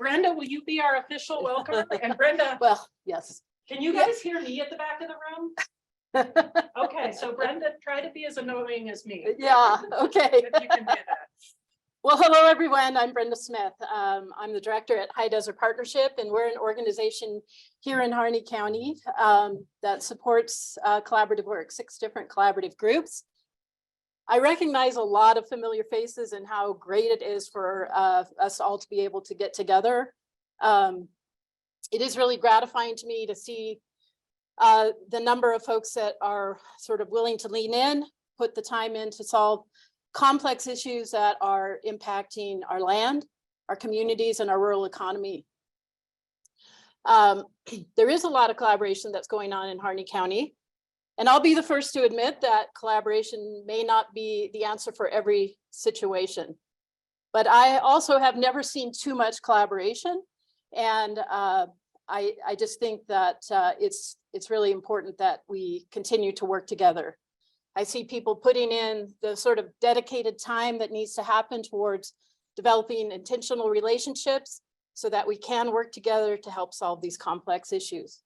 Brenda, will you be our official welcomer? And Brenda, Well, yes. can you guys hear me at the back of the room? Okay, so Brenda, try to be as annoying as me. Yeah, okay. If you can do that. Well, hello, everyone. I'm Brenda Smith. I'm the director at High Desert Partnership, and we're an organization here in Harney County that supports collaborative work, 6 different collaborative groups. I recognize a lot of familiar faces and how great it is for us all to be able to get together. It is really gratifying to me to see the number of folks that are sort of willing to lean in, put the time in to solve complex issues that are impacting our land, our communities, and our rural economy. There is a lot of collaboration that's going on in Harney County, and I'll be the first to admit that collaboration may not be the answer for every situation. But I also have never seen too much collaboration, and I just think that it's really important that we continue to work together. I see people putting in the sort of dedicated time that needs to happen towards developing intentional relationships so that we can work together to help solve these complex issues.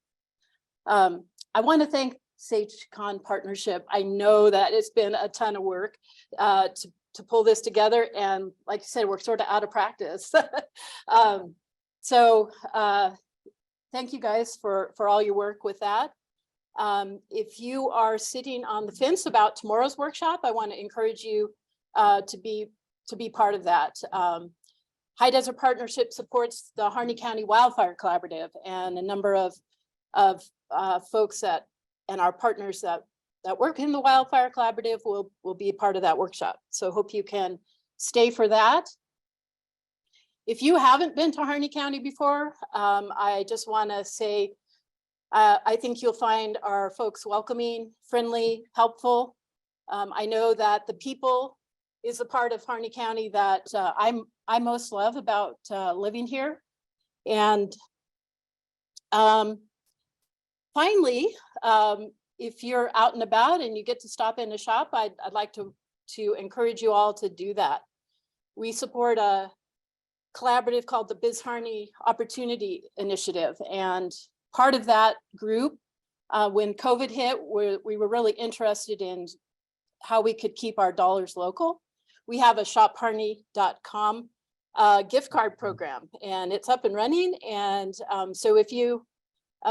I want to thank SageCon Partnership. I know that it's been a ton of work to pull this together, and like you said, we're sort of out of practice. Thank you guys for all your work with that. If you are sitting on the fence about tomorrow's workshop, I want to encourage you to be part of that. High Desert Partnership supports the Harney County Wildfire Collaborative, and a number of folks and our partners that work in the Wildfire Collaborative will be a part of that workshop. So hope you can stay for that. If you haven't been to Harney County before, I just want to say, I think you'll find our folks welcoming, friendly, helpful. I know that the people is a part of Harney County that I most love about living here. And finally, if you're out and about and you get to stop in a shop, I'd like to encourage you all to do that. We support a collaborative called the Biz Harney Opportunity Initiative, and part of that group, when COVID hit, we were really interested in how we could keep our dollars local. We have a shopharney.com gift card program, and it's up and running. And so if you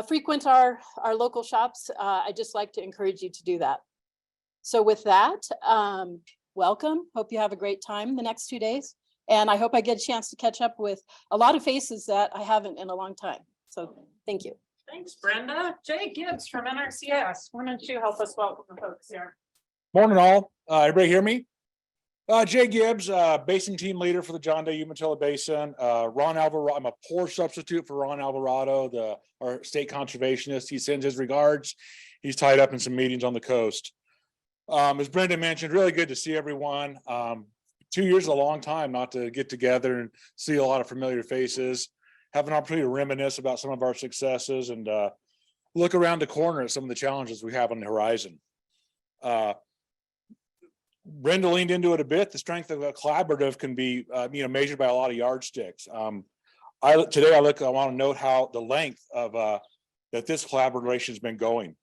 frequent our local shops, I just like to encourage you to do that. So with that, welcome. Hope you have a great time the next 2 days. And I hope I get a chance to catch up with a lot of faces that I haven't in a long time. So thank you. Thanks, Brenda. Jay Gibbs from NRCS. Why don't you help us welcome the folks here? Morning all. Everybody hear me? Jay Gibbs, basin team leader for the John Day Umatilla Basin. Ron Alvarado, I'm a poor substitute for Ron Alvarado, our state conservationist. He sends his regards. He's tied up in some meetings on the coast. As Brenda mentioned, really good to see everyone. 2 years is a long time not to get together and see a lot of familiar faces, have an opportunity to reminisce about some of our successes, and look around the corner at some of the challenges we have on the horizon. Brenda leaned into it a bit. The strength of a collaborative can be measured by a lot of yardsticks. Today I want to note how the length of that this collaboration has been going.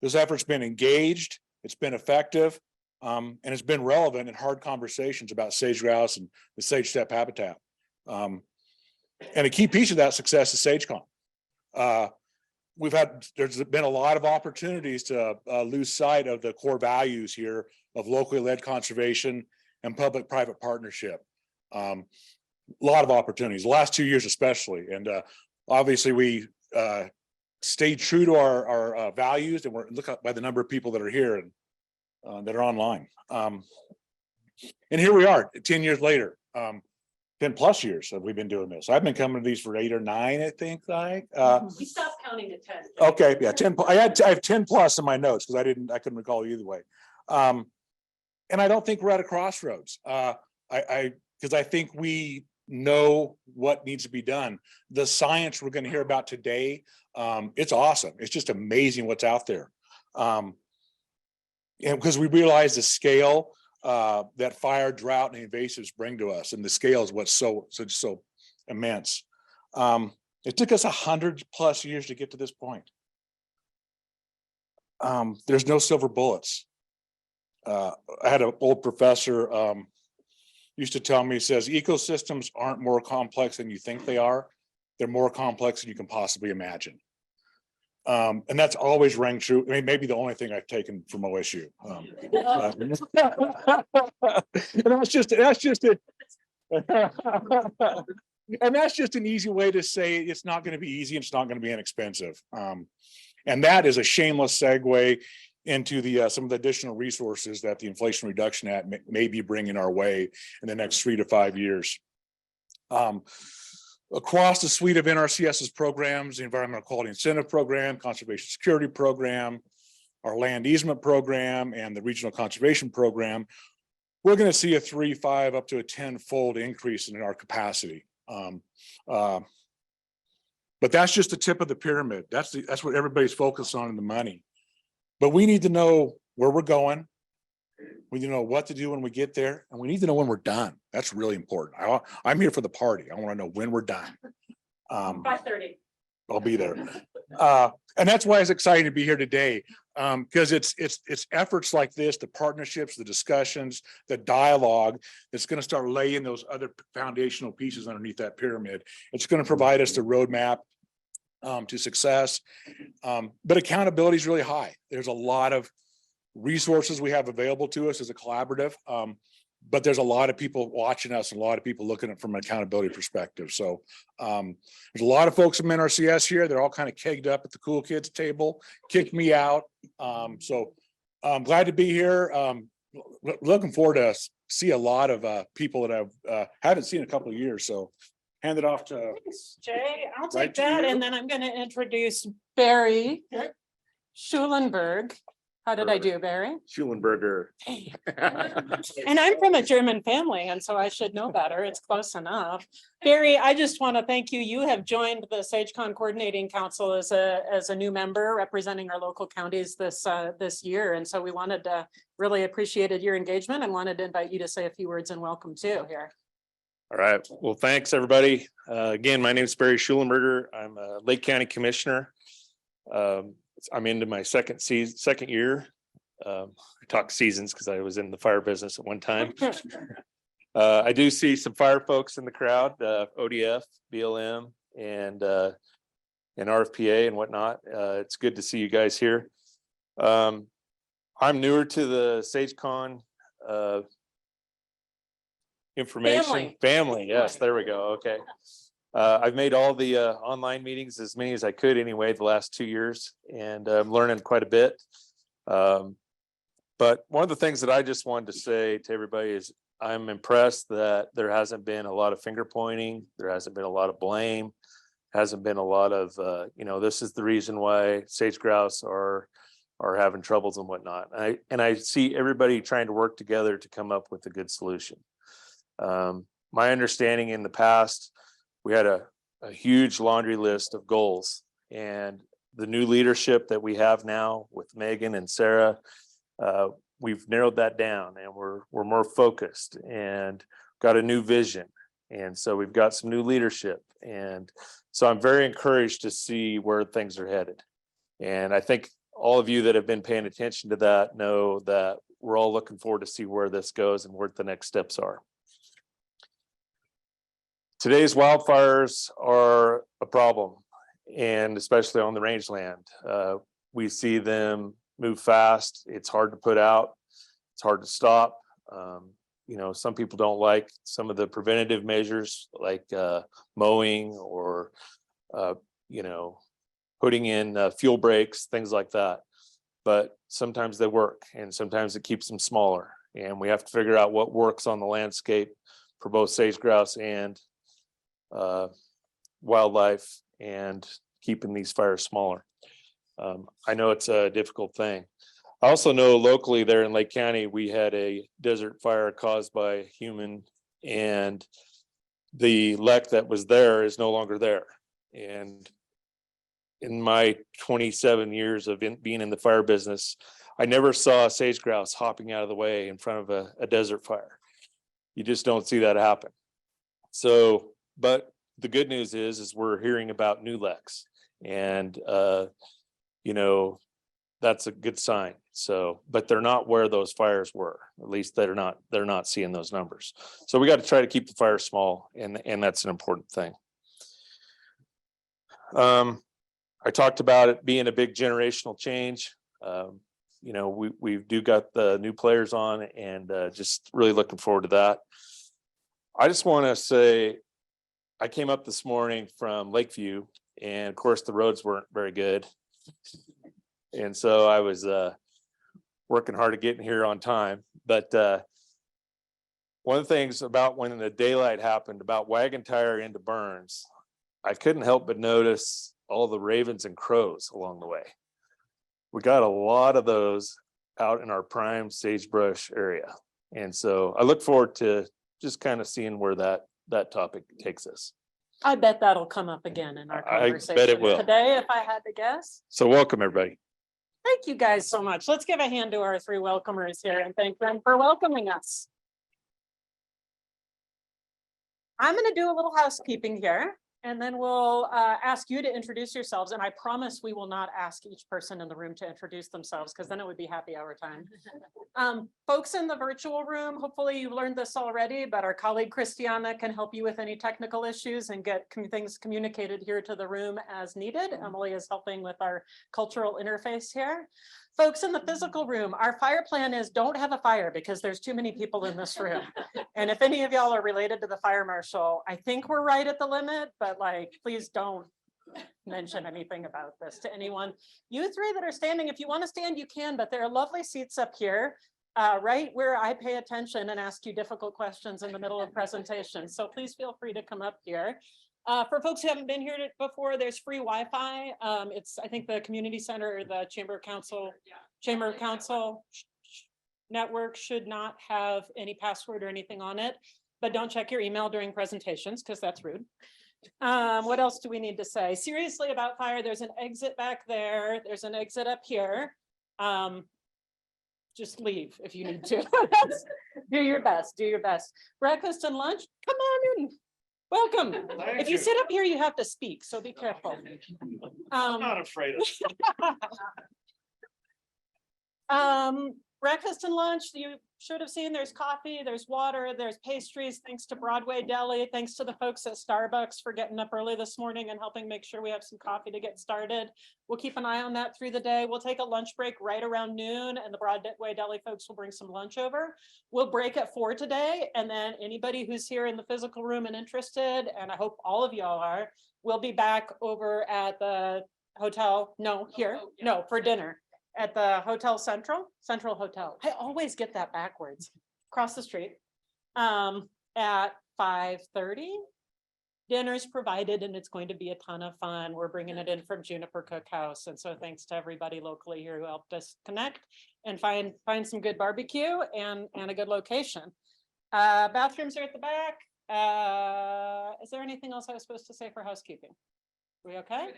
This effort's been engaged, it's been effective, and it's been relevant in hard conversations about sage grouse and the sage steppe habitat. And a key piece of that success is SageCon. There's been a lot of opportunities to lose sight of the core values here of locally led conservation and public-private partnership. A lot of opportunities, the last 2 years especially. And obviously we stayed true to our values, and we're look up by the number of people that are here and that are online. And here we are 10 years later, 10 plus years have we been doing this. I've been coming to these for 8 or 9, I think. We stopped counting at 10. Okay, yeah, 10. I have 10 plus in my notes because I couldn't recall either way. And I don't think we're at a crossroads. Because I think we know what needs to be done. The science we're going to hear about today, it's awesome. It's just amazing what's out there. And because we realize the scale that fire, drought, and invasives bring to us, and the scale is what's so immense. It took us 100+ years to get to this point. There's no silver bullets. I had an old professor used to tell me, he says, ecosystems aren't more complex than you think they are. They're more complex than you can possibly imagine. And that's always rang true. I mean, maybe the only thing I've taken from OSU. And that's just an easy way to say it's not going to be easy. It's not going to be inexpensive. And that is a shameless segue into the some of the additional resources that the Inflation Reduction Act may be bringing our way in the next 3 to 5 years. Across the suite of NRCS's programs, the Environmental Quality Incentive Program, Conservation Security Program, our Land Easement Program, and the Regional Conservation Program, we're going to see a 3, 5, up to a 10-fold increase in our capacity. But that's just the tip of the pyramid. That's what everybody's focused on in the money. But we need to know where we're going. We need to know what to do when we get there, and we need to know when we're done. That's really important. I'm here for the party. I want to know when we're done. 5:30. I'll be there. And that's why it's exciting to be here today. Because it's efforts like this, the partnerships, the discussions, the dialogue that's going to start laying those other foundational pieces underneath that pyramid. It's going to provide us the roadmap to success. But accountability is really high. There's a lot of resources we have available to us as a collaborative. But there's a lot of people watching us and a lot of people looking at it from an accountability perspective. So there's a lot of folks from NRCS here. They're all kind of kegged up at the cool kids table, kicked me out. So I'm glad to be here. Looking forward to see a lot of people that I haven't seen in a couple of years. So hand it off to Thanks, Jay. I'll Right take to that, you. and then I'm going to introduce Barry Schulenberg. How did I do, Barry? Schulenberger. And I'm from a German family, and so I should know better. It's close enough. Barry, I just want to thank you. You have joined the SageCon Coordinating Council as a new member representing our local counties this year. And so we wanted to really appreciated your engagement and wanted to invite you to say a few words and welcome too here. All right. Well, thanks, everybody. Again, my name is Barry Schulenberger. I'm a Lake County Commissioner. I'm into my second year. I talk seasons because I was in the fire business at one time. I do see some fire folks in the crowd, ODF, BLM, and RFPA and whatnot. It's good to see you guys here. I'm newer to the SageCon information. Family. Yes, there we go. Okay. I've made all the online meetings, as many as I could anyway, the last 2 years, and I'm learning quite a bit. But one of the things that I just wanted to say to everybody is I'm impressed that there hasn't been a lot of finger pointing. There hasn't been a lot of blame. Hasn't been a lot of, this is the reason why sage grouse are having troubles and whatnot. And I see everybody trying to work together to come up with a good solution. My understanding in the past, we had a huge laundry list of goals, and the new leadership that we have now with Megan and Sarah, we've narrowed that down, and we're more focused and got a new vision. And so we've got some new leadership. And so I'm very encouraged to see where things are headed. And I think all of you that have been paying attention to that know that we're all looking forward to see where this goes and where the next steps are. Today's wildfires are a problem, and especially on the rangeland. We see them move fast. It's hard to put out. It's hard to stop. Some people don't like some of the preventative measures like mowing or, putting in fuel breaks, things like that. But sometimes they work, and sometimes it keeps them smaller. And we have to figure out what works on the landscape for both sage grouse and wildlife, and keeping these fires smaller. I know it's a difficult thing. I also know locally there in Lake County, we had a desert fire caused by a human, and the lek that was there is no longer there. And in my 27 years of being in the fire business, I never saw a sage grouse hopping out of the way in front of a desert fire. You just don't see that happen. So, but the good news is we're hearing about new Lex, and that's a good sign. So, but they're not where those fires were. At least they're not seeing those numbers. So we got to try to keep the fire small, and that's an important thing. I talked about it being a big generational change. We do got the new players on, and just really looking forward to that. I just want to say, I came up this morning from Lakeview, and of course the roads weren't very good. And so I was working hard at getting here on time. But one of the things about when the daylight happened about Wagon Tire into Burns, I couldn't help but notice all the ravens and crows along the way. We got a lot of those out in our prime sagebrush area. And so I look forward to just kind of seeing where that topic takes us. I bet that'll come up again in our I conversation bet it will. today, if I had to guess. So welcome, everybody. Thank you guys so much. Let's give a hand to our three welcomers here and thank them for welcoming us. I'm going to do a little housekeeping here, and then we'll ask you to introduce yourselves. And I promise we will not ask each person in the room to introduce themselves, because then it would be happy hour time. Folks in the virtual room, hopefully you've learned this already, but our colleague Christiana can help you with any technical issues and get things communicated here to the room as needed. Emily is helping with our cultural interface here. Folks in the physical room, our fire plan is don't have a fire because there's too many people in this room. And if any of y'all are related to the fire marshal, I think we're right at the limit, but please don't mention anything about this to anyone. You three that are standing, if you want to stand, you can, but there are lovely seats up here, right where I pay attention and ask you difficult questions in the middle of presentations. So please feel free to come up here. For folks who haven't been here before, there's free Wi-Fi. It's, I think, the community center or the Chamber of Council network should not have any password or anything on it, but don't check your email during presentations because that's rude. What else do we need to say? Seriously about fire, there's an exit back there. There's an exit up here. Just leave if you need to. Do your best, do your best. Breakfast and lunch, come on in. Welcome. If you sit up here, you have to speak, so be careful. I'm not afraid of Breakfast and lunch, you should have seen there's coffee, there's water, there's pastries, thanks to Broadway Deli, thanks to the folks at Starbucks for getting up early this morning and helping make sure we have some coffee to get started. We'll keep an eye on that through the day. We'll take a lunch break right around noon, and the Broadway Deli folks will bring some lunch over. We'll break at 4 today, and then anybody who's here in the physical room and interested, and I hope all of y'all are, we'll be back over at the hotel, for dinner. At the Hotel Central Hotel. I always get that backwards. Across the street at 5:30. Dinner's provided and it's going to be a ton of fun. We're bringing it in from Juniper Cookhouse. And so thanks to everybody locally here who helped us connect and find some good barbecue and a good location. Bathrooms are at the back. Is there anything else I was supposed to say for housekeeping? Are we okay?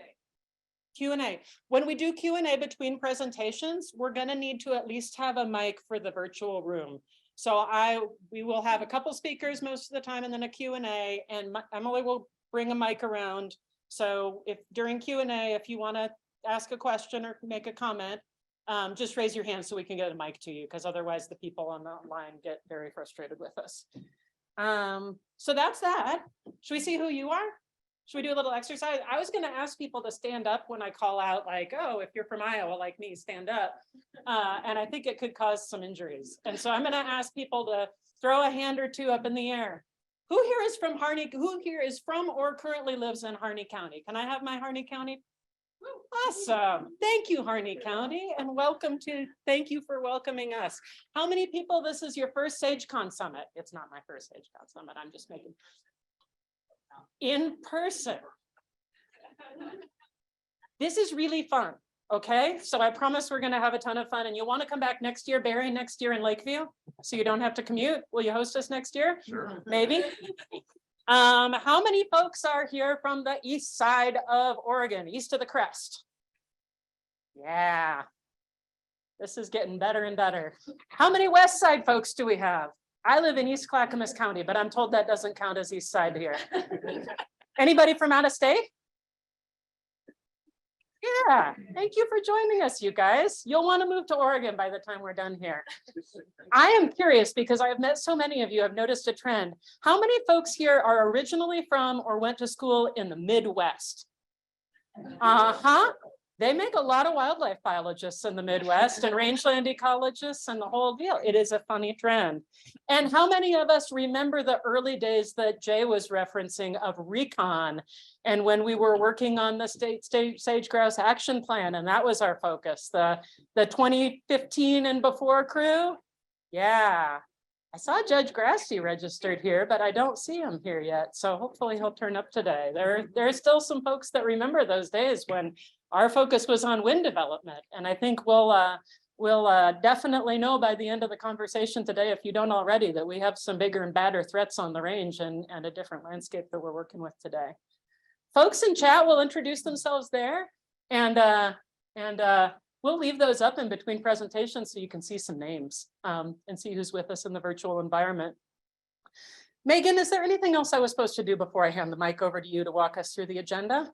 Q&A. When we do Q&A between presentations, we're going to need to at least have a mic for the virtual room. So we will have a couple speakers most of the time and then a Q&A, and Emily will bring a mic around. So if during Q&A, if you want to ask a question or make a comment, just raise your hand so we can get a mic to you, because otherwise the people on the line get very frustrated with us. So that's that. Should we see who you are? Should we do a little exercise? I was going to ask people to stand up when I call out, like, oh, if you're from Iowa like me, stand up. And I think it could cause some injuries. And so I'm going to ask people to throw a hand or two up in the air. Who here is from Harney? Who here is from or currently lives in Harney County? Can I have my Harney County? Awesome. Thank you, Harney County, and thank you for welcoming us. How many people, this is your first SageCon Summit? It's not my first SageCon Summit. I'm just making in person. This is really fun. Okay, so I promise we're going to have a ton of fun, and you'll want to come back next year, Barry, next year in Lakeview, so you don't have to commute. Will you host us next year? Sure. Maybe. How many folks are here from the east side of Oregon, east of the crest? Yeah, this is getting better and better. How many west side folks do we have? I live in East Clackamas County, but I'm told that doesn't count as east side here. Anybody from out of state? Yeah, thank you for joining us, you guys. You'll want to move to Oregon by the time we're done here. I am curious because I've met so many of you, I've noticed a trend. How many folks here are originally from or went to school in the Midwest? Uh-huh. They make a lot of wildlife biologists in the Midwest and rangeland ecologists and the whole deal. It is a funny trend. And how many of us remember the early days that Jay was referencing of recon and when we were working on the state sage grouse action plan, and that was our focus, the 2015 and before crew? Yeah. I saw Judge Grassi registered here, but I don't see him here yet. So hopefully he'll turn up today. There are still some folks that remember those days when our focus was on wind development. And I think we'll definitely know by the end of the conversation today, if you don't already, that we have some bigger and badder threats on the range and a different landscape that we're working with today. Folks in chat will introduce themselves there, and we'll leave those up in between presentations so you can see some names and see who's with us in the virtual environment. Megan, is there anything else I was supposed to do before I hand the mic over to you to walk us through the agenda?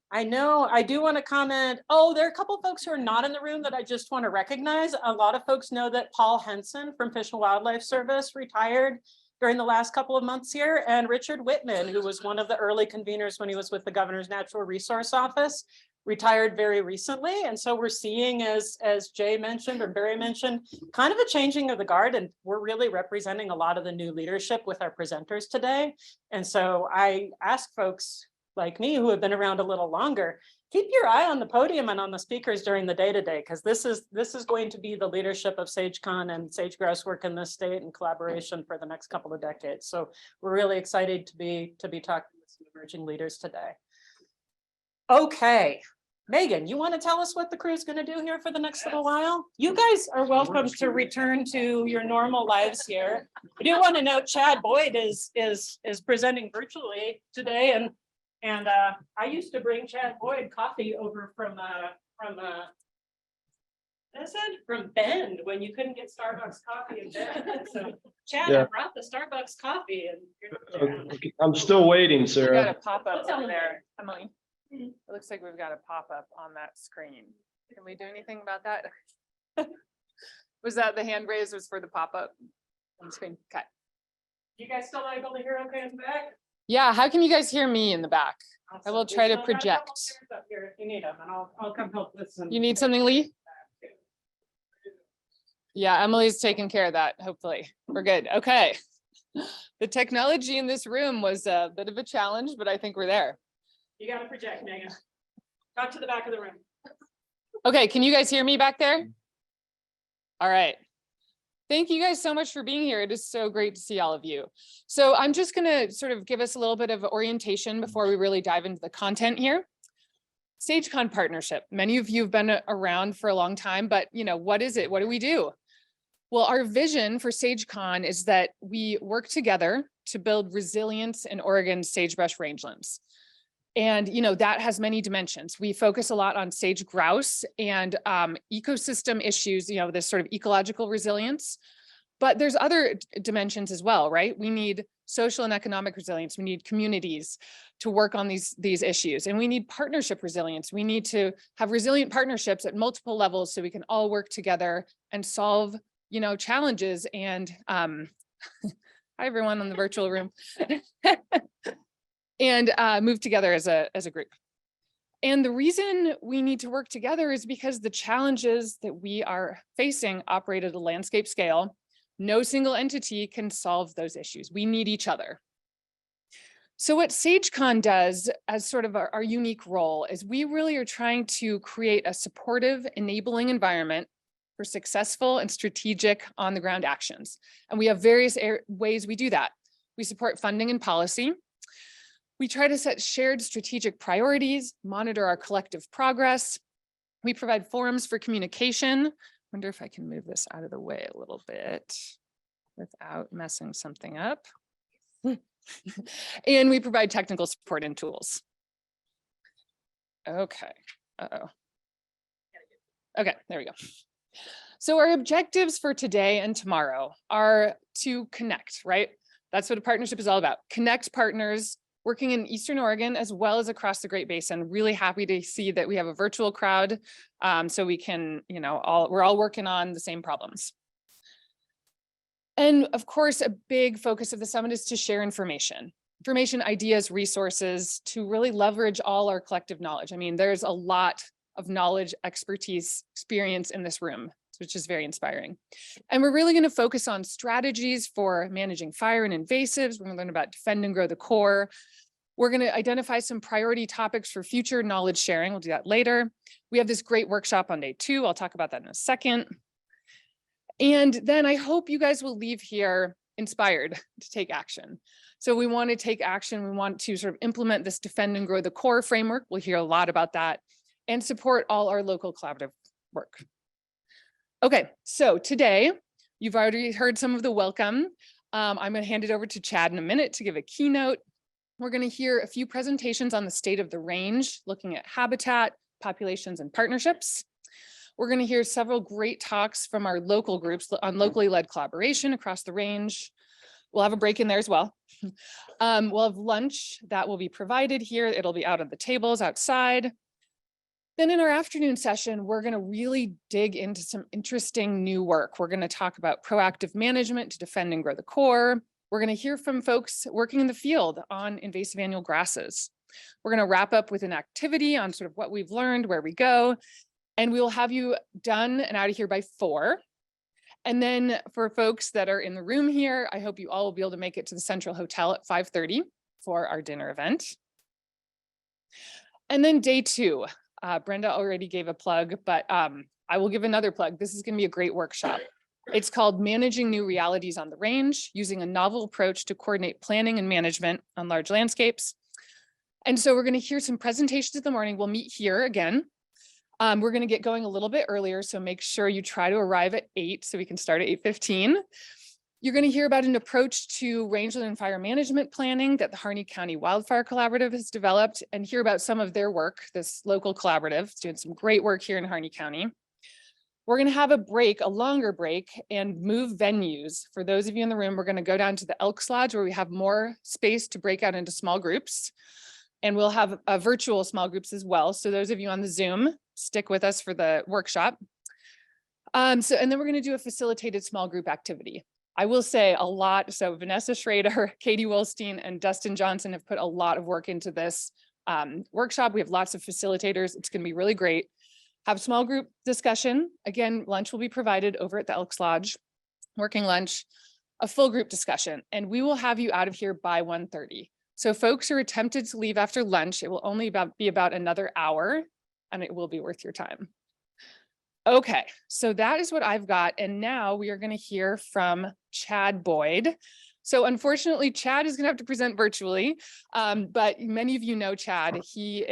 I know I do want to comment. Oh, there are a couple of folks who are not in the room that I just want to recognize. A lot of folks know that Paul Henson from Fish and Wildlife Service retired during the last couple of months here, and Richard Whitman, who was one of the early conveners when he was with the Governor's Natural Resource Office, retired very recently. And so we're seeing, as Jay mentioned or Barry mentioned, kind of a changing of the guard, and we're really representing a lot of the new leadership with our presenters today. And so I ask folks like me who have been around a little longer, keep your eye on the podium and on the speakers during the day today, because this is going to be the leadership of SageCon and sage grouse work in this state in collaboration for the next couple of decades. So we're really excited to be talking with some emerging leaders today. Okay, Megan, you want to tell us what the crew is going to do here for the next little while? You guys are welcome to return to your normal lives here. I do want to note Chad Boyd is presenting virtually today, and I used to bring Chad Boyd coffee over from Bend when you couldn't get Starbucks coffee in Bend. So Chad, I brought the Starbucks coffee, and Okay, I'm still waiting, We Sarah. got a pop-up over there, Emily. It looks like we've got a pop-up on that screen. Can we do anything about that? Was that the hand raise was for the pop-up on the screen? Okay. you guys still able to hear okay in the back? Yeah, how can you guys hear me in the back? I will try to project. Up here if you need them, and I'll come help with some. You need something, Lee? Yeah, Emily's taking care of that, hopefully. We're good. Okay. The technology in this room was a bit of a challenge, but I think we're there. You got to project, Megan. Talk to the back of the room. Okay, can you guys hear me back there? All right. Thank you guys so much for being here. It is so great to see all of you. So I'm just going to sort of give us a little bit of orientation before we really dive into the content here. SageCon partnership. Many of you have been around for a long time, but what is it? What do we do? Well, our vision for SageCon is that we work together to build resilience in Oregon's sagebrush rangelands. And, that has many dimensions. We focus a lot on sage grouse and ecosystem issues, this sort of ecological resilience. But there's other dimensions as well, right? We need social and economic resilience. We need communities to work on these issues. And we need partnership resilience. We need to have resilient partnerships at multiple levels so we can all work together and solve, challenges. And hi, everyone in the virtual room. And move together as a group. And the reason we need to work together is because the challenges that we are facing operate at a landscape scale. No single entity can solve those issues. We need each other. So what SageCon does as sort of our unique role is we really are trying to create a supportive, enabling environment for successful and strategic on-the-ground actions. And we have various ways we do that. We support funding and policy. We try to set shared strategic priorities, monitor our collective progress. We provide forums for communication. Wonder if I can move this out of the way a little bit without messing something up. And we provide technical support and tools. Okay, Okay, there we go. So our objectives for today and tomorrow are to connect, right? That's what a partnership is all about. Connect partners working in Eastern Oregon as well as across the Great Basin. Really happy to see that we have a virtual crowd. So we can, we're all working on the same problems. And of course, a big focus of the summit is to share information, ideas, resources, to really leverage all our collective knowledge. I mean, there's a lot of knowledge, expertise, experience in this room, which is very inspiring. And we're really going to focus on strategies for managing fire and invasives. We're going to learn about defend and grow the core. We're going to identify some priority topics for future knowledge sharing. We'll do that later. We have this great workshop on day 2. I'll talk about that in a second. And then I hope you guys will leave here inspired to take action. So we want to take action. We want to sort of implement this defend and grow the core framework. We'll hear a lot about that and support all our local collaborative work. Okay, so today you've already heard some of the welcome. I'm going to hand it over to Chad in a minute to give a keynote. We're going to hear a few presentations on the state of the range, looking at habitat, populations, and partnerships. We're going to hear several great talks from our local groups on locally led collaboration across the range. We'll have a break in there as well. We'll have lunch that will be provided here. It'll be out on the tables outside. Then in our afternoon session, we're going to really dig into some interesting new work. We're going to talk about proactive management to defend and grow the core. We're going to hear from folks working in the field on invasive annual grasses. We're going to wrap up with an activity on sort of what we've learned, where we go, and we will have you done and out of here by 4. And then for folks that are in the room here, I hope you all will be able to make it to the Central Hotel at 5:30 for our dinner event. And then day 2, Brenda already gave a plug, but I will give another plug. This is going to be a great workshop. It's called Managing New Realities on the Range, using a novel approach to coordinate planning and management on large landscapes. And so we're going to hear some presentations in the morning. We'll meet here again. We're going to get going a little bit earlier, so make sure you try to arrive at 8 so we can start at 8:15. You're going to hear about an approach to rangeland and fire management planning that the Harney County Wildfire Collaborative has developed, and hear about some of their work. This local collaborative is doing some great work here in Harney County. We're going to have a break, a longer break, and move venues. For those of you in the room, we're going to go down to the Elks Lodge where we have more space to break out into small groups. And we'll have virtual small groups as well. So those of you on the Zoom, stick with us for the workshop. And then we're going to do a facilitated small group activity. I will say a lot. So Vanessa Schrader, Katie Wolstein, and Dustin Johnson have put a lot of work into this workshop. We have lots of facilitators. It's going to be really great. Have small group discussion. Again, lunch will be provided over at the Elks Lodge, working lunch, a full group discussion, and we will have you out of here by 1:30. So folks who are tempted to leave after lunch, it will only be about another hour, and it will be worth your time. Okay, so that is what I've got. And now we are going to hear from Chad Boyd. So unfortunately, Chad is going to have to present virtually, but many of you know Chad. He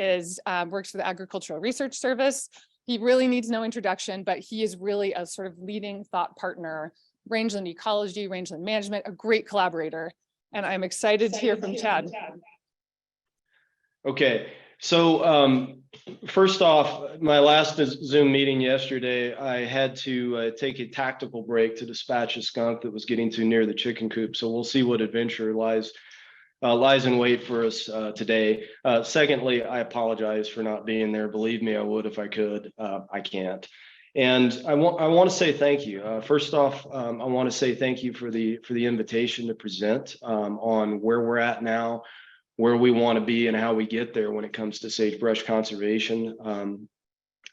works for the Agricultural Research Service. He really needs no introduction, but he is really a sort of leading thought partner, rangeland ecology, rangeland management, a great collaborator. And I'm excited to hear from Chad. Okay, so first off, my last Zoom meeting yesterday, I had to take a tactical break to dispatch a skunk that was getting too near the chicken coop. So we'll see what adventure lies in wait for us today. Secondly, I apologize for not being there. Believe me, I would if I could. I can't. And I want to say thank you. First off, I want to say thank you for the invitation to present on where we're at now, where we want to be, and how we get there when it comes to sagebrush conservation.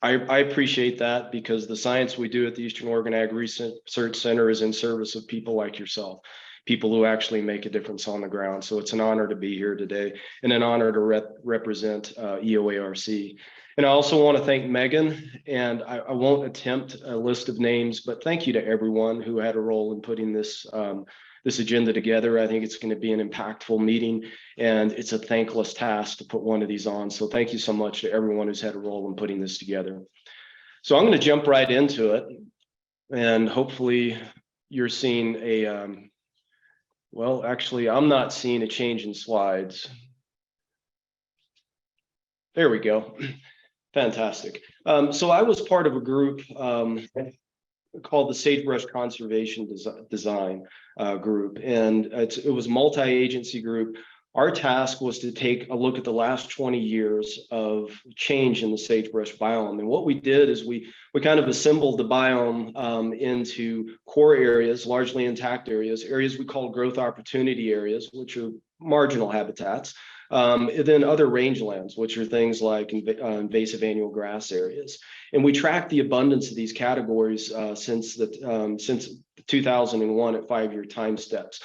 I appreciate that because the science we do at the Eastern Oregon Ag Research Center is in service of people like yourself, people who actually make a difference on the ground. So it's an honor to be here today and an honor to represent EOARC. And I also want to thank Megan, and I won't attempt a list of names, but thank you to everyone who had a role in putting this agenda together. I think it's going to be an impactful meeting, and it's a thankless task to put one of these on. So thank you so much to everyone who's had a role in putting this together. So I'm going to jump right into it, and hopefully you're seeing well, actually, I'm not seeing a change in slides. There we go. Fantastic. So I was part of a group called the Sagebrush Conservation Design Group, and it was a multi-agency group. Our task was to take a look at the last 20 years of change in the sagebrush biome. And what we did is we kind of assembled the biome into core areas, largely intact areas we call growth opportunity areas, which are marginal habitats, and then other rangelands, which are things like invasive annual grass areas. And we tracked the abundance of these categories since 2001 at 5-year time steps.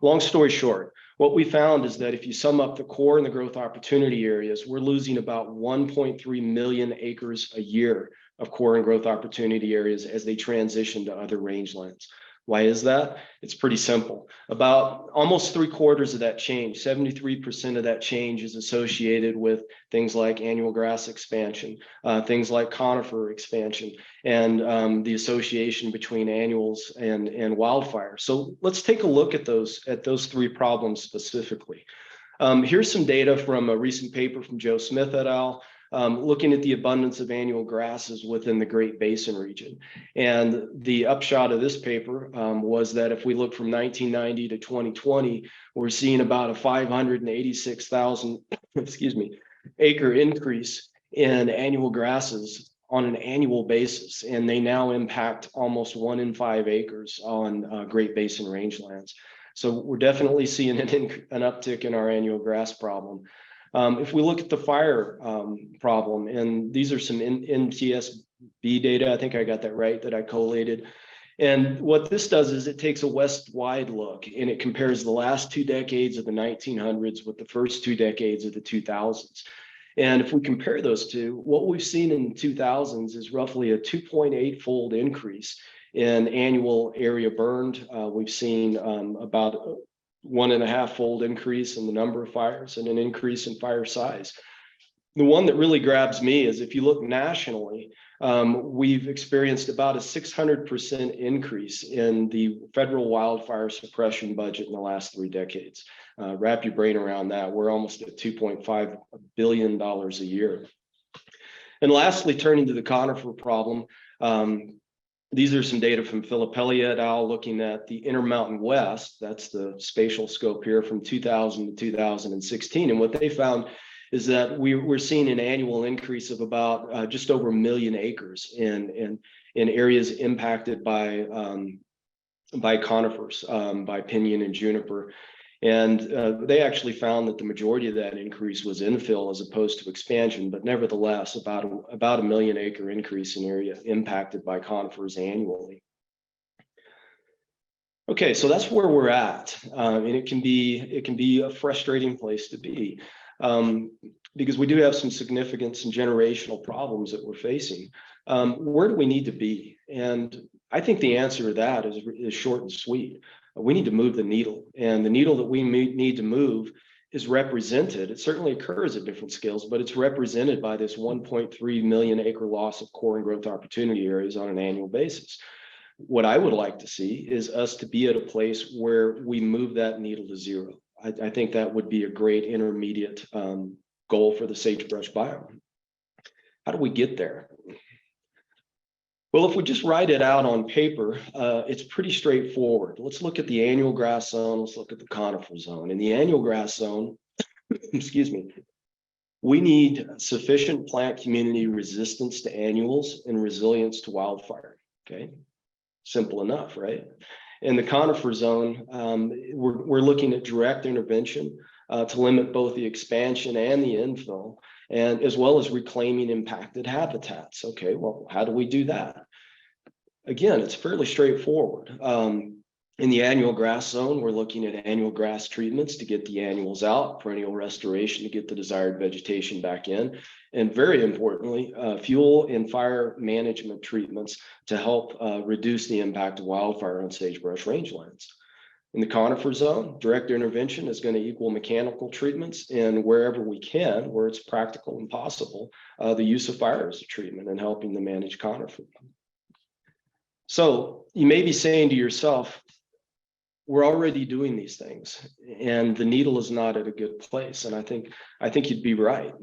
Long story short, what we found is that if you sum up the core and the growth opportunity areas, we're losing about 1.3 million acres a year of core and growth opportunity areas as they transition to other rangelands. Why is that? It's pretty simple. About almost 3/4 of that change, 73% of that change, is associated with things like annual grass expansion, things like conifer expansion, and the association between annuals and wildfire. So let's take a look at those 3 problems specifically. Here's some data from a recent paper from Joe Smith et al. Looking at the abundance of annual grasses within the Great Basin region. And the upshot of this paper was that if we look from 1990 to 2020, we're seeing about a 586,000, acre increase in annual grasses on an annual basis. And they now impact almost 1 in 5 acres on Great Basin rangelands. So we're definitely seeing an uptick in our annual grass problem. If we look at the fire problem, and these are some NTSB data, I think I got that right, that I collated. And what this does is it takes a west-wide look and it compares the last 2 decades of the 1900s with the first 2 decades of the 2000s. And if we compare those two, what we've seen in the 2000s is roughly a 2.8-fold increase in annual area burned. We've seen about 1.5-fold increase in the number of fires and an increase in fire size. The one that really grabs me is if you look nationally, we've experienced about a 600% increase in the federal wildfire suppression budget in the last 3 decades. Wrap your brain around that. We're almost at $2.5 billion a year. And lastly, turning to the conifer problem, these are some data from Filippelli et al. Looking at the Intermountain West. That's the spatial scope here from 2000 to 2016. And what they found is that we're seeing an annual increase of about just over 1 million acres in areas impacted by conifers, by pinyon and juniper. And they actually found that the majority of that increase was infill as opposed to expansion, but nevertheless, about a 1 million acre increase in area impacted by conifers annually. Okay, so that's where we're at, and it can be a frustrating place to be because we do have some significant and generational problems that we're facing. Where do we need to be? And I think the answer to that is short and sweet. We need to move the needle, and the needle that we need to move is represented. It certainly occurs at different scales, but it's represented by this 1.3 million acre loss of core and growth opportunity areas on an annual basis. What I would like to see is us to be at a place where we move that needle to zero. I think that would be a great intermediate goal for the sagebrush biome. How do we get there? Well, if we just write it out on paper, it's pretty straightforward. Let's look at the annual grass zone. Let's look at the conifer zone. In the annual grass zone, we need sufficient plant community resistance to annuals and resilience to wildfire. Okay, simple enough, right? In the conifer zone, we're looking at direct intervention to limit both the expansion and the infill, and as well as reclaiming impacted habitats. Okay, well, how do we do that? Again, it's fairly straightforward. In the annual grass zone, we're looking at annual grass treatments to get the annuals out, perennial restoration to get the desired vegetation back in, and very importantly, fuel and fire management treatments to help reduce the impact of wildfire on sagebrush rangelands. In the conifer zone, direct intervention is going to equal mechanical treatments, and wherever we can, where it's practical and possible, the use of fire as a treatment and helping to manage conifer. So you may be saying to yourself, we're already doing these things and the needle is not at a good place. And I think you'd be right.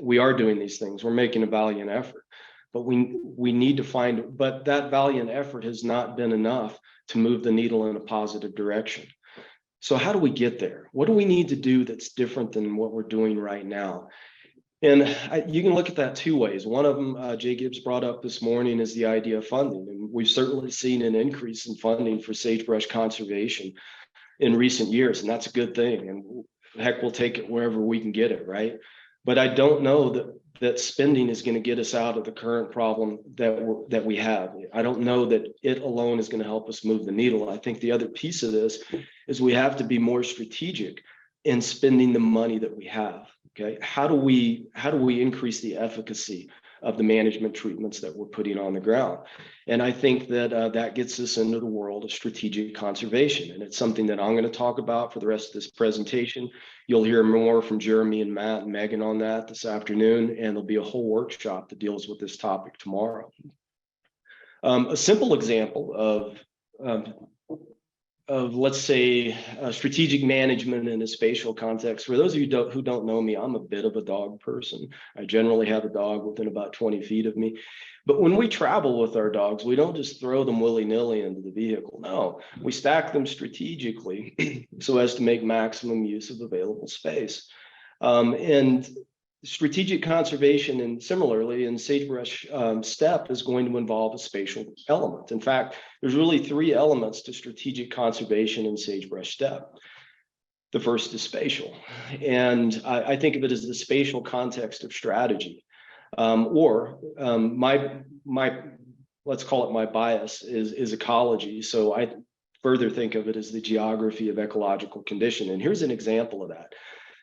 We are doing these things. We're making a valiant effort. but we need to find, but that valiant effort has not been enough to move the needle in a positive direction. So how do we get there? What do we need to do that's different than what we're doing right now? And you can look at that two ways. One of them, Jay Gibbs brought up this morning, is the idea of funding. And we've certainly seen an increase in funding for sagebrush conservation in recent years, and that's a good thing. And heck, we'll take it wherever we can get it, right? But I don't know that spending is going to get us out of the current problem that we have. I don't know that it alone is going to help us move the needle. I think the other piece of this is we have to be more strategic in spending the money that we have. Okay, how do we increase the efficacy of the management treatments that we're putting on the ground? And I think that that gets us into the world of strategic conservation, and it's something that I'm going to talk about for the rest of this presentation. You'll hear more from Jeremy and Matt and Megan on that this afternoon, and there'll be a whole workshop that deals with this topic tomorrow. A simple example of let's say strategic management in a spatial context. For those of you who don't know me, I'm a bit of a dog person. I generally have a dog within about 20 feet of me. But when we travel with our dogs, we don't just throw them willy-nilly into the vehicle. No, we stack them strategically so as to make maximum use of available space. And strategic conservation, and similarly in sagebrush step, is going to involve a spatial element. In fact, there's really three elements to strategic conservation in sagebrush step. The first is spatial, and I think of it as the spatial context of strategy, my let's call it my bias is ecology. So I further think of it as the geography of ecological condition. And here's an example of that.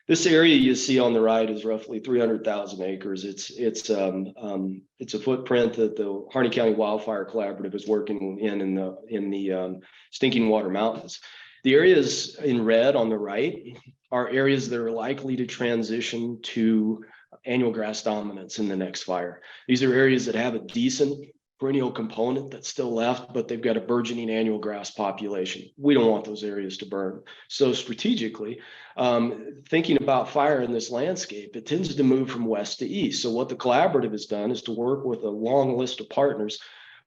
This area you see on the right is roughly 300,000 acres. It's a footprint that the Harney County Wildfire Collaborative is working in the Stinking Water Mountains. The areas in red on the right are areas that are likely to transition to annual grass dominance in the next fire. These are areas that have a decent perennial component that's still left, but they've got a burgeoning annual grass population. We don't want those areas to burn. So strategically, thinking about fire in this landscape, it tends to move from west to east. So what the collaborative has done is to work with a long list of partners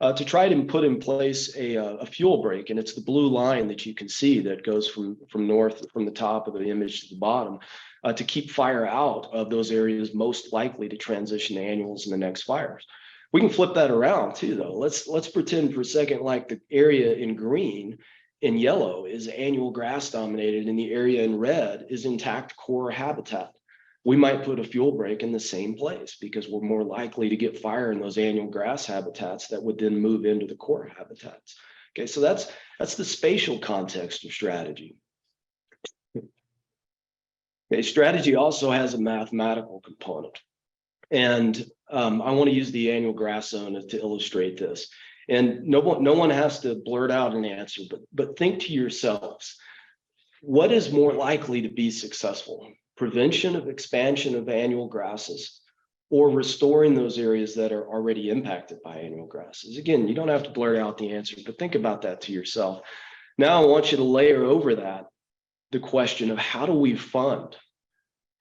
to try to put in place a fuel break. And it's the blue line that you can see that goes from north, from the top of the image to the bottom, to keep fire out of those areas most likely to transition to annuals in the next fires. We can flip that around too, though. Let's pretend for a second like the area in green and yellow is annual grass dominated and the area in red is intact core habitat. We might put a fuel break in the same place because we're more likely to get fire in those annual grass habitats that would then move into the core habitats. Okay, so that's the spatial context of strategy. Okay, strategy also has a mathematical component. And I want to use the annual grass zone to illustrate this. And no one has to blurt out an answer, but think to yourselves, what is more likely to be successful? Prevention of expansion of annual grasses or restoring those areas that are already impacted by annual grasses? Again, you don't have to blurt out the answer, but think about that to yourself. Now I want you to layer over that the question of how do we fund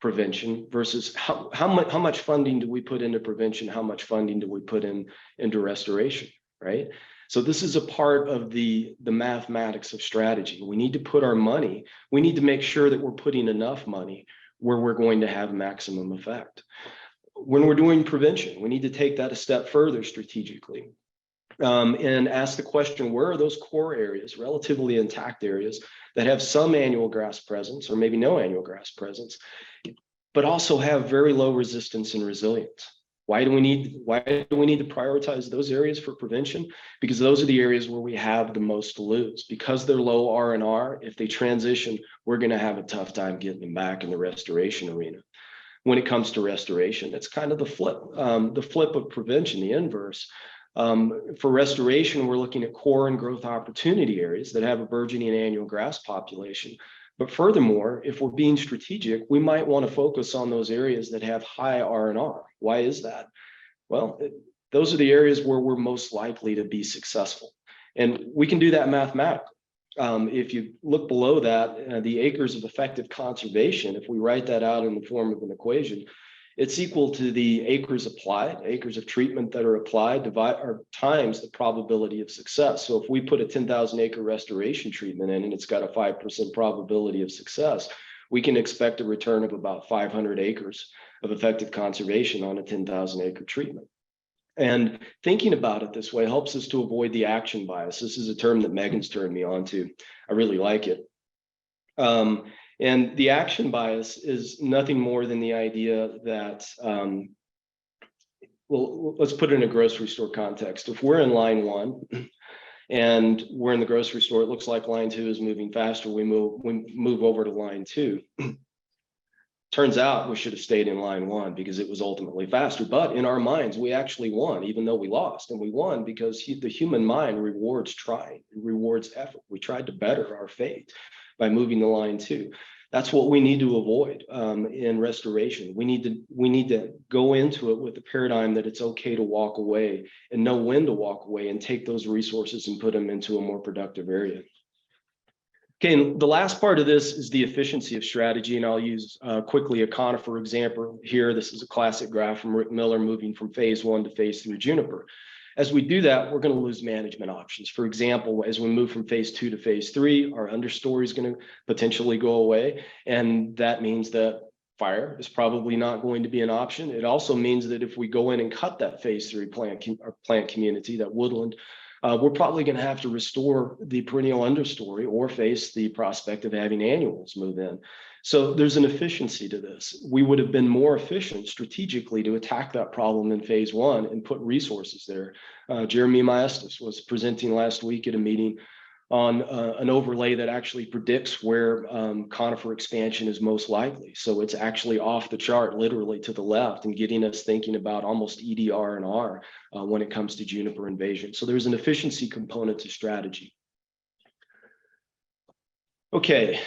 prevention versus how much funding do we put into prevention? How much funding do we put into restoration, right? So this is a part of the mathematics of strategy. We need to put our money, we need to make sure that we're putting enough money where we're going to have maximum effect. When we're doing prevention, we need to take that a step further strategically and ask the question, where are those core areas, relatively intact areas that have some annual grass presence or maybe no annual grass presence, but also have very low resistance and resilience? Why do we need to prioritize those areas for prevention? Because those are the areas where we have the most to lose. Because they're low R&R, if they transition, we're going to have a tough time getting them back in the restoration arena. When it comes to restoration, it's kind of the flip of prevention, the inverse. For restoration, we're looking at core and growth opportunity areas that have a burgeoning annual grass population. But furthermore, if we're being strategic, we might want to focus on those areas that have high R&R. Why is that? Well, those are the areas where we're most likely to be successful. And we can do that mathematically. If you look below that, the acres of effective conservation, if we write that out in the form of an equation, It's equal to the acres applied, acres of treatment that are applied, or times the probability of success. So if we put a 10,000 acre restoration treatment in and it's got a 5% probability of success, we can expect a return of about 500 acres of effective conservation on a 10,000 acre treatment. And thinking about it this way helps us to avoid the action bias. This is a term that Megan's turned me on to. I really like it. And the action bias is nothing more than the idea that, well, let's put it in a grocery store context. If we're in line 1 and we're in the grocery store, it looks like line 2 is moving faster. We move over to line 2. Turns out we should have stayed in line 1 because it was ultimately faster. But in our minds, we actually won, even though we lost. And we won because the human mind rewards trying, it rewards effort. We tried to better our fate by moving to line 2. That's what we need to avoid in restoration. We need to go into it with the paradigm that it's okay to walk away and know when to walk away and take those resources and put them into a more productive area. Okay, and the last part of this is the efficiency of strategy, and I'll use quickly a conifer example here. This is a classic graph from Rick Miller moving from phase 1 to phase 3 juniper. As we do that, we're going to lose management options. For example, as we move from phase 2 to phase 3, our understory is going to potentially go away, and that means that fire is probably not going to be an option. It also means that if we go in and cut that phase 3 plant community, that woodland, we're probably going to have to restore the perennial understory or face the prospect of having annuals move in. So there's an efficiency to this. We would have been more efficient strategically to attack that problem in phase 1 and put resources there. Jeremy Maestas was presenting last week at a meeting on an overlay that actually predicts where conifer expansion is most likely. So it's actually off the chart, literally to the left, and getting us thinking about almost EDR and R when it comes to juniper invasion. So there's an efficiency component to strategy. Okay,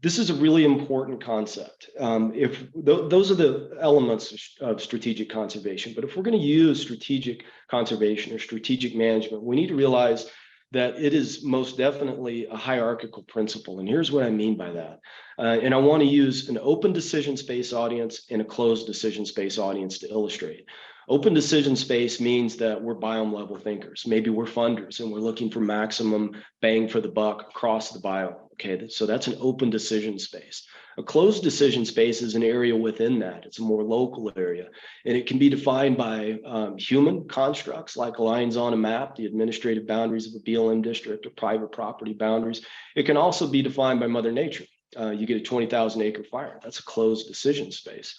this is a really important concept. Those are the elements of strategic conservation, but if we're going to use strategic conservation or strategic management, we need to realize that it is most definitely a hierarchical principle. And here's what I mean by that. And I want to use an open decision space audience and a closed decision space audience to illustrate. Open decision space means that we're biome level thinkers. Maybe we're funders and we're looking for maximum bang for the buck across the biome. Okay, so that's an open decision space. A closed decision space is an area within that. It's a more local area, and it can be defined by human constructs like lines on a map, the administrative boundaries of a BLM district or private property boundaries. It can also be defined by Mother Nature. You get a 20,000 acre fire. That's a closed decision space.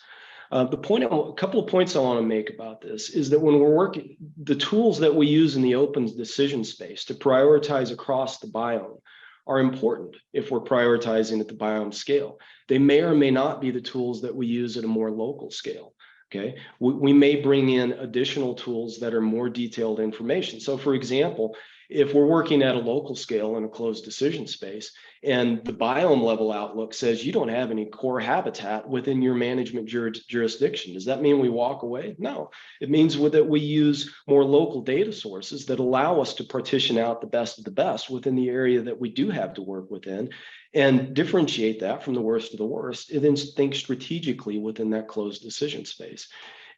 A couple of points I want to make about this is that when we're working, the tools that we use in the open decision space to prioritize across the biome are important if we're prioritizing at the biome scale. They may or may not be the tools that we use at a more local scale. Okay, we may bring in additional tools that are more detailed information. So for example, if we're working at a local scale in a closed decision space and the biome level outlook says you don't have any core habitat within your management jurisdiction, does that mean we walk away? No, it means that we use more local data sources that allow us to partition out the best of the best within the area that we do have to work within and differentiate that from the worst of the worst, and then think strategically within that closed decision space.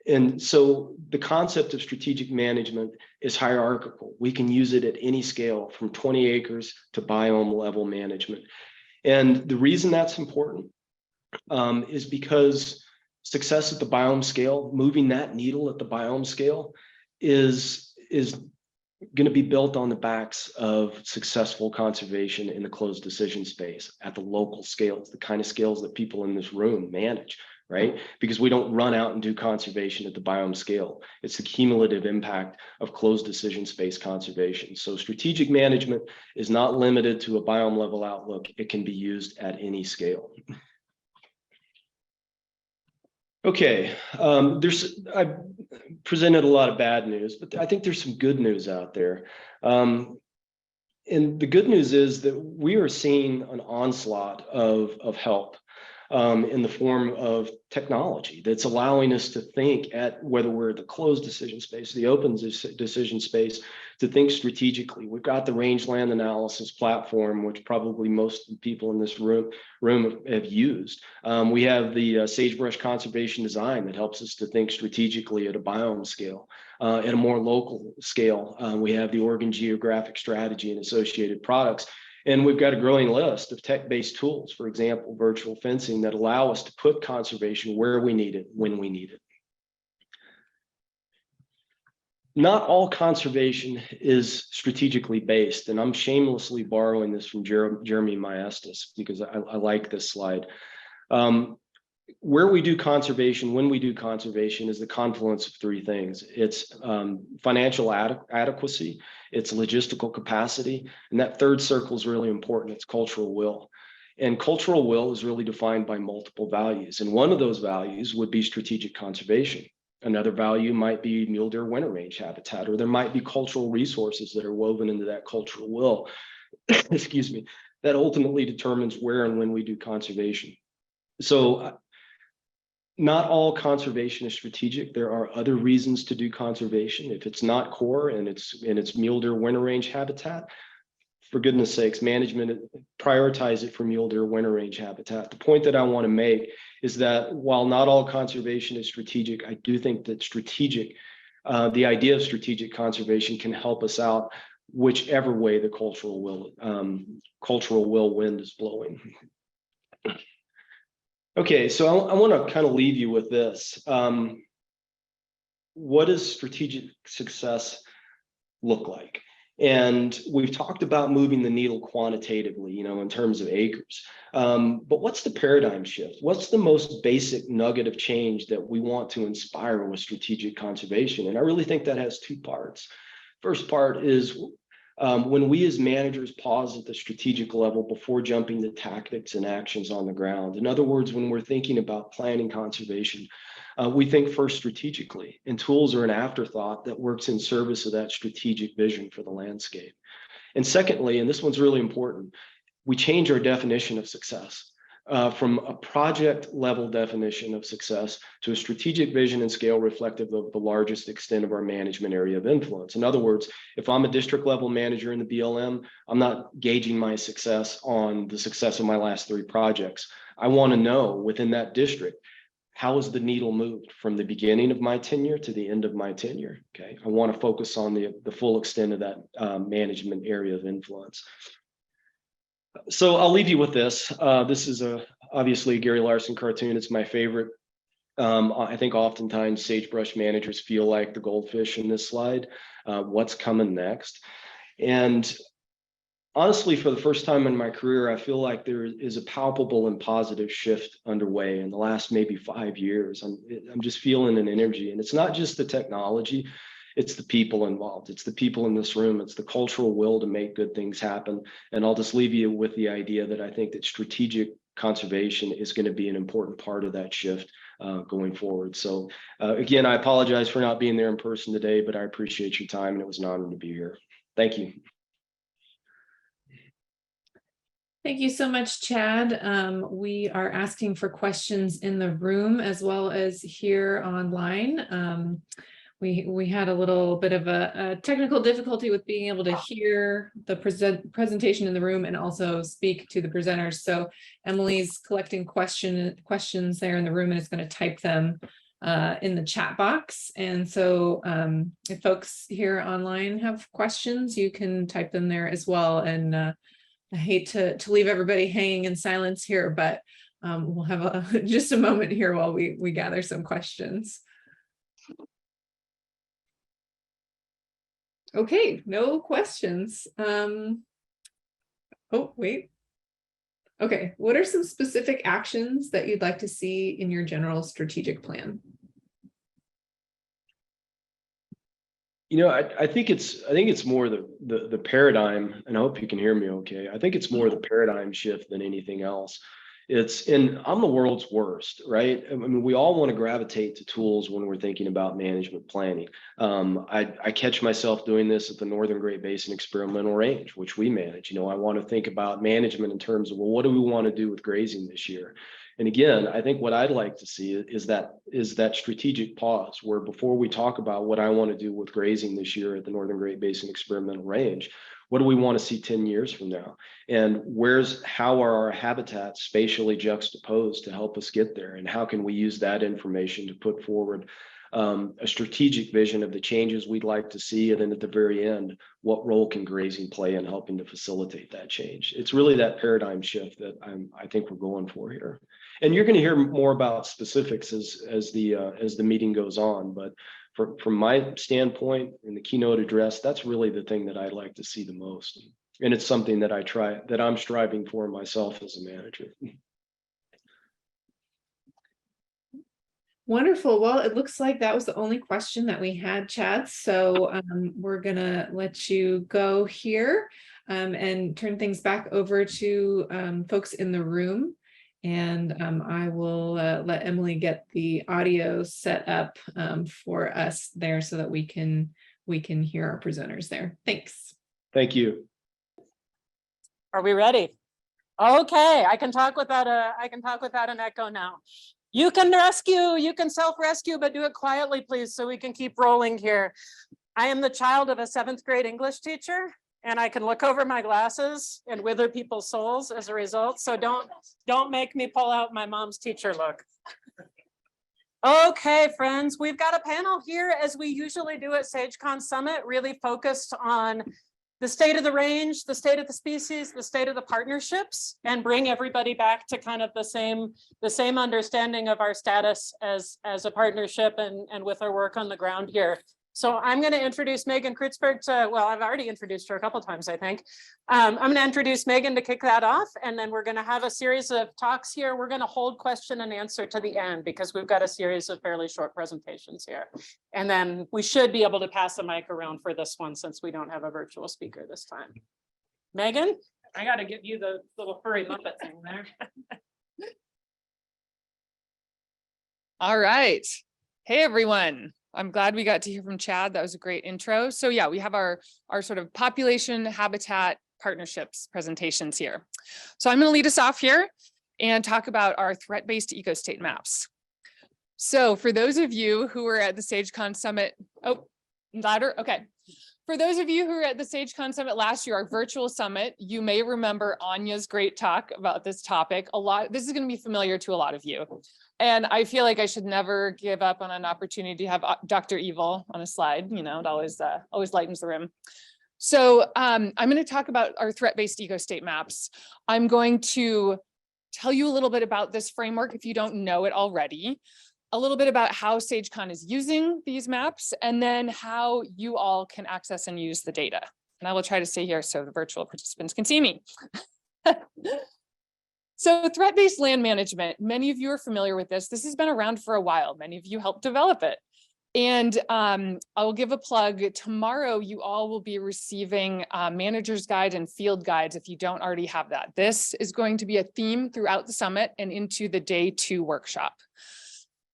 And so the concept of strategic management is hierarchical. We can use it at any scale from 20 acres to biome level management. And the reason that's important is because success at the biome scale, moving that needle at the biome scale is going to be built on the backs of successful conservation in the closed decision space at the local scales, the kind of scales that people in this room manage. Right? Because we don't run out and do conservation at the biome scale. It's the cumulative impact of closed decision space conservation. So strategic management is not limited to a biome level outlook. It can be used at any scale. Okay, I've presented a lot of bad news, but I think there's some good news out there. And the good news is that we are seeing an onslaught of help. in the form of technology that's allowing us to think at whether we're the closed decision space, the open decision space, to think strategically. We've got the rangeland analysis platform, which probably most people in this room have used. We have the sagebrush conservation design that helps us to think strategically at a biome scale. At a more local scale, we have the Oregon geographic strategy and associated products. And we've got a growing list of tech-based tools, for example, virtual fencing, that allow us to put conservation where we need it, when we need it. Not all conservation is strategically based, and I'm shamelessly borrowing this from Jeremy Maestas because I like this slide. Where we do conservation, when we do conservation, is the confluence of three things. It's financial adequacy, it's logistical capacity, and that third circle is really important. It's cultural will. And cultural will is really defined by multiple values. And one of those values would be strategic conservation. Another value might be mule deer winter range habitat, or there might be cultural resources that are woven into that cultural will, excuse me, that ultimately determines where and when we do conservation. So not all conservation is strategic. There are other reasons to do conservation. If it's not core and it's mule deer winter range habitat, for goodness sakes, management prioritize it for mule deer winter range habitat. The point that I want to make is that while not all conservation is strategic, I do think that the idea of strategic conservation can help us out whichever way the cultural will wind is blowing. Okay, so I want to kind of leave you with this. What does strategic success look like? And we've talked about moving the needle quantitatively, in terms of acres. But what's the paradigm shift? What's the most basic nugget of change that we want to inspire with strategic conservation? And I really think that has two parts. First part is when we as managers pause at the strategic level before jumping to tactics and actions on the ground. In other words, when we're thinking about planning conservation, we think first strategically, and tools are an afterthought that works in service of that strategic vision for the landscape. And secondly, and this one's really important, we change our definition of success from a project level definition of success to a strategic vision and scale reflective of the largest extent of our management area of influence. In other words, if I'm a district level manager in the BLM, I'm not gauging my success on the success of my last 3 projects. I want to know within that district, how has the needle moved from the beginning of my tenure to the end of my tenure? Okay, I want to focus on the full extent of that management area of influence. So I'll leave you with this. This is obviously a Gary Larson cartoon. It's my favorite. I think oftentimes sagebrush managers feel like the goldfish in this slide. What's coming next? And honestly, for the first time in my career, I feel like there is a palpable and positive shift underway in the last maybe 5 years. I'm just feeling an energy, and it's not just the technology. It's the people involved. It's the people in this room. It's the cultural will to make good things happen. And I'll just leave you with the idea that I think that strategic conservation is going to be an important part of that shift going forward. So again, I apologize for not being there in person today, but I appreciate your time, and it was an honor to be here. Thank you. Thank you so much, Chad. We are asking for questions in the room as well as here online. We had a little bit of a technical difficulty with being able to hear the presentation in the room and also speak to the presenters. So Emily's collecting questions there in the room and is going to type them in the chat box. And so if folks here online have questions, you can type them there as well. And I hate to leave everybody hanging in silence here, but we'll have just a moment here while we gather some questions. Okay, no questions. Oh, wait. Okay, what are some specific actions that you'd like to see in your general strategic plan? I think it's more the paradigm, and I hope you can hear me okay. I think it's more the paradigm shift than anything else. I'm the world's worst, right? I mean, we all want to gravitate to tools when we're thinking about management planning. I catch myself doing this at the Northern Great Basin Experimental Range, which we manage. I want to think about management in terms of, well, what do we want to do with grazing this year? And again, I think what I'd like to see is that strategic pause where before we talk about what I want to do with grazing this year at the Northern Great Basin Experimental Range, what do we want to see 10 years from now? And how are our habitats spatially juxtaposed to help us get there? And how can we use that information to put forward a strategic vision of the changes we'd like to see? And then at the very end, what role can grazing play in helping to facilitate that change? It's really that paradigm shift that I think we're going for here. And you're going to hear more about specifics as the meeting goes on. But from my standpoint in the keynote address, that's really the thing that I'd like to see the most. And it's something that I'm striving for myself as a manager. Wonderful. Well, it looks like that was the only question that we had, Chad. So we're gonna let you go here and turn things back over to folks in the room. And I will let Emily get the audio set up for us there so that we can hear our presenters there. Thanks. Thank you. Are we ready? Okay, I can talk without an echo now. You can self-rescue, but do it quietly, please, so we can keep rolling here. I am the child of a 7th grade English teacher, and I can look over my glasses and wither people's souls as a result. So don't make me pull out my mom's teacher look. Okay, friends, we've got a panel here, as we usually do at SageCon Summit, really focused on the state of the range, the state of the species, the state of the partnerships, and bring everybody back to kind of the same understanding of our status as a partnership and with our work on the ground here. So I'm going to introduce Megan Kreutzberg well, I've already introduced her a couple times, I think. I'm going to introduce Megan to kick that off, and then we're going to have a series of talks here. We're going to hold question and answer to the end because we've got a series of fairly short presentations here. And then we should be able to pass the mic around for this one since we don't have a virtual speaker this time. Megan, I got to give you the little furry Muppet thing there. All right. Hey, everyone. I'm glad we got to hear from Chad. That was a great intro. So yeah, we have our sort of population habitat partnerships presentations here. So I'm going to lead us off here and talk about our threat-based ecostate maps. So for those of you who were at the SageCon Summit, oh, louder, okay. For those of you who were at the SageCon Summit last year, our virtual summit, you may remember Anya's great talk about this topic. This is going to be familiar to a lot of you. And I feel like I should never give up on an opportunity to have Dr. Evil on a slide. You know, it always lightens the room. So I'm going to talk about our threat-based ecostate maps. I'm going to tell you a little bit about this framework if you don't know it already, a little bit about how SageCon is using these maps, and then how you all can access and use the data. And I will try to stay here so the virtual participants can see me. So threat-based land management, many of you are familiar with this. This has been around for a while. Many of you helped develop it. And I'll give a plug. Tomorrow, you all will be receiving manager's guide and field guides if you don't already have that. This is going to be a theme throughout the summit and into the day 2 workshop.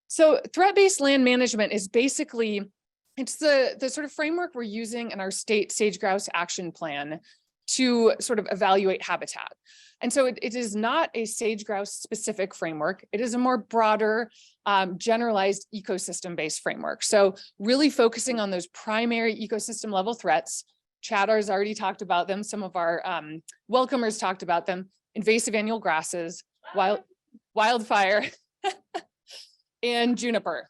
So threat-based land management is basically, it's the sort of framework we're using in our state sage grouse action plan to sort of evaluate habitat. And so it is not a sage grouse specific framework. It is a more broader, generalized ecosystem-based framework. So really focusing on those primary ecosystem level threats. Chad has already talked about them. Some of our welcomers talked about them. Invasive annual grasses, wildfire, and juniper.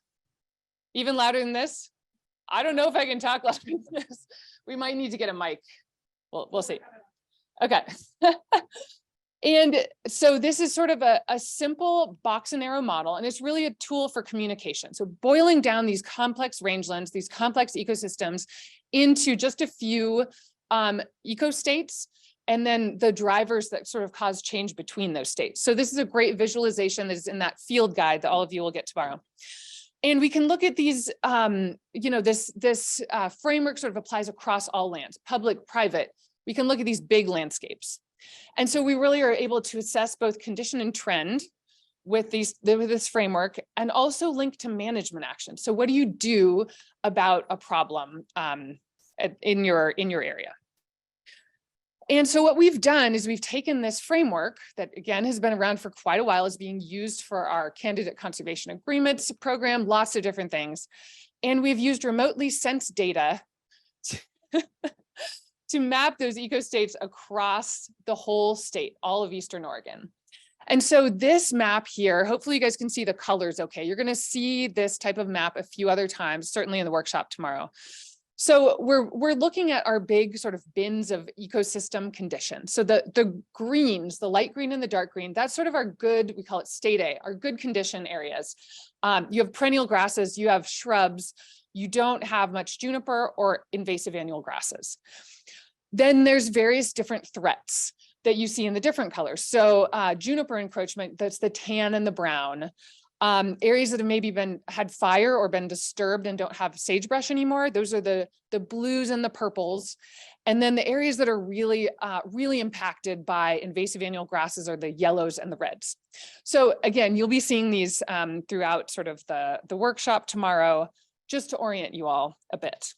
Even louder than this? I don't know if I can talk louder than this. We might need to get a mic. We'll see. Okay. And so this is sort of a simple box and arrow model, and it's really a tool for communication. So boiling down these complex rangelands, these complex ecosystems into just a few ecostates, and then the drivers that sort of cause change between those states. So this is a great visualization that is in that field guide that all of you will get tomorrow. And we can look at these, this framework sort of applies across all lands, public, private. We can look at these big landscapes. And so we really are able to assess both condition and trend with this framework, and also link to management action. So what do you do about a problem in your area? And so what we've done is we've taken this framework that again has been around for quite a while, is being used for our candidate conservation agreements program, lots of different things. And we've used remotely sensed data to map those ecostates across the whole state, all of Eastern Oregon. And so this map here, hopefully you guys can see the colors okay. You're going to see this type of map a few other times, certainly in the workshop tomorrow. So we're looking at our big sort of bins of ecosystem conditions. So the greens, the light green and the dark green, that's sort of our good, we call it state A, our good condition areas. You have perennial grasses, you have shrubs, you don't have much juniper or invasive annual grasses. Then there's various different threats that you see in the different colors. So juniper encroachment, that's the tan and the brown. Areas that have maybe had fire or been disturbed and don't have sagebrush anymore, those are the blues and the purples. And then the areas that are really, really impacted by invasive annual grasses are the yellows and the reds. So again, you'll be seeing these throughout sort of the workshop tomorrow, just to orient you all a bit.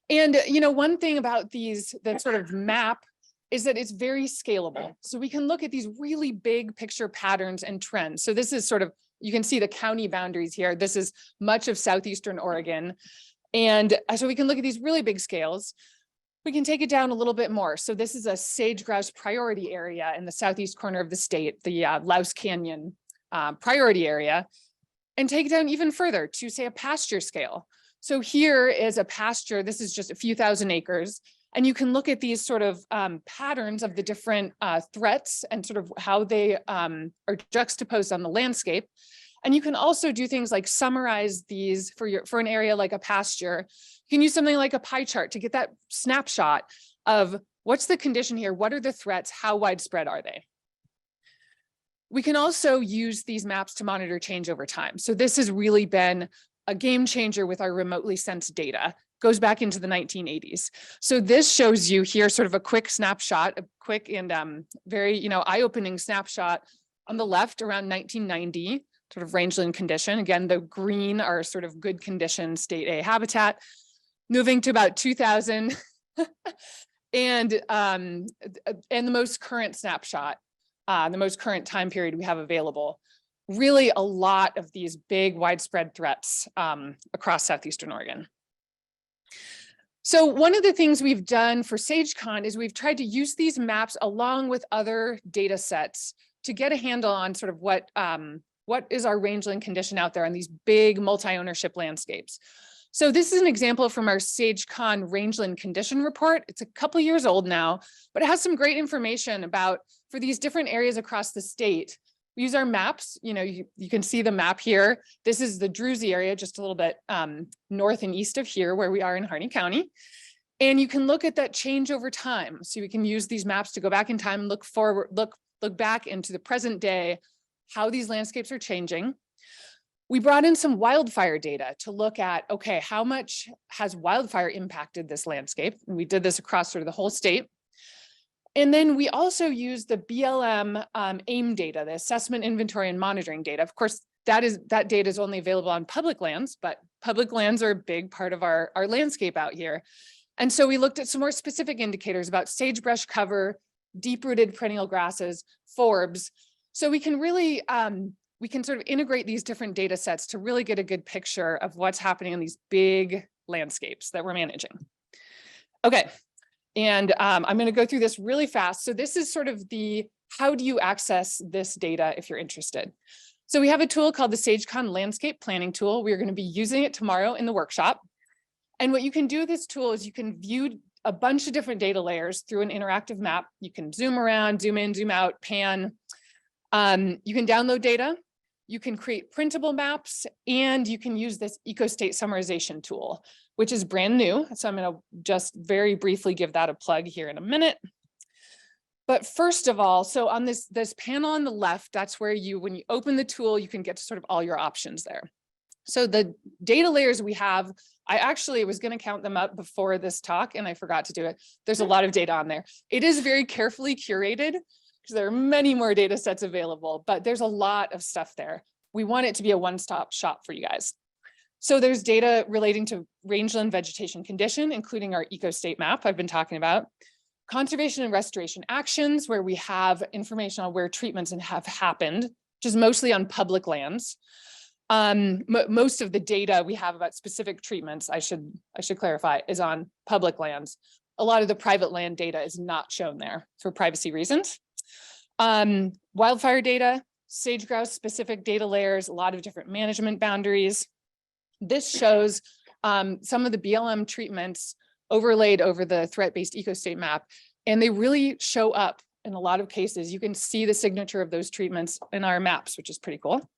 And one thing about that sort of map is that it's very scalable. So we can look at these really big picture patterns and trends. So this is sort of, you can see the county boundaries here. This is much of southeastern Oregon. And so we can look at these really big scales. We can take it down a little bit more. So this is a sage grouse priority area in the southeast corner of the state, the Louse Canyon priority area, and take it down even further to say a pasture scale. So here is a pasture, this is just a few thousand acres. And you can look at these sort of patterns of the different threats and sort of how they are juxtaposed on the landscape. And you can also do things like summarize these for an area like a pasture. You can use something like a pie chart to get that snapshot of what's the condition here, what are the threats, how widespread are they? We can also use these maps to monitor change over time. So this has really been a game changer with our remotely sensed data. Goes back into the 1980s. So this shows you here sort of a quick snapshot, a quick and very, eye-opening snapshot on the left around 1990, sort of rangeland condition. Again, the green are sort of good condition state A habitat, moving to about 2000 and the most current snapshot, the most current time period we have available. Really a lot of these big widespread threats across southeastern Oregon. So one of the things we've done for SageCon is we've tried to use these maps along with other data sets to get a handle on sort of what is our rangeland condition out there on these big multi-ownership landscapes. So this is an example from our SageCon rangeland condition report. It's a couple years old now, but it has some great information about for these different areas across the state. We use our maps, you can see the map here. This is the Druzy area, just a little bit north and east of here where we are in Harney County. And you can look at that change over time. So we can use these maps to go back in time and look forward, look back into the present day, how these landscapes are changing. We brought in some wildfire data to look at, okay, how much has wildfire impacted this landscape? And we did this across sort of the whole state. And then we also use the BLM AIM data, the assessment, inventory, and monitoring data. Of course, that data is only available on public lands, but public lands are a big part of our landscape out here. And so we looked at some more specific indicators about sagebrush cover, deep-rooted perennial grasses, forbs. So we can really, we can sort of integrate these different data sets to really get a good picture of what's happening in these big landscapes that we're managing. Okay. And I'm going to go through this really fast. So this is sort of how do you access this data if you're interested? So we have a tool called the SageCon Landscape Planning Tool. We're going to be using it tomorrow in the workshop. And what you can do with this tool is you can view a bunch of different data layers through an interactive map. You can zoom around, zoom in, zoom out, pan. You can download data. You can create printable maps, and you can use this ecostate summarization tool, which is brand new. So I'm going to just very briefly give that a plug here in a minute. But first of all, so on this panel on the left, that's where when you open the tool, you can get to sort of all your options there. So the data layers we have, I actually was going to count them up before this talk, and I forgot to do it. There's a lot of data on there. It is very carefully curated, because there are many more data sets available, but there's a lot of stuff there. We want it to be a one-stop shop for you guys. So there's data relating to rangeland vegetation condition, including our ecostate map I've been talking about. conservation and restoration actions, where we have information on where treatments have happened, which is mostly on public lands. Most of the data we have about specific treatments, I should clarify, is on public lands. A lot of the private land data is not shown there for privacy reasons. Wildfire data, sage grouse specific data layers, a lot of different management boundaries. This shows some of the BLM treatments overlaid over the threat-based ecostate map, and they really show up in a lot of cases. You can see the signature of those treatments in our maps, which is pretty cool.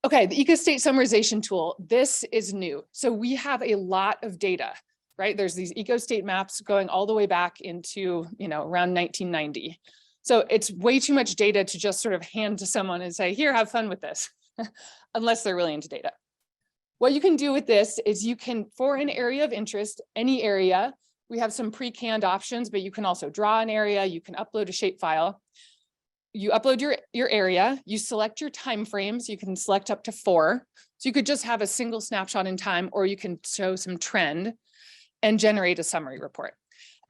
Okay, the ecostate summarization tool, this is new. So we have a lot of data, right? There's these ecostate maps going all the way back into, around 1990. So it's way too much data to just sort of hand to someone and say, here, have fun with this, unless they're really into data. What you can do with this is you can, for an area of interest, any area, we have some pre-canned options, but you can also draw an area, you can upload a shapefile. You upload your area, you select your time frames, you can select up to 4. So you could just have a single snapshot in time, or you can show some trend and generate a summary report.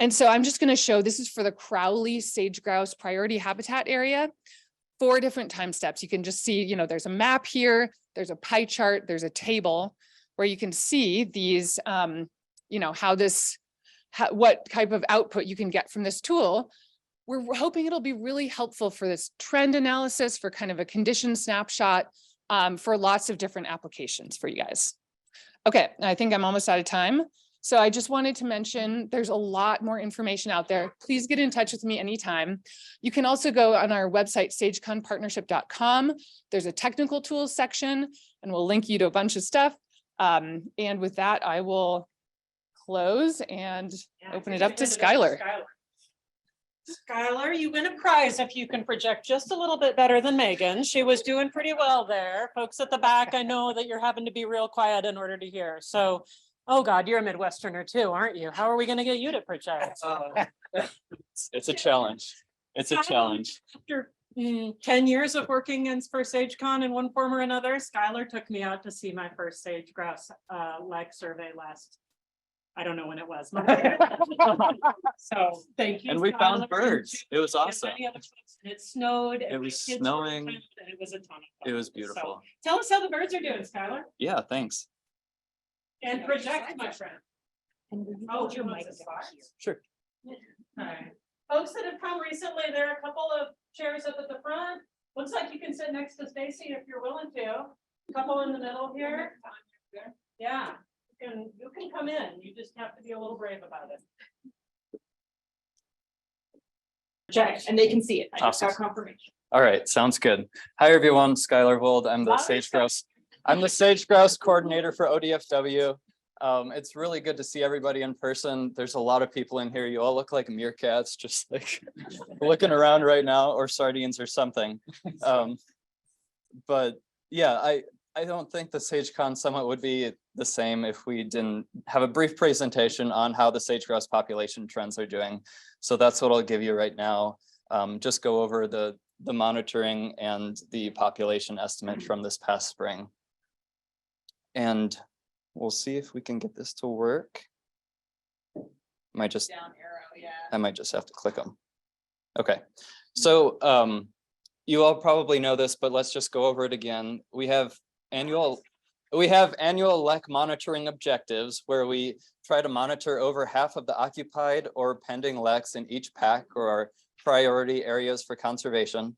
And so I'm just going to show, this is for the Crowley sage grouse priority habitat area, 4 different time steps. You can just see, there's a map here, there's a pie chart, there's a table where you can see these, what type of output you can get from this tool. We're hoping it'll be really helpful for this trend analysis, for kind of a condition snapshot, for lots of different applications for you guys. Okay, I think I'm almost out of time. So I just wanted to mention there's a lot more information out there. Please get in touch with me anytime. You can also go on our website, sageconpartnership.com. There's a technical tools section, and we'll link you to a bunch of stuff. And with that, I will close and open it up to Skylar. Skylar, you win a prize if you can project just a little bit better than Megan. She was doing pretty well there. Folks at the back, I know that you're having to be real quiet in order to hear. So, oh God, you're a Midwesterner too, aren't you? How are we going to get you to project? It's a challenge. It's a challenge. After 10 years of working for SageCon in one form or another, Skylar took me out to see my first sage grouse leg survey last, I don't know when it was. So thank you. And we found birds. It was awesome. It snowed. It was kids snowing. were it was a ton of fun. It was beautiful. So, tell us how the birds are doing, Skylar. Yeah, thanks. And project, my friend. Oh, your mic is Sure. Alright. Folks that have come recently, there are a couple of chairs up at the front. Looks like you can sit next to Stacy if you're willing to. A couple in the middle here. Yeah. You can come in, you just have to be a little brave about it. Check, and they can see it. I just Awesome. got confirmation. All right, sounds good. Hi, everyone. Skylar Vold. I'm the sage grouse coordinator for ODFW. It's really good to see everybody in person. There's a lot of people in here. You all look like meerkats, just like looking around right now, or sardines or something. But yeah, I don't think the SageCon Summit would be the same if we didn't have a brief presentation on how the sage grouse population trends are doing. So that's what I'll give you right now. Just go over the monitoring and the population estimate from this past spring. And we'll see if we can get this to work. Might just Down arrow, yeah. I might just have to click them. Okay, so you all probably know this, but let's just go over it again. We have annual LEC monitoring objectives where we try to monitor over half of the occupied or pending LECs in each pack or our priority areas for conservation.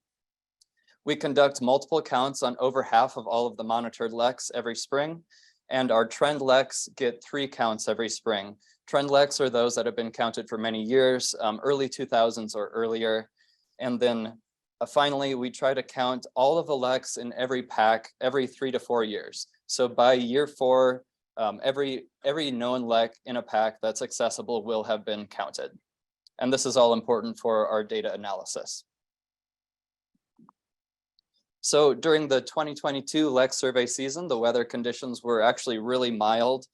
We conduct multiple counts on over half of all of the monitored LECs every spring, and our trend LECs get 3 counts every spring. Trend LECs are those that have been counted for many years, early 2000s or earlier. And then finally, we try to count all of the LECs in every pack every 3 to 4 years. So by year 4, every known LEC in a pack that's accessible will have been counted. And this is all important for our data analysis. So during the 2022 LEC survey season, the weather conditions were actually really mild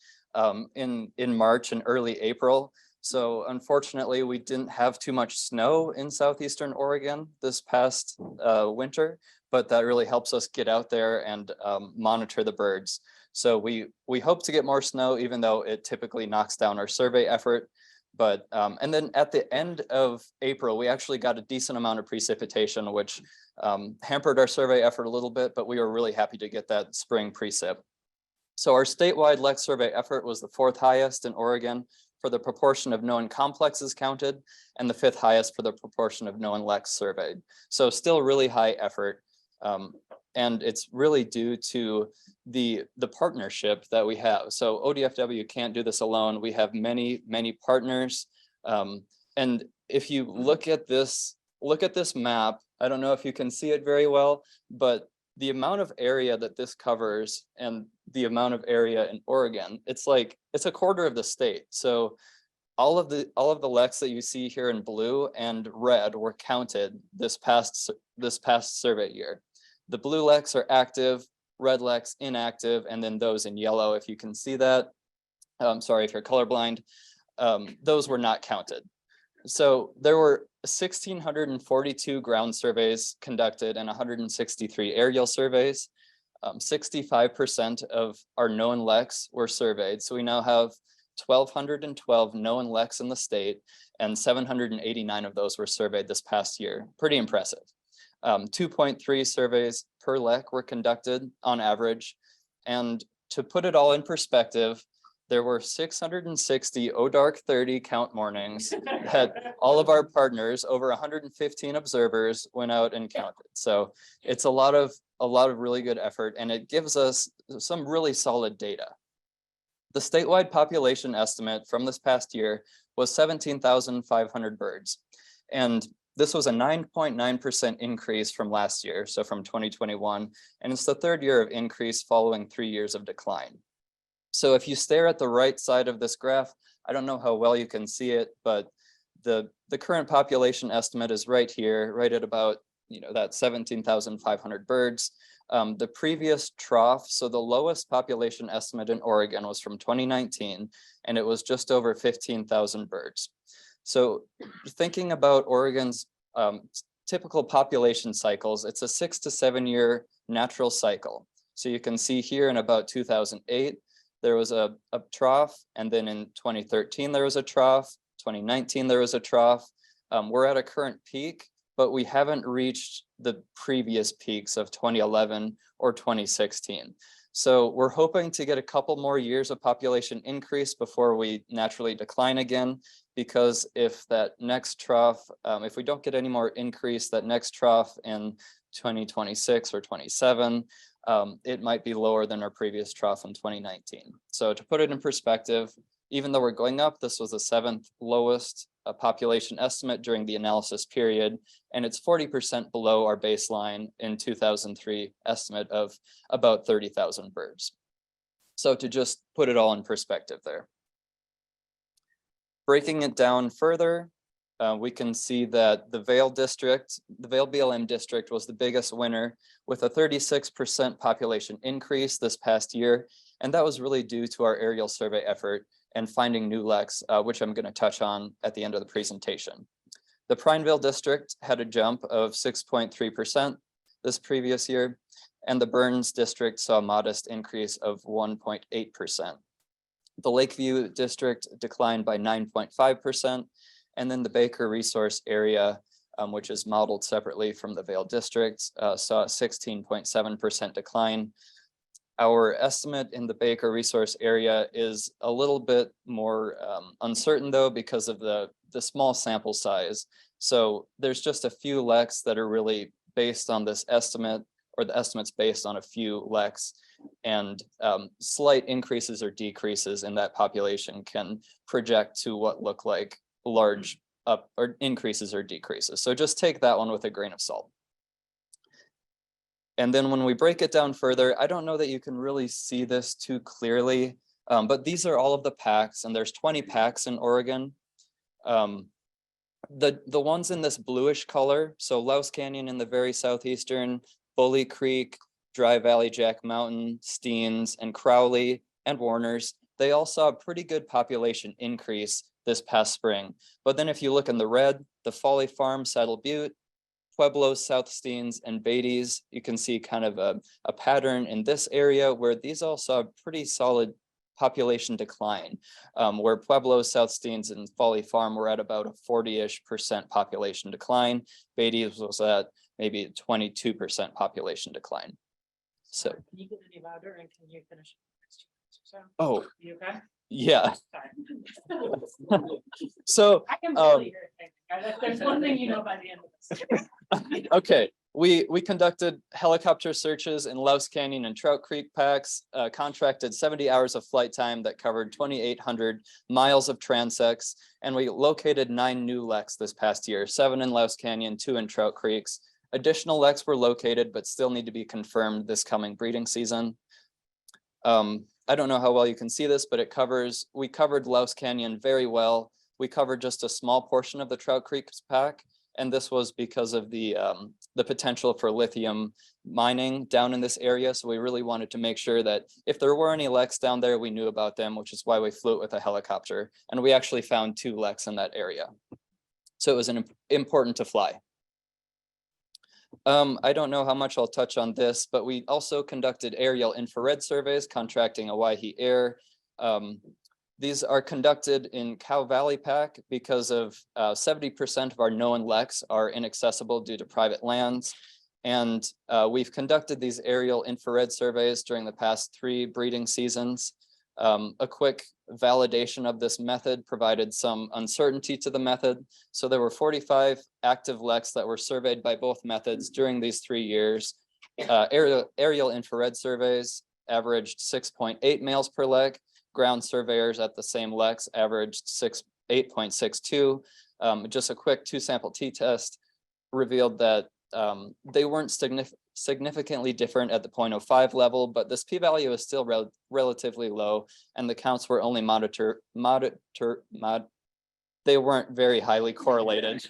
in March and early April. So unfortunately, we didn't have too much snow in southeastern Oregon this past winter, but that really helps us get out there and monitor the birds. So we hope to get more snow, even though it typically knocks down our survey effort. But and then at the end of April, we actually got a decent amount of precipitation, which hampered our survey effort a little bit, but we were really happy to get that spring precip. So our statewide LEC survey effort was the 4th highest in Oregon for the proportion of known complexes counted, and the 5th highest for the proportion of known LECs surveyed. So still really high effort. And it's really due to the partnership that we have. So ODFW can't do this alone. We have many partners. And if you look at this map, I don't know if you can see it very well, but the amount of area that this covers and the amount of area in Oregon, it's a quarter of the state. So all of the LECs that you see here in blue and red were counted this past survey year. The blue LECs are active, red LECs inactive, and then those in yellow, if you can see that, sorry if you're colorblind, those were not counted. So there were 1,642 ground surveys conducted and 163 aerial surveys. 65% of our known LECs were surveyed. So we now have 1,212 known LECs in the state, and 789 of those were surveyed this past year. Pretty impressive. 2.3 surveys per LEC were conducted on average. And to put it all in perspective, there were 660 ODARC 30 count mornings that all of our partners, over 115 observers, went out and counted. So it's a lot of really good effort, and it gives us some really solid data. The statewide population estimate from this past year was 17,500 birds. And this was a 9.9% increase from last year, so from 2021, and it's the 3rd year of increase following 3 years of decline. So if you stare at the right side of this graph, I don't know how well you can see it, but the current population estimate is right here, right at about that 17,500 birds. The previous trough, so the lowest population estimate in Oregon was from 2019, and it was just over 15,000 birds. So thinking about Oregon's typical population cycles, it's a 6 to 7 year natural cycle. So you can see here in about 2008, there was a trough, and then in 2013, there was a trough, 2019, there was a trough. We're at a current peak, but we haven't reached the previous peaks of 2011 or 2016. So we're hoping to get a couple more years of population increase before we naturally decline again, because if that next trough, if we don't get any more increase, that next trough in 2026 or 27, it might be lower than our previous trough in 2019. So to put it in perspective, even though we're going up, this was the 7th lowest population estimate during the analysis period, and it's 40% below our baseline in 2003 estimate of about 30,000 birds. So to just put it all in perspective there. Breaking it down further, we can see that the Vail BLM district was the biggest winner with a 36% population increase this past year. And that was really due to our aerial survey effort and finding new LECs, which I'm going to touch on at the end of the presentation. The Prineville district had a jump of 6.3% this previous year, and the Burns district saw a modest increase of 1.8%. The Lakeview district declined by 9.5%, and then the Baker resource area, which is modeled separately from the Vail district, saw a 16.7% decline. Our estimate in the Baker resource area is a little bit more uncertain though, because of the small sample size. So there's just a few LECs that are really based on this estimate, or the estimate's based on a few LECs, and slight increases or decreases in that population can project to what look like large up or increases or decreases. So just take that one with a grain of salt. And then when we break it down further, I don't know that you can really see this too clearly, but these are all of the packs, and there's 20 packs in Oregon. The ones in this bluish color, so Louse Canyon in the very southeastern, Bully Creek, Dry Valley, Jack Mountain, Steens, and Crowley, and Warners, they all saw a pretty good population increase this past spring. But then if you look in the red, the Folly Farm, Saddle Butte, Pueblos, South Steens, and Beatties, you can see kind of a pattern in this area where these all saw pretty solid population decline, where Pueblos, South Steens, and Folly Farm were at about a 40-ish% population decline. Beatty's was at maybe a 22% population decline. So, Can you get any louder and can you finish? oh, You okay? yeah. Sorry. So, I can barely hear it. There's one thing you know by the end of this. okay, we conducted helicopter searches in Louse Canyon and Trout Creek packs, contracted 70 hours of flight time that covered 2,800 miles of transects, and we located 9 new leks this past year, 7 in Louse Canyon, 2 in Trout Creeks. Additional leks were located, but still need to be confirmed this coming breeding season. I don't know how well you can see this, but we covered Louse Canyon very well. We covered just a small portion of the Trout Creeks pack, and this was because of the potential for lithium mining down in this area. So we really wanted to make sure that if there were any leks down there, we knew about them, which is why we flew it with a helicopter. And we actually found 2 leks in that area. So it was important to fly. I don't know how much I'll touch on this, but we also conducted aerial infrared surveys, contracting Hawaii Air. These are conducted in Cow Valley Pack because of 70% of our known leks are inaccessible due to private lands. And we've conducted these aerial infrared surveys during the past 3 breeding seasons. A quick validation of this method provided some uncertainty to the method. So there were 45 active leks that were surveyed by both methods during these 3 years. Aerial infrared surveys averaged 6.8 males per lek. Ground surveyors at the same leks averaged 8.62. Just a quick 2-sample t-test revealed that they weren't significantly different at the 0.05 level, but this p-value is still relatively low, and the counts were only they weren't very highly correlated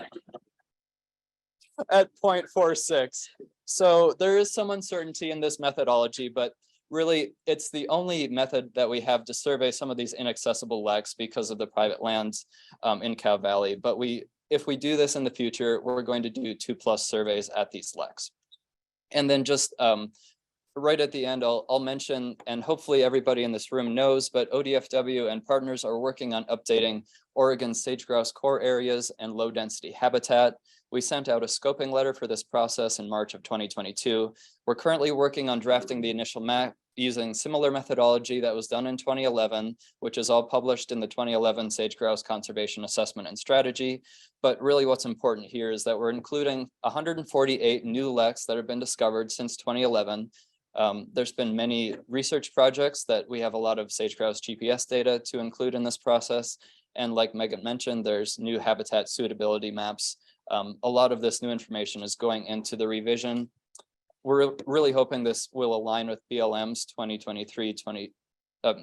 at 0.46. So there is some uncertainty in this methodology, but really it's the only method that we have to survey some of these inaccessible leks because of the private lands in Cow Valley. But if we do this in the future, we're going to do 2+ surveys at these leks. And then just right at the end, I'll mention, and hopefully everybody in this room knows, but ODFW and partners are working on updating Oregon's sage-grouse core areas and low density habitat. We sent out a scoping letter for this process in March of 2022. We're currently working on drafting the initial map using similar methodology that was done in 2011, which is all published in the 2011 Sage-Grouse Conservation Assessment and Strategy. But really what's important here is that we're including 148 new leks that have been discovered since 2011. There's been many research projects that we have a lot of sage-grouse GPS data to include in this process. And like Megan mentioned, there's new habitat suitability maps. A lot of this new information is going into the revision. We're really hoping this will align with BLM's 2023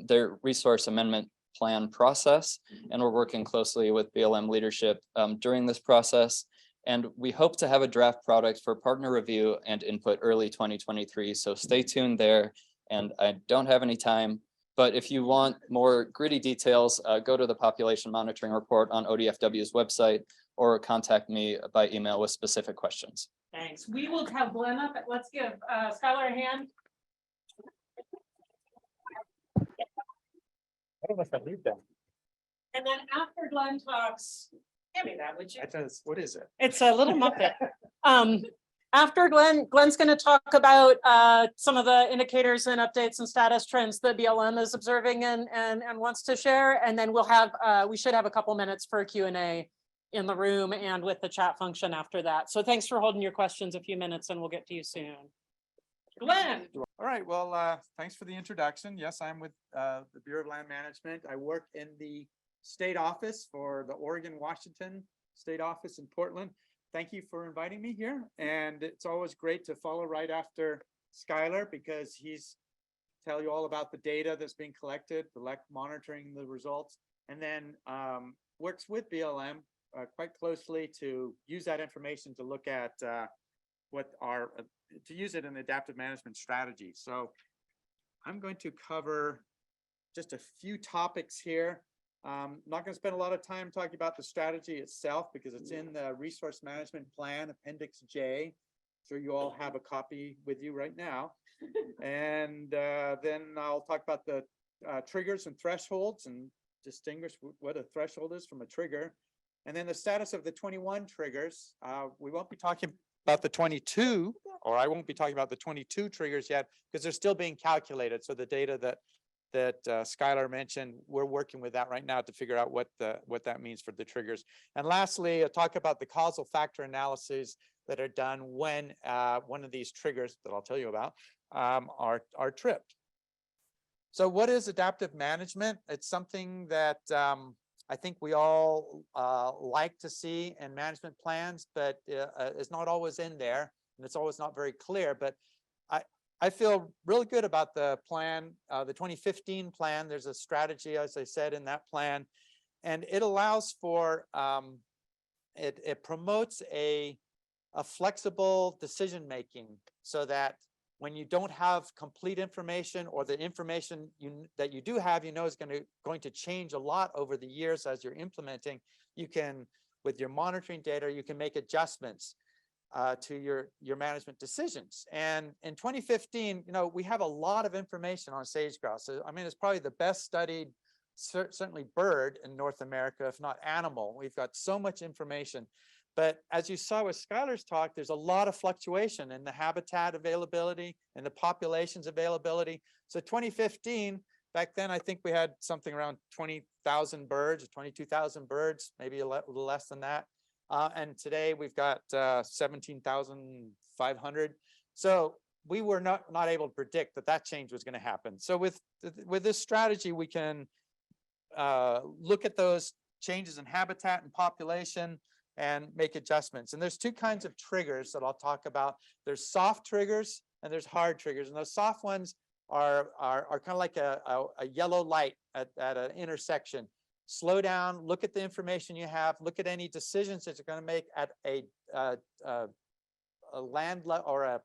their resource amendment plan process, and we're working closely with BLM leadership during this process. And we hope to have a draft product for partner review and input early 2023. So stay tuned there. And I don't have any time, but if you want more gritty details, go to the population monitoring report on ODFW's website or contact me by email with specific questions. Thanks. We will have Glenn up. Let's give Skylar a hand. I don't know if I leave that. And then after Glenn talks, give me that, would you? What is it? It's a little muppet. After Glenn's going to talk about some of the indicators and updates and status trends that BLM is observing and wants to share. And then we should have a couple minutes for a Q&A in the room and with the chat function after that. So thanks for holding your questions a few minutes and we'll get to you soon. Glenn. All right, well, thanks for the introduction. Yes, I'm with the Bureau of Land Management. I work in the state office for the Oregon-Washington state office in Portland. Thank you for inviting me here. And it's always great to follow right after Skylar because he's tell you all about the data that's being collected, the LEC monitoring the results, and then works with BLM quite closely to use that information to look at to use it in adaptive management strategy. So I'm going to cover just a few topics here. Not going to spend a lot of time talking about the strategy itself because it's in the resource management plan, Appendix J. So you all have a copy with you right now. And then I'll talk about the triggers and thresholds and distinguish what a threshold is from a trigger. And then the status of the 21 triggers. We won't be talking about the 22, or I won't be talking about the 22 triggers yet, because they're still being calculated. So the data that Skylar mentioned, we're working with that right now to figure out what that means for the triggers. And lastly, I'll talk about the causal factor analyses that are done when one of these triggers that I'll tell you about are tripped. So what is adaptive management? It's something that I think we all like to see in management plans, but it's not always in there, and it's always not very clear. But I feel really good about the plan, the 2015 plan. There's a strategy, as I said, in that plan, and it allows for, it promotes a flexible decision-making so that when you don't have complete information, or the information that you do have, is going to change a lot over the years as you're implementing, you can, with your monitoring data, you can make adjustments to your management decisions. And in 2015, we have a lot of information on sage-grouse. I mean, it's probably the best studied, certainly bird in North America, if not animal. We've got so much information. But as you saw with Skylar's talk, there's a lot of fluctuation in the habitat availability and the populations availability. So 2015, back then, I think we had something around 20,000 birds, or 22,000 birds, maybe a little less than that. And today we've got 17,500. So we were not able to predict that change was going to happen. So with this strategy, we can look at those changes in habitat and population and make adjustments. And there's two kinds of triggers that I'll talk about. There's soft triggers and there's hard triggers. And those soft ones are kind of like a yellow light at an intersection. Slow down, look at the information you have, look at any decisions that you're going to make at a land level or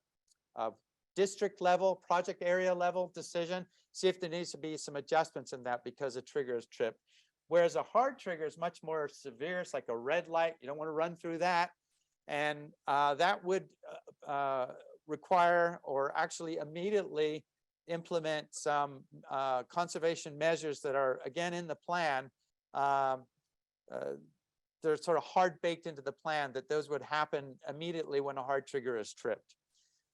a district level, project area level decision. See if there needs to be some adjustments in that because a trigger is tripped. Whereas a hard trigger is much more severe. It's like a red light. You don't want to run through that. And that would require or actually immediately implement some conservation measures that are, again, in the plan. They're sort of hard baked into the plan that those would happen immediately when a hard trigger is tripped.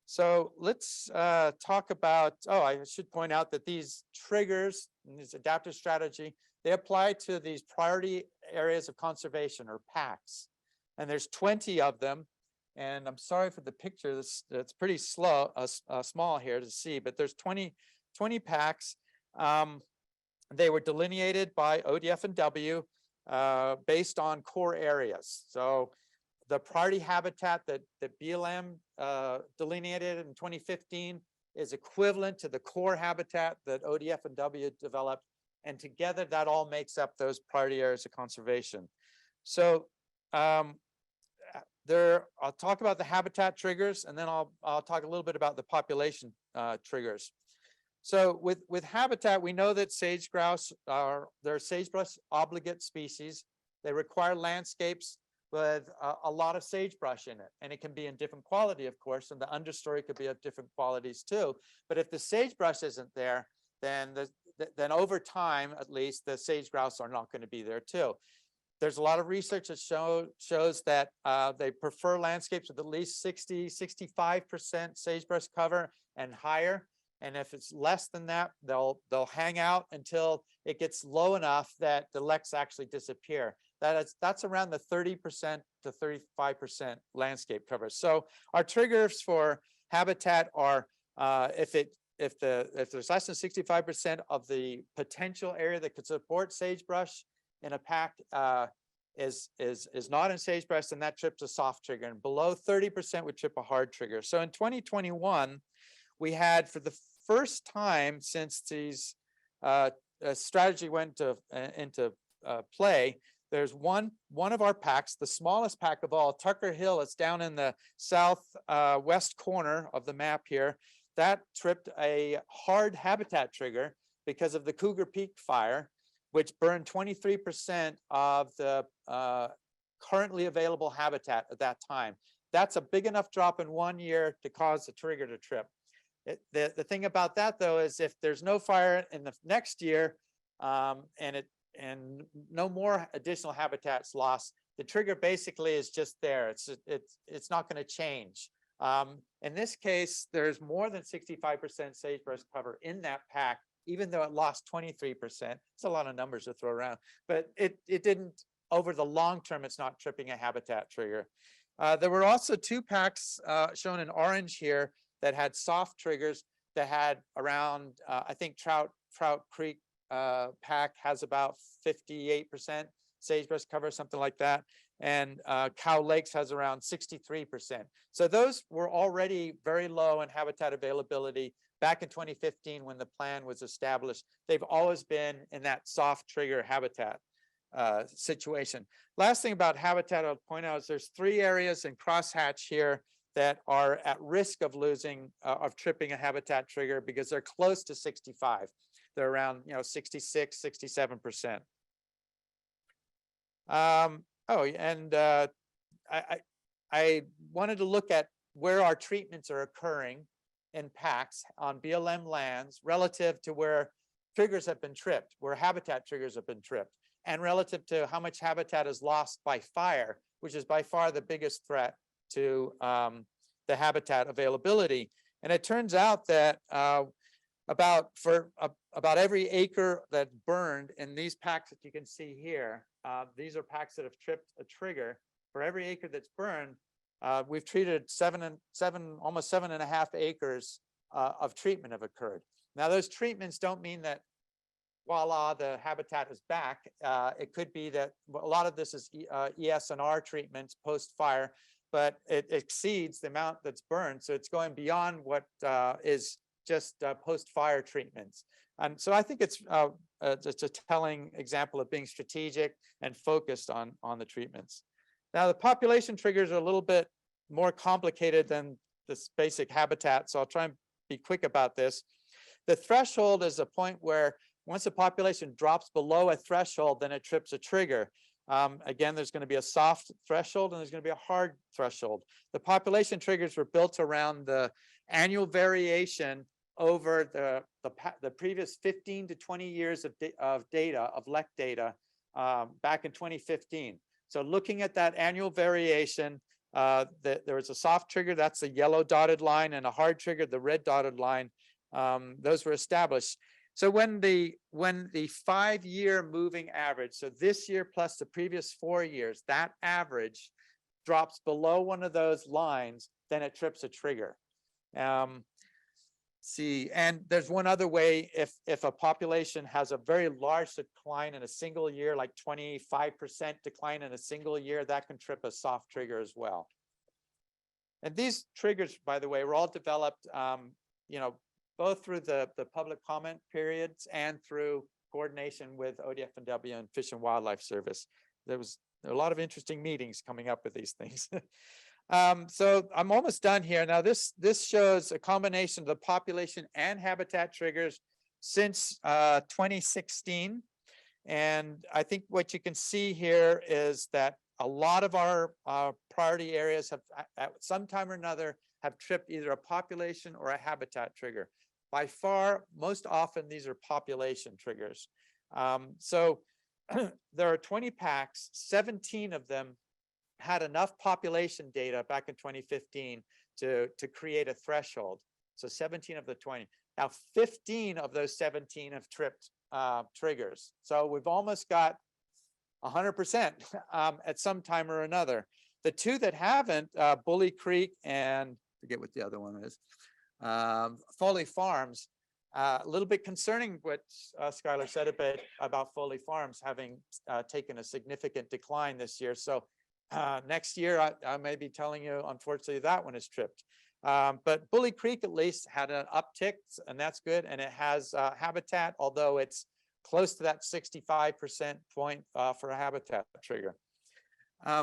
So let's talk about, I should point out that these triggers, this adaptive strategy, they apply to these priority areas of conservation, or PACs. And there's 20 of them. And I'm sorry for the picture, it's pretty small here to see, but there's 20 PACs. They were delineated by ODF and W based on core areas. So the priority habitat that BLM delineated in 2015 is equivalent to the core habitat that ODF and W developed. And together that all makes up those priority areas of conservation. So I'll talk about the habitat triggers, and then I'll talk a little bit about the population triggers. So with habitat, we know that sage grouse they're sagebrush obligate species. They require landscapes with a lot of sagebrush in it, and it can be in different quality, of course, and the understory could be of different qualities too. But if the sagebrush isn't there, then over time, at least, the sage grouse are not going to be there too. There's a lot of research that shows that they prefer landscapes with at least 65% sagebrush cover and higher. And if it's less than that, they'll hang out until it gets low enough that the leks actually disappear. That's around the 30% to 35% landscape cover. So our triggers for habitat are if there's less than 65% of the potential area that could support sagebrush in a PAC is not in sagebrush, then that trips a soft trigger, and below 30% would trip a hard trigger. So in 2021, we had, for the first time since these strategy went into play, there's one of our PACs, the smallest PAC of all, Tucker Hill. It's down in the southwest corner of the map here. That tripped a hard habitat trigger because of the Cougar Peak fire, which burned 23% of the currently available habitat at that time. That's a big enough drop in 1 year to cause the trigger to trip. The thing about that though, is if there's no fire in the next year, and no more additional habitats lost, the trigger basically is just there. It's not going to change. In this case, there's more than 65% sagebrush cover in that pack, even though it lost 23%. It's a lot of numbers to throw around, but it didn't, over the long term, it's not tripping a habitat trigger. There were also 2 packs shown in orange here that had soft triggers that had around, I think Trout Creek pack has about 58% sagebrush cover, something like that. And Cow Lakes has around 63%. So those were already very low in habitat availability back in 2015 when the plan was established. They've always been in that soft trigger habitat situation. Last thing about habitat I'll point out is there's 3 areas in crosshatch here that are at risk of losing, of tripping a habitat trigger because they're close to 65. They're around, 66, 67%. I wanted to look at where our treatments are occurring in packs on BLM lands relative to where triggers have been tripped, where habitat triggers have been tripped, and relative to how much habitat is lost by fire, which is by far the biggest threat to the habitat availability. And it turns out that about every acre that's burned in these packs that you can see here, these are packs that have tripped a trigger. For every acre that's burned, we've treated almost 7.5 acres of treatment have occurred. Now, those treatments don't mean that voila, the habitat is back. It could be that a lot of this is ES&R treatments post-fire, but it exceeds the amount that's burned. So it's going beyond what is just post-fire treatments. And so I think it's a telling example of being strategic and focused on the treatments. Now, the population triggers are a little bit more complicated than this basic habitat, so I'll try and be quick about this. The threshold is a point where once the population drops below a threshold, then it trips a trigger. Again, there's going to be a soft threshold and there's going to be a hard threshold. The population triggers were built around the annual variation over the previous 15 to 20 years of data, of LEC data, back in 2015. So looking at that annual variation, there was a soft trigger, that's the yellow dotted line, and a hard trigger, the red dotted line. Those were established. So when the 5-year moving average, so this year plus the previous 4 years, that average drops below one of those lines, then it trips a trigger. See, and there's one other way, if a population has a very large decline in a single year, like 25% decline in a single year, that can trip a soft trigger as well. And these triggers, by the way, were all developed, both through the public comment periods and through coordination with ODF&W and Fish and Wildlife Service. There were a lot of interesting meetings coming up with these things. So I'm almost done here. Now this shows a combination of the population and habitat triggers since 2016. And I think what you can see here is that a lot of our priority areas have at some time or another have tripped either a population or a habitat trigger. By far, most often these are population triggers. So there are 20 packs, 17 of them had enough population data back in 2015 to create a threshold. So 17 of the 20. Now 15 of those 17 have tripped triggers. So we've almost got 100% at some time or another. The 2 that haven't, Bully Creek and I forget what the other one is, Foley Farms, a little bit concerning what Skylar said a bit about Foley Farms having taken a significant decline this year. So next year, I may be telling you, unfortunately, that one is tripped. But Bully Creek at least had an uptick, and that's good. And it has habitat, although it's close to that 65% point for a habitat trigger. I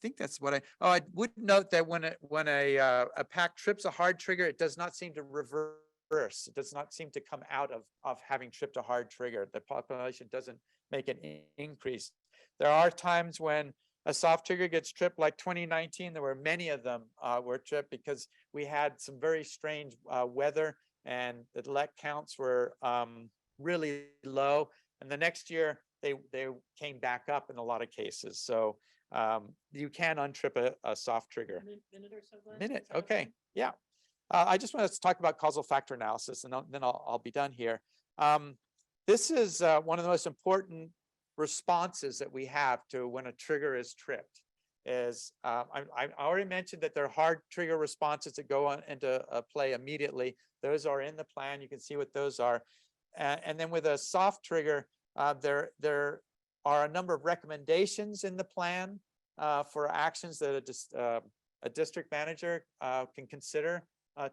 think that's what I would note that when a pack trips a hard trigger, it does not seem to reverse. It does not seem to come out of having tripped a hard trigger. The population doesn't make an increase. There are times when a soft trigger gets tripped, like 2019, there were many of them were tripped because we had some very strange weather and the LEC counts were really low. And the next year they came back up in a lot of cases. So you can untrip a soft trigger. Minute or so left, Minute, is that okay, yeah. I just want to talk about causal factor analysis and then I'll be done here. This is one of the most important responses that we have to when a trigger is tripped. Is I already mentioned that there are hard trigger responses that go on into play immediately. Those are in the plan. You can see what those are. And then with a soft trigger, there are a number of recommendations in the plan for actions that a district manager can consider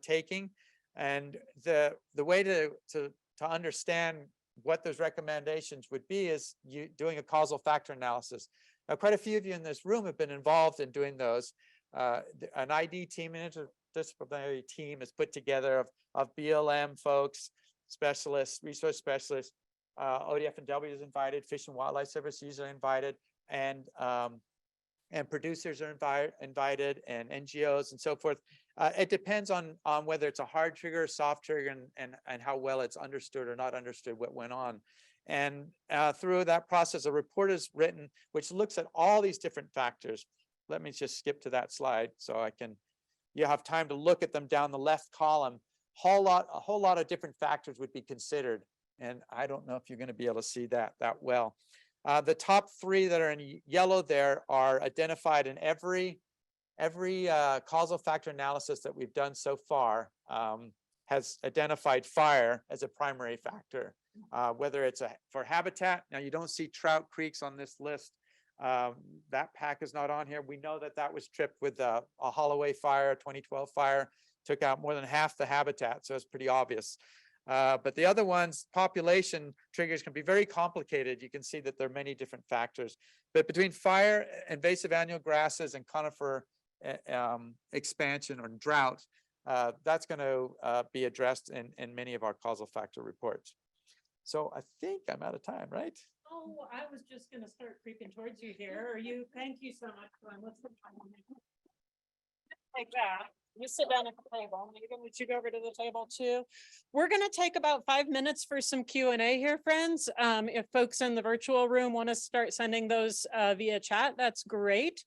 taking. And the way to understand what those recommendations would be is you doing a causal factor analysis. Now, quite a few of you in this room have been involved in doing those. An ID team, an interdisciplinary team is put together of BLM folks, specialists, resource specialists, ODF&W is invited, Fish and Wildlife Service usually invited, and producers are invited, and NGOs and so forth. It depends on whether it's a hard trigger, soft trigger, and how well it's understood or not understood what went on. And through that process, a report is written which looks at all these different factors. Let me just skip to that slide so you have time to look at them down the left column. A whole lot of different factors would be considered. And I don't know if you're going to be able to see that well. The top three that are in yellow there are identified in every causal factor analysis that we've done so far has identified fire as a primary factor, whether it's for habitat. Now you don't see trout creeks on this list. That pack is not on here. We know that was tripped with a Holloway fire, 2012 fire, took out more than half the habitat. So it's pretty obvious. But the other ones, population triggers can be very complicated. You can see that there are many different factors. But between fire, invasive annual grasses, and conifer expansion or drought, that's going to be addressed in many of our causal factor reports. So I think I'm out of time, right? Oh, I was just going to start creeping towards you here. Thank you so much, Glenn. Let's put time on it. Like that. You sit down at the table. Would you go over to the table too? We're going to take about 5 minutes for some Q&A here, friends. If folks in the virtual room want to start sending those via chat, that's great.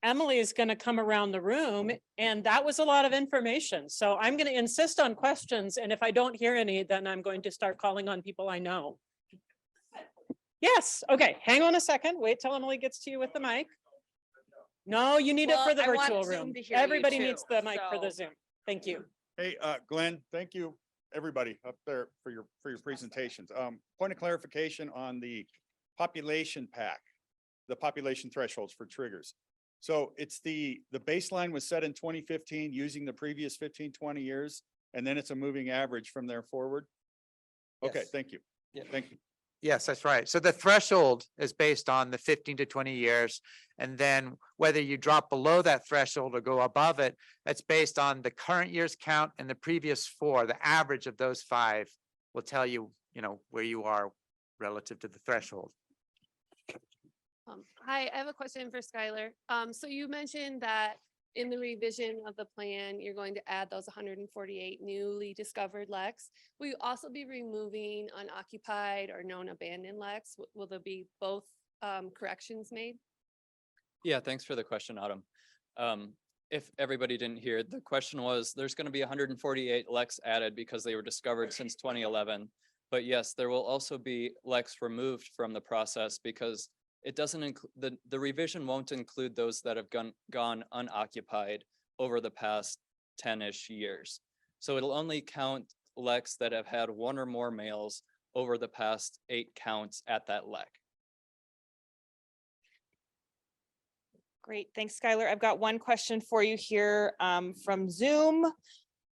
Emily is going to come around the room, and that was a lot of information. So I'm going to insist on questions. And if I don't hear any, then I'm going to start calling on people I know. Yes. Okay. Hang on a second. Wait till Emily gets to you with the mic. No, you need it for the virtual room. Everybody needs the mic for the Zoom. Thank you. Hey, Glenn, thank you, everybody up there for your presentations. Point of clarification on the population pack, the population thresholds for triggers. So it's the baseline was set in 2015 using the previous 15, 20 years, and then it's a moving average from there forward. Okay, Yes. thank you. Yeah. Thank you. Yes, that's right. So the threshold is based on the 15 to 20 years. And then whether you drop below that threshold or go above it, that's based on the current year's count and the previous 4. The average of those 5 will tell you, where you are relative to the threshold. Hi, I have a question for Skylar. So you mentioned that in the revision of the plan, you're going to add those 148 newly discovered LECs. Will you also be removing unoccupied or known abandoned LECs? Will there be both corrections made? Yeah, thanks for the question, Autumn. If everybody didn't hear, the question was, there's going to be 148 LECs added because they were discovered since 2011. But yes, there will also be LECs removed from the process because it doesn't include, the revision won't include those that have gone unoccupied over the past 10-ish years. So it'll only count LECs that have had 1 or more males over the past 8 counts at that LEC. Great, thanks, Skylar. I've got one question for you here from Zoom.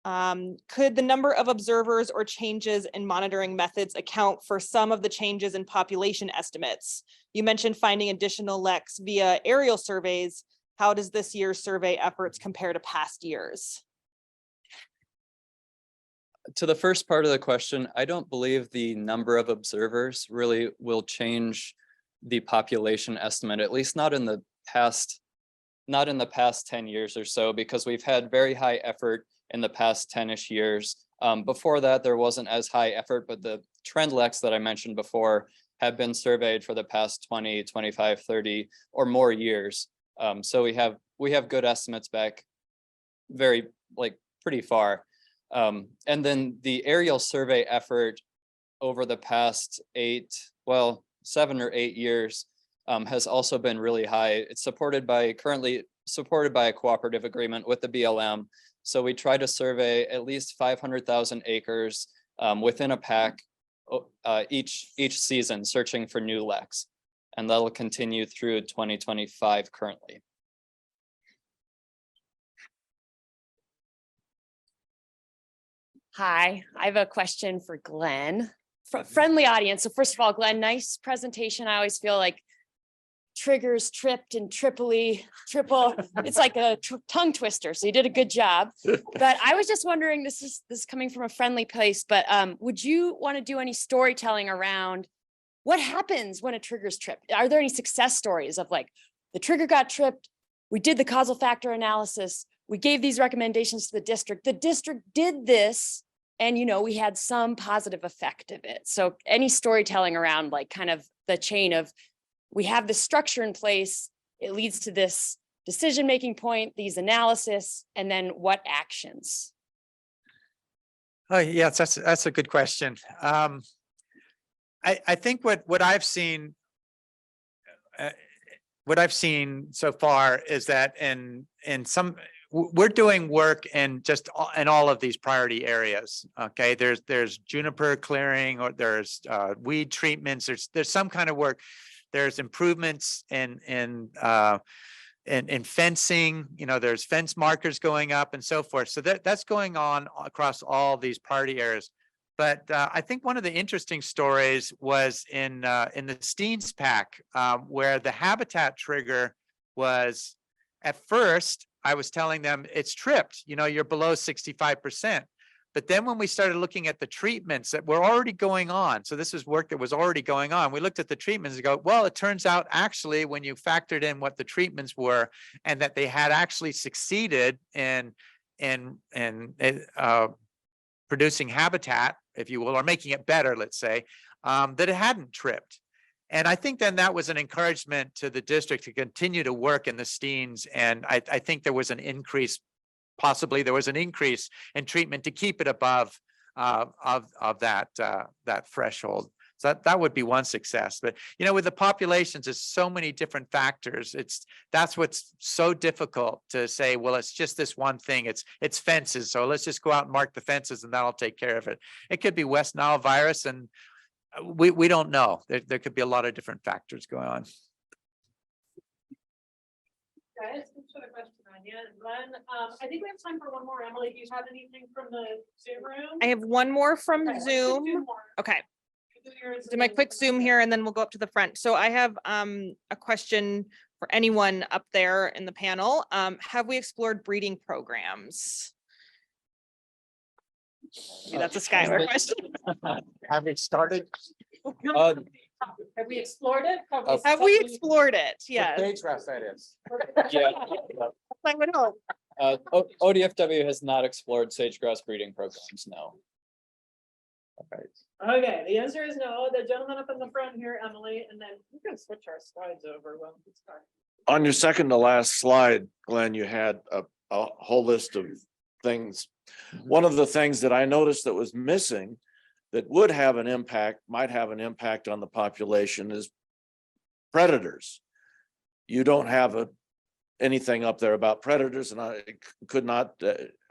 Could the number of observers or changes in monitoring methods account for some of the changes in population estimates? You mentioned finding additional LECs via aerial surveys. How does this year's survey efforts compare to past years? To the first part of the question, I don't believe the number of observers really will change the population estimate, at least not in the not in the past 10 years or so, because we've had very high effort in the past 10-ish years. Before that, there wasn't as high effort, but the trend leks that I mentioned before have been surveyed for the past 20, 25, 30 or more years. So we have good estimates back pretty far. And then the aerial survey effort over the past 7 or 8 years has also been really high. It's currently supported by a cooperative agreement with the BLM. So we try to survey at least 500,000 acres within a pack each season, searching for new leks. And that'll continue through 2025 currently. Hi, I have a question for Glenn. Friendly audience. So first of all, Glenn, nice presentation. I always feel like triggers, tripped and triple. It's like a tongue twister. So you did a good job. But I was just wondering, this is coming from a friendly place, but would you want to do any storytelling around what happens when a trigger's tripped? Are there any success stories of like the trigger got tripped, we did the causal factor analysis, we gave these recommendations to the district did this, and we had some positive effect of it. So any storytelling around like kind of the chain of, we have this structure in place, it leads to this decision-making point, these analysis, and then what actions? Oh, yes, that's a good question. I think what I've seen so far is that we're doing work in all of these priority areas. Okay, there's juniper clearing, or there's weed treatments. There's some kind of work. There's improvements in fencing. There's fence markers going up and so forth. So that's going on across all these priority areas. But I think one of the interesting stories was in the Steens pack, where the habitat trigger was, at first, I was telling them it's tripped, you're below 65%. But then when we started looking at the treatments that were already going on, so this is work that was already going on, we looked at the treatments and go, well, it turns out actually when you factored in what the treatments were and that they had actually succeeded in producing habitat, if you will, or making it better, let's say, that it hadn't tripped. And I think then that was an encouragement to the district to continue to work in the Steens. And I think there was an increase, possibly there was an increase in treatment to keep it above of that threshold. So that would be one success. But with the populations, there's so many different factors. That's what's so difficult to say, well, it's just this one thing. It's fences. So let's just go out and mark the fences and that'll take care of it. It could be West Nile virus, and we don't know. There could be a lot of different factors going on. Guys, thanks for the question, Anya and Glenn. I think we have time for one more. Emily, do you have anything from the Zoom room? I have one more from Okay, let's do Zoom. two more. Okay. Do yours Do my and quick then- Zoom here and then we'll go up to the front. So I have a question for anyone up there in the panel. Have we explored breeding programs? Maybe that's a Skylar question. Have we started? Have we explored it? Have we explored it? Yes. Sagebrush, that is. Yeah. I would hope. ODFW has not explored sage-grouse breeding programs, no. Okay, the answer is no. The gentleman up in the front here, Emily, and then you can switch our slides over when we start. On your second to last slide, Glenn, you had a whole list of things. One of the things that I noticed that was missing that would have an impact, might have an impact on the population, is predators. You don't have anything up there about predators, and I could not,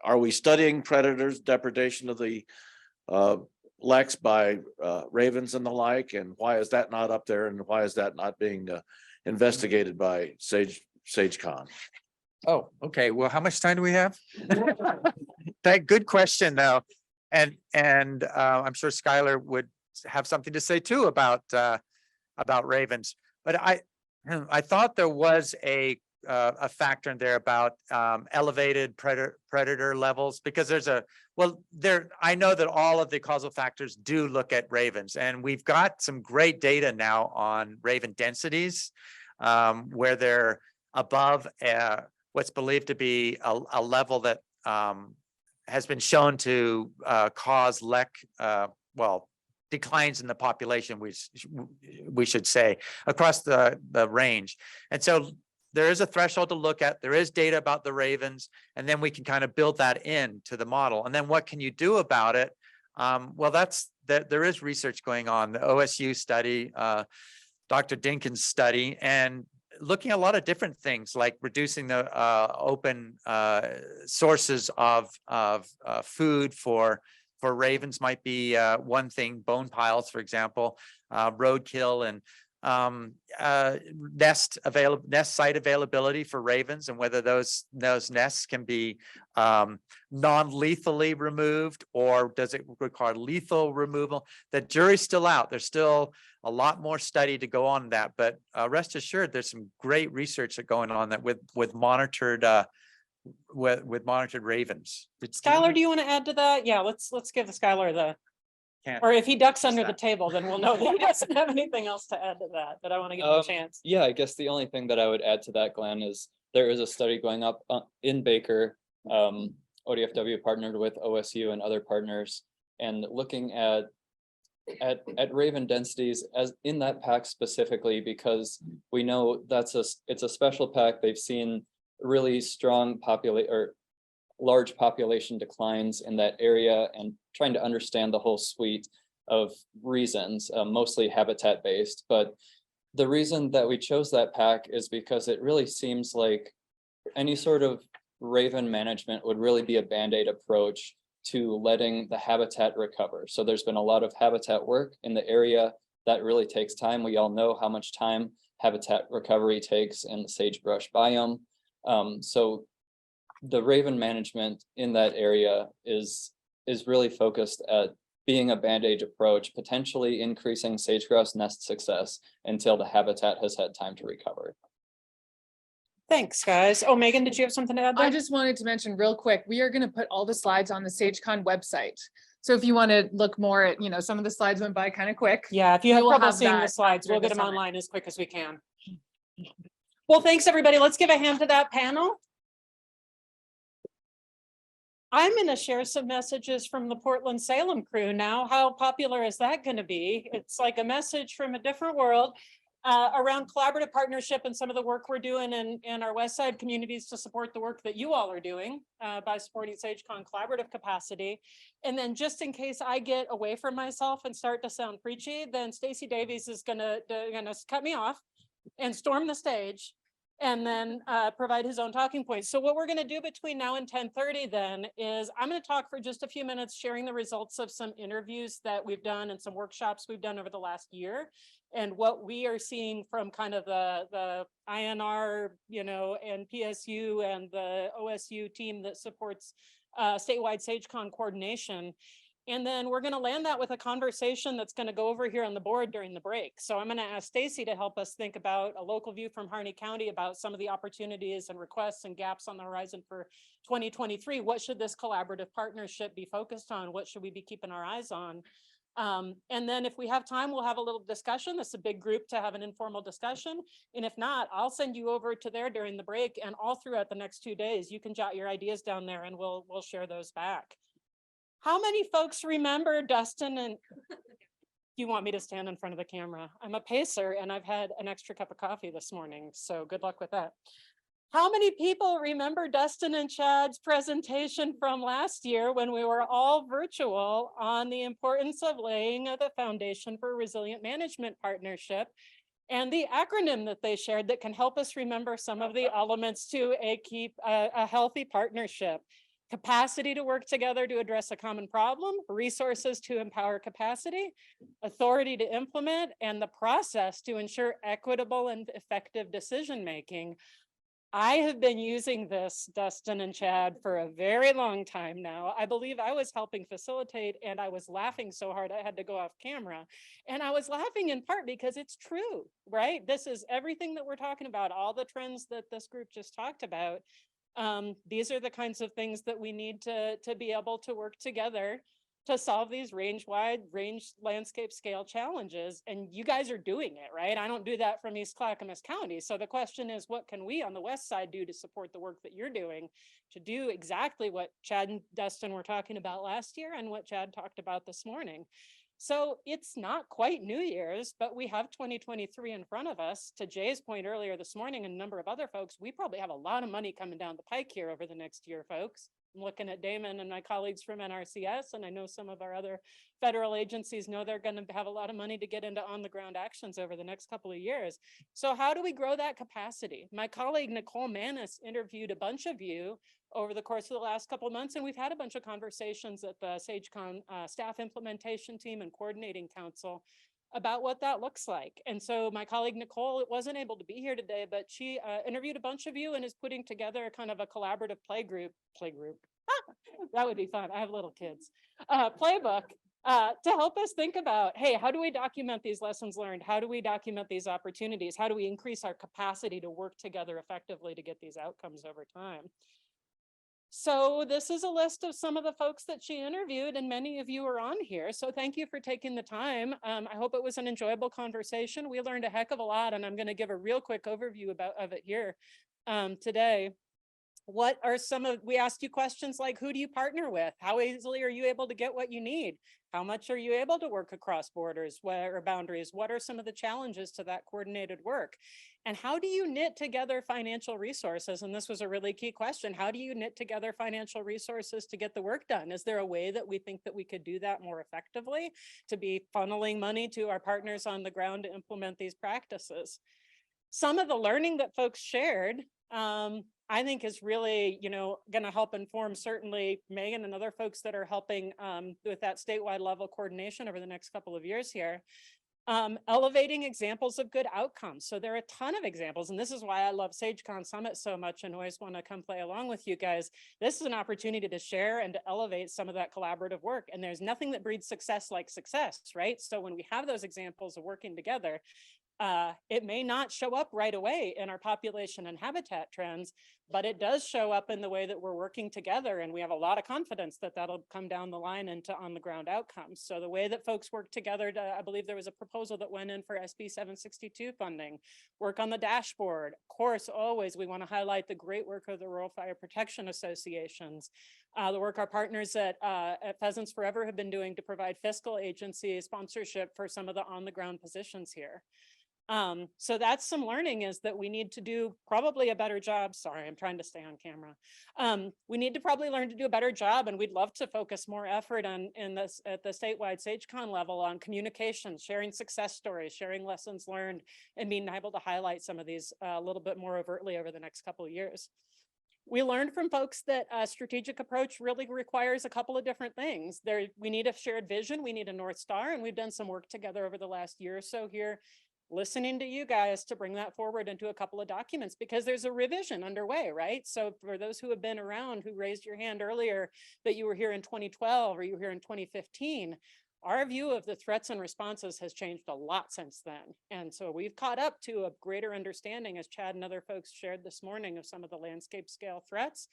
are we studying predators, depredation of the leks by ravens and the like, and why is that not up there, and why is that not being investigated by SageCon? Oh, okay. Well, how much time do we have? Good question, though. And I'm sure Skylar would have something to say too about ravens. But I thought there was a factor in there about elevated predator levels, because I know that all of the causal factors do look at ravens, and we've got some great data now on raven densities, where they're above what's believed to be a level that has been shown to cause declines in the population, we should say, across the range. And so there is a threshold to look at. There is data about the ravens, and then we can kind of build that into the model. And then what can you do about it? Well, there is research going on, the OSU study, Dr. Dinkins' study, and looking at a lot of different things like reducing the open sources of food for ravens might be one thing. Bone piles, for example, roadkill, and nest site availability for ravens, and whether those nests can be non-lethally removed, or does it require lethal removal? The jury's still out. There's still a lot more study to go on that, but rest assured, there's some great research going on that with monitored monitored ravens. Skylar, do you want to add to that? Yeah, let's give Skylar the, Can't- or if he ducks under the table, then we'll know that he doesn't have anything else to add to that, but I want to give him a chance. Yeah, I guess the only thing that I would add to that, Glenn, is there is a study going up in Baker. ODFW partnered with OSU and other partners, and looking at raven densities as in that pack specifically, because we know it's a special pack. They've seen really strong large population declines in that area, and trying to understand the whole suite of reasons, mostly habitat based. But the reason that we chose that pack is because it really seems like any sort of raven management would really be a band-aid approach to letting the habitat recover. So there's been a lot of habitat work in the area that really takes time. We all know how much time habitat recovery takes in the sagebrush biome. So the raven management in that area is really focused at being a band-aid approach, potentially increasing sage-grouse nest success until the habitat has had time to recover. Thanks, guys. Oh, Megan, did you have something to add there? I just wanted to mention real quick, we are going to put all the slides on the SageCon website. So if you want to look more at, some of the slides went by kind of quick. Yeah, if you have We will trouble have seeing the that slides, we'll after get the them summit. online as quick as we can. Well, thanks, everybody. Let's give a hand to that panel. I'm going to share some messages from the Portland Salem crew now. How popular is that going to be? It's like a message from a different world around collaborative partnership and some of the work we're doing in our West Side communities to support the work that you all are doing by supporting SageCon collaborative capacity. And then just in case I get away from myself and start to sound preachy, then Stacey Davies is gonna cut me off and storm the stage and then provide his own talking points. So what we're going to do between now and 10:30 then is I'm going to talk for just a few minutes, sharing the results of some interviews that we've done and some workshops we've done over the last year, and what we are seeing from kind of the INR, and PSU and the OSU team that supports statewide SageCon coordination. And then we're going to land that with a conversation that's going to go over here on the board during the break. So I'm going to ask Stacy to help us think about a local view from Harney County about some of the opportunities and requests and gaps on the horizon for 2023. What should this collaborative partnership be focused on? What should we be keeping our eyes on? And then if we have time, we'll have a little discussion. This is a big group to have an informal discussion. And if not, I'll send you over to there during the break, and all throughout the next 2 days, you can jot your ideas down there and we'll share those back. How many folks remember Dustin and you want me to stand in front of the camera? I'm a pacer and I've had an extra cup of coffee this morning, so good luck with that. How many people remember Dustin and Chad's presentation from last year when we were all virtual on the importance of laying the foundation for a resilient management partnership and the acronym that they shared that can help us remember some of the elements to keep a healthy partnership? Capacity to work together to address a common problem, resources to empower capacity, authority to implement, and the process to ensure equitable and effective decision-making. I have been using this, Dustin and Chad, for a very long time now. I believe I was helping facilitate and I was laughing so hard I had to go off camera. And I was laughing in part because it's true, right? This is everything that we're talking about, all the trends that this group just talked about. These are the kinds of things that we need to be able to work together to solve these range landscape scale challenges. And you guys are doing it, right? I don't do that from East Clackamas County. So the question is, what can we on the west side do to support the work that you're doing to do exactly what Chad and Dustin were talking about last year and what Chad talked about this morning? So it's not quite New Year's, but we have 2023 in front of us. To Jay's point earlier this morning and a number of other folks, we probably have a lot of money coming down the pike here over the next year, folks. I'm looking at Damon and my colleagues from NRCS, and I know some of our other federal agencies know they're going to have a lot of money to get into on the ground actions over the next couple of years. So how do we grow that capacity? My colleague Nicole Manis interviewed a bunch of you over the course of the last couple of months, and we've had a bunch of conversations at the SageCon staff implementation team and coordinating council about what that looks like. And so my colleague Nicole wasn't able to be here today, but she interviewed a bunch of you and is putting together a kind of a collaborative playgroup. That would be fun. I have little kids. Playbook to help us think about, hey, how do we document these lessons learned? How do we document these opportunities? How do we increase our capacity to work together effectively to get these outcomes over time? So this is a list of some of the folks that she interviewed, and many of you are on here. So thank you for taking the time. I hope it was an enjoyable conversation. We learned a heck of a lot, and I'm going to give a real quick overview of it here today. What are we asked you questions like, who do you partner with? How easily are you able to get what you need? How much are you able to work across borders or boundaries? What are some of the challenges to that coordinated work? And how do you knit together financial resources? And this was a really key question. How do you knit together financial resources to get the work done? Is there a way that we think that we could do that more effectively, to be funneling money to our partners on the ground to implement these practices? Some of the learning that folks shared, I think is really, going to help inform certainly Megan and other folks that are helping with that statewide level coordination over the next couple of years here. Elevating examples of good outcomes. So there are a ton of examples, and this is why I love SageCon Summit so much and always want to come play along with you guys. This is an opportunity to share and to elevate some of that collaborative work. And there's nothing that breeds success like success, right? So when we have those examples of working together, it may not show up right away in our population and habitat trends, but it does show up in the way that we're working together. And we have a lot of confidence that that'll come down the line into on the ground outcomes. So the way that folks work together I believe there was a proposal that went in for SB 762 funding, work on the dashboard. Of course, always we want to highlight the great work of the Rural Fire Protection Associations, the work our partners at Pheasants Forever have been doing to provide fiscal agency sponsorship for some of the on the ground positions here. So that's some learning, is that we need to do probably a better job. Sorry, I'm trying to stay on camera. We need to probably learn to do a better job, and we'd love to focus more effort on at the statewide SageCon level on communication, sharing success stories, sharing lessons learned, and being able to highlight some of these a little bit more overtly over the next couple of years. We learned from folks that a strategic approach really requires a couple of different things. We need a shared vision, we need a North Star, and we've done some work together over the last year or so here, listening to you guys to bring that forward into a couple of documents, because there's a revision underway, right? So for those who have been around, who raised your hand earlier that you were here in 2012 or you were here in 2015, our view of the threats and responses has changed a lot since then. And so we've caught up to a greater understanding, as Chad and other folks shared this morning, of some of the landscape scale threats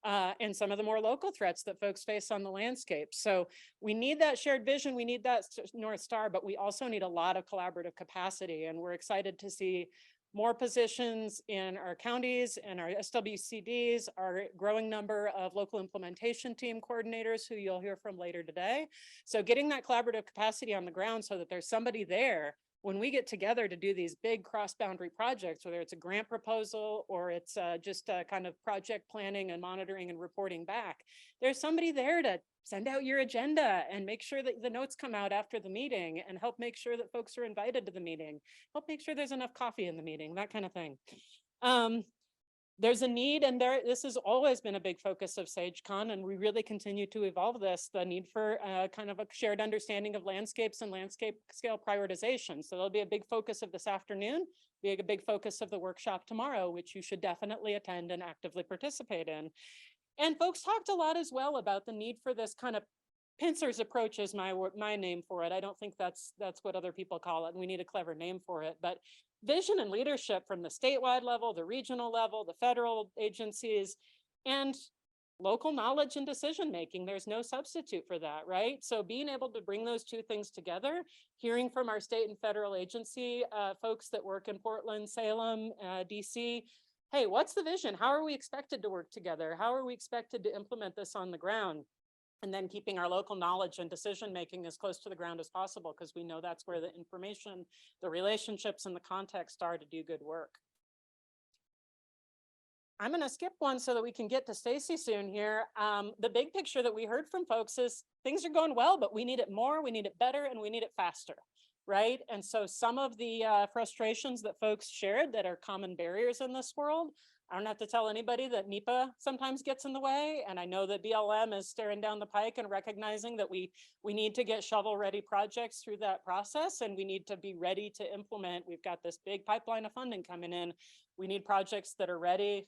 and some of the more local threats that folks face on the landscape. So we need that shared vision, we need that North Star, but we also need a lot of collaborative capacity. And we're excited to see more positions in our counties and our SWCDs, our growing number of local implementation team coordinators who you'll hear from later today. So getting that collaborative capacity on the ground so that there's somebody there when we get together to do these big cross-boundary projects, whether it's a grant proposal or it's just a kind of project planning and monitoring and reporting back, there's somebody there to send out your agenda and make sure that the notes come out after the meeting and help make sure that folks are invited to the meeting, help make sure there's enough coffee in the meeting, that kind of thing. There's a need, and this has always been a big focus of SageCon, and we really continue to evolve this, the need for kind of a shared understanding of landscapes and landscape scale prioritization. So there'll be a big focus of this afternoon, be a big focus of the workshop tomorrow, which you should definitely attend and actively participate in. And folks talked a lot as well about the need for this kind of pincers approach is my name for it. I don't think that's what other people call it, and we need a clever name for it, but vision and leadership from the statewide level, the regional level, the federal agencies, and local knowledge and decision-making. There's no substitute for that, right? So being able to bring those two things together, hearing from our state and federal agency folks that work in Portland, Salem, DC, hey, what's the vision? How are we expected to work together? How are we expected to implement this on the ground? And then keeping our local knowledge and decision-making as close to the ground as possible, because we know that's where the information, the relationships, and the context are to do good work. I'm going to skip one so that we can get to Stacy soon here. The big picture that we heard from folks is things are going well, but we need it more, we need it better, and we need it faster, right? And so some of the frustrations that folks shared that are common barriers in this world, I don't have to tell anybody that NEPA sometimes gets in the way. And I know that BLM is staring down the pike and recognizing that we need to get shovel-ready projects through that process, and we need to be ready to implement. We've got this big pipeline of funding coming in. We need projects that are ready,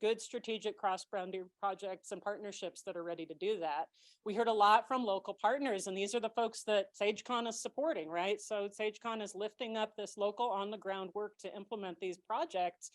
good strategic cross-boundary projects and partnerships that are ready to do that. We heard a lot from local partners, and these are the folks that SageCon is supporting, right? So SageCon is lifting up this local on-the-ground work to implement these projects.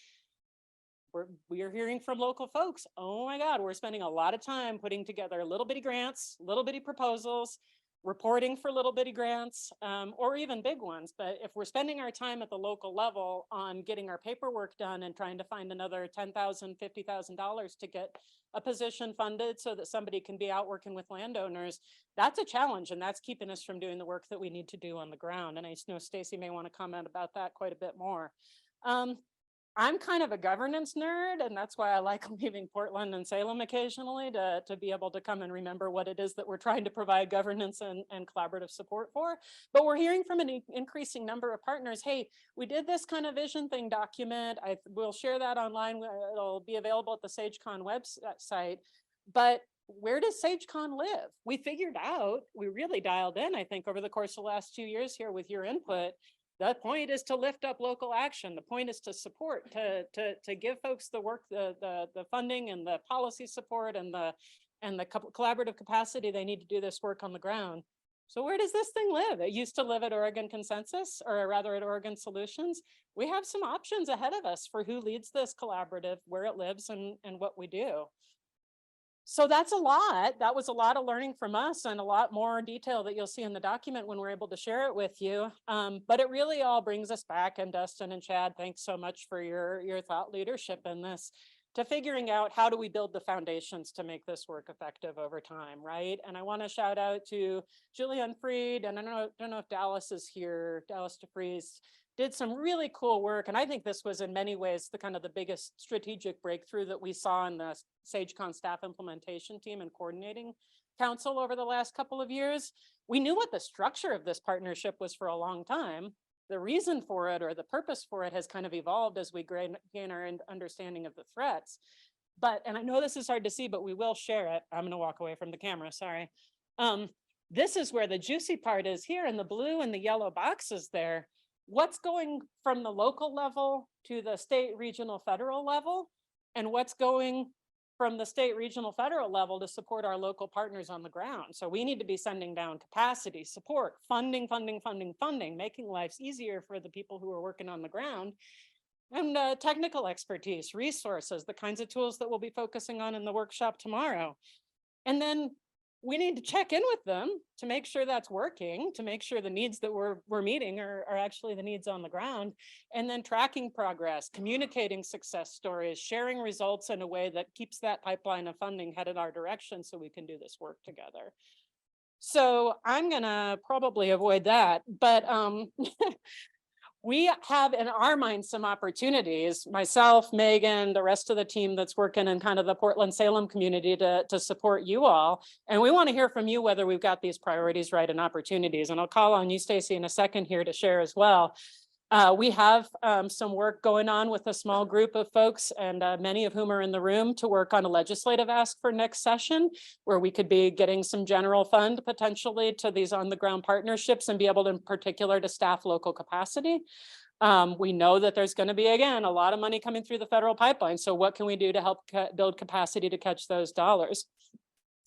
We are hearing from local folks, oh my God, we're spending a lot of time putting together little bitty grants, little bitty proposals, reporting for little bitty grants, or even big ones. But if we're spending our time at the local level on getting our paperwork done and trying to find another $10,000, $50,000 to get a position funded so that somebody can be out working with landowners, that's a challenge, and that's keeping us from doing the work that we need to do on the ground. And I know Stacy may want to comment about that quite a bit more. I'm kind of a governance nerd, and that's why I like leaving Portland and Salem occasionally to be able to come and remember what it is that we're trying to provide governance and collaborative support for. But we're hearing from an increasing number of partners, hey, we did this kind of vision thing document. We'll share that online. It'll be available at the SageCon website. But where does SageCon live? We figured out, we really dialed in, I think, over the course of the last 2 years here with your input. The point is to lift up local action. The point is to support, to give folks the work, the funding and the policy support and the collaborative capacity they need to do this work on the ground. So where does this thing live? It used to live at Oregon Consensus, or rather at Oregon Solutions. We have some options ahead of us for who leads this collaborative, where it lives, and what we do. So that's a lot. That was a lot of learning from us, and a lot more detail that you'll see in the document when we're able to share it with you. But it really all brings us back, and Dustin and Chad, thanks so much for your thought leadership in this, to figuring out how do we build the foundations to make this work effective over time, right? And I want to shout out to Julian Freed, and I don't know if Dallas is here, Dallas DeFries, did some really cool work. And I think this was in many ways the biggest strategic breakthrough that we saw in the SageCon staff implementation team and coordinating council over the last couple of years. We knew what the structure of this partnership was for a long time. The reason for it, or the purpose for it, has kind of evolved as we gain our understanding of the threats. But, and I know this is hard to see, but we will share it. I'm gonna walk away from the camera, sorry. This is where the juicy part is here in the blue and the yellow boxes there. What's going from the local level to the state, regional, federal level, and what's going from the state, regional, federal level to support our local partners on the ground. So we need to be sending down capacity, support, funding, making lives easier for the people who are working on the ground, and technical expertise, resources, the kinds of tools that we'll be focusing on in the workshop tomorrow. And then we need to check in with them to make sure that's working, to make sure the needs that we're meeting are actually the needs on the ground, and then tracking progress, communicating success stories, sharing results in a way that keeps that pipeline of funding headed our direction so we can do this work together. So I'm gonna probably avoid that, but we have in our mind some opportunities, myself, Megan, the rest of the team that's working in kind of the Portland Salem community to support you all. And we want to hear from you whether we've got these priorities right and opportunities. And I'll call on you, Stacy, in a second here to share as well. We have some work going on with a small group of folks, and many of whom are in the room, to work on a legislative ask for next session, where we could be getting some general fund potentially to these on the ground partnerships and be able to, in particular, to staff local capacity. We know that there's going to be, again, a lot of money coming through the federal pipeline. So what can we do to help build capacity to catch those dollars?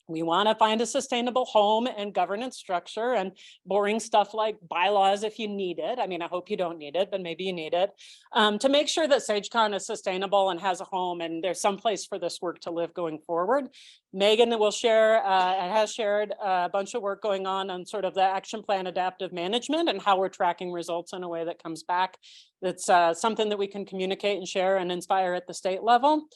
We want to find a sustainable home and governance structure, and boring stuff like bylaws if you need it. I mean, I hope you don't need it, but maybe you need it, to make sure that SageCon is sustainable and has a home and there's some place for this work to live going forward. Megan will share and has shared a bunch of work going on sort of the action plan adaptive management and how we're tracking results in a way that comes back. That's something that we can communicate and share and inspire at the state level.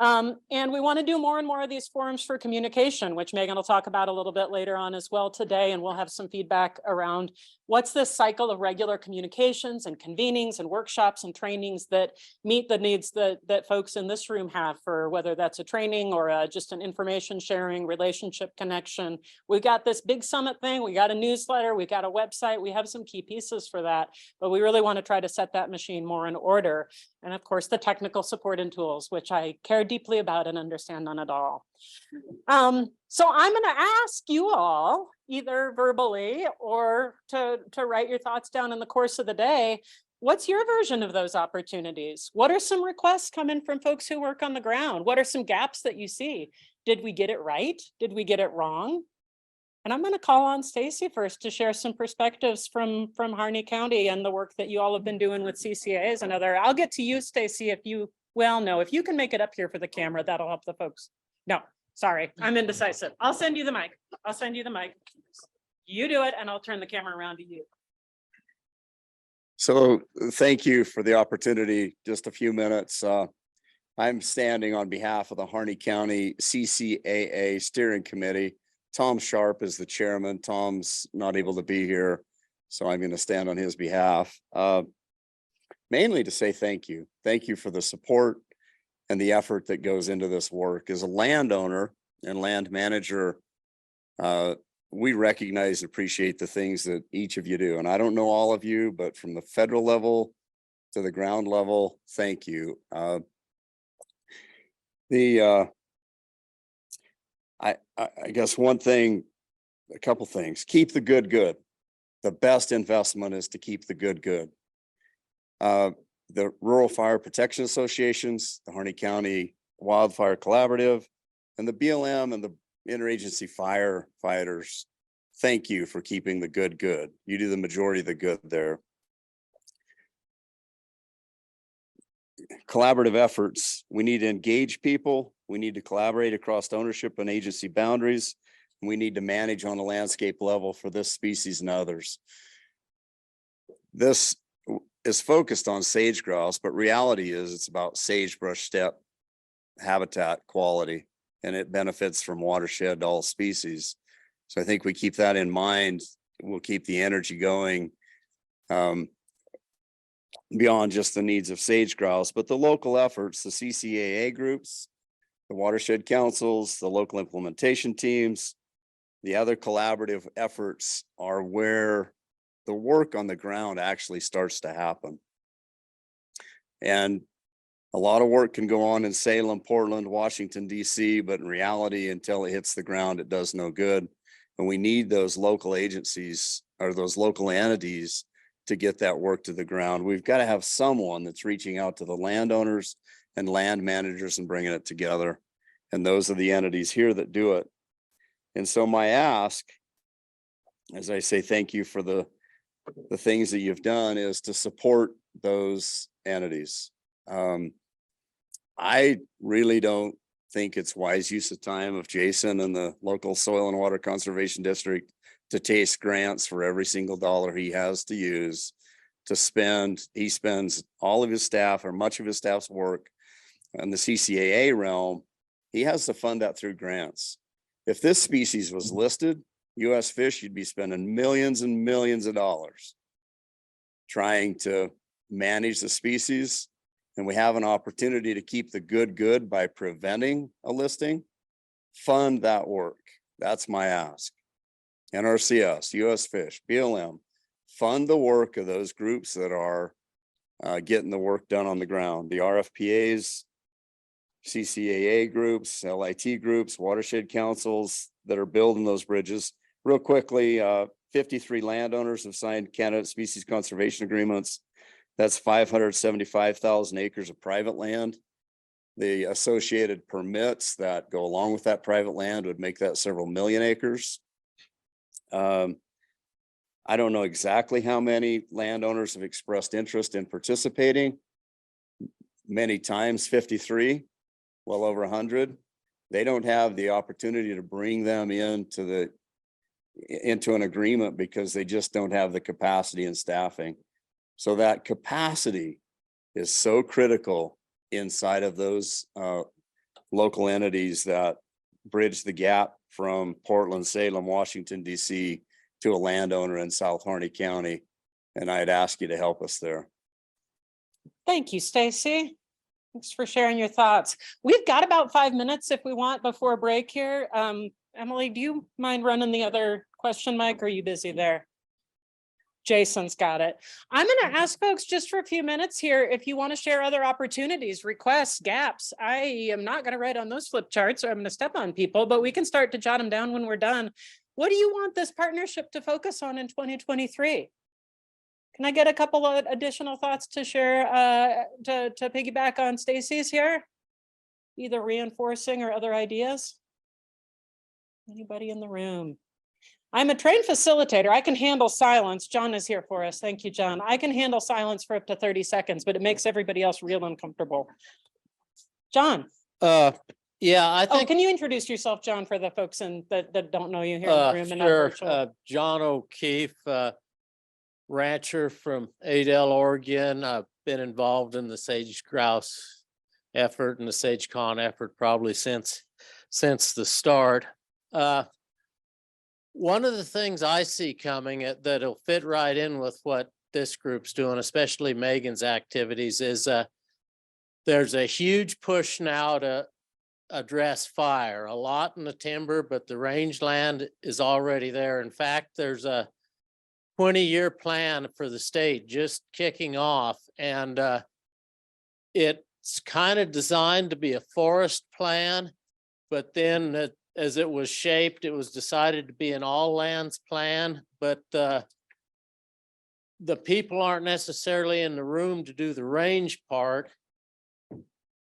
And we want to do more and more of these forums for communication, which Megan will talk about a little bit later on as well today. And we'll have some feedback around what's this cycle of regular communications and convenings and workshops and trainings that meet the needs that folks in this room have, for whether that's a training or just an information sharing, relationship connection. We got this big summit thing. We got a newsletter. We got a website. We have some key pieces for that, but we really want to try to set that machine more in order. And of course, the technical support and tools, which I care deeply about and understand on it all. So I'm going to ask you all, either verbally or to write your thoughts down in the course of the day. What's your version of those opportunities? What are some requests coming from folks who work on the ground? What are some gaps that you see? Did we get it right? Did we get it wrong? And I'm going to call on Stacy first to share some perspectives from Harney County and the work that you all have been doing with CCAs and other. I'll get to you, Stacy, if you, well, no, if you can make it up here for the camera, that'll help the folks. No, sorry, I'm indecisive. I'll send you the mic. I'll send you the mic. You do it and I'll turn the camera around to you. So thank you for the opportunity. Just a few minutes. I'm standing on behalf of the Harney County CCAA Steering Committee. Tom Sharp is the chairman. Tom's not able to be here, so I'm going to stand on his behalf. Mainly to say thank you. Thank you for the support and the effort that goes into this work. As a landowner and land manager, we recognize and appreciate the things that each of you do. And I don't know all of you, but from the federal level to the ground level, thank you. I guess one thing, a couple things, keep the good good. The best investment is to keep the good good. The Rural Fire Protection Associations, the Harney County Wildfire Collaborative, and the BLM and the interagency firefighters, thank you for keeping the good good. You do the majority of the good there. Collaborative efforts, we need to engage people. We need to collaborate across ownership and agency boundaries. We need to manage on a landscape level for this species and others. This is focused on sage grouse, but reality is it's about sagebrush steppe habitat quality, and it benefits from watershed to all species. So I think we keep that in mind. We'll keep the energy going beyond just the needs of sage grouse, but the local efforts, the CCAA groups, the watershed councils, the local implementation teams, the other collaborative efforts are where the work on the ground actually starts to happen. And a lot of work can go on in Salem, Portland, Washington, DC, but in reality, until it hits the ground, it does no good. And we need those local agencies or those local entities to get that work to the ground. We've got to have someone that's reaching out to the landowners and land managers and bringing it together. And those are the entities here that do it. And so my ask, as I say, thank you for the things that you've done, is to support those entities. I really don't think it's wise use of time of Jason and the local soil and water conservation district to taste grants for every single dollar he has to use to spend. He spends all of his staff or much of his staff's work in the CCAA realm. He has to fund that through grants. If this species was listed, US Fish, you'd be spending millions and millions of dollars trying to manage the species. And we have an opportunity to keep the good good by preventing a listing. Fund that work. That's my ask. NRCS, US Fish, BLM, fund the work of those groups that are getting the work done on the ground. The RFPAs, CCAA groups, LIT groups, watershed councils that are building those bridges. Real quickly, 53 landowners have signed candidate species conservation agreements. That's 575,000 acres of private land. The associated permits that go along with that private land would make that several million acres. I don't know exactly how many landowners have expressed interest in participating. Many times 53, well over 100. They don't have the opportunity to bring them into an agreement because they just don't have the capacity and staffing. So that capacity is so critical inside of those local entities that bridge the gap from Portland, Salem, Washington, DC to a landowner in South Harney County. And I'd ask you to help us there. Thank you, Stacy. Thanks for sharing your thoughts. We've got about 5 minutes if we want before break here. Emily, do you mind running the other question, Mike? Or are you busy there? Jason's got it. I'm going to ask folks just for a few minutes here if you want to share other opportunities, requests, gaps. I am not going to write on those flip charts or I'm going to step on people, but we can start to jot them down when we're done. What do you want this partnership to focus on in 2023? Can I get a couple of additional thoughts to share to piggyback on Stacy's here? Either reinforcing or other ideas? Anybody in the room? I'm a trained facilitator. I can handle silence. John is here for us. Thank you, John. I can handle silence for up to 30 seconds, but it makes everybody else real uncomfortable. John. Yeah, I think. Oh, can you introduce yourself, John, for the folks that don't know you here in the room? And not Sure. virtual? John O'Keefe, rancher from Adel, Oregon. I've been involved in the sage grouse effort and the SageCon effort probably since the start. One of the things I see coming that'll fit right in with what this group's doing, especially Megan's activities, is there's a huge push now to address fire. A lot in the timber, but the rangeland is already there. In fact, there's a 20-year plan for the state just kicking off, and it's kind of designed to be a forest plan, but then as it was shaped, it was decided to be an all lands plan, but the people aren't necessarily in the room to do the range part.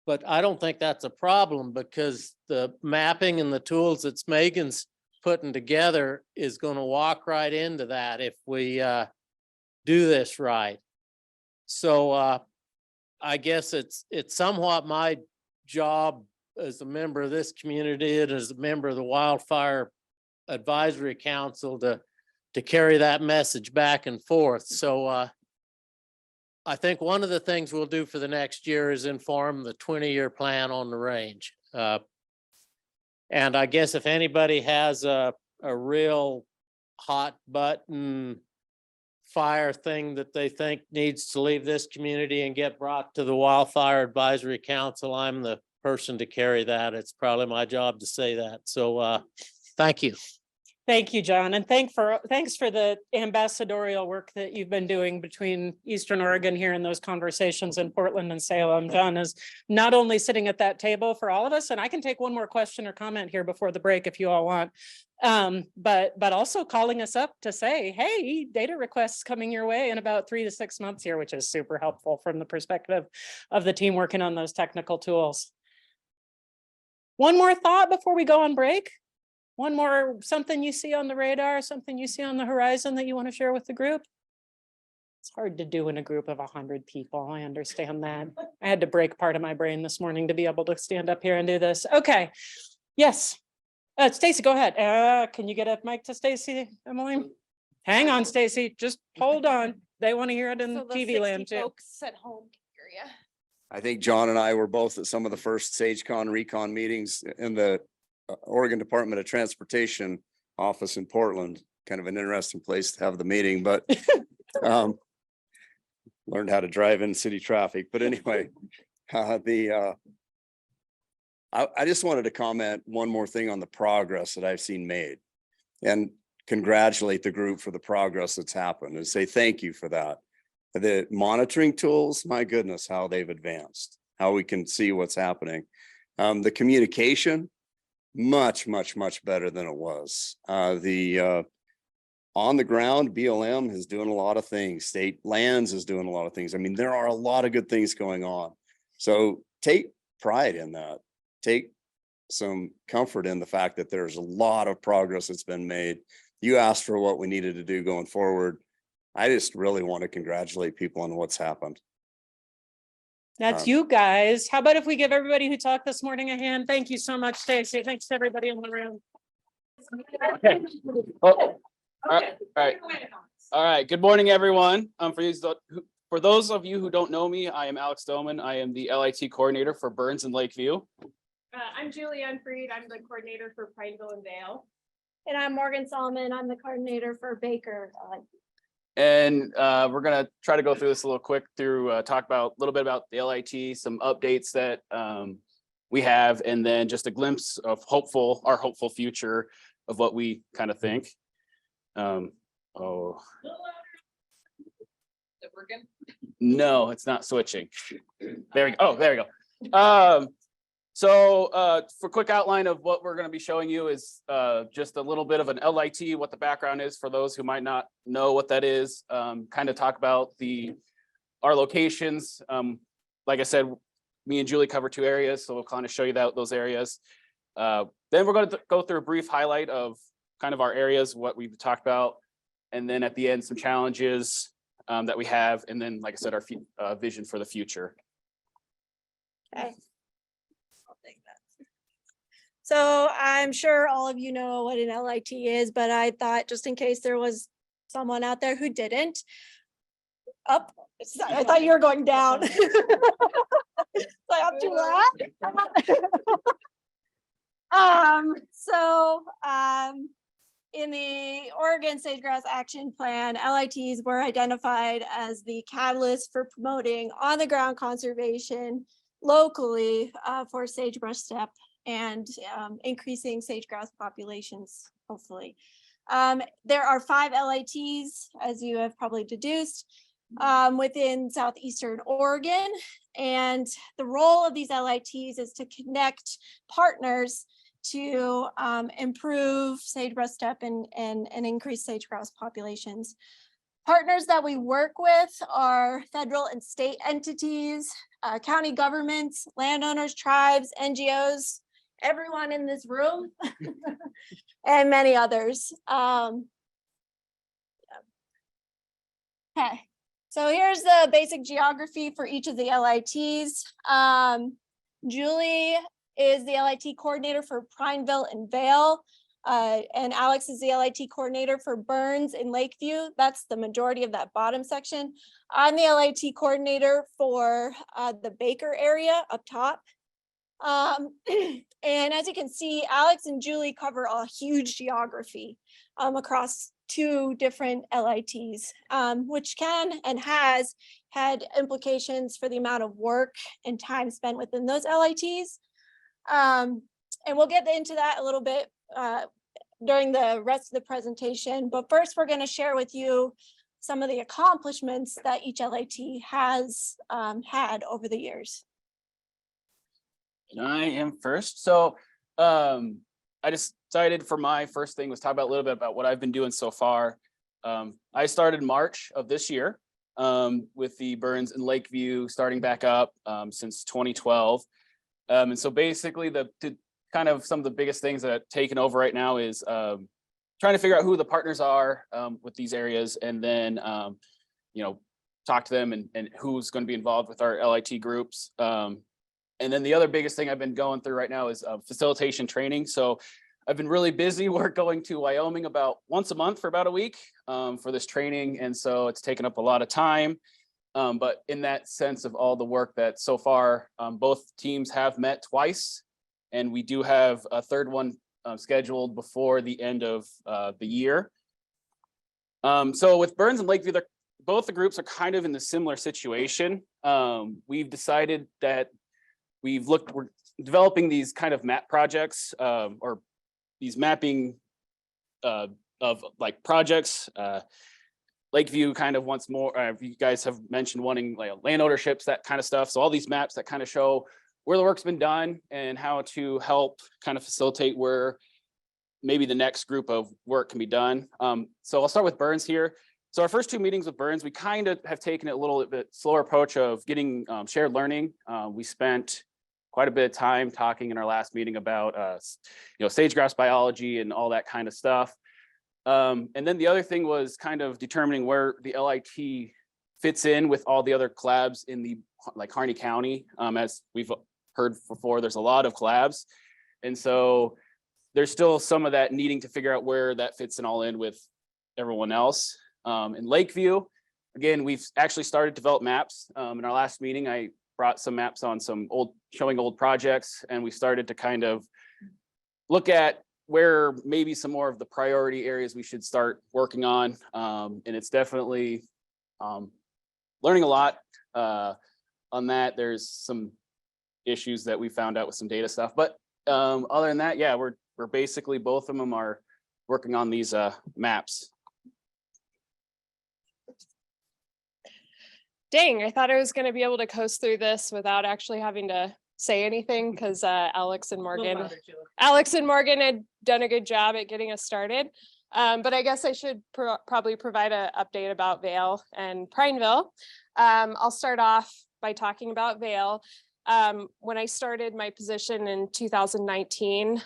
But I don't think that's a problem because the mapping and the tools that Megan's putting together is going to walk right into that if we do this right. So I guess it's somewhat my job as a member of this community and as a member of the Wildfire Advisory Council to carry that message back and forth. So I think one of the things we'll do for the next year is inform the 20-year plan on the range. And I guess if anybody has a real hot button fire thing that they think needs to leave this community and get brought to the Wildfire Advisory Council, I'm the person to carry that. It's probably my job to say that. So thank you. Thank you, John. And thanks for the ambassadorial work that you've been doing between Eastern Oregon here in those conversations in Portland and Salem. John is not only sitting at that table for all of us, and I can take one more question or comment here before the break if you all want, but also calling us up to say, hey, data requests coming your way in about 3 to 6 months here, which is super helpful from the perspective of the team working on those technical tools. One more thought before we go on break? One more, something you see on the radar, something you see on the horizon that you want to share with the group? It's hard to do in a group of 100 people. I understand that. I had to break part of my brain this morning to be able to stand up here and do this. Okay. Yes. Stacy, go ahead. Can you get a mic to Stacy, Emily? Hang on, Stacy. Just hold on. They want to hear it in So the TV land 60 too. folks at home can hear you. I think John and I were both at some of the first SageCon Recon meetings in the Oregon Department of Transportation office in Portland. Kind of an interesting place to have the meeting, but learned how to drive in city traffic. But anyway, I just wanted to comment one more thing on the progress that I've seen made and congratulate the group for the progress that's happened and say thank you for that. The monitoring tools, my goodness, how they've advanced, how we can see what's happening. The communication, much better than it was. On the ground, BLM is doing a lot of things. State Lands is doing a lot of things. I mean, there are a lot of good things going on. So take pride in that. Take some comfort in the fact that there's a lot of progress that's been made. You asked for what we needed to do going forward. I just really want to congratulate people on what's happened. That's you guys. How about if we give everybody who talked this morning a hand? Thank you so much, Stacy. Thanks to everybody in the room. Okay. Oh, all right. Good morning, everyone. For those of you who don't know me, I am Alex Doman. I am the LIT coordinator for Burns and Lakeview. I'm Julianne Freed. I'm the coordinator for Prineville and Vale. And I'm Morgan Solomon. I'm the coordinator for Baker. And we're gonna try to go through this a little quick talk about a little bit about the LIT, some updates that we have, and then just a glimpse of our hopeful future of what we kind of think. Oh. No, it's not switching. There we go. Oh, there we go. So for quick outline of what we're going to be showing you is just a little bit of an LIT, what the background is for those who might not know what that is. Kind of talk about our locations. Like I said, me and Julie cover 2 areas, so we'll kind of show you those areas. Then we're going to go through a brief highlight of kind of our areas, what we've talked about, and then at the end, some challenges that we have, and then, like I said, our vision for the future. Okay. So I'm sure all of you know what an LIT is, but I thought just in case there was someone out there who didn't. Up, I thought you were going down. Like up too loud. In the Oregon Sagegrass Action Plan, LITs were identified as the catalyst for promoting on-the-ground conservation locally for sagebrush steppe and increasing sage-grouse populations, hopefully. There are 5 LITs, as you have probably deduced, within southeastern Oregon. And the role of these LITs is to connect partners to improve sagebrush steppe and increase sage-grouse populations. Partners that we work with are federal and state entities, county governments, landowners, tribes, NGOs, everyone in this room, and many others. Okay, so here's the basic geography for each of the LITs. Julie is the LIT coordinator for Prineville and Vale, and Alex is the LIT coordinator for Burns and Lakeview. That's the majority of that bottom section. I'm the LIT coordinator for the Baker area up top. And as you can see, Alex and Julie cover a huge geography across 2 different LITs, which can and has had implications for the amount of work and time spent within those LITs. And we'll get into that a little bit during the rest of the presentation. But first, we're going to share with you some of the accomplishments that each LIT has had over the years. And I am first. So I decided for my first thing was talk about a little bit about what I've been doing so far. I started March of this year with the Burns and Lakeview starting back up since 2012. And so basically kind of some of the biggest things that have taken over right now is trying to figure out who the partners are with these areas, and then talk to them and who's going to be involved with our LIT groups. And then the other biggest thing I've been going through right now is facilitation training. So I've been really busy. We're going to Wyoming about once a month for about a week for this training. And so it's taken up a lot of time. But in that sense of all the work that so far, both teams have met twice. And we do have a third one scheduled before the end of the year. So with Burns and Lakeview, both the groups are kind of in the similar situation. We've decided that we're developing these kind of map projects or these mapping of like projects. Lakeview kind of wants more, you guys have mentioned wanting like land ownerships, that kind of stuff. So all these maps that kind of show where the work's been done and how to help kind of facilitate where maybe the next group of work can be done. So I'll start with Burns here. So our first 2 meetings with Burns, we kind of have taken a little bit slower approach of getting shared learning. We spent quite a bit of time talking in our last meeting about, sage-grouse biology and all that kind of stuff. And then the other thing was kind of determining where the LIT fits in with all the other collabs in the Harney County. As we've heard before, there's a lot of collabs. And so there's still some of that needing to figure out where that fits in all in with everyone else. In Lakeview, again, we've actually started to develop maps. In our last meeting, I brought some maps on showing old projects, and we started to kind of look at where maybe some more of the priority areas we should start working on. And it's definitely learning a lot on that. There's some issues that we found out with some data stuff, but other than that, yeah, we're basically, both of them are working on these maps. Dang, I thought I was going to be able to coast through this without actually having to say anything, because Alex and Morgan had done a good job at getting us started. But I guess I should probably provide an update about Vail and Prineville. I'll start off by talking about Vail. When I started my position in 2019,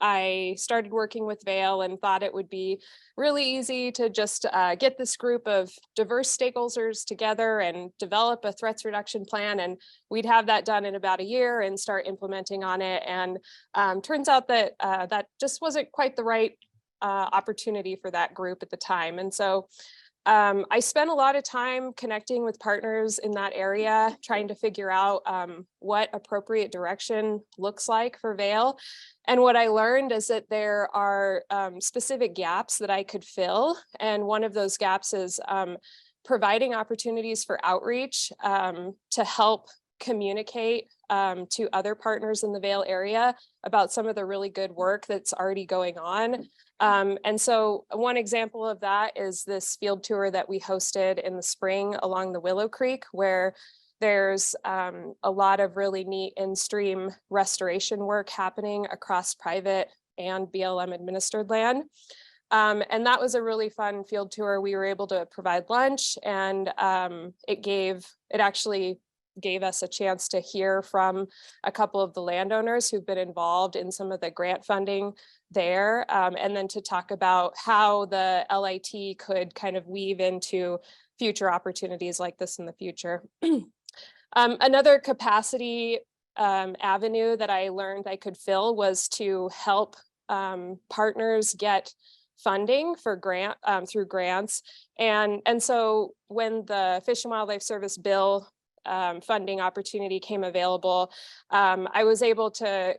I started working with Vail and thought it would be really easy to just get this group of diverse stakeholders together and develop a threats reduction plan. And we'd have that done in about a year and start implementing on it. And turns out that that just wasn't quite the right opportunity for that group at the time. And so I spent a lot of time connecting with partners in that area, trying to figure out what appropriate direction looks like for Vail. And what I learned is that there are specific gaps that I could fill. And one of those gaps is providing opportunities for outreach to help communicate to other partners in the Vail area about some of the really good work that's already going on. And so one example of that is this field tour that we hosted in the spring along the Willow Creek, where there's a lot of really neat in-stream restoration work happening across private and BLM administered land. And that was a really fun field tour. We were able to provide lunch, and it actually gave us a chance to hear from a couple of the landowners who've been involved in some of the grant funding there, and then to talk about how the LIT could kind of weave into future opportunities like this in the future. Another capacity avenue that I learned I could fill was to help partners get funding for through grants. And so when the Fish and Wildlife Service bill funding opportunity came available, I was able to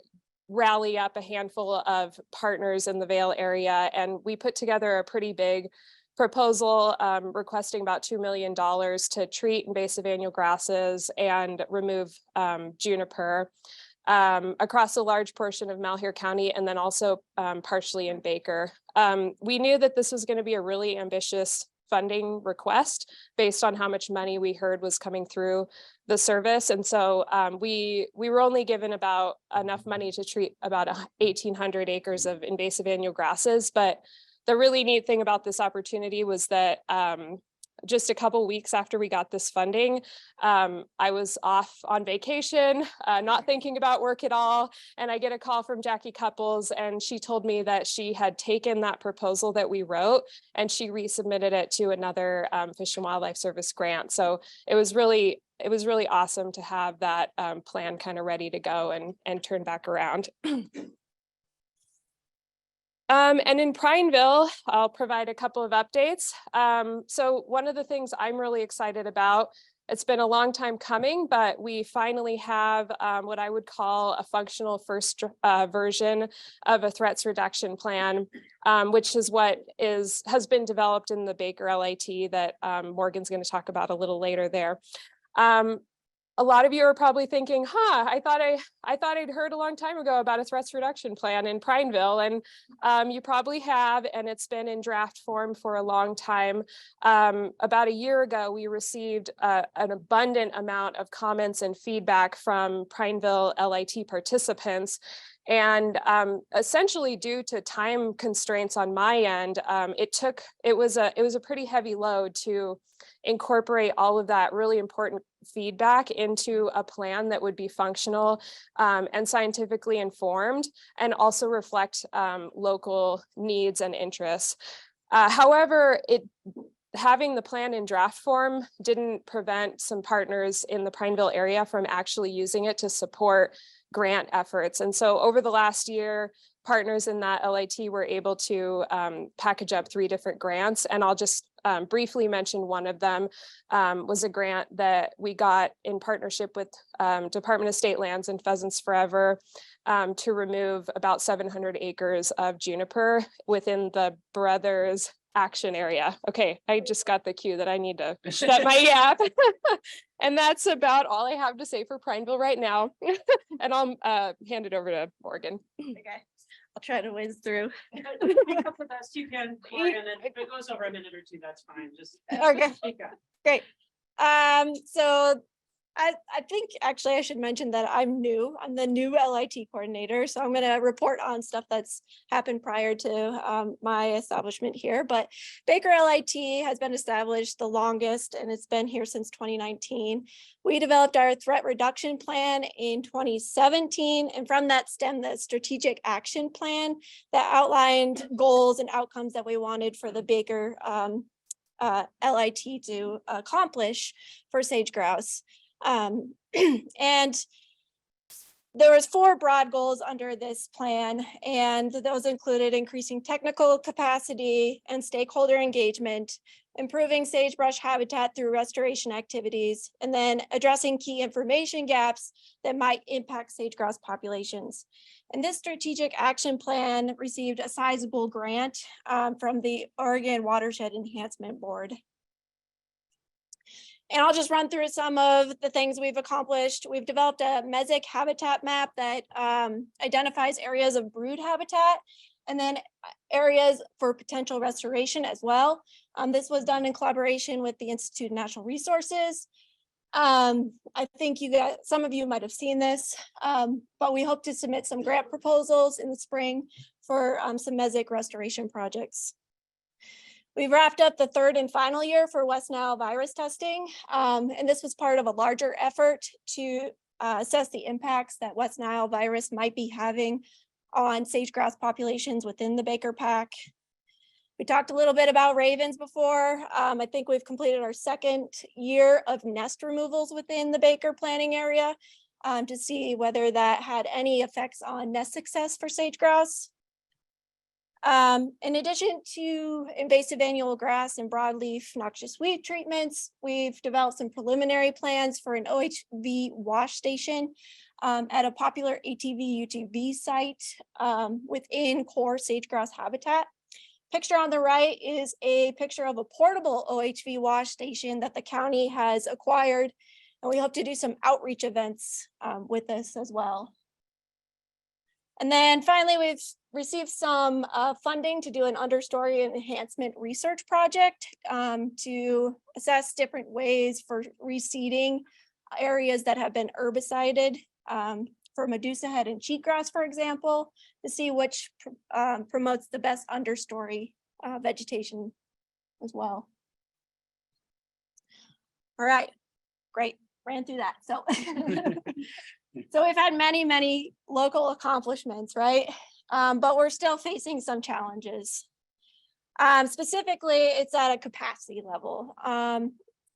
rally up a handful of partners in the Vail area, and we put together a pretty big proposal requesting about $2 million to treat invasive annual grasses and remove juniper across a large portion of Malheur County, and then also partially in Baker. We knew that this was going to be a really ambitious funding request based on how much money we heard was coming through the service. And so we were only given about enough money to treat about 1,800 acres of invasive annual grasses. But the really neat thing about this opportunity was that just a couple weeks after we got this funding, I was off on vacation, not thinking about work at all. And I get a call from Jackie Couples, and she told me that she had taken that proposal that we wrote and she resubmitted it to another Fish and Wildlife Service grant. So it was really awesome to have that plan kind of ready to go and turn back around. And in Prineville, I'll provide a couple of updates. So one of the things I'm really excited about, it's been a long time coming, but we finally have what I would call a functional first version of a threats reduction plan, which is what has been developed in the Baker LIT that Morgan's going to talk about a little later there. A lot of you are probably thinking, I thought I'd heard a long time ago about a threats reduction plan in Prineville, and you probably have, and it's been in draft form for a long time. About a year ago, we received an abundant amount of comments and feedback from Prineville LIT participants. And essentially due to time constraints on my end, it was a pretty heavy load to incorporate all of that really important feedback into a plan that would be functional and scientifically informed and also reflect local needs and interests. However, having the plan in draft form didn't prevent some partners in the Prineville area from actually using it to support grant efforts. And so over the last year, partners in that LIT were able to package up 3 different grants. And I'll just briefly mention one of them was a grant that we got in partnership with Department of State Lands and Pheasants Forever to remove about 700 acres of juniper within the Brothers action area. Okay, I just got the cue that I need to shut my yap. And that's about all I have to say for Prineville right now. And I'll hand it over to Morgan. Okay, I'll try to whiz through. Pick up the best you can, Morgan, and if it goes over a minute or two, that's fine. Just Okay, great. So I think actually I should mention that I'm the new LIT coordinator, so I'm going to report on stuff that's happened prior to my establishment here. But Baker LIT has been established the longest, and it's been here since 2019. We developed our threat reduction plan in 2017, and from that stemmed the strategic action plan that outlined goals and outcomes that we wanted for the Baker LIT to accomplish for sage grouse. And there was 4 broad goals under this plan, and those included increasing technical capacity and stakeholder engagement, improving sagebrush habitat through restoration activities, and then addressing key information gaps that might impact sage grouse populations. And this strategic action plan received a sizable grant from the Oregon Watershed Enhancement Board. And I'll just run through some of the things we've accomplished. We've developed a mesic habitat map that identifies areas of brood habitat and then areas for potential restoration as well. This was done in collaboration with the Institute of Natural Resources. I think some of you might have seen this, but we hope to submit some grant proposals in the spring for some mesic restoration projects. We've wrapped up the 3rd and final year for West Nile virus testing, and this was part of a larger effort to assess the impacts that West Nile virus might be having on sage grouse populations within the Baker Pack. We talked a little bit about ravens before. I think we've completed our 2nd year of nest removals within the Baker planning area to see whether that had any effects on nest success for sage grouse. In addition to invasive annual grass and broadleaf noxious weed treatments, we've developed some preliminary plans for an OHV wash station at a popular ATV UTV site within core sage grouse habitat. Picture on the right is a picture of a portable OHV wash station that the county has acquired, and we hope to do some outreach events with this as well. And then finally, we've received some funding to do an understory enhancement research project to assess different ways for reseeding areas that have been herbicided for Medusa head and cheatgrass, for example, to see which promotes the best understory vegetation as well. All right, great, ran through that. So, so we've had many local accomplishments, right? But we're still facing some challenges. Specifically, it's at a capacity level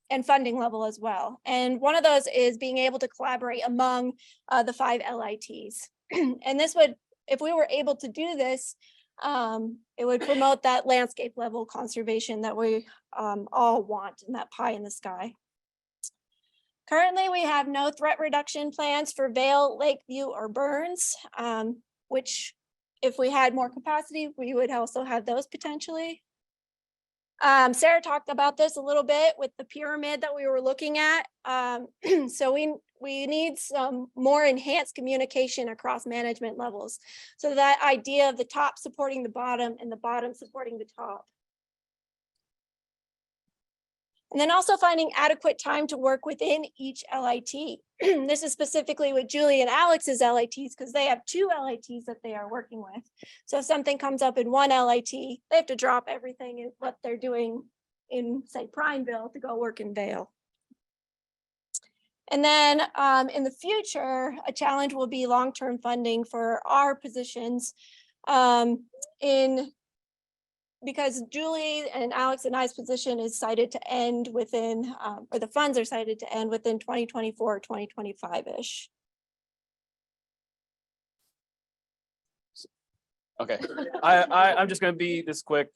and funding level as well. And one of those is being able to collaborate among the 5 LITs. And this would, if we were able to do this, it would promote that landscape level conservation that we all want in that pie in the sky. Currently, we have no threat reduction plans for Vail, Lakeview, or Burns, which if we had more capacity, we would also have those potentially. Sarah talked about this a little bit with the pyramid that we were looking at. So we need some more enhanced communication across management levels. So that idea of the top supporting the bottom and the bottom supporting the top. And then also finding adequate time to work within each LIT. This is specifically with Julie and Alex's LITs because they have 2 LITs that they are working with. So if something comes up in one LIT, they have to drop everything in what they're doing in, say, Prineville to go work in Vale. And then in the future, a challenge will be long-term funding for our positions because Julie and Alex and I's position is cited to end within, or the funds are cited to end within 2024, 2025-ish. Okay, I'm just gonna be this quick.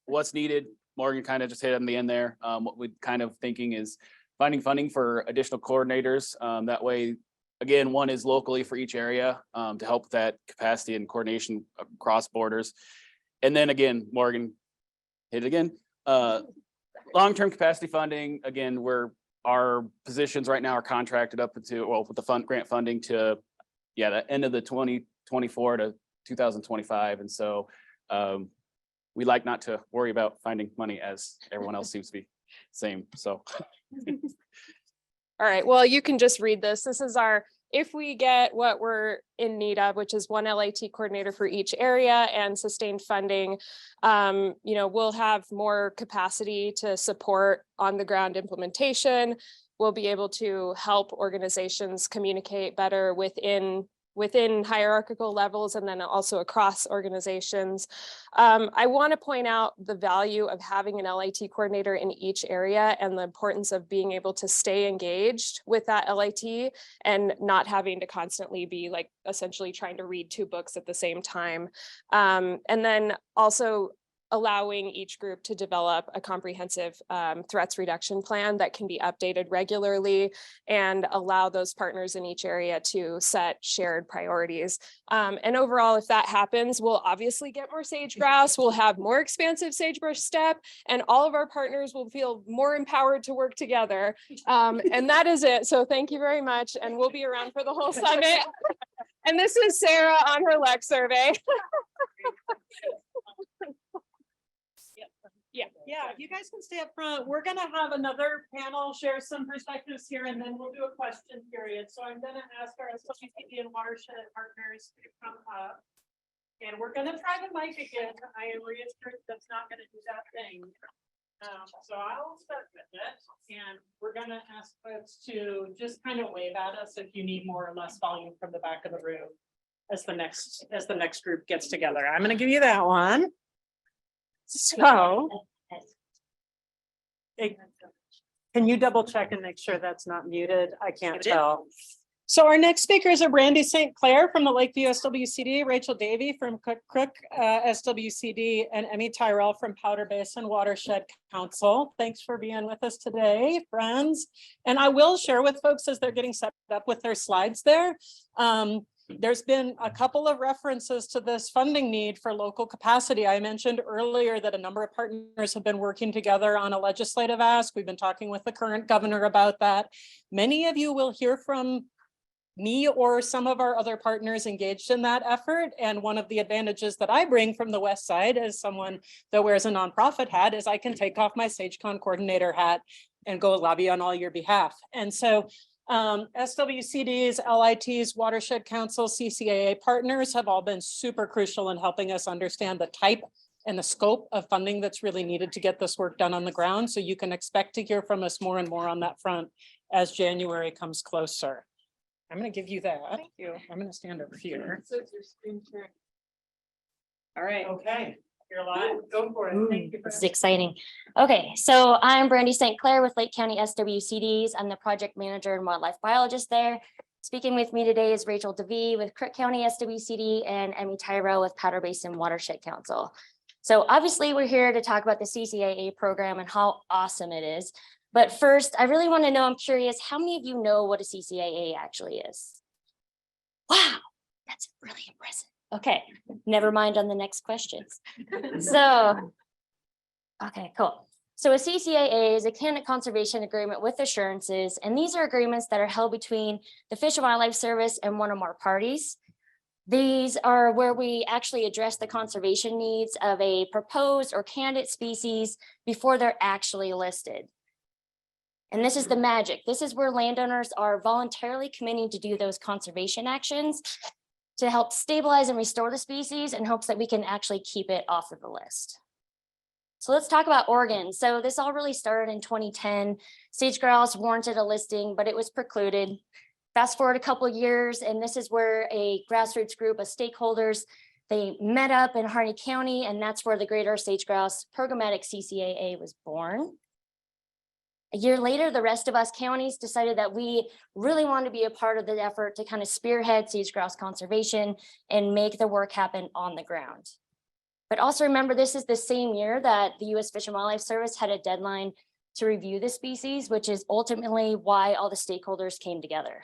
What's needed, Morgan kind of just hit on the end there. What we're kind of thinking is finding funding for additional coordinators. That way, again, one is locally for each area to help with that capacity and coordination across borders. And then again, Morgan hit it again. Long-term capacity funding, again, where our positions right now are contracted up into, well, with the grant funding to, yeah, the end of the 2024 to 2025. And so we like not to worry about finding money as everyone else seems to be same, so. All right, well, you can just read this. This is our, if we get what we're in need of, which is 1 LIT coordinator for each area and sustained funding, we'll have more capacity to support on the ground implementation. We'll be able to help organizations communicate better within hierarchical levels and then also across organizations. I want to point out the value of having an LIT coordinator in each area and the importance of being able to stay engaged with that LIT and not having to constantly be like essentially trying to read 2 books at the same time. And then also allowing each group to develop a comprehensive threats reduction plan that can be updated regularly and allow those partners in each area to set shared priorities. And overall, if that happens, we'll obviously get more sage grouse, we'll have more expansive sagebrush steppe, and all of our partners will feel more empowered to work together. And that is it. So thank you very much. And we'll be around for the whole summit. And this is Sarah on her LEC survey. Yeah, if you guys can stay up front, we're gonna have another panel share some perspectives here, and then we'll do a question period. So I'm gonna ask our SWCD and watershed partners to come up. And we're gonna try the mic again. I am reassured that's not gonna do that thing. So I'll start with it, and we're gonna ask folks to just kind of wave at us if you need more or less volume from the back of the room as the next group gets together. I'm gonna give you that one. So can you double check and make sure that's not muted? I can't tell. So our next speakers are Brandy St. Clair from the Lakeview SWCD, Rachel Davey from Crook SWCD, and Emmy Tyrell from Powder Basin Watershed Council. Thanks for being with us today, friends. And I will share with folks as they're getting set up with their slides there. There's been a couple of references to this funding need for local capacity. I mentioned earlier that a number of partners have been working together on a legislative ask. We've been talking with the current governor about that. Many of you will hear from me or some of our other partners engaged in that effort. And one of the advantages that I bring from the West Side as someone that wears a nonprofit hat is I can take off my SageCon coordinator hat and go lobby on all your behalf. And so SWCDs, LITs, Watershed Council, CCAA partners have all been super crucial in helping us understand the type and the scope of funding that's really needed to get this work done on the ground. So you can expect to hear from us more and more on that front as January comes closer. I'm going to give you that. Thank you. I'm going to stand over here. All right. Okay. You're live. Go for it. Thank you. This is exciting. Okay, so I'm Brandy St. Clair with Lake County SWCDs. I'm the project manager and wildlife biologist there. Speaking with me today is Rachel Davey with Crook County SWCD and Emmy Tyrell with Powder Basin Watershed Council. So obviously we're here to talk about the CCAA program and how awesome it is. But first, I really want to know, I'm curious, how many of you know what a CCAA actually is? Wow, that's really impressive. Okay, never mind on the next questions. So, okay, cool. So a CCAA is a candidate conservation agreement with assurances, and these are agreements that are held between the Fish and Wildlife Service and one or more parties. These are where we actually address the conservation needs of a proposed or candidate species before they're actually listed. And this is the magic. This is where landowners are voluntarily committing to do those conservation actions to help stabilize and restore the species in hopes that we can actually keep it off of the list. So let's talk about Oregon. So this all really started in 2010. Sage grouse warranted a listing, but it was precluded. Fast forward a couple of years, and this is where a grassroots group of stakeholders, they met up in Harney County, and that's where the Greater Sage Grouse Programmatic CCAA was born. A year later, the rest of us counties decided that we really wanted to be a part of the effort to kind of spearhead sage grouse conservation and make the work happen on the ground. But also remember, this is the same year that the U.S. Fish and Wildlife Service had a deadline to review the species, which is ultimately why all the stakeholders came together.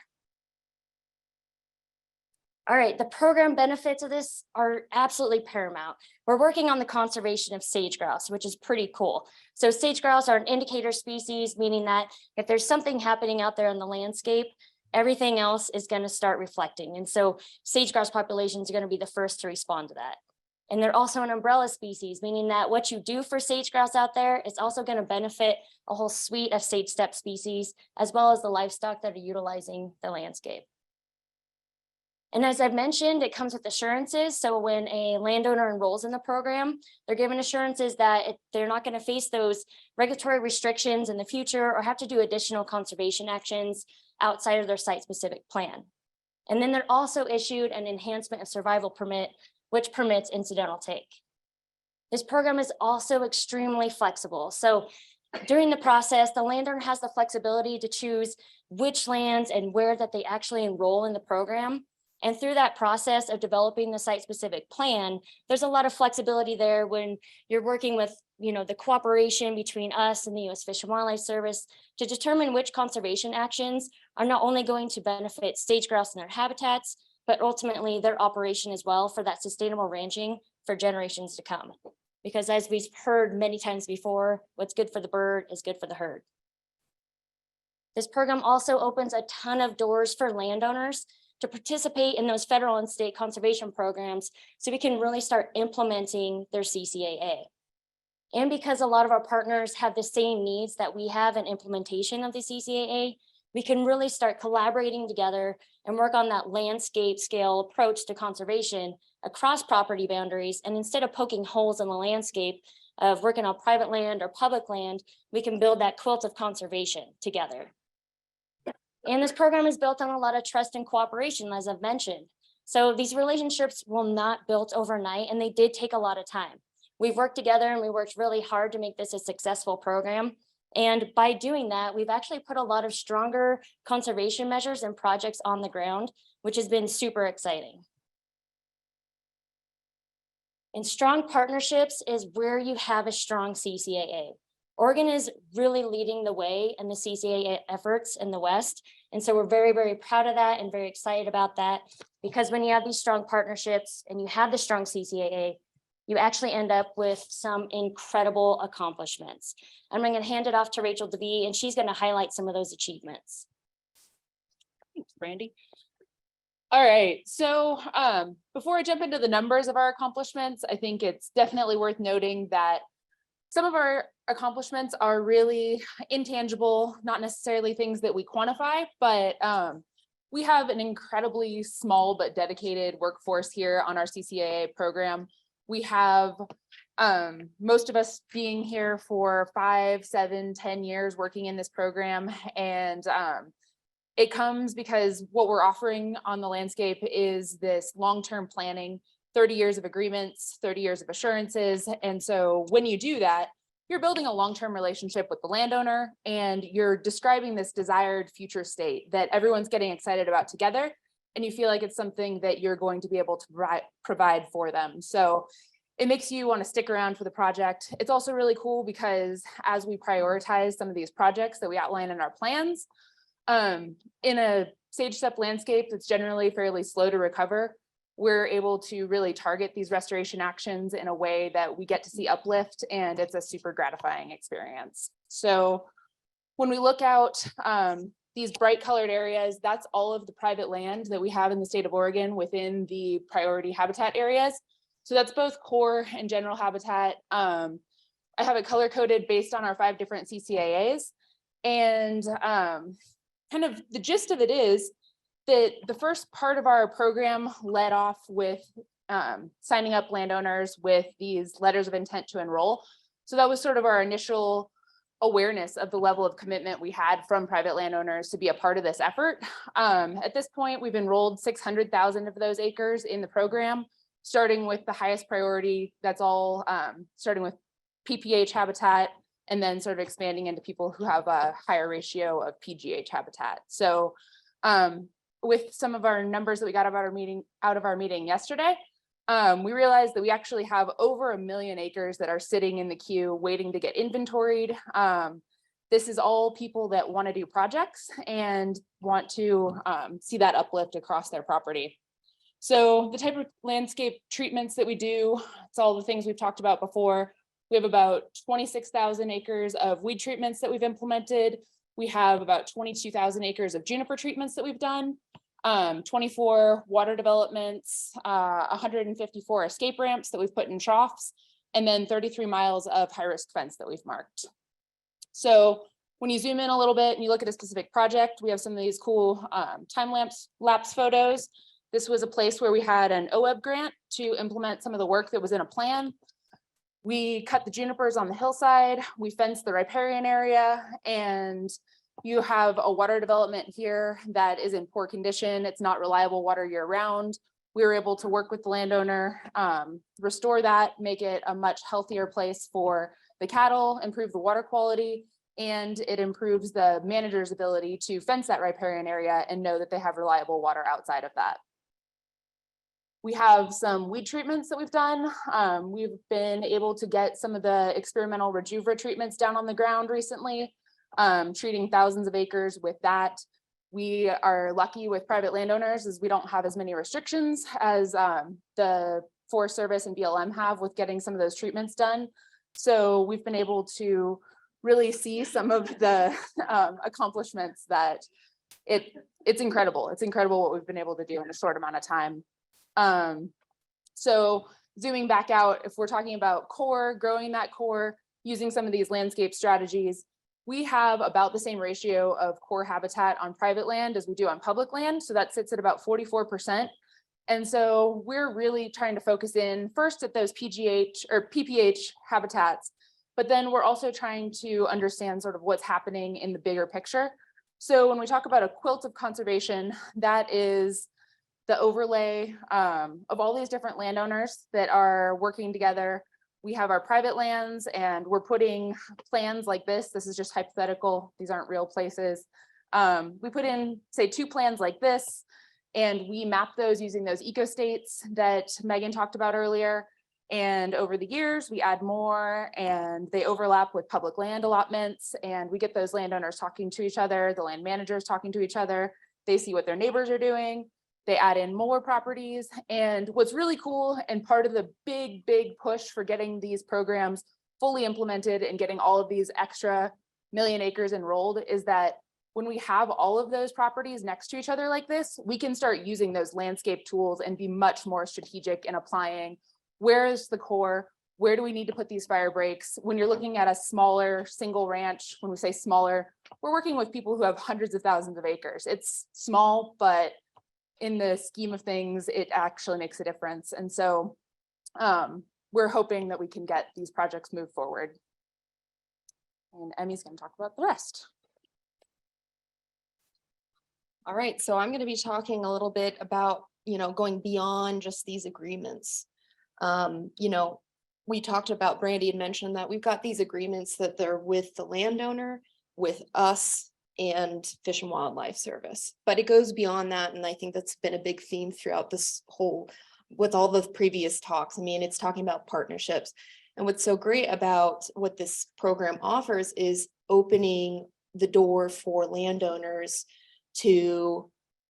All right, the program benefits of this are absolutely paramount. We're working on the conservation of sage grouse, which is pretty cool. So sage grouse are an indicator species, meaning that if there's something happening out there in the landscape, everything else is going to start reflecting. And so sage grouse populations are going to be the first to respond to that. And they're also an umbrella species, meaning that what you do for sage grouse out there is also going to benefit a whole suite of sage steppe species, as well as the livestock that are utilizing the landscape. And as I've mentioned, it comes with assurances. So when a landowner enrolls in the program, they're given assurances that they're not going to face those regulatory restrictions in the future or have to do additional conservation actions outside of their site-specific plan. And then they're also issued an enhancement of survival permit, which permits incidental take. This program is also extremely flexible. So during the process, the landowner has the flexibility to choose which lands and where that they actually enroll in the program. And through that process of developing the site-specific plan, there's a lot of flexibility there when you're working with, the cooperation between us and the U.S. Fish and Wildlife Service to determine which conservation actions are not only going to benefit sage grouse and their habitats, but ultimately their operation as well for that sustainable ranching for generations to come. Because as we've heard many times before, what's good for the bird is good for the herd. This program also opens a ton of doors for landowners to participate in those federal and state conservation programs so we can really start implementing their CCAA. And because a lot of our partners have the same needs that we have in implementation of the CCAA, we can really start collaborating together and work on that landscape scale approach to conservation across property boundaries. And instead of poking holes in the landscape of working on private land or public land, we can build that quilt of conservation together. And this program is built on a lot of trust and cooperation, as I've mentioned. So these relationships were not built overnight, and they did take a lot of time. We've worked together and we worked really hard to make this a successful program. And by doing that, we've actually put a lot of stronger conservation measures and projects on the ground, which has been super exciting. And strong partnerships is where you have a strong CCAA. Oregon is really leading the way in the CCAA efforts in the West. And so we're very, very proud of that and very excited about that, because when you have these strong partnerships and you have the strong CCAA, you actually end up with some incredible accomplishments. I'm going to hand it off to Rachel DeVee, and she's going to highlight some of those achievements. Thanks, Brandy. All right, so before I jump into the numbers of our accomplishments, I think it's definitely worth noting that some of our accomplishments are really intangible, not necessarily things that we quantify, but we have an incredibly small but dedicated workforce here on our CCAA program. We have most of us being here for 5, 7, 10 years working in this program. And it comes because what we're offering on the landscape is this long-term planning, 30 years of agreements, 30 years of assurances. And so when you do that, you're building a long-term relationship with the landowner, and you're describing this desired future state that everyone's getting excited about together, and you feel like it's something that you're going to be able to provide for them. So it makes you want to stick around for the project. It's also really cool because as we prioritize some of these projects that we outline in our plans, in a sage steppe landscape that's generally fairly slow to recover, we're able to really target these restoration actions in a way that we get to see uplift, and it's a super gratifying experience. So when we look out these bright colored areas, that's all of the private land that we have in the state of Oregon within the priority habitat areas. So that's both core and general habitat. I have it color coded based on our 5 different CCAAs. And kind of the gist of it is that the first part of our program led off with signing up landowners with these letters of intent to enroll. So that was sort of our initial awareness of the level of commitment we had from private landowners to be a part of this effort. At this point, we've enrolled 600,000 of those acres in the program, starting with the highest priority. That's all starting with PPH habitat, and then sort of expanding into people who have a higher ratio of PGH habitat. So with some of our numbers that we got out of our meeting yesterday, we realized that we actually have over 1 million acres that are sitting in the queue waiting to get inventoried. This is all people that want to do projects and want to see that uplift across their property. So the type of landscape treatments that we do, it's all the things we've talked about before. We have about 26,000 acres of weed treatments that we've implemented. We have about 22,000 acres of juniper treatments that we've done. 24 water developments, 154 escape ramps that we've put in troughs, and then 33 miles of high-risk fence that we've marked. So when you zoom in a little bit and you look at a specific project, we have some of these cool time lapse photos. This was a place where we had an OEB grant to implement some of the work that was in a plan. We cut the junipers on the hillside, we fenced the riparian area, and you have a water development here that is in poor condition. It's not reliable water year round. We were able to work with the landowner, restore that, make it a much healthier place for the cattle, improve the water quality, and it improves the manager's ability to fence that riparian area and know that they have reliable water outside of that. We have some weed treatments that we've done. We've been able to get some of the experimental Rejuva treatments down on the ground recently, treating thousands of acres with that. We are lucky with private landowners as we don't have as many restrictions as the Forest Service and BLM have with getting some of those treatments done. So we've been able to really see some of the accomplishments that it's incredible. It's incredible what we've been able to do in a short amount of time. So zooming back out, if we're talking about core, growing that core, using some of these landscape strategies, we have about the same ratio of core habitat on private land as we do on public land. So that sits at about 44%. And so we're really trying to focus in first at those PGH or PPH habitats, but then we're also trying to understand sort of what's happening in the bigger picture. So when we talk about a quilt of conservation, that is the overlay of all these different landowners that are working together. We have our private lands and we're putting plans like this. This is just hypothetical. These aren't real places. We put in, say, 2 plans like this, and we map those using those eco states that Megan talked about earlier. And over the years, we add more and they overlap with public land allotments, and we get those landowners talking to each other, the land managers talking to each other. They see what their neighbors are doing. They add in more properties. And what's really cool and part of the big push for getting these programs fully implemented and getting all of these extra 1 million acres enrolled is that when we have all of those properties next to each other like this, we can start using those landscape tools and be much more strategic in applying where is the core, where do we need to put these fire breaks. When you're looking at a smaller single ranch, when we say smaller, we're working with people who have hundreds of thousands of acres. It's small, but in the scheme of things, it actually makes a difference. And so we're hoping that we can get these projects moved forward. And Emmy's going to talk about the rest. All right, so I'm going to be talking a little bit about, going beyond just these agreements. We talked about, Brandy had mentioned that we've got these agreements that they're with the landowner, with us, and Fish and Wildlife Service. But it goes beyond that, and I think that's been a big theme throughout this whole, with all the previous talks. I mean, it's talking about partnerships. And what's so great about what this program offers is opening the door for landowners to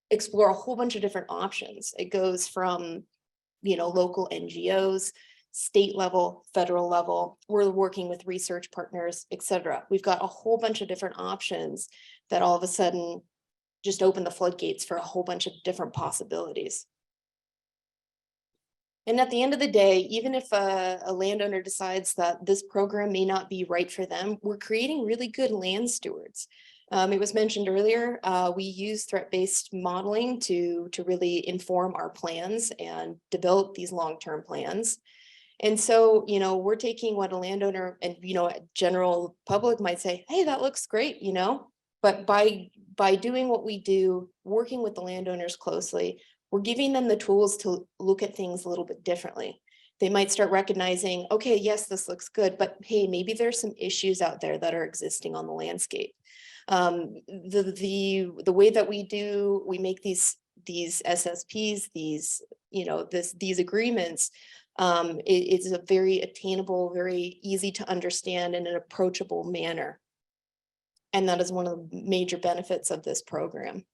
explore a whole bunch of different options. It goes from, local NGOs, state level, federal level. We're working with research partners, etc. We've got a whole bunch of different options that all of a sudden just open the floodgates for a whole bunch of different possibilities. And at the end of the day, even if a landowner decides that this program may not be right for them, we're creating really good land stewards. It was mentioned earlier, we use threat-based modeling to really inform our plans and develop these long-term plans. And so, you know, we're taking what a landowner and, you know, general public might say, hey, that looks great, you know, but by doing what we do, working with the landowners closely, we're giving them the tools to look at things a little bit differently. They might start recognizing, okay, yes, this looks good, but hey, maybe there's some issues out there that are existing on the landscape. The way that we make these SSPs, these agreements, it's a very attainable, very easy to understand in an approachable manner. And that is one of the major benefits of this program.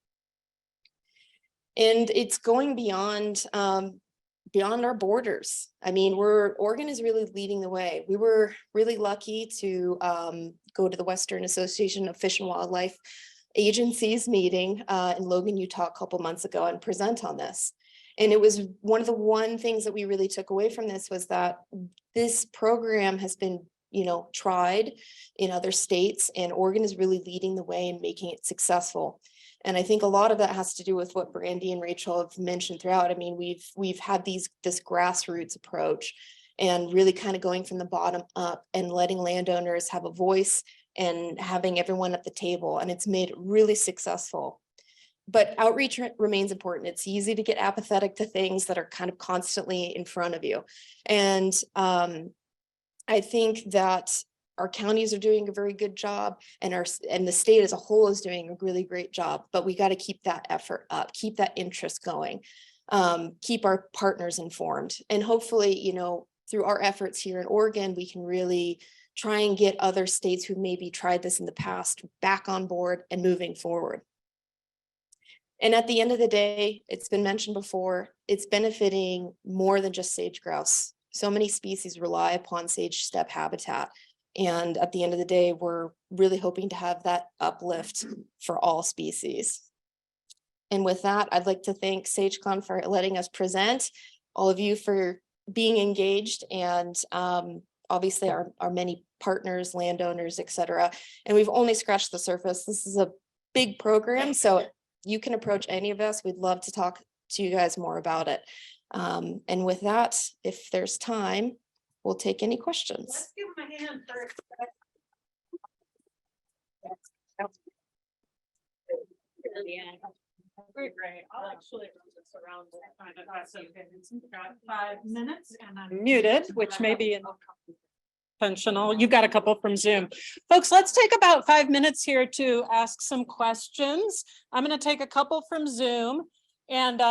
And it's going beyond our borders. I mean, Oregon is really leading the way. We were really lucky to go to the Western Association of Fish and Wildlife Agencies meeting in Logan, Utah a couple months ago and present on this. And it was one of the things that we really took away from this was that this program has been, you know, tried in other states, and Oregon is really leading the way and making it successful. And I think a lot of that has to do with what Brandy and Rachel have mentioned throughout. I mean, we've had this grassroots approach and really kind of going from the bottom up and letting landowners have a voice and having everyone at the table. And it's made it really successful. But outreach remains important. It's easy to get apathetic to things that are kind of constantly in front of you. And I think that our counties are doing a very good job, and the state as a whole is doing a really great job, but we got to keep that effort up, keep that interest going, keep our partners informed. And hopefully, you know, through our efforts here in Oregon, we can really try and get other states who maybe tried this in the past back on board and moving forward. And at the end of the day, it's been mentioned before, it's benefiting more than just sage grouse. So many species rely upon sage steppe habitat. And at the end of the day, we're really hoping to have that uplift for all species. And with that, I'd like to thank SageCon for letting us present, all of you for being engaged, and obviously our many partners, landowners, et cetera. And we've only scratched the surface. This is a big program, so you can approach any of us. We'd love to talk to you guys more about it. And with that, if there's time, we'll take any questions. Let's give him a hand first. Great. I'll actually run this around. We've got 5 minutes and I'm muted, which may be intentional. You got a couple from Zoom. Folks, let's take about 5 minutes here to ask some questions. I'm going to take a couple from Zoom, and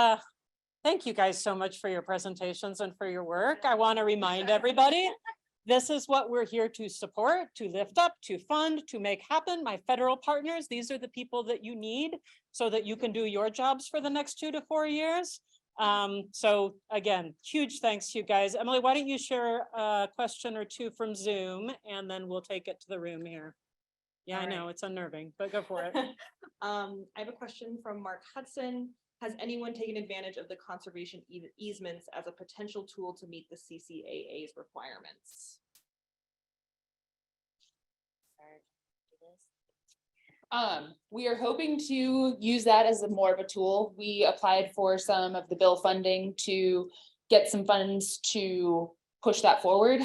thank you guys so much for your presentations and for your work. I want to remind everybody, this is what we're here to support, to lift up, to fund, to make happen. My federal partners, these are the people that you need so that you can do your jobs for the next 2 to 4 years. So again, huge thanks to you guys. Emily, why don't you share a question or two from Zoom, and then we'll take it to the room here. Yeah, I know it's unnerving, but go for it. I have a question from Mark Hudson. Has anyone taken advantage of the conservation easements as a potential tool to meet the CCAA's requirements? We are hoping to use that as more of a tool. We applied for some of the bill funding to get some funds to push that forward.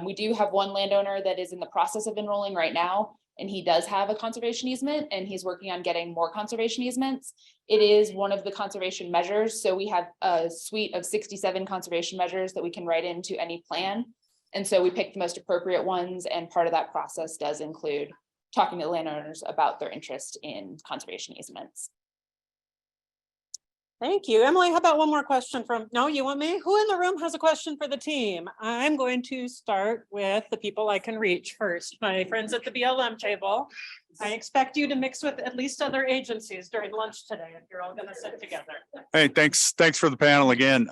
We do have one landowner that is in the process of enrolling right now, and he does have a conservation easement, and he's working on getting more conservation easements. It is one of the conservation measures. So we have a suite of 67 conservation measures that we can write into any plan. And so we picked the most appropriate ones, and part of that process does include talking to landowners about their interest in conservation easements. Thank you. Emily, how about one more question from, no, you want me? Who in the room has a question for the team? I'm going to start with the people I can reach first. My friends at the BLM table. I expect you to mix with at least other agencies during lunch today if you're all going to sit together. Hey, thanks for the panel again. You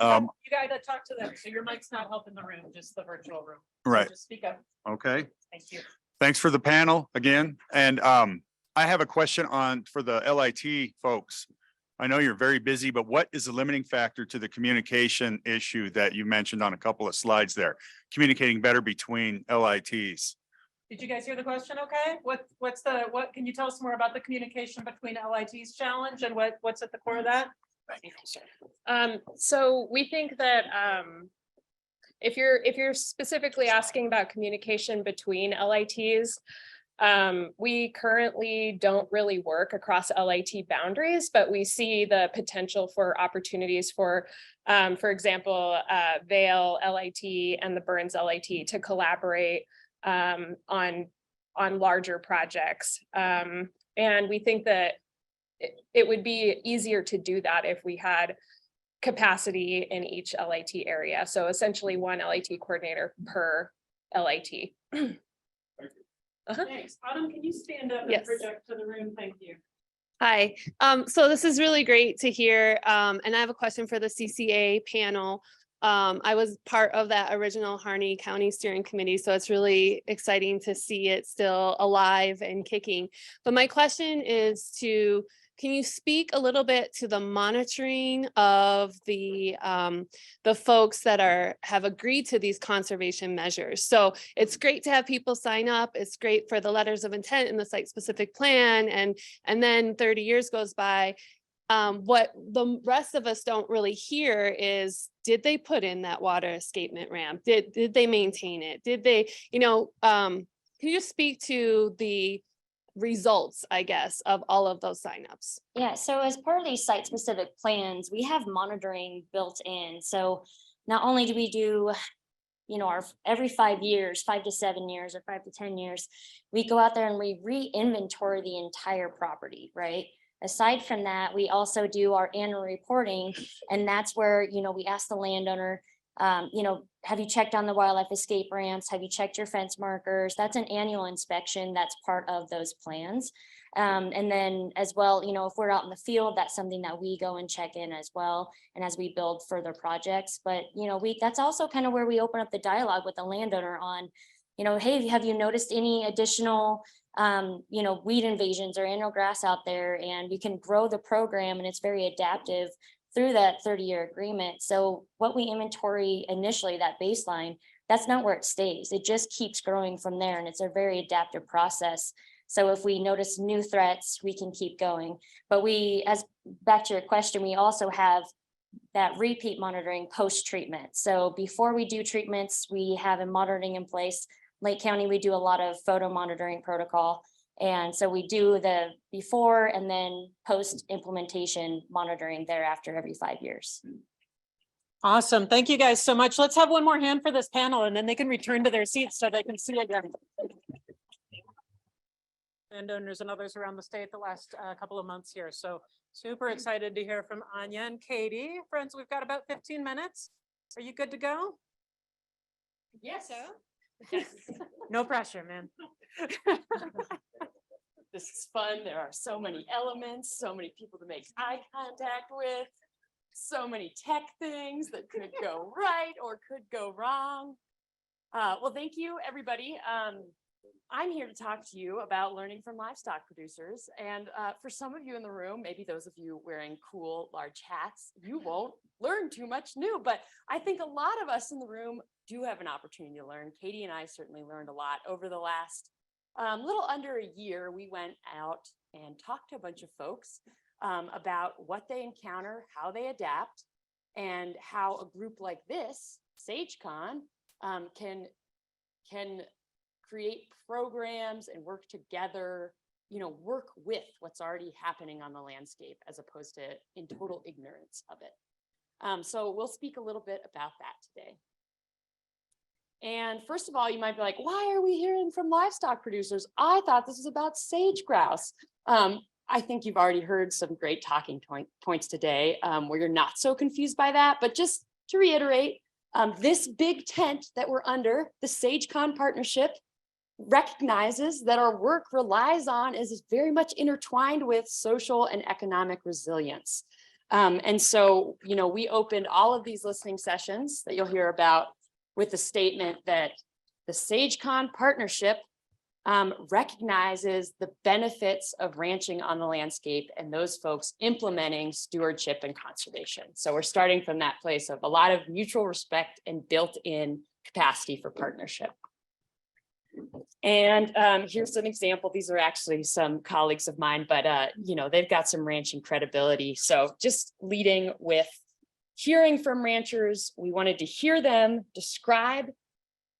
got to talk to them. So your mic's not helping the room, just the virtual room. So Right. just speak up. Okay. Thank you. Thanks for the panel again. And I have a question for the LIT folks. I know you're very busy, but what is the limiting factor to the communication issue that you mentioned on a couple of slides there? Communicating better between LITs. Did you guys hear the question? Okay, what can you tell us more about the communication between LIT's challenge and what's at the core of that? So we think that if you're specifically asking about communication between LITs, we currently don't really work across LIT boundaries, but we see the potential for opportunities for example, Vail LIT and the Burns LIT to collaborate on larger projects. And we think that it would be easier to do that if we had capacity in each LIT area. So essentially one LIT coordinator per LIT. Thanks. Autumn, can you stand up and Yes. project to the room? Thank you. Hi, so this is really great to hear, and I have a question for the CCA panel. I was part of that original Harney County Steering Committee, so it's really exciting to see it still alive and kicking. But my question is can you speak a little bit to the monitoring of the folks that have agreed to these conservation measures? So it's great to have people sign up. It's great for the letters of intent in the site specific plan. And then 30 years goes by. What the rest of us don't really hear is, did they put in that water escapement ramp? Did they maintain it? Did they, can you just speak to the results, I guess, of all of those signups? Yeah, so as part of these site specific plans, we have monitoring built in. So not only do we do, our every 5 years, 5 to 7 years or 5 to 10 years, we go out there and we re-inventory the entire property, right? Aside from that, we also do our annual reporting, and that's where, we ask the landowner, have you checked on the wildlife escape ramps? Have you checked your fence markers? That's an annual inspection. That's part of those plans. And then as well, if we're out in the field, that's something that we go and check in as well. And as we build further projects, but that's also kind of where we open up the dialogue with the landowner on, hey, have you noticed any additional weed invasions or annual grass out there? And we can grow the program, and it's very adaptive through that 30-year agreement. So what we inventory initially, that baseline, that's not where it stays. It just keeps growing from there, and it's a very adaptive process. So if we notice new threats, we can keep going. But back to your question, we also have that repeat monitoring post-treatment. So before we do treatments, we have a monitoring in place. Lake County, we do a lot of photo monitoring protocol. And so we do the before and then post implementation monitoring thereafter every 5 years. Awesome. Thank you guys so much. Let's have one more hand for this panel, and then they can return to their seats so they can see again. Landowners and others around the state the last couple of months here. So super excited to hear from Anya and Katie. Friends, we've got about 15 minutes. Are you good to go? Yes. No pressure, man. This is fun. There are so many elements, so many people to make eye contact with, so many tech things that could go right or could go wrong. Well, thank you, everybody. I'm here to talk to you about learning from livestock producers. And for some of you in the room, maybe those of you wearing cool, large hats, you won't learn too much new, but I think a lot of us in the room do have an opportunity to learn. Katie and I certainly learned a lot over the last little under a year. We went out and talked to a bunch of folks about what they encounter, how they adapt, and how a group like this, SageCon, can create programs and work together, work with what's already happening on the landscape as opposed to in total ignorance of it. So we'll speak a little bit about that today. And first of all, you might be like, why are we hearing from livestock producers? I thought this was about sage grouse. I think you've already heard some great talking points today where you're not so confused by that. But just to reiterate, this big tent that we're under, the SageCon partnership, recognizes that our work relies on, is very much intertwined with social and economic resilience. And so, we opened all of these listening sessions that you'll hear about with the statement that the SageCon partnership recognizes the benefits of ranching on the landscape and those folks implementing stewardship and conservation. So we're starting from that place of a lot of mutual respect and built-in capacity for partnership. And here's an example. These are actually some colleagues of mine, but you know, they've got some ranching credibility. So just leading with hearing from ranchers, we wanted to hear them describe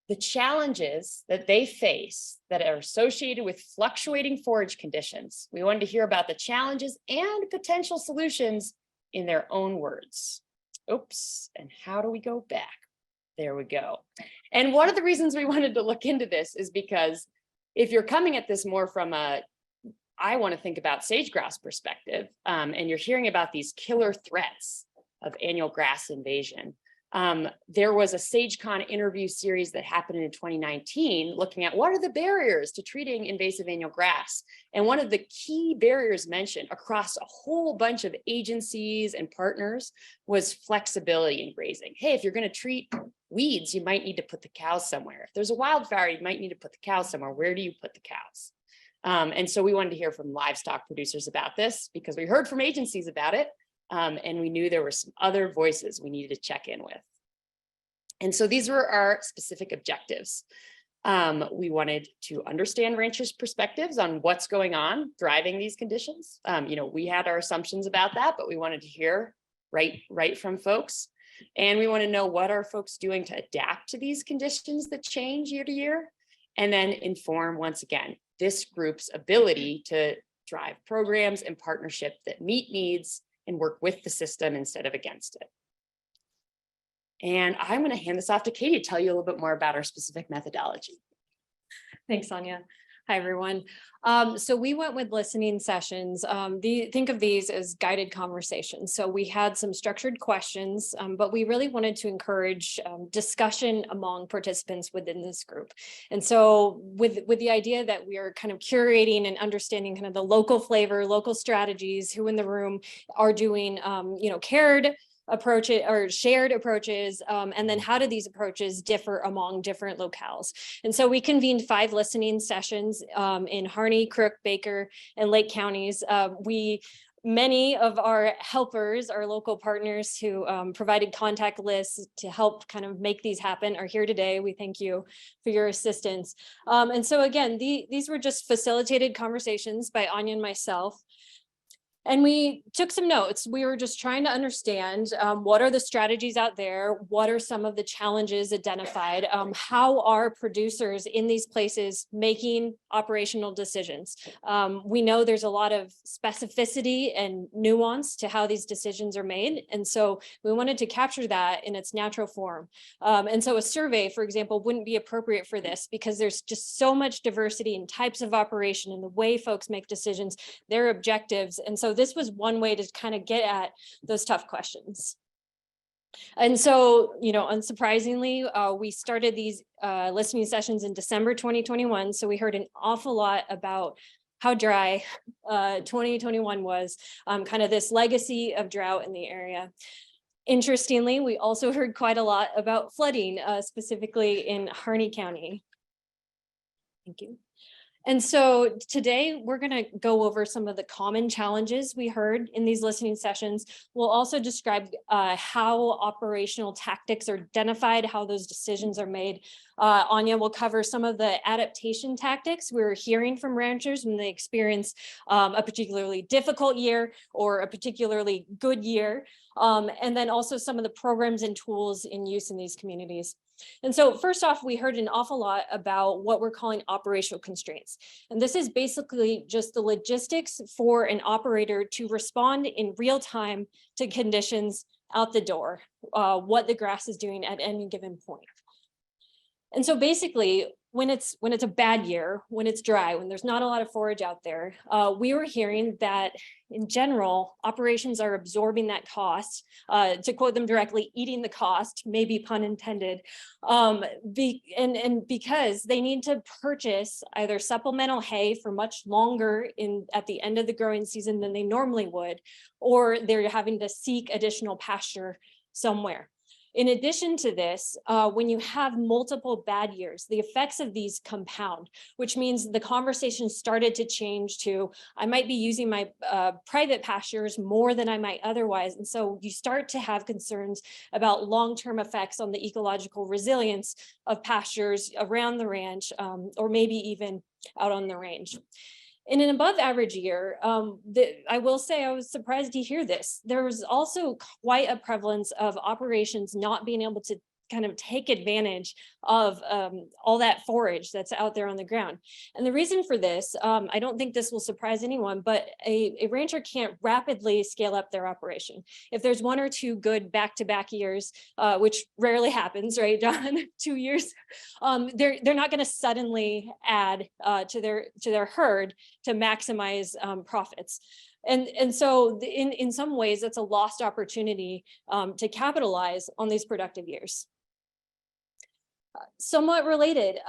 the challenges that they face that are associated with fluctuating forage conditions. We wanted to hear about the challenges and potential solutions in their own words. Oops, and how do we go back? There we go. And one of the reasons we wanted to look into this is because if you're coming at this more from a, I want to think about sage-grouse perspective, and you're hearing about these killer threats of annual grass invasion, there was a SageCon interview series that happened in 2019 looking at what are the barriers to treating invasive annual grass. And one of the key barriers mentioned across a whole bunch of agencies and partners was flexibility in grazing. Hey, if you're going to treat weeds, you might need to put the cows somewhere. If there's a wildfire, you might need to put the cows somewhere. Where do you put the cows? And so we wanted to hear from livestock producers about this because we heard from agencies about it. And we knew there were some other voices we needed to check in with. And so these were our specific objectives. We wanted to understand ranchers' perspectives on what's going on driving these conditions. You know, we had our assumptions about that, but we wanted to hear right from folks. And we want to know what are folks doing to adapt to these conditions that change year to year, and then inform, once again, this group's ability to drive programs and partnership that meet needs and work with the system instead of against it. And I'm going to hand this off to Katie to tell you a little bit more about our specific methodology. Thanks, Sonia. Hi, everyone. So we went with listening sessions. Think of these as guided conversations. So we had some structured questions, but we really wanted to encourage discussion among participants within this group. And so with the idea that we are kind of curating and understanding kind of the local flavor, local strategies, who in the room are doing, you know, approaches or shared approaches, and then how do these approaches differ among different locales. And so we convened 5 listening sessions in Harney, Crook, Baker, and Lake counties. Many of our helpers, our local partners who provided contact lists to help kind of make these happen are here today. We thank you for your assistance. And so again, these were just facilitated conversations by Anya and myself. And we took some notes. We were just trying to understand what are the strategies out there? What are some of the challenges identified? How are producers in these places making operational decisions? We know there's a lot of specificity and nuance to how these decisions are made. And so we wanted to capture that in its natural form. And so a survey, for example, wouldn't be appropriate for this because there's just so much diversity in types of operation and the way folks make decisions, their objectives. And so this was one way to kind of get at those tough questions. And so, you know, unsurprisingly, we started these listening sessions in December 2021. So we heard an awful lot about how dry 2021 was, kind of this legacy of drought in the area. Interestingly, we also heard quite a lot about flooding, specifically in Harney County. Thank you. And so today we're going to go over some of the common challenges we heard in these listening sessions. We'll also describe how operational tactics are identified, how those decisions are made. Anya will cover some of the adaptation tactics we're hearing from ranchers when they experience a particularly difficult year or a particularly good year. And then also some of the programs and tools in use in these communities. And so first off, we heard an awful lot about what we're calling operational constraints. And this is basically just the logistics for an operator to respond in real time to conditions out the door, what the grass is doing at any given point. And so basically, when it's a bad year, when it's dry, when there's not a lot of forage out there, we were hearing that in general, operations are absorbing that cost, to quote them directly, eating the cost, maybe pun intended, and because they need to purchase either supplemental hay for much longer at the end of the growing season than they normally would, or they're having to seek additional pasture somewhere. In addition to this, when you have multiple bad years, the effects of these compound, which means the conversation started to change to, I might be using my private pastures more than I might otherwise. And so you start to have concerns about long-term effects on the ecological resilience of pastures around the ranch, or maybe even out on the range. In an above average year, I will say I was surprised to hear this. There was also quite a prevalence of operations not being able to kind of take advantage of all that forage that's out there on the ground. And the reason for this, I don't think this will surprise anyone, but a rancher can't rapidly scale up their operation. If there's 1 or 2 good back-to-back years, which rarely happens, right, John? 2 years, they're not going to suddenly add to their herd to maximize profits. And so in some ways, it's a lost opportunity to capitalize on these productive years. Somewhat related,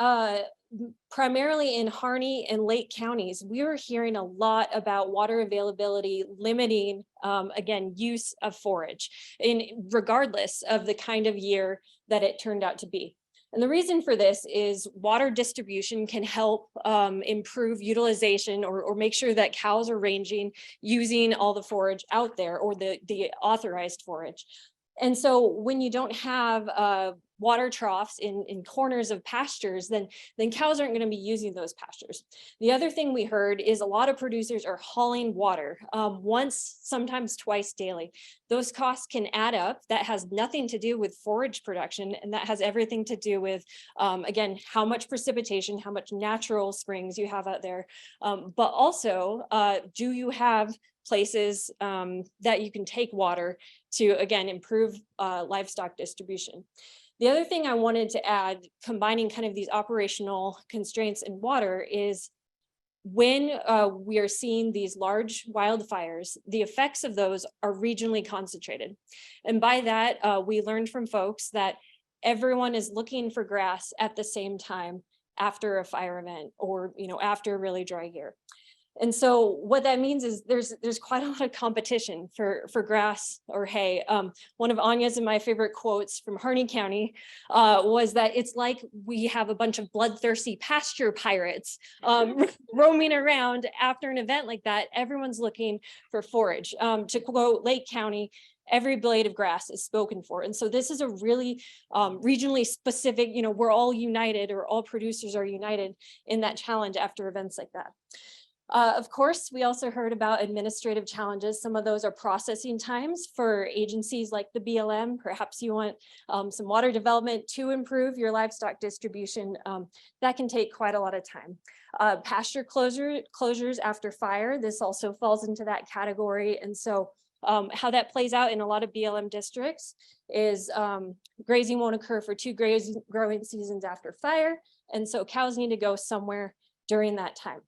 primarily in Harney and Lake counties, we were hearing a lot about water availability limiting, again, use of forage, regardless of the kind of year that it turned out to be. And the reason for this is water distribution can help improve utilization or make sure that cows are ranging using all the forage out there, or the authorized forage. And so when you don't have water troughs in corners of pastures, then cows aren't going to be using those pastures. The other thing we heard is a lot of producers are hauling water once, sometimes twice daily. Those costs can add up. That has nothing to do with forage production, and that has everything to do with, again, how much precipitation, how much natural springs you have out there. But also, do you have places that you can take water to, again, improve livestock distribution? The other thing I wanted to add, combining kind of these operational constraints in water, is when we are seeing these large wildfires, the effects of those are regionally concentrated. And by that, we learned from folks that everyone is looking for grass at the same time after a fire event, or after a really dry year. And so what that means is there's quite a lot of competition for grass or hay. One of Anya's and my favorite quotes from Harney County was that it's like we have a bunch of bloodthirsty pasture pirates roaming around after an event like that. Everyone's looking for forage. To quote Lake County, every blade of grass is spoken for. And so this is a really regionally specific, we're all united, or all producers are united in that challenge after events like that. Of course, we also heard about administrative challenges. Some of those are processing times for agencies like the BLM. Perhaps you want some water development to improve your livestock distribution. That can take quite a lot of time. Pasture closures after fire, this also falls into that category. And so how that plays out in a lot of BLM districts is grazing won't occur for 2 growing seasons after fire. And so cows need to go somewhere during that time.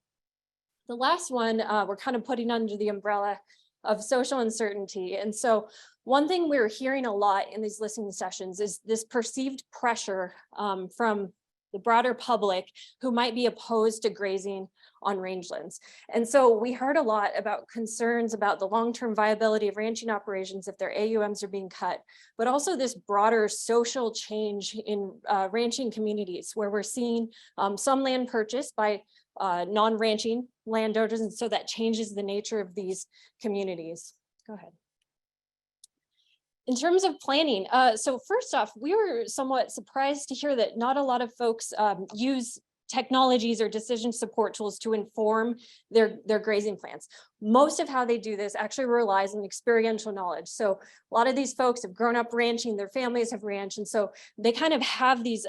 The last one, we're kind of putting under the umbrella of social uncertainty. And so one thing we're hearing a lot in these listening sessions is this perceived pressure from the broader public who might be opposed to grazing on rangelands. And so we heard a lot about concerns about the long-term viability of ranching operations if their AUMs are being cut, but also this broader social change in ranching communities, where we're seeing some land purchased by non-ranching landowners, and so that changes the nature of these communities. Go ahead. In terms of planning, so first off, we were somewhat surprised to hear that not a lot of folks use technologies or decision support tools to inform their grazing plans. Most of how they do this actually relies on experiential knowledge. So a lot of these folks have grown up ranching, their families have ranched, and so they kind of have these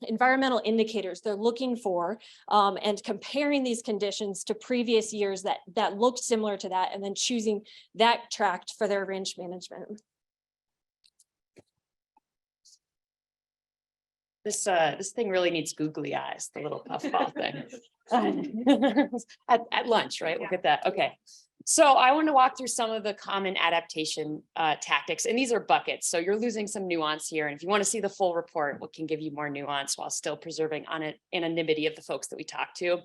environmental indicators they're looking for and comparing these conditions to previous years that looked similar to that, and then choosing that tract for their ranch management. This thing really needs googly eyes, the little puffball thing. At lunch, right? We'll get that. Okay. So I want to walk through some of the common adaptation tactics, and these are buckets. So you're losing some nuance here. And if you want to see the full report, what can give you more nuance while still preserving anonymity of the folks that we talk to.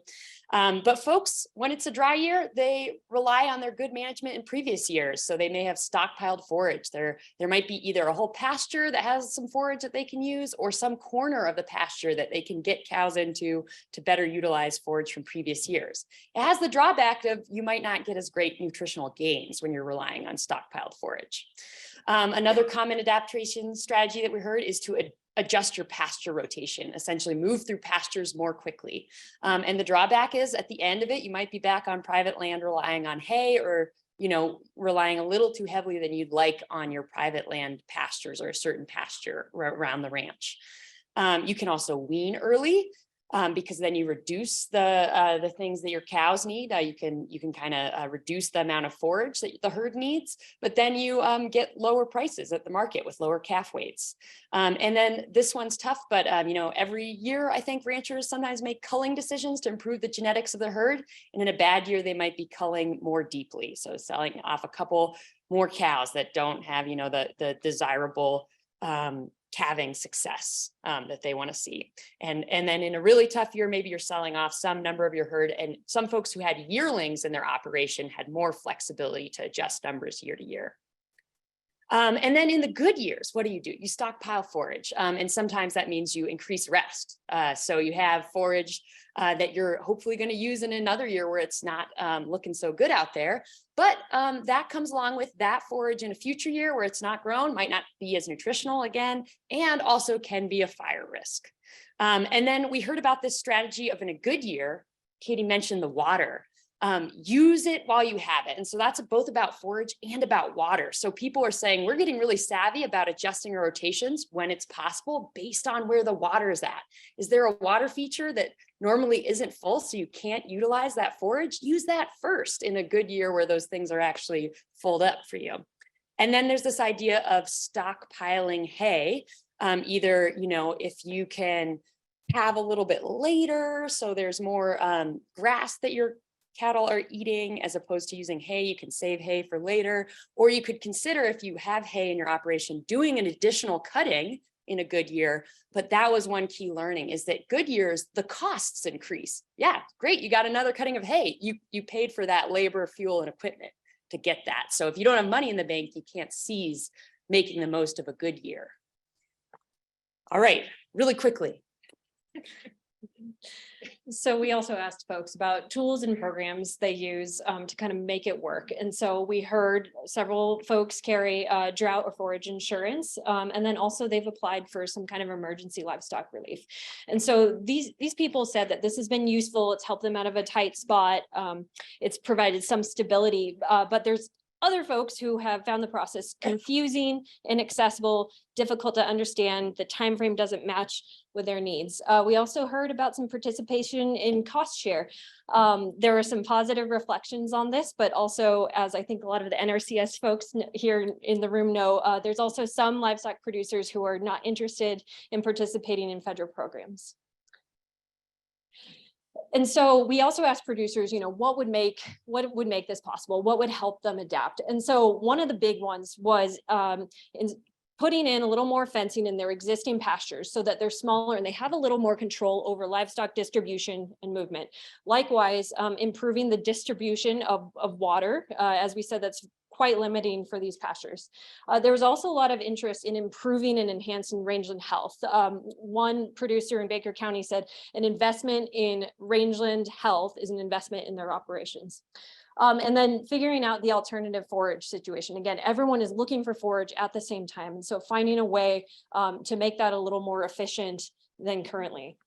But folks, when it's a dry year, they rely on their good management in previous years. So they may have stockpiled forage. There might be either a whole pasture that has some forage that they can use, or some corner of the pasture that they can get cows into to better utilize forage from previous years. It has the drawback of you might not get as great nutritional gains when you're relying on stockpiled forage. Another common adaptation strategy that we heard is to adjust your pasture rotation, essentially move through pastures more quickly. And the drawback is at the end of it, you might be back on private land relying on hay, or relying a little too heavily than you'd like on your private land pastures or a certain pasture around the ranch. You can also wean early, because then you reduce the things that your cows need. You can kind of reduce the amount of forage that the herd needs, but then you get lower prices at the market with lower calf weights. And then this one's tough, but every year I think ranchers sometimes make culling decisions to improve the genetics of the herd. And in a bad year, they might be culling more deeply. So selling off a couple more cows that don't have, the desirable calving success that they want to see. And then in a really tough year, maybe you're selling off some number of your herd, and some folks who had yearlings in their operation had more flexibility to adjust numbers year to year. And then in the good years, what do? You stockpile forage. And sometimes that means you increase rest. So you have forage that you're hopefully going to use in another year where it's not looking so good out there. But that comes along with that forage in a future year where it's not grown, might not be as nutritional again, and also can be a fire risk. And then we heard about this strategy of in a good year. Katie mentioned the water. Use it while you have it. And so that's both about forage and about water. So people are saying we're getting really savvy about adjusting our rotations when it's possible based on where the water is at. Is there a water feature that normally isn't full so you can't utilize that forage? Use that first in a good year where those things are actually filled up for you. And then there's this idea of stockpiling hay. Either, if you can have a little bit later, so there's more grass that you're cattle are eating as opposed to using hay, you can save hay for later. Or you could consider, if you have hay in your operation, doing an additional cutting in a good year. But that was one key learning, is that good years, the costs increase. Yeah, great, you got another cutting of hay. You paid for that labor, fuel, and equipment to get that. So if you don't have money in the bank, you can't seize making the most of a good year. All right, really quickly. So we also asked folks about tools and programs they use to kind of make it work. And so we heard several folks carry drought or forage insurance. And then also they've applied for some kind of emergency livestock relief. And so these people said that this has been useful. It's helped them out of a tight spot. It's provided some stability, but there's other folks who have found the process confusing, inaccessible, difficult to understand. The time frame doesn't match with their needs. We also heard about some participation in cost share. There were some positive reflections on this, but also, as I think a lot of the NRCS folks here in the room know, there's also some livestock producers who are not interested in participating in federal programs. And so we also asked producers, what would make this possible? What would help them adapt? And so one of the big ones was putting in a little more fencing in their existing pastures so that they're smaller and they have a little more control over livestock distribution and movement. Likewise, improving the distribution of water. As we said, that's quite limiting for these pastures. There was also a lot of interest in improving and enhancing rangeland health. One producer in Baker County said an investment in rangeland health is an investment in their operations. And then figuring out the alternative forage situation. Again, everyone is looking for forage at the same time. And so finding a way to make that a little more efficient than currently.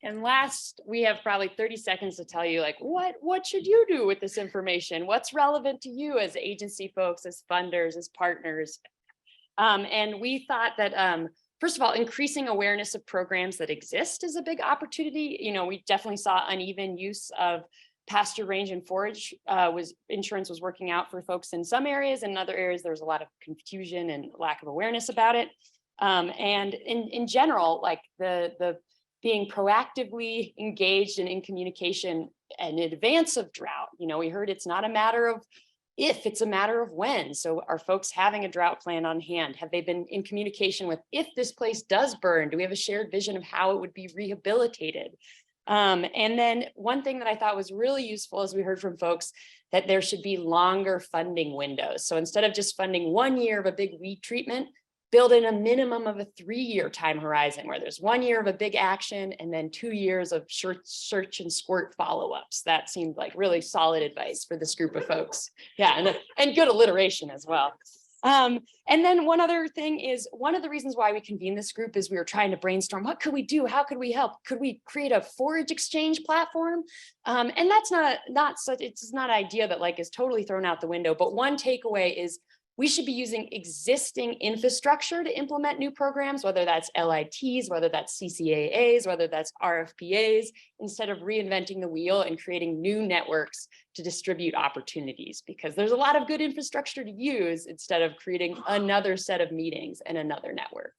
And last, we have probably 30 seconds to tell you, what should you do with this information? What's relevant to you as agency folks, as funders, as partners? And we thought that, first of all, increasing awareness of programs that exist is a big opportunity. We definitely saw uneven use of pasture range and forage. Insurance was working out for folks in some areas, and in other areas there was a lot of confusion and lack of awareness about it. And in general, the being proactively engaged and in communication in advance of drought. We heard it's not a matter of if, it's a matter of when. So are folks having a drought plan on hand? Have they been in communication with, if this place does burn, do we have a shared vision of how it would be rehabilitated? And then one thing that I thought was really useful is we heard from folks that there should be longer funding windows. So instead of just funding 1 year of a big weed treatment, build in a minimum of a 3-year time horizon where there's 1 year of a big action and then 2 years of search and squirt follow-ups. That seemed like really solid advice for this group of folks. Yeah, and good alliteration as well. And then one other thing is, one of the reasons why we convened this group is we were trying to brainstorm, what could we do? How could we help? Could we create a forage exchange platform? And that's it's not an idea that like is totally thrown out the window, but one takeaway is we should be using existing infrastructure to implement new programs, whether that's LITs, whether that's CCAAs, whether that's RFPAs, instead of reinventing the wheel and creating new networks to distribute opportunities, because there's a lot of good infrastructure to use instead of creating another set of meetings and another network.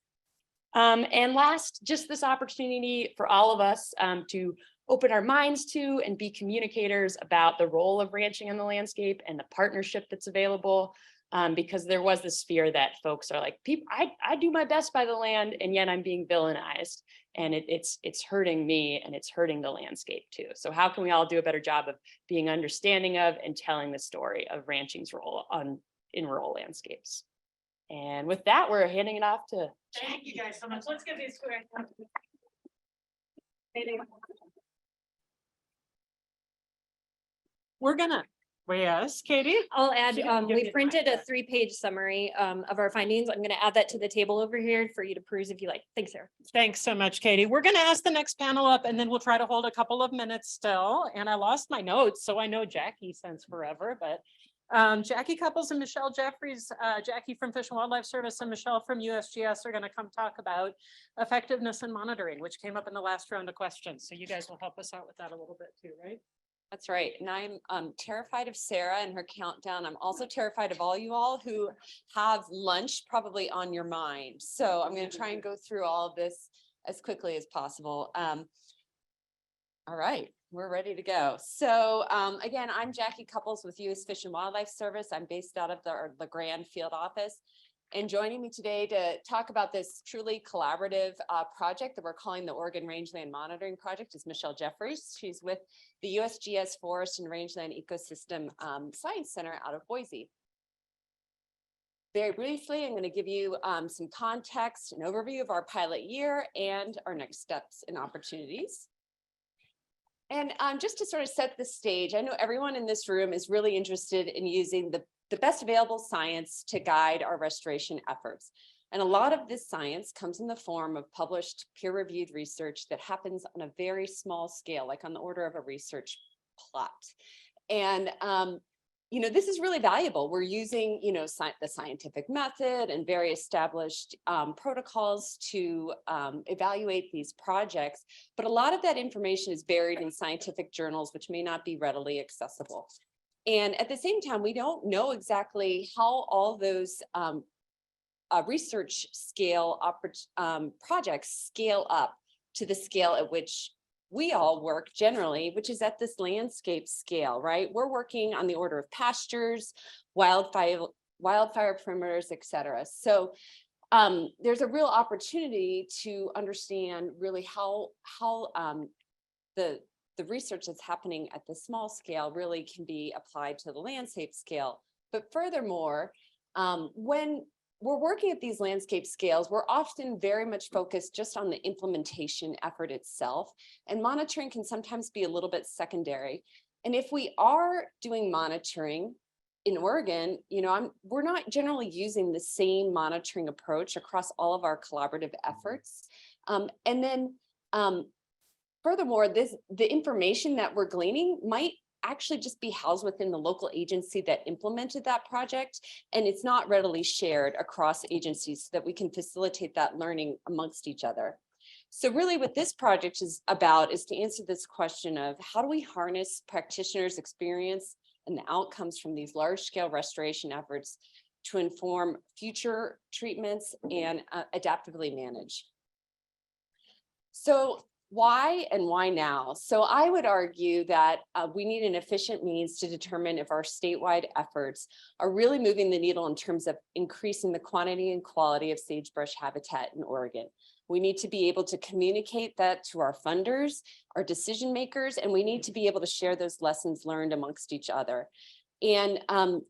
And last, just this opportunity for all of us to open our minds to and be communicators about the role of ranching in the landscape and the partnership that's available. Because there was this fear that folks are like, I do my best by the land, and yet I'm being villainized, and it's hurting me and it's hurting the landscape too. So how can we all do a better job of being understanding of and telling the story of ranching's role in rural landscapes? And with that, we're handing it off to. Thank you guys so much. Let's give these square. We're gonna. Yes, Katie? I'll add, She didn't give we you printed a mine. 3-page summary of our findings. I'm gonna add that to the table over here for you to peruse if you like. Thanks, Sarah. Thanks so much, Katie. We're gonna ask the next panel up and then we'll try to hold a couple of minutes still. And I lost my notes, so I know Jackie since forever, but Jackie Couples and Michelle Jeffries, Jackie from Fish and Wildlife Service and Michelle from USGS are gonna come talk about effectiveness and monitoring, which came up in the last round of questions. So you guys will help us out with that a little bit too, right? That's right. And I'm terrified of Sarah and her countdown. I'm also terrified of all you all who have lunch probably on your mind. So I'm going to try and go through all of this as quickly as possible. All right, we're ready to go. So again, I'm Jackie Couples with U.S. Fish and Wildlife Service. I'm based out of the LeGrand Field Office. And joining me today to talk about this truly collaborative project that we're calling the Oregon Rangeland Monitoring Project is Michelle Jeffries. She's with the USGS Forest and Rangeland Ecosystem Science Center out of Boise. Very briefly, I'm going to give you some context, an overview of our pilot year and our next steps and opportunities. And just to sort of set the stage, I know everyone in this room is really interested in using the best available science to guide our restoration efforts. And a lot of this science comes in the form of published peer-reviewed research that happens on a very small scale, like on the order of a research plot. And, you know, this is really valuable. We're using, you know, the scientific method and very established protocols to evaluate these projects. But a lot of that information is buried in scientific journals, which may not be readily accessible. And at the same time, we don't know exactly how all those research scale projects scale up to the scale at which we all work generally, which is at this landscape scale, right? We're working on the order of pastures, wildfire perimeters, et cetera. So there's a real opportunity to understand really how the research that's happening at the small scale really can be applied to the landscape scale. But furthermore, when we're working at these landscape scales, we're often very much focused just on the implementation effort itself, and monitoring can sometimes be a little bit secondary. And if we are doing monitoring in Oregon, you know, we're not generally using the same monitoring approach across all of our collaborative efforts. And then furthermore, the information that we're gleaning might actually just be housed within the local agency that implemented that project, and it's not readily shared across agencies so that we can facilitate that learning amongst each other. So really what this project is about is to answer this question of how do we harness practitioners' experience and the outcomes from these large-scale restoration efforts to inform future treatments and adaptively manage. So why and why now? So I would argue that we need an efficient means to determine if our statewide efforts are really moving the needle in terms of increasing the quantity and quality of sagebrush habitat in Oregon. We need to be able to communicate that to our funders, our decision makers, and we need to be able to share those lessons learned amongst each other. And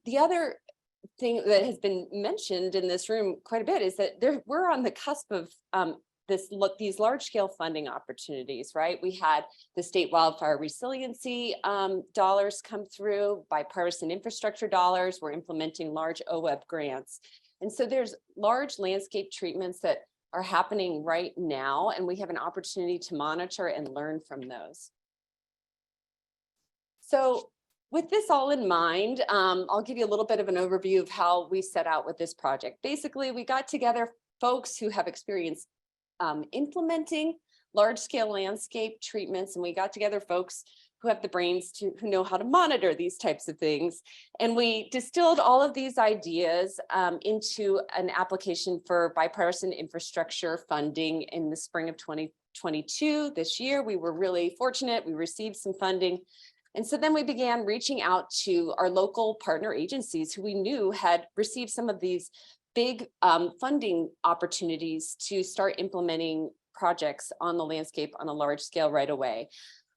the other thing that has been mentioned in this room quite a bit is that we're on the cusp of these large scale funding opportunities, right? We had the state wildfire resiliency dollars come through, bipartisan infrastructure dollars. We're implementing large OWEB grants. And so there's large landscape treatments that are happening right now, and we have an opportunity to monitor and learn from those. So with this all in mind, I'll give you a little bit of an overview of how we set out with this project. Basically, we got together folks who have experience implementing large-scale landscape treatments, and we got together folks who have the brains who know how to monitor these types of things. And we distilled all of these ideas into an application for bipartisan infrastructure funding in the spring of 2022. This year, we were really fortunate. We received some funding. And so then we began reaching out to our local partner agencies who we knew had received some of these big funding opportunities to start implementing projects on the landscape on a large scale right away.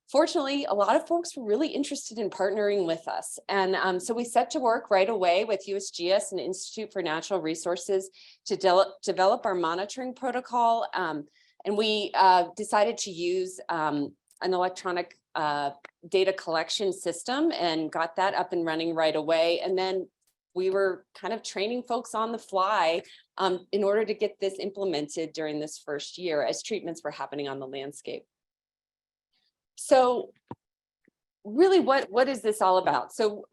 Fortunately, a lot of folks were really interested in partnering with us. And so we set to work right away with USGS and Institute for Natural Resources to develop our monitoring protocol. And we decided to use an electronic data collection system and got that up and running right away. And then we were kind of training folks on the fly in order to get this implemented during this first year as treatments were happening on the landscape. So really, what is this all about? So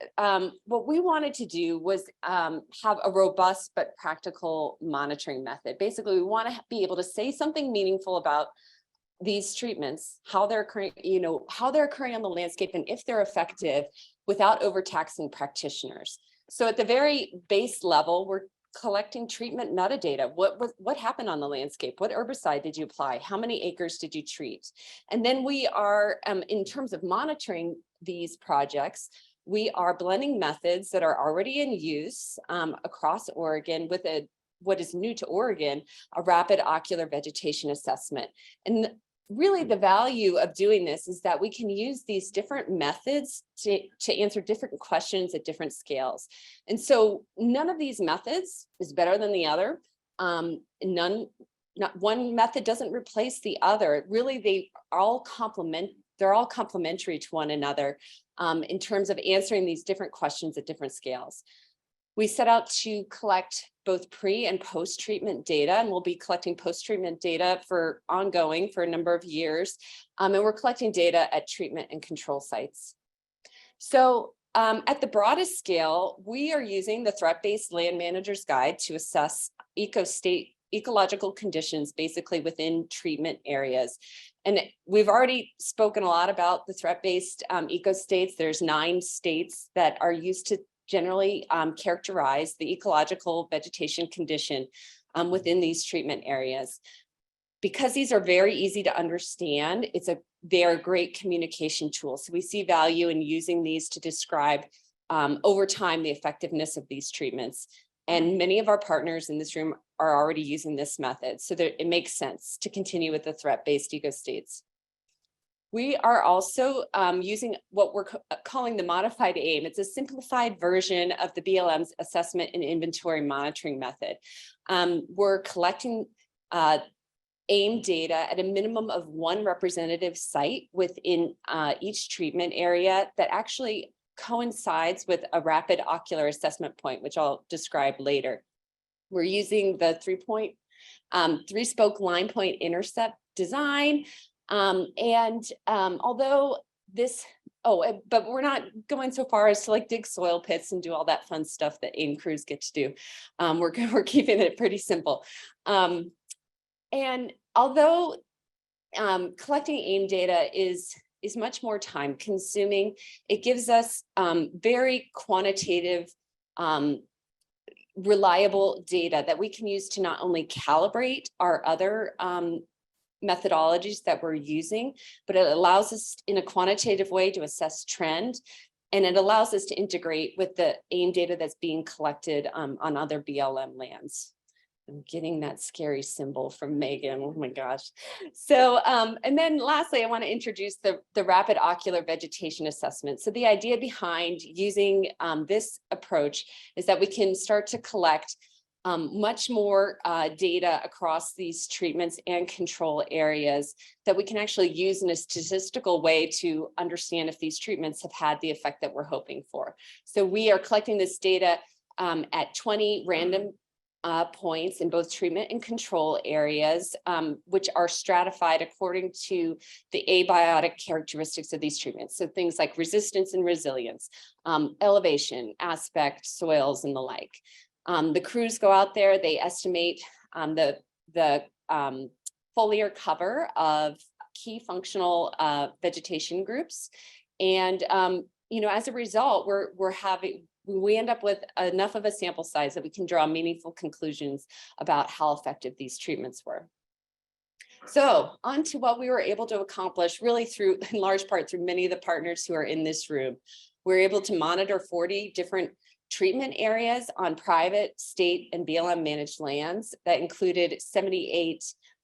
what we wanted to do was have a robust but practical monitoring method. Basically, we want to be able to say something meaningful about these treatments, how they're occurring, how they're occurring on the landscape, and if they're effective without overtaxing practitioners. So at the very base level, we're collecting treatment metadata. What happened on the landscape? What herbicide did you apply? How many acres did you treat? And then we are, in terms of monitoring these projects, we are blending methods that are already in use across Oregon with what is new to Oregon, a rapid ocular vegetation assessment. And really the value of doing this is that we can use these different methods to answer different questions at different scales. And so none of these methods is better than the other. Not one method doesn't replace the other. Really, they're all complementary to one another in terms of answering these different questions at different scales. We set out to collect both pre and post-treatment data, and we'll be collecting post-treatment data for ongoing for a number of years. And we're collecting data at treatment and control sites. So at the broadest scale, we are using the Threat-Based Land Manager's Guide to assess ecological conditions basically within treatment areas. And we've already spoken a lot about the threat-based eco-states. There's 9 states that are used to generally characterize the ecological vegetation condition within these treatment areas. Because these are very easy to understand, they're a great communication tool. So we see value in using these to describe over time the effectiveness of these treatments. And many of our partners in this room are already using this method, so that it makes sense to continue with the threat-based eco-states. We are also using what we're calling the modified AIM. It's a simplified version of the BLM's assessment and inventory monitoring method. We're collecting AIM data at a minimum of 1 representative site within each treatment area that actually coincides with a rapid ocular assessment point, which I'll describe later. We're using the 3-spoke line point intercept design. Although this, but we're not going so far as to like dig soil pits and do all that fun stuff that AIM crews get to do. We're keeping it pretty simple. And although collecting AIM data is much more time consuming, it gives us very quantitative, reliable data that we can use to not only calibrate our other methodologies that we're using, but it allows us in a quantitative way to assess trend, and it allows us to integrate with the AIM data that's being collected on other BLM lands. I'm getting that scary symbol from Megan. Oh my gosh. So, and then lastly, I want to introduce the rapid ocular vegetation assessment. So the idea behind using this approach is that we can start to collect much more data across these treatments and control areas that we can actually use in a statistical way to understand if these treatments have had the effect that we're hoping for. So we are collecting this data at 20 random points in both treatment and control areas, which are stratified according to the abiotic characteristics of these treatments. So things like resistance and resilience, elevation, aspect, soils, and the like. The crews go out there, they estimate the foliar cover of key functional vegetation groups. And as a result, we end up with enough of a sample size that we can draw meaningful conclusions about how effective these treatments were. So on to what we were able to accomplish really through, in large part, through many of the partners who are in this room. We're able to monitor 40 different treatment areas on private, state, and BLM managed lands that included 78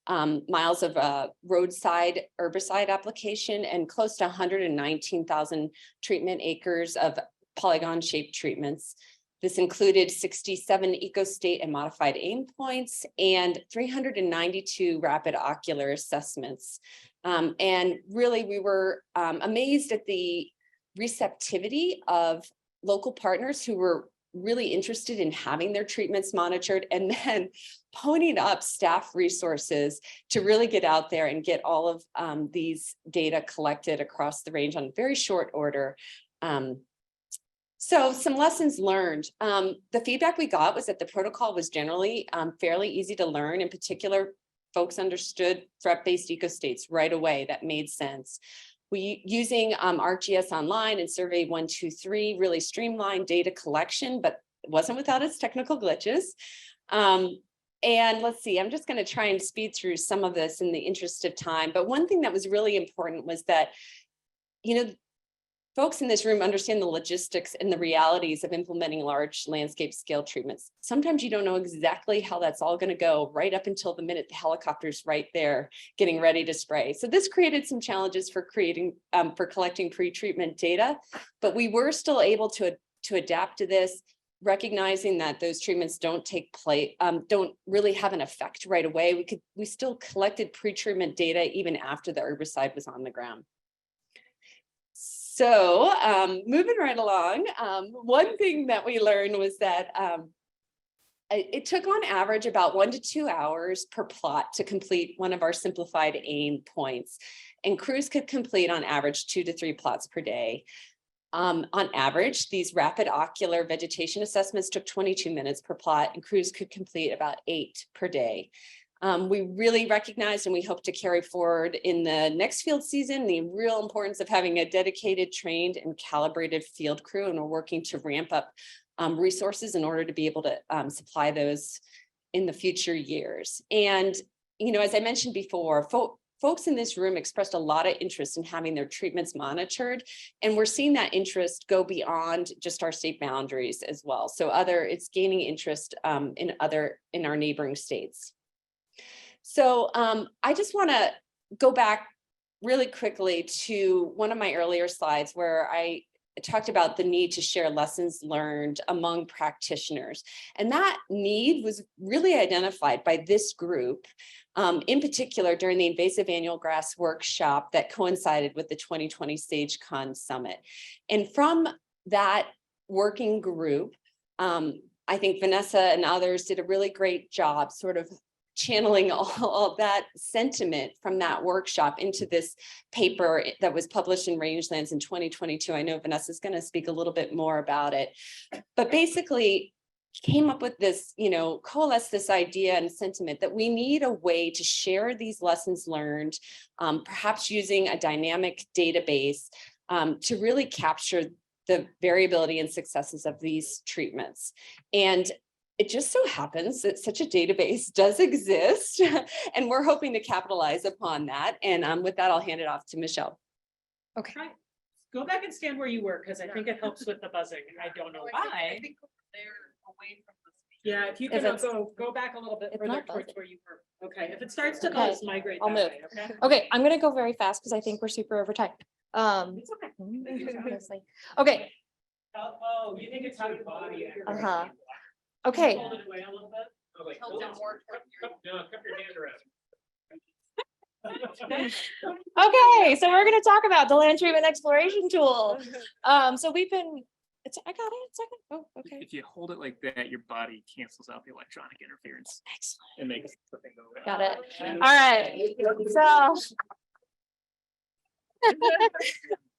miles of roadside herbicide application and close to 119,000 treatment acres of polygon-shaped treatments. This included 67 eco-state and modified aim points and 392 rapid ocular assessments. And really, we were amazed at the receptivity of local partners who were really interested in having their treatments monitored, and then ponying up staff resources to really get out there and get all of these data collected across the range on very short order. So some lessons learned. The feedback we got was that the protocol was generally fairly easy to learn. In particular, folks understood threat-based ecostates right away. That made sense. We using ArcGIS Online and Survey 123 really streamlined data collection, but it wasn't without its technical glitches. And let's see, I'm just going to try and speed through some of this in the interest of time. But one thing that was really important was that, folks in this room understand the logistics and the realities of implementing large landscape scale treatments. Sometimes you don't know exactly how that's all going to go right up until the minute the helicopter's right there getting ready to spray. So this created some challenges for collecting pre-treatment data, but we were still able to adapt to this, recognizing that those treatments don't really have an effect right away. We still collected pre-treatment data even after the herbicide was on the ground. So moving right along, one thing that we learned was that it took on average about 1 to 2 hours per plot to complete one of our simplified aim points. And crews could complete on average 2 to 3 plots per day. On average, these rapid ocular vegetation assessments took 22 minutes per plot, and crews could complete about 8 per day. We really recognized, and we hope to carry forward in the next field season, the real importance of having a dedicated, trained, and calibrated field crew, and we're working to ramp up resources in order to be able to supply those in the future years. And, as I mentioned before, folks in this room expressed a lot of interest in having their treatments monitored, and we're seeing that interest go beyond just our state boundaries as well. So it's gaining interest in our neighboring states. So I just want to go back really quickly to one of my earlier slides where I talked about the need to share lessons learned among practitioners. And that need was really identified by this group, in particular during the invasive annual grass workshop that coincided with the 2020 SageCon Summit. And from that working group, I think Vanessa and others did a really great job sort of channeling all that sentiment from that workshop into this paper that was published in Rangelands in 2022. I know Vanessa's going to speak a little bit more about it, but basically came up with this, coalesced this idea and sentiment that we need a way to share these lessons learned, perhaps using a dynamic database to really capture the variability and successes of these treatments. And it just so happens that such a database does exist, and we're hoping to capitalize upon that. And with that, I'll hand it off to Michelle. Okay. Go back and stand where you were, because I think it helps with the buzzing. I don't know why. Yeah, if you If can it's- go back a little bit It's further not towards buzzing. where you were. Okay, if it starts to Okay, buzz, migrate I'll that move. way, okay? Okay, I'm gonna go very fast because I think we're super over time. It's okay. Honestly. Okay, Oh, you think it's how your body. uh-huh. Okay. Hold it away a little bit. Oh, wait, hold it more toward your- No, cup your hand around. Okay, so we're gonna talk about the land treatment exploration tool. So we've been, I got it, it's okay. Oh, okay. If you hold it like that, your body cancels out the electronic interference. Excellent. And makes the thing go away. Got it. All right, so.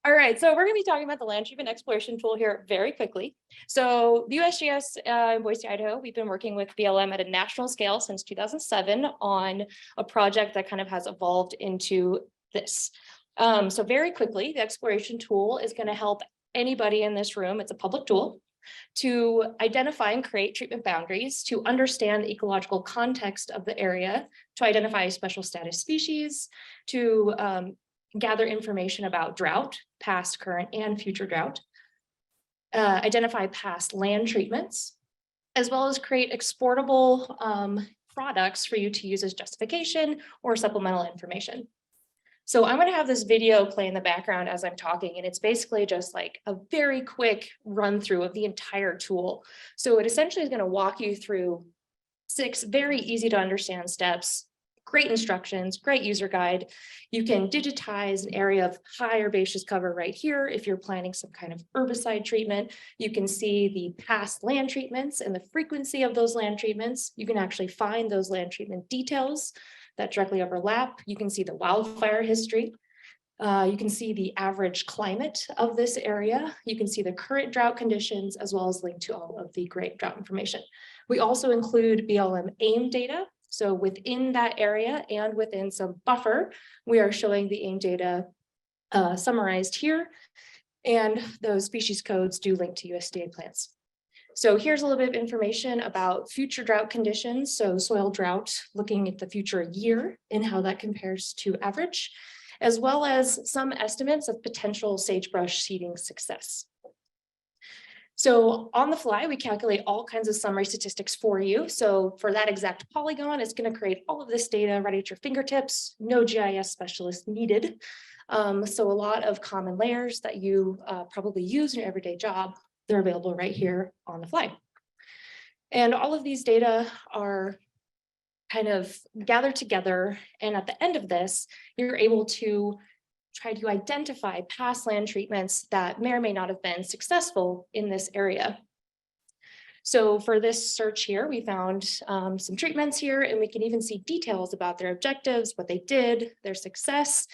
All right, so we're gonna be talking about the land treatment exploration tool here very quickly. So the USGS in Boise, Idaho, we've been working with BLM at a national scale since 2007 on a project that kind of has evolved into this. So very quickly, the exploration tool is gonna help anybody in this room, it's a public tool, to identify and create treatment boundaries, to understand the ecological context of the area, to identify special status species, to gather information about drought, past, current, and future drought, identify past land treatments, as well as create exportable products for you to use as justification or supplemental information. So I'm going to have this video play in the background as I'm talking, and it's basically just like a very quick run through of the entire tool. So it essentially is going to walk you through 6 very easy to understand steps, great instructions, great user guide. You can digitize an area of high herbaceous cover right here if you're planning some kind of herbicide treatment. You can see the past land treatments and the frequency of those land treatments. You can actually find those land treatment details that directly overlap. You can see the wildfire history. You can see the average climate of this area. You can see the current drought conditions, as well as link to all of the great drought information. We also include BLM AIM data. So within that area and within some buffer, we are showing the AIM data summarized here. And those species codes do link to USDA plants. So here's a little bit of information about future drought conditions. So soil drought, looking at the future year and how that compares to average, as well as some estimates of potential sagebrush seeding success. So on the fly, we calculate all kinds of summary statistics for you. So for that exact polygon, it's going to create all of this data right at your fingertips, no GIS specialist needed. So a lot of common layers that you probably use in your everyday job, they're available right here on the fly. And all of these data are kind of gathered together. And at the end of this, you're able to try to identify past land treatments that may or may not have been successful in this area. So for this search here, we found some treatments here, and we can even see details about their objectives, what they did, their success.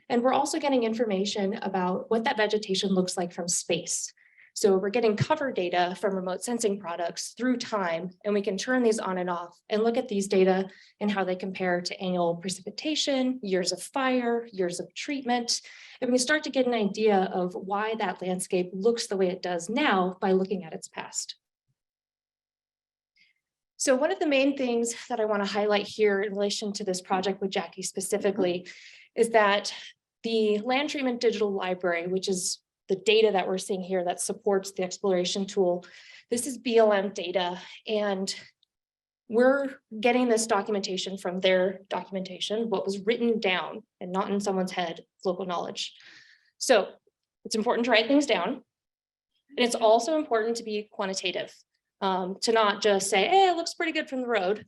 And we're also getting information about what that vegetation looks like from space. So we're getting cover data from remote sensing products through time, and we can turn these on and off and look at these data and how they compare to annual precipitation, years of fire, years of treatment. And we can start to get an idea of why that landscape looks the way it does now by looking at its past. So one of the main things that I want to highlight here in relation to this project with Jackie specifically is that the land treatment digital library, which is the data that we're seeing here that supports the exploration tool. This is BLM data, and we're getting this documentation from their documentation, what was written down and not in someone's head, local knowledge. So it's important to write things down. And it's also important to be quantitative, to not just say, hey, it looks pretty good from the road.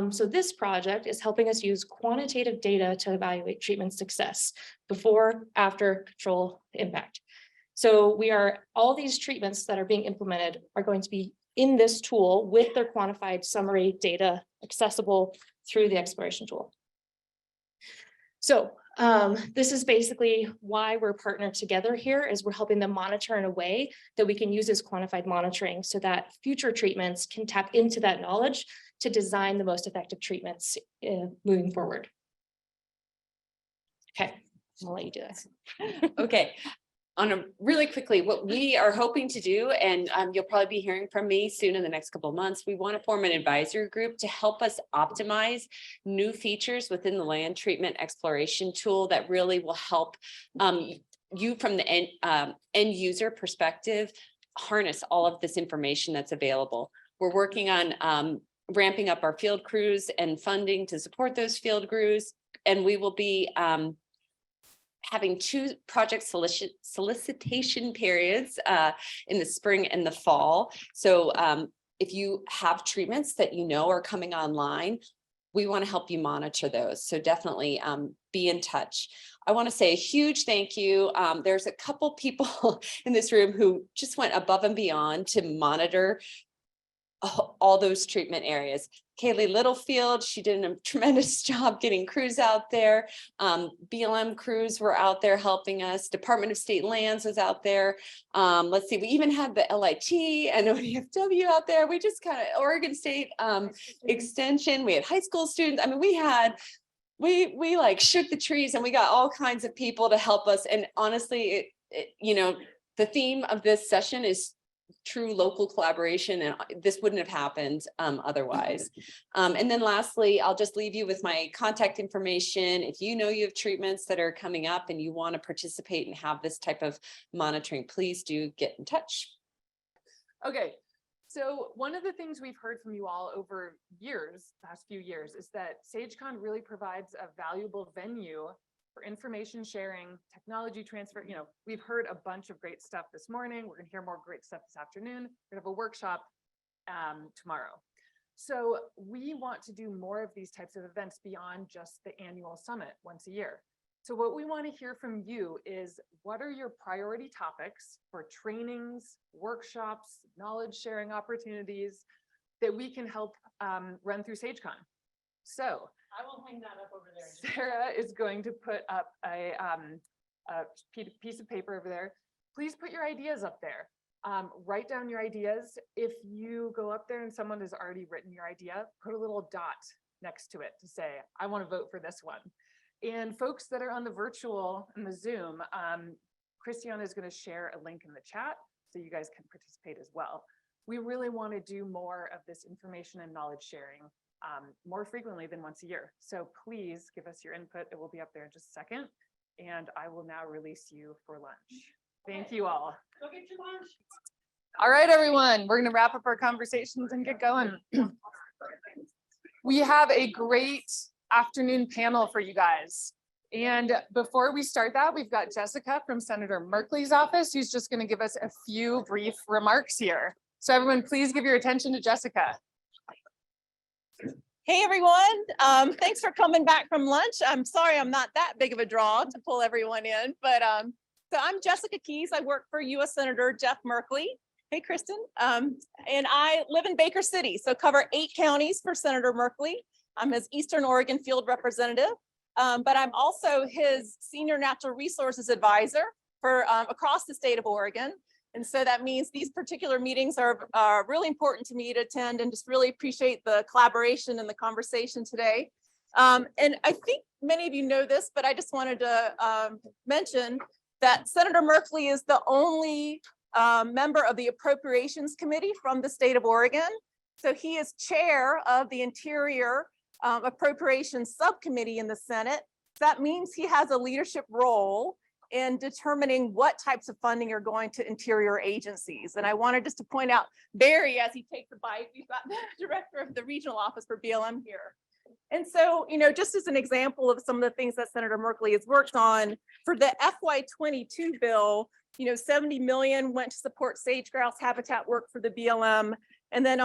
So this project is helping us use quantitative data to evaluate treatment success before, after, control, impact. So all these treatments that are being implemented are going to be in this tool with their quantified summary data accessible through the exploration tool. So this is basically why we're partnered together here, is we're helping them monitor in a way that we can use this quantified monitoring so that future treatments can tap into that knowledge to design the most effective treatments moving forward. Okay, I'll let you do this. Okay. On a really quickly, what we are hoping to do, and you'll probably be hearing from me soon in the next couple of months, we want to form an advisory group to help us optimize new features within the land treatment exploration tool that really will help you from the end user perspective harness all of this information that's available. We're working on ramping up our field crews and funding to support those field crews. And we will be having 2 project solicitation periods in the spring and the fall. So if you have treatments that you know are coming online, we want to help you monitor those. So definitely be in touch. I want to say a huge thank you. There's a couple people in this room who just went above and beyond to monitor all those treatment areas. Kaylee Littlefield, she did a tremendous job getting crews out there. BLM crews were out there helping us. Department of State Lands was out there. Let's see, we even had the LIT and ODFW out there. We just kind of, Oregon State Extension, we had high school students. I mean, we like shook the trees, and we got all kinds of people to help us. And honestly, you know, the theme of this session is true local collaboration, and this wouldn't have happened otherwise. And then lastly, I'll just leave you with my contact information. If you know you have treatments that are coming up and you want to participate and have this type of monitoring, please do get in touch. Okay, so one of the things we've heard from you all over years, past few years, is that SageCon really provides a valuable venue for information sharing, technology transfer. You know, we've heard a bunch of great stuff this morning. We're gonna hear more great stuff this afternoon. We're gonna have a workshop tomorrow. So we want to do more of these types of events beyond just the annual summit once a year. So what we want to hear from you is, what are your priority topics for trainings, workshops, knowledge sharing opportunities that we can help run through SageCon? So I will hang that up over there. Sarah is going to put up a piece of paper over there. Please put your ideas up there. Write down your ideas. If you go up there and someone has already written your idea, put a little dot next to it to say, I want to vote for this one. And folks that are on the virtual and the Zoom, Christiana is going to share a link in the chat so you guys can participate as well. We really want to do more of this information and knowledge sharing more frequently than once a year. So please give us your input. It will be up there in just a second. And I will now release you for lunch. Thank you all. Go get your lunch. All right, everyone, we're going to wrap up our conversations and get going. We have a great afternoon panel for you guys. And before we start that, we've got Jessica from Senator Merkley's office, who's just going to give us a few brief remarks here. So everyone, please give your attention to Jessica. Hey, everyone. Thanks for coming back from lunch. I'm sorry I'm not that big of a draw to pull everyone in, but so I'm Jessica Keys. I work for U.S. Senator Jeff Merkley. Hey, Kristen. And I live in Baker City, so cover 8 counties for Senator Merkley. I'm his Eastern Oregon field representative, but I'm also his senior natural resources advisor for across the state of Oregon. And so that means these particular meetings are really important to me to attend, and just really appreciate the collaboration and the conversation today. And I think many of you know this, but I just wanted to mention that Senator Merkley is the only member of the Appropriations Committee from the state of Oregon. So he is chair of the Interior Appropriations Subcommittee in the Senate. That means he has a leadership role in determining what types of funding are going to interior agencies. And I wanted just to point out Barry, as he takes a bite, we've got the director of the regional office for BLM here. And so, you know, just as an example of some of the things that Senator Merkley has worked on for the FY22 bill, you know, 70 million went to support sage grouse habitat work for the BLM, and then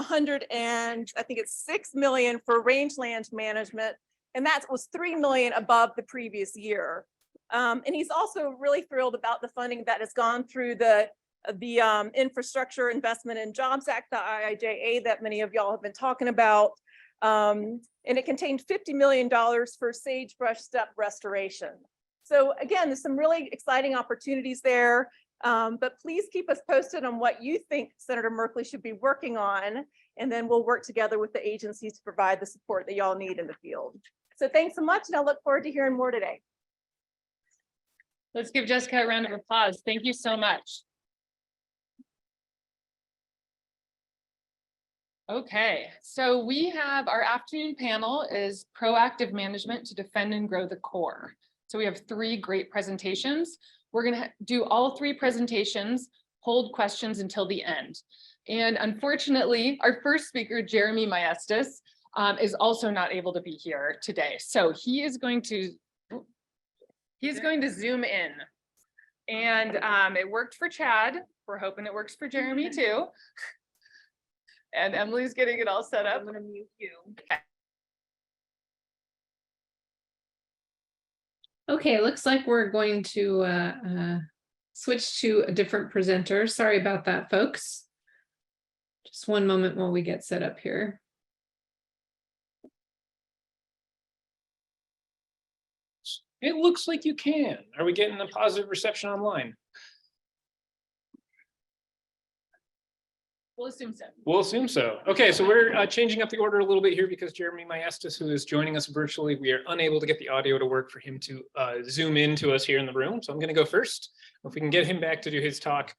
6 million for rangeland management. And that was 3 million above the previous year. And he's also really thrilled about the funding that has gone through the Infrastructure Investment and Jobs Act, the IIJA, that many of y'all have been talking about. And it contained $50 million for sagebrush steppe restoration. So again, there's some really exciting opportunities there. But please keep us posted on what you think Senator Merkley should be working on, and then we'll work together with the agencies to provide the support that y'all need in the field. So thanks so much, and I look forward to hearing more today. Let's give Jessica a round of applause. Thank you so much. Okay, so we have our afternoon panel is proactive management to defend and grow the core. So we have 3 great presentations. We're going to do all 3 presentations hold questions until the end. And unfortunately, our first speaker, Jeremy Maestas, is also not able to be here today. So he is going to zoom in. And it worked for Chad. We're hoping it works for Jeremy too. And Emily's getting it all set up. I'm gonna mute you. Okay. Okay, looks like we're going to switch to a different presenter. Sorry about that, folks. Just one moment while we get set up here. It looks like you can. Are we getting a positive reception online? We'll assume so. We'll assume so. Okay, so we're changing up the order a little bit here because Jeremy Maestas, who is joining us virtually, we are unable to get the audio to work for him to zoom in to us here in the room. So I'm going to go first. If we can get him back to do his talk,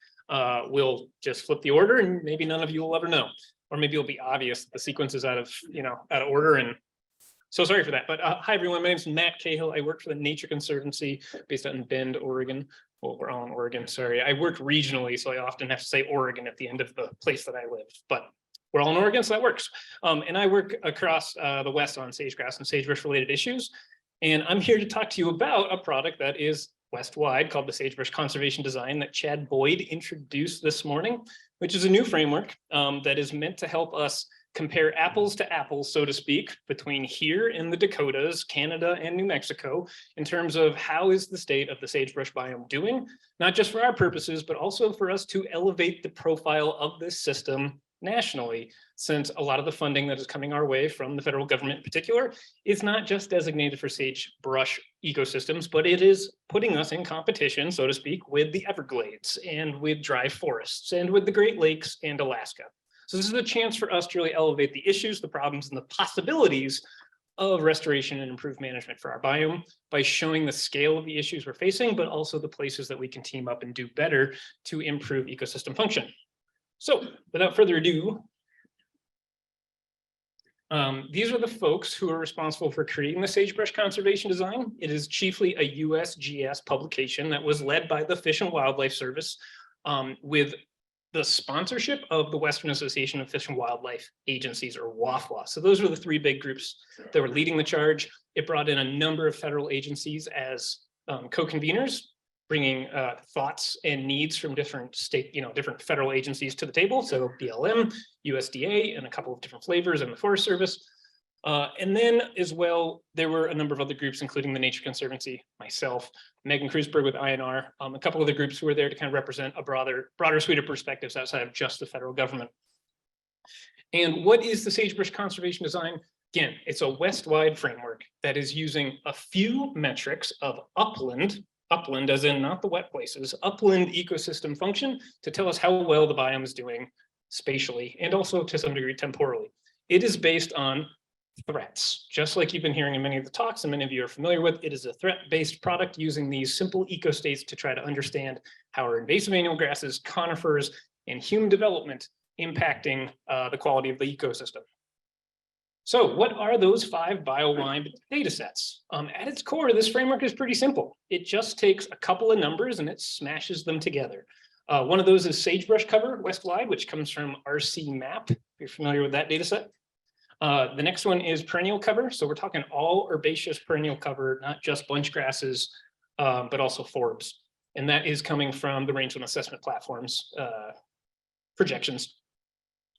we'll just flip the order and maybe none of you will ever know. Or maybe it'll be obvious that the sequence is out of order. And so sorry for that. But hi, everyone. My name is Matt Cahill. I work for the Nature Conservancy based out in Bend, Oregon. Well, we're all in Oregon, sorry. I work regionally, so I often have to say Oregon at the end of the place that I live, but we're all in Oregon, so that works. And I work across the West on sagegrass and sagebrush related issues. And I'm here to talk to you about a product that is West-wide called the Sagebrush Conservation Design that Chad Boyd introduced this morning, which is a new framework that is meant to help us compare apples to apples, so to speak, between here in the Dakotas, Canada, and New Mexico, in terms of how is the state of the sagebrush biome doing, not just for our purposes, but also for us to elevate the profile of this system nationally, since a lot of the funding that is coming our way from the federal government in particular is not just designated for sagebrush ecosystems, but it is putting us in competition, so to speak, with the Everglades and with dry forests and with the Great Lakes and Alaska. So this is a chance for us to really elevate the issues, the problems, and the possibilities of restoration and improved management for our biome by showing the scale of the issues we're facing, but also the places that we can team up and do better to improve ecosystem function. So without further ado, these are the folks who are responsible for creating the Sagebrush Conservation Design. It is chiefly a USGS publication that was led by the Fish and Wildlife Service with the sponsorship of the Western Association of Fish and Wildlife Agencies, or WAFWA. So those were the three big groups that were leading the charge. It brought in a number of federal agencies as co-conveners, bringing thoughts and needs from different state, different federal agencies to the table. So BLM, USDA, and a couple of different flavors, and the Forest Service. And then as well, there were a number of other groups, including the Nature Conservancy, myself, Megan Kreuzberg with INR, a couple of the groups who were there to kind of represent a broader suite of perspectives outside of just the federal government. And what is the Sagebrush Conservation Design? Again, it's a West-wide framework that is using a few metrics of upland as in not the wet places, upland ecosystem function to tell us how well the biome is doing spatially and also to some degree temporally. It is based on threats, just like you've been hearing in many of the talks and many of you are familiar with. It is a threat-based product using these simple ecostates to try to understand how are invasive annual grasses, conifers, and human development impacting the quality of the ecosystem. So what are those 5 bio-aligned data sets? At its core, this framework is pretty simple. It just takes a couple of numbers and it smashes them together. One of those is sagebrush cover west-wide, which comes from RC Map, if you're familiar with that data set. The next one is perennial cover. So we're talking all herbaceous perennial cover, not just bunch grasses, but also forbs. And that is coming from the rangeland assessment platforms projections.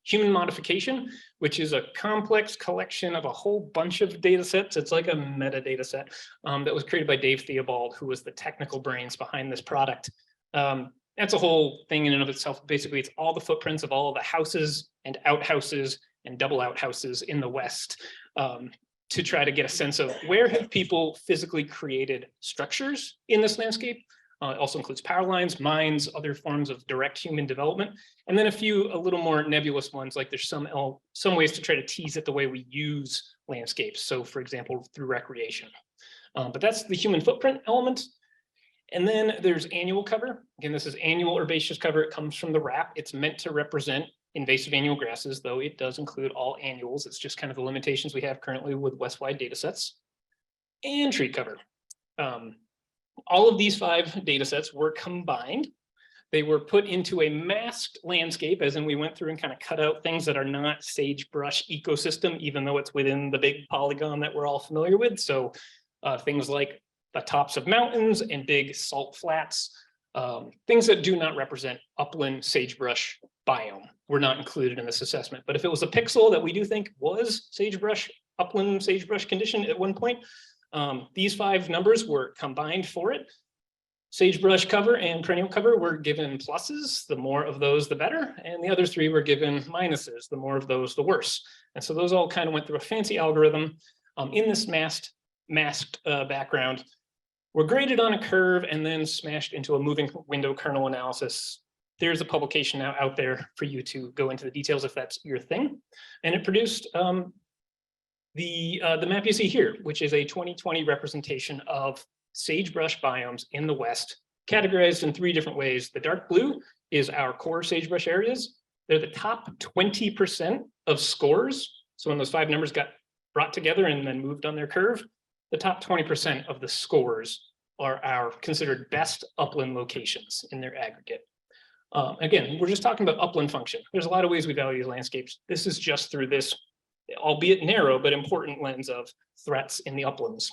Human modification, which is a complex collection of a whole bunch of data sets. It's like a metadata set that was created by Dave Theobald, who was the technical brains behind this product. That's a whole thing in and of itself. Basically, it's all the footprints of all of the houses and outhouses and double outhouses in the West to try to get a sense of where have people physically created structures in this landscape. It also includes power lines, mines, other forms of direct human development, and then a little more nebulous ones, like there's some ways to try to tease it the way we use landscapes. So for example, through recreation. But that's the human footprint element. And then there's annual cover. Again, this is annual herbaceous cover. It comes from the RAP. It's meant to represent invasive annual grasses, though it does include all annuals. It's just kind of the limitations we have currently with west-wide data sets. And tree cover. All of these 5 data sets were combined They were put into a masked landscape, as in we went through and kind of cut out things that are not sagebrush ecosystem, even though it's within the big polygon that we're all familiar with. So things like the tops of mountains and big salt flats, things that do not represent upland sagebrush biome were not included in this assessment. But if it was a pixel that we do think was sagebrush, upland sagebrush condition at one point, these 5 numbers were combined for it. Sagebrush cover and perennial cover were given pluses, the more of those, the better. And the other 3 were given minuses, the more of those, the worse. And so those all kind of went through a fancy algorithm in this masked background, were graded on a curve and then smashed into a moving window kernel analysis. There's a publication now out there for you to go into the details if that's your thing. And it produced the map you see here, which is a 2020 representation of sagebrush biomes in the West, categorized in 3 different ways. The dark blue is our core sagebrush areas. They're the top 20% of scores. So when those 5 numbers got brought together and then moved on their curve, the top 20% of the scores are our considered best upland locations in their aggregate. Again, we're just talking about upland function. There's a lot of ways we value landscapes. This is just through this, albeit narrow, but important lens of threats in the uplands.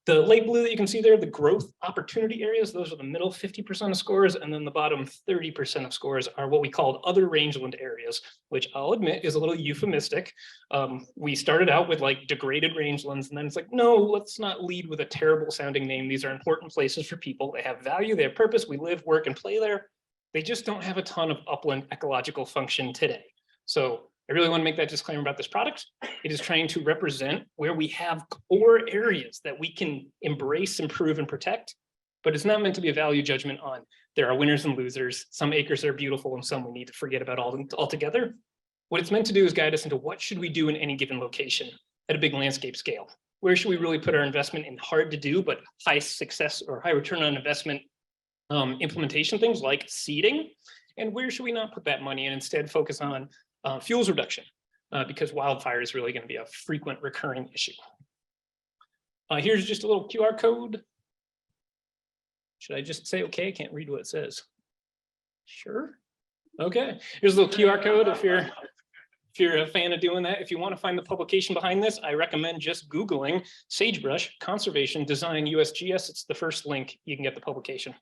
The light blue that you can see there, the growth opportunity areas, those are the middle 50% of scores, and then the bottom 30% of scores are what we called other rangeland areas, which I'll admit is a little euphemistic. We started out with like degraded rangelands, and then it's like, no, let's not lead with a terrible sounding name. These are important places for people. They have value, they have purpose, we live, work, and play there. They just don't have a ton of upland ecological function today. So I really want to make that disclaimer about this product. It is trying to represent where we have core areas that we can embrace, improve, and protect, but it's not meant to be a value judgment on there are winners and losers. Some acres are beautiful and some we need to forget about altogether. What it's meant to do is guide us into what should we do in any given location at a big landscape scale. Where should we really put our investment in hard to do, but high success or high return on investment implementation things like seeding? And where should we not put that money and instead focus on fuels reduction, because wildfire is really going to be a frequent recurring issue. Here's just a little QR code. Should I just say, okay, I can't read what it says. Sure. Okay, here's a little QR code if you're a fan of doing that. If you want to find the publication behind this, I recommend just Googling Sagebrush Conservation Design USGS. It's the first link. You can get the publication.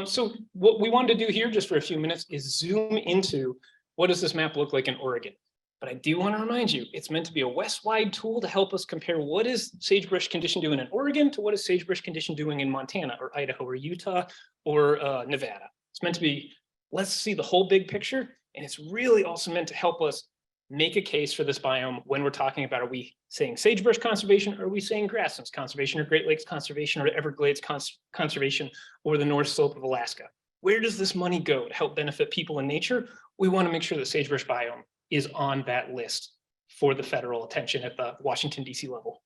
So what we wanted to do here just for a few minutes is zoom into what does this map look like in Oregon? But I do want to remind you, it's meant to be a West-wide tool to help us compare what is sagebrush condition doing in Oregon to what is sagebrush condition doing in Montana or Idaho or Utah or Nevada. It's meant to be, let's see the whole big picture. And it's really also meant to help us make a case for this biome when we're talking about, are we saying sagebrush conservation, or are we saying grasslands conservation or Great Lakes conservation or Everglades conservation or the North Slope of Alaska? Where does this money go to help benefit people and nature? We want to make sure that sagebrush biome is on that list for the federal attention at the Washington, DC level.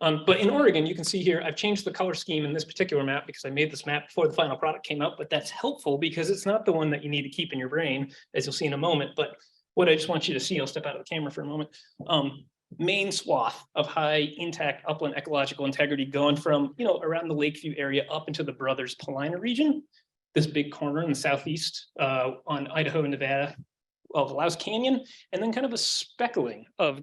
But in Oregon, you can see here, I've changed the color scheme in this particular map because I made this map before the final product came out, but that's helpful because it's not the one that you need to keep in your brain, as you'll see in a moment. But what I just want you to see, I'll step out of the camera for a moment, main swath of high intact upland ecological integrity going from, around the Lakeview area up into the Brothers Paulina region. This big corner in the southeast on Idaho and Nevada of Louse Canyon, and then kind of a speckling of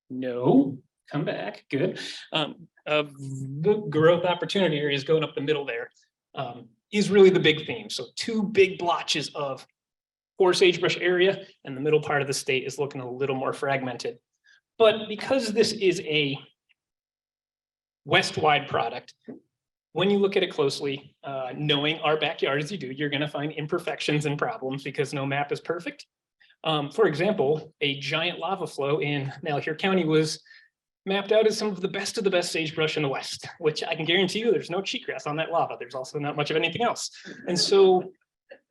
come back, good, of the growth opportunity areas going up the middle there is really the big theme. So 2 big blotches of core sagebrush area, and the middle part of the state is looking a little more fragmented. But because this is a West-wide product, when you look at it closely, knowing our backyard as you do, you're going to find imperfections and problems because no map is perfect. For example, a giant lava flow in Malheur County was mapped out as some of the best sagebrush in the West, which I can guarantee you there's no cheatgrass on that lava. There's also not much of anything else. And so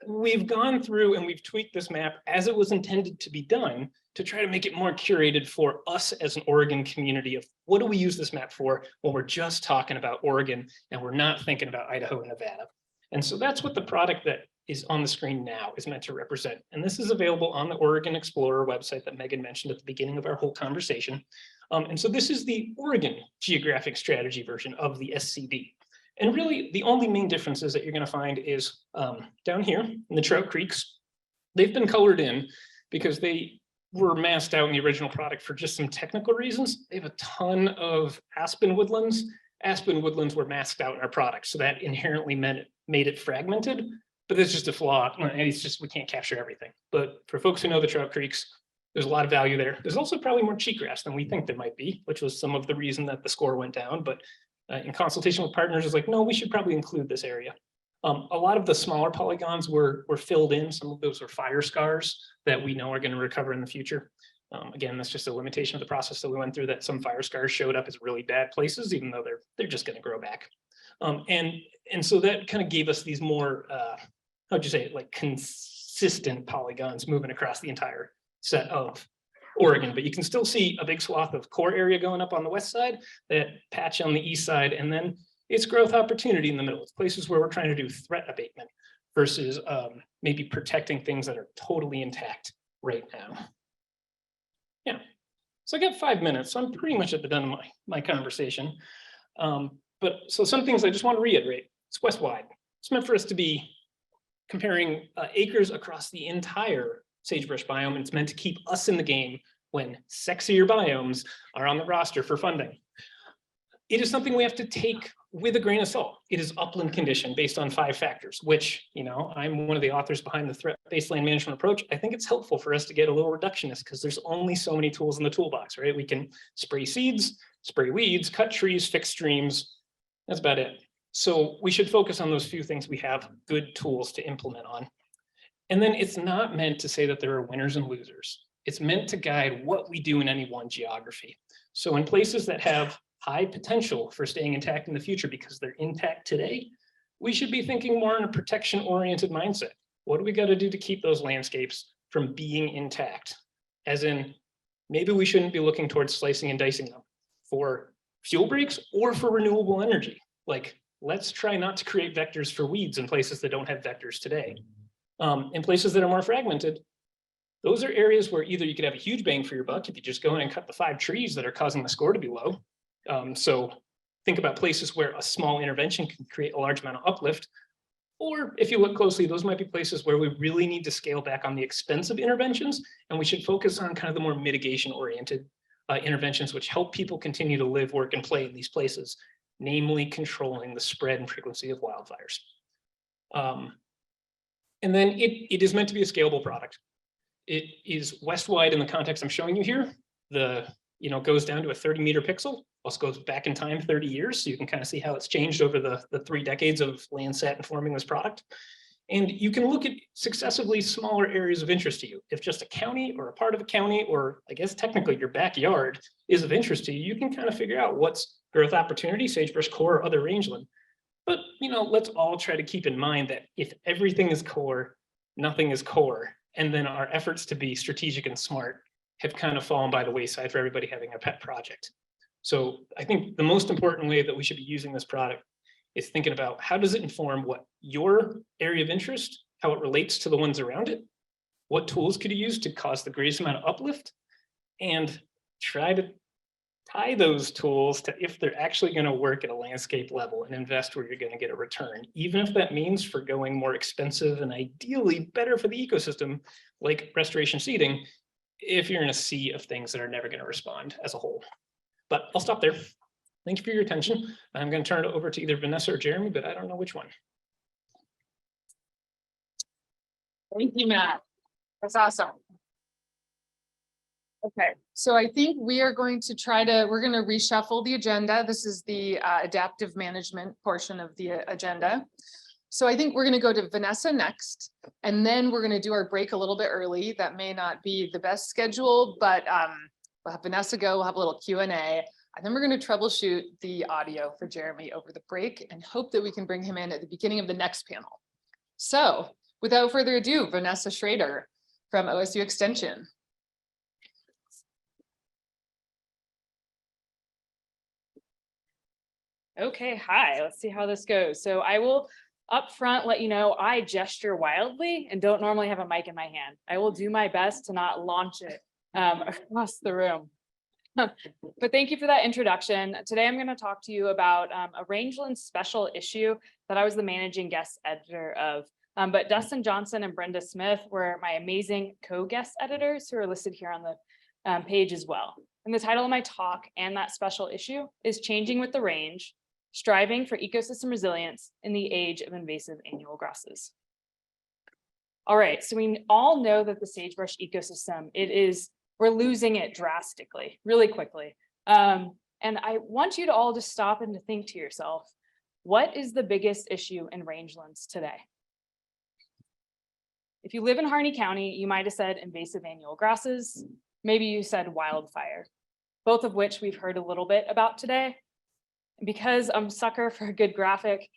we've gone through and we've tweaked this map as it was intended to be done to try to make it more curated for us as an Oregon community of what do we use this map for when we're just talking about Oregon and we're not thinking about Idaho and Nevada. And so that's what the product that is on the screen now is meant to represent. And this is available on the Oregon Explorer website that Megan mentioned at the beginning of our whole conversation. And so this is the Oregon geographic strategy version of the SCD. And really, the only main differences that you're going to find is down here in the trout creeks. They've been colored in because they were masked out in the original product for just some technical reasons. They have a ton of aspen woodlands. Aspen woodlands were masked out in our product, so that inherently made it fragmented. But it's just a flaw. And it's just, we can't capture everything. But for folks who know the trout creeks, there's a lot of value there. There's also probably more cheatgrass than we think there might be, which was some of the reason that the score went down. But in consultation with partners, is like, no, we should probably include this area. A lot of the smaller polygons were filled in. Some of those were fire scars that we know are going to recover in the future. Again, that's just a limitation of the process that we went through, that some fire scars showed up as really bad places, even though they're just going to grow back. And so that kind of gave us these more, how'd you say it, like consistent polygons moving across the entire set of Oregon. But you can still see a big swath of core area going up on the west side, that patch on the east side, and then it's growth opportunity in the middle. It's places where we're trying to do threat abatement versus maybe protecting things that are totally intact right now. Yeah, so I got 5 minutes, so I'm pretty much at the done of my conversation. But so some things I just want to reiterate. It's west-wide. It's meant for us to be comparing acres across the entire sagebrush biome, and it's meant to keep us in the game when sexier biomes are on the roster for funding. It is something we have to take with a grain of salt. It is upland condition based on 5 factors, which, you know, I'm one of the authors behind the threat-based land management approach. I think it's helpful for us to get a little reductionist because there's only so many tools in the toolbox, right? We can spray seeds, spray weeds, cut trees, fix streams. That's about it. So we should focus on those few things we have good tools to implement on. And then it's not meant to say that there are winners and losers. It's meant to guide what we do in any one geography. So in places that have high potential for staying intact in the future because they're intact today, we should be thinking more in a protection-oriented mindset. What do we got to do to keep those landscapes from being intact? As in, maybe we shouldn't be looking towards slicing and dicing them for fuel breaks or for renewable energy. Like, let's try not to create vectors for weeds in places that don't have vectors today. In places that are more fragmented, those are areas where either you could have a huge bang for your buck if you just go in and cut the 5 trees that are causing the score to be low. So think about places where a small intervention can create a large amount of uplift. Or if you look closely, those might be places where we really need to scale back on the expensive interventions, and we should focus on kind of the more mitigation-oriented interventions, which help people continue to live, work, and play in these places, namely controlling the spread and frequency of wildfires. And then it is meant to be a scalable product. It is west-wide in the context I'm showing you here. Goes down to a 30-meter pixel, also goes back in time 30 years. So you can kind of see how it's changed over the 3 decades of Landsat informing this product. And you can look at successively smaller areas of interest to you. If just a county or a part of a county, or I guess technically your backyard is of interest to you, you can kind of figure out what's growth opportunity, sagebrush core, or other rangeland. But, let's all try to keep in mind that if everything is core, nothing is core. And then our efforts to be strategic and smart have kind of fallen by the wayside for everybody having a pet project. So I think the most important way that we should be using this product is thinking about how does it inform what your area of interest, how it relates to the ones around it, what tools could you use to cause the greatest amount of uplift, and try to tie those tools to if they're actually going to work at a landscape level and invest where you're going to get a return, even if that means forgoing more expensive and ideally better for the ecosystem, like restoration seeding, if you're in a sea of things that are never going to respond as a whole. But I'll stop there. Thank you for your attention. I'm going to turn it over to either Vanessa or Jeremy, but I don't know which one. Thank you, Matt. That's awesome. Okay, so I think we are going to we're going to reshuffle the agenda. This is the adaptive management portion of the agenda. So I think we're going to go to Vanessa next, and then we're going to do our break a little bit early. That may not be the best schedule, but we'll have Vanessa go, we'll have a little Q&A, and then we're going to troubleshoot the audio for Jeremy over the break and hope that we can bring him in at the beginning of the next panel. So without further ado, Vanessa Schrader from OSU Extension. Okay, hi, let's see how this goes. So I will up front let you know I gesture wildly and don't normally have a mic in my hand. I will do my best to not launch it across the room. But thank you for that introduction. Today, I'm going to talk to you about a Rangeland special issue that I was the managing guest editor of. But Dustin Johnson and Brenda Smith were my amazing co-guest editors who are listed here on the page as well. And the title of my talk and that special issue is Changing with the Range, Striving for Ecosystem Resilience in the Age of Invasive Annual Grasses. All right, so we all know that the sagebrush ecosystem, we're losing it drastically, really quickly. And I want you to all just stop and to think to yourself, what is the biggest issue in rangelands today? If you live in Harney County, you might have said invasive annual grasses. Maybe you said wildfire, both of which we've heard a little bit about today. Because I'm a sucker for a good graphic,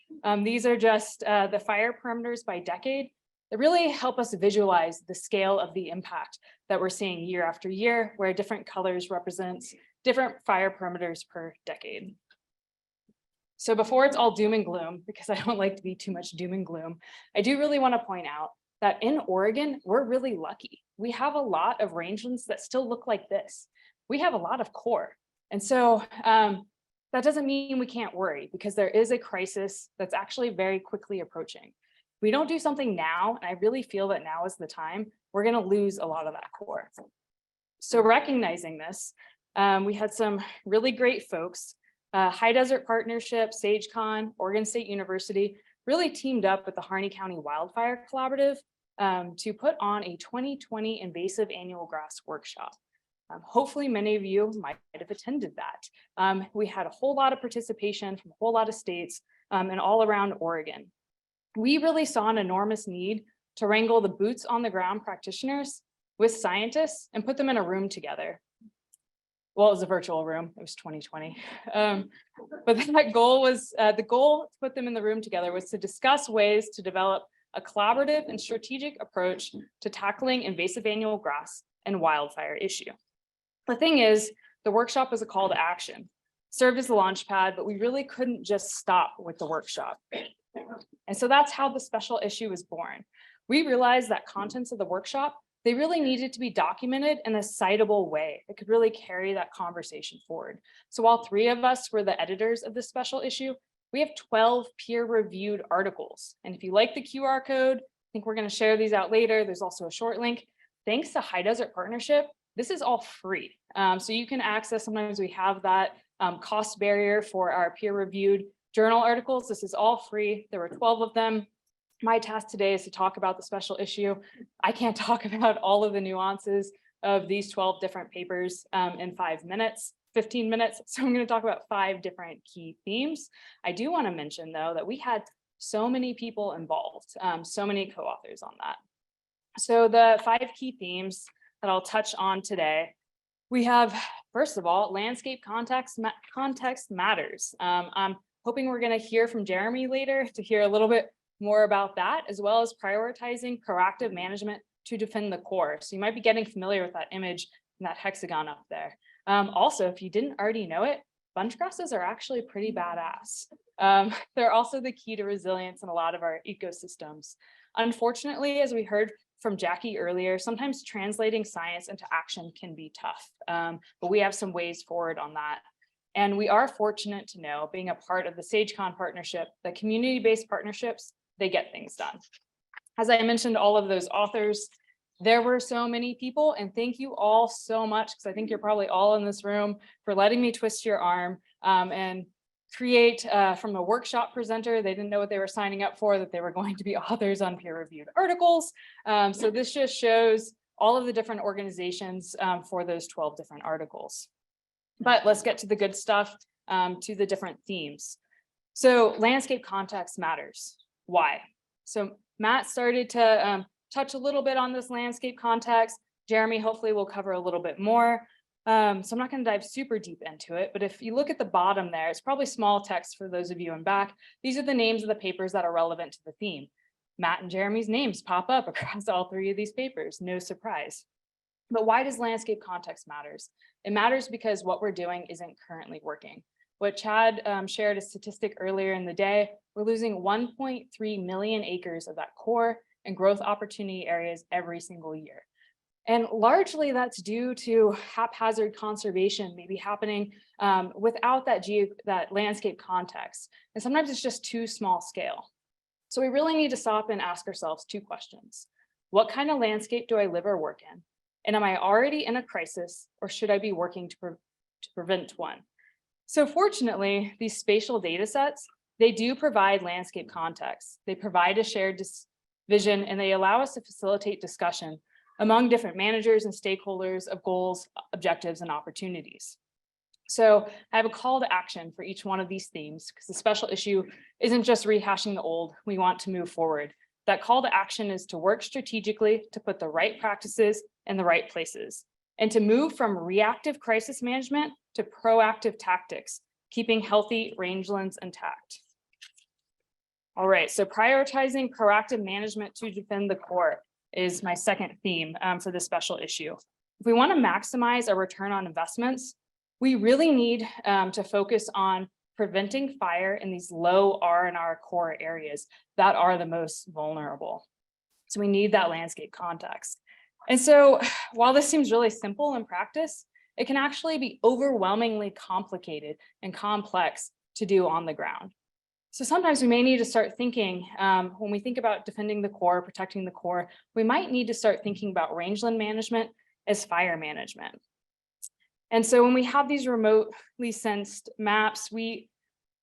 these are just the fire perimeters by decade that really help us visualize the scale of the impact that we're seeing year after year, where different colors represents different fire perimeters per decade. So before it's all doom and gloom, because I don't like to be too much doom and gloom, I do really want to point out that in Oregon, we're really lucky. We have a lot of rangelands that still look like this. We have a lot of core. And so that doesn't mean we can't worry, because there is a crisis that's actually very quickly approaching. If we don't do something now, and I really feel that now is the time, we're going to lose a lot of that core. So recognizing this, we had some really great folks, High Desert Partnership, SageCon, Oregon State University, really teamed up with the Harney County Wildfire Collaborative to put on a 2020 invasive annual grass workshop. Hopefully many of you might have attended that. We had a whole lot of participation from a whole lot of states and all around Oregon. We really saw an enormous need to wrangle the boots on the ground practitioners with scientists and put them in a room together. Well, it was a virtual room, it was 2020. But that goal was, the goal to put them in the room together was to discuss ways to develop a collaborative and strategic approach to tackling invasive annual grass and wildfire issue. The thing is, the workshop was a call to action, served as the launch pad, but we really couldn't just stop with the workshop. And so that's how the special issue was born. We realized that contents of the workshop, they really needed to be documented in a citable way that could really carry that conversation forward. So while 3 of us were the editors of this special issue, we have 12 peer-reviewed articles. And if you like the QR code, I think we're going to share these out later. There's also a short link. Thanks to High Desert Partnership, this is all free. So you can access, sometimes we have that cost barrier for our peer-reviewed journal articles. This is all free. There were 12 of them. My task today is to talk about the special issue. I can't talk about all of the nuances of these 12 different papers in 15 minutes. So I'm going to talk about 5 different key themes. I do want to mention, though, that we had so many people involved, so many co-authors on that. So the 5 key themes that I'll touch on today, we have, first of all, landscape context matters. I'm hoping we're going to hear from Jeremy later to hear a little bit more about that, as well as prioritizing proactive management to defend the core. So you might be getting familiar with that image and that hexagon up there. Also, if you didn't already know it, bunch grasses are actually pretty badass. They're also the key to resilience in a lot of our ecosystems. Unfortunately, as we heard from Jackie earlier, sometimes translating science into action can be tough, but we have some ways forward on that. And we are fortunate to know, being a part of the SageCon partnership, that community-based partnerships, they get things done. As I mentioned, all of those authors, there were so many people, and thank you all so much, because I think you're probably all in this room, for letting me twist your arm and create from a workshop presenter. They didn't know what they were signing up for, that they were going to be authors on peer-reviewed articles. So this just shows all of the different organizations for those 12 different articles. But let's get to the good stuff, to the different themes. So landscape context matters. Why? So Matt started to touch a little bit on this landscape context. Jeremy hopefully will cover a little bit more. So I'm not going to dive super deep into it, but if you look at the bottom there, it's probably small text for those of you in back. These are the names of the papers that are relevant to the theme. Matt and Jeremy's names pop up across all 3 of these papers, no surprise. But why does landscape context matters? It matters because what we're doing isn't currently working. What Chad shared a statistic earlier in the day, we're losing 1.3 million acres of that core and growth opportunity areas every single year. And largely that's due to haphazard conservation maybe happening without that landscape context. And sometimes it's just too small scale. So we really need to stop and ask ourselves 2 questions. What kind of landscape do I live or work in? And am I already in a crisis, or should I be working to prevent one? So fortunately, these spatial data sets, they do provide landscape context. They provide a shared vision, and they allow us to facilitate discussion among different managers and stakeholders of goals, objectives, and opportunities. So I have a call to action for each one of these themes, because the special issue isn't just rehashing the old. We want to move forward. That call to action is to work strategically to put the right practices in the right places, and to move from reactive crisis management to proactive tactics, keeping healthy rangelands intact. All right, so prioritizing proactive management to defend the core is my second theme for this special issue. If we want to maximize our return on investments, we really need to focus on preventing fire in these low R&R core areas that are the most vulnerable. So we need that landscape context. And so while this seems really simple in practice, it can actually be overwhelmingly complicated and complex to do on the ground. So sometimes we may need to start thinking, when we think about defending the core, protecting the core, we might need to start thinking about rangeland management as fire management. And so when we have these remotely sensed maps,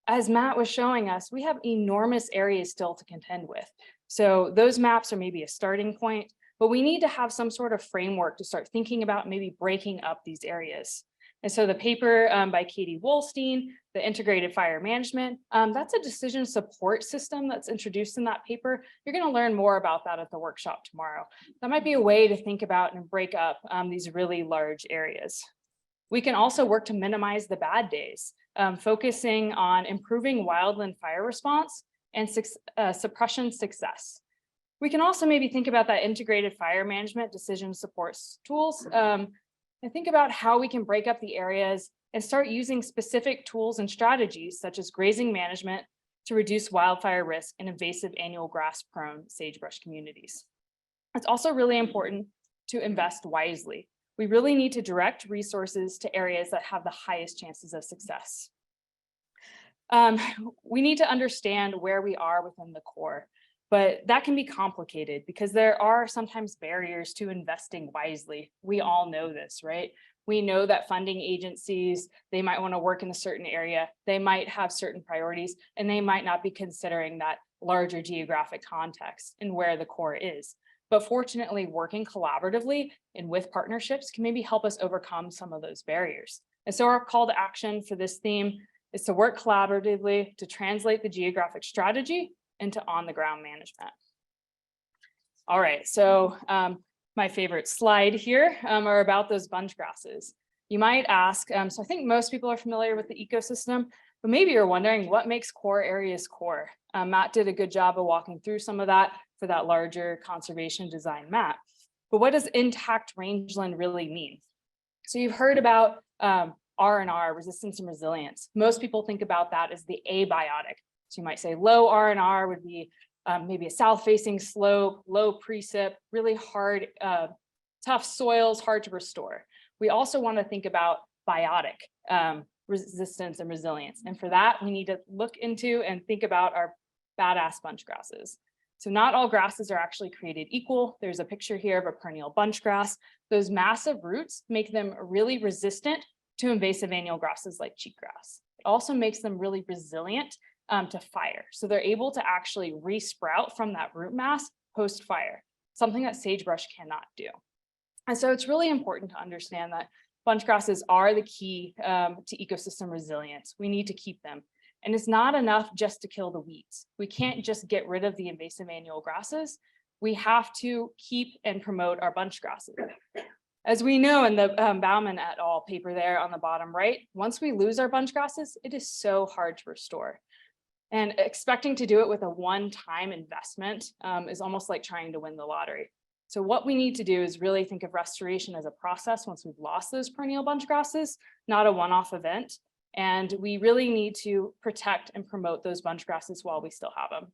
as Matt was showing us, we have enormous areas still to contend with. So those maps are maybe a starting point, but we need to have some sort of framework to start thinking about maybe breaking up these areas. And so the paper by Katie Wolstein, the integrated fire management, that's a decision support system that's introduced in that paper. You're going to learn more about that at the workshop tomorrow. That might be a way to think about and break up these really large areas. We can also work to minimize the bad days, focusing on improving wildland fire response and suppression success. We can also maybe think about that integrated fire management decision support tools and think about how we can break up the areas and start using specific tools and strategies such as grazing management to reduce wildfire risk in invasive annual grass-prone sagebrush communities. It's also really important to invest wisely. We really need to direct resources to areas that have the highest chances of success. We need to understand where we are within the core, but that can be complicated because there are sometimes barriers to investing wisely. We all know this, right? We know that funding agencies, they might want to work in a certain area, they might have certain priorities, and they might not be considering that larger geographic context and where the core is. But fortunately, working collaboratively and with partnerships can maybe help us overcome some of those barriers. And so our call to action for this theme is to work collaboratively to translate the geographic strategy into on-the-ground management. All right, so my favorite slide here are about those bunch grasses. You might ask, so I think most people are familiar with the ecosystem, but maybe you're wondering what makes core areas core. Matt did a good job of walking through some of that for that larger conservation design map. But what does intact rangeland really mean? So you've heard about R&R, resistance and resilience. Most people think about that as the abiotic. So you might say low R&R would be maybe a south-facing slope, low precip, really hard, tough soils, hard to restore. We also want to think about biotic resistance and resilience. And for that, we need to look into and think about our badass bunch grasses. So not all grasses are actually created equal. There's a picture here of a perennial bunch grass. Those massive roots make them really resistant to invasive annual grasses like cheatgrass. It also makes them really resilient to fire. So they're able to actually resprout from that root mass post-fire, something that sagebrush cannot do. And so it's really important to understand that bunch grasses are the key to ecosystem resilience. We need to keep them. And it's not enough just to kill the weeds. We can't just get rid of the invasive annual grasses. We have to keep and promote our bunch grasses. As we know in the Bauman et al. Paper there on the bottom right, once we lose our bunch grasses, it is so hard to restore. And expecting to do it with a one-time investment is almost like trying to win the lottery. So what we need to do is really think of restoration as a process once we've lost those perennial bunch grasses, not a one-off event. And we really need to protect and promote those bunch grasses while we still have them.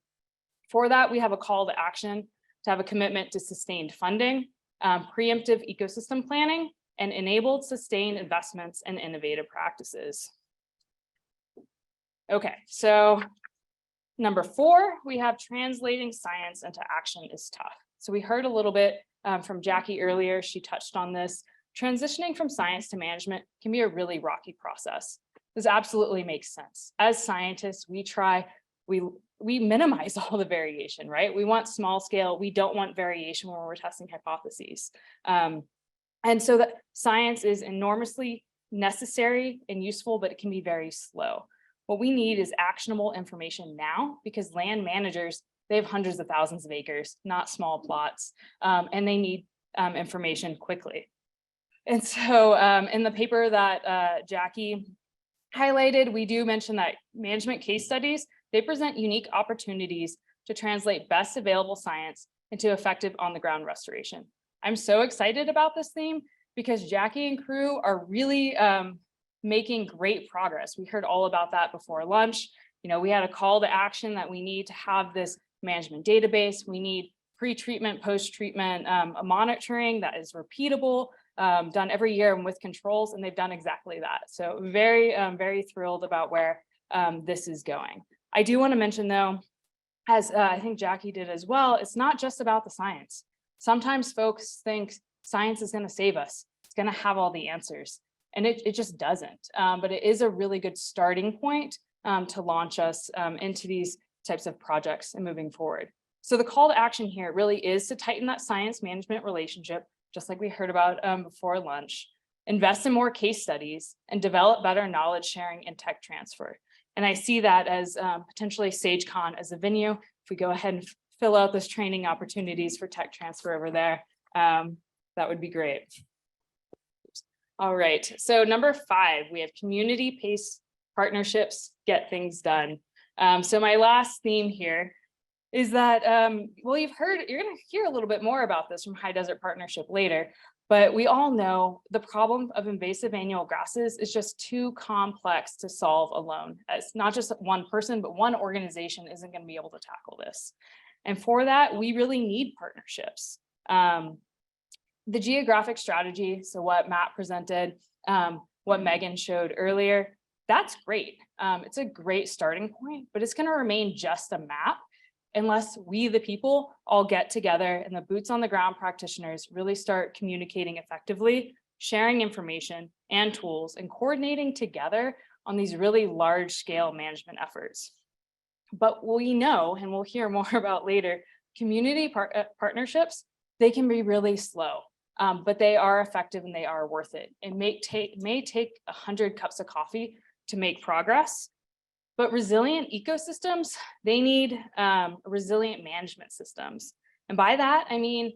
For that, we have a call to action to have a commitment to sustained funding, preemptive ecosystem planning, and enabled sustained investments and innovative practices. Okay, so number 4, we have translating science into action is tough. So we heard a little bit from Jackie earlier. She touched on this. Transitioning from science to management can be a really rocky process. This absolutely makes sense. As scientists, we minimize all the variation, right? We want small scale. We don't want variation when we're testing hypotheses. And so that science is enormously necessary and useful, but it can be very slow. What we need is actionable information now, because land managers, they have hundreds of thousands of acres, not small plots, and they need information quickly. And so in the paper that Jackie highlighted, we do mention that management case studies, they present unique opportunities to translate best available science into effective on-the-ground restoration. I'm so excited about this theme because Jackie and crew are really making great progress. We heard all about that before lunch. You know, we had a call to action that we need to have this management database. We need pre-treatment, post-treatment monitoring that is repeatable, done every year and with controls, and they've done exactly that. So very, very thrilled about where this is going. I do want to mention though, as I think Jackie did as well, it's not just about the science. Sometimes folks think science is going to save us. It's going to have all the answers, and it just doesn't. But it is a really good starting point to launch us into these types of projects and moving forward. So the call to action here really is to tighten that science management relationship, just like we heard about before lunch, invest in more case studies, and develop better knowledge sharing and tech transfer. And I see that as potentially SageCon as a venue. If we go ahead and fill out those training opportunities for tech transfer over there, that would be great. All right, so number 5, we have community-based partnerships, get things done. So my last theme here is that, well, you're gonna hear a little bit more about this from High Desert Partnership later, but we all know the problem of invasive annual grasses is just too complex to solve alone. It's not just one person, but one organization isn't gonna be able to tackle this. And for that, we really need partnerships. The geographic strategy, so what Matt presented, what Megan showed earlier, that's great. It's a great starting point, but it's gonna remain just a map unless we, the people, all get together and the boots on the ground practitioners really start communicating effectively, sharing information and tools, and coordinating together on these really large scale management efforts. But we know, and we'll hear more about later, community partnerships, they can be really slow, but they are effective and they are worth it. It may take 100 cups of coffee to make progress. But resilient ecosystems, they need resilient management systems. And by that, I mean,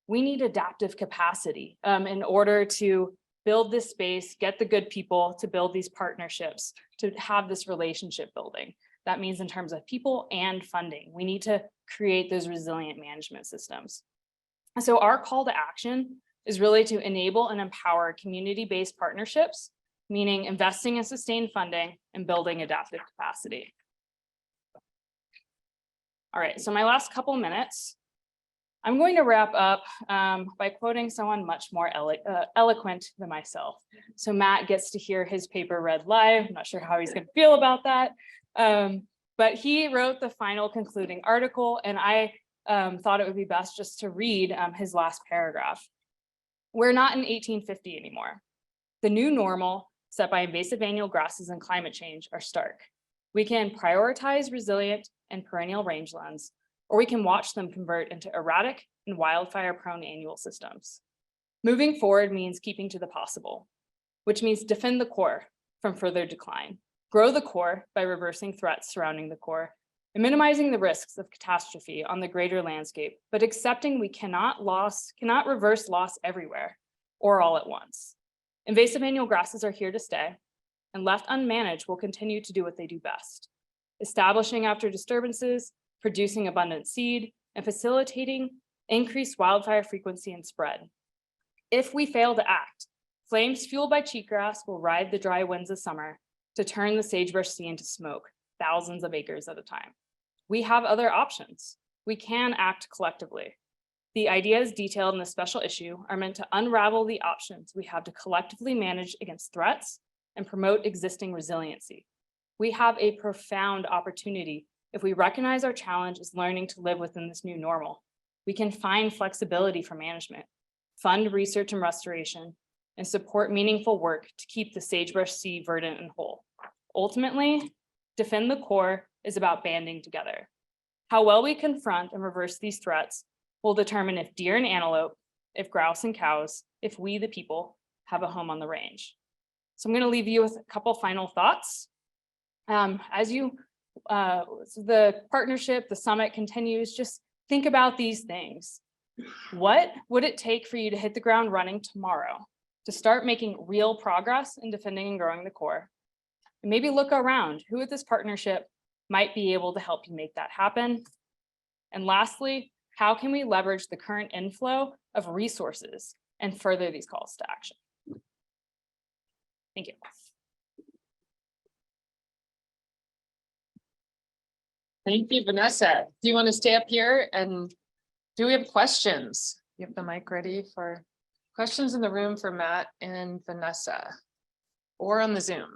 we need adaptive capacity in order to build this space, get the good people to build these partnerships, to have this relationship building. That means in terms of people and funding, we need to create those resilient management systems. And so our call to action is really to enable and empower community-based partnerships, meaning investing in sustained funding and building adaptive capacity. All right, so my last couple minutes, I'm going to wrap up by quoting someone much more eloquent than myself. So Matt gets to hear his paper read live. I'm not sure how he's going to feel about that. But he wrote the final concluding article, and I thought it would be best just to read his last paragraph. We're not in 1850 anymore. The new normal set by invasive annual grasses and climate change are stark. We can prioritize resilient and perennial rangelands, or we can watch them convert into erratic and wildfire-prone annual systems. Moving forward means keeping to the possible, which means defend the core from further decline, grow the core by reversing threats surrounding the core, and minimizing the risks of catastrophe on the greater landscape, but accepting we cannot reverse loss everywhere or all at once. Invasive annual grasses are here to stay, and left unmanaged will continue to do what they do best, establishing after disturbances, producing abundant seed, and facilitating increased wildfire frequency and spread. If we fail to act, flames fueled by cheatgrass will ride the dry winds of summer to turn the sagebrush sea into smoke, thousands of acres at a time. We have other options. We can act collectively. The ideas detailed in the special issue are meant to unravel the options we have to collectively manage against threats and promote existing resiliency. We have a profound opportunity if we recognize our challenge is learning to live within this new normal. We can find flexibility for management, fund research and restoration, and support meaningful work to keep the sagebrush sea verdant and whole. Ultimately, defend the core is about banding together. How well we confront and reverse these threats will determine if deer and antelope, if grouse and cows, if we the people have a home on the range. So I'm going to leave you with a couple final thoughts. As the partnership, the summit continues, just think about these things. What would it take for you to hit the ground running tomorrow to start making real progress in defending and growing the core? And maybe look around, who at this partnership might be able to help you make that happen? And lastly, how can we leverage the current inflow of resources and further these calls to action? Thank you. Thank you, Vanessa. Do you want to stay up here and do we have questions? You have the mic ready for questions in the room for Matt and Vanessa or on the Zoom?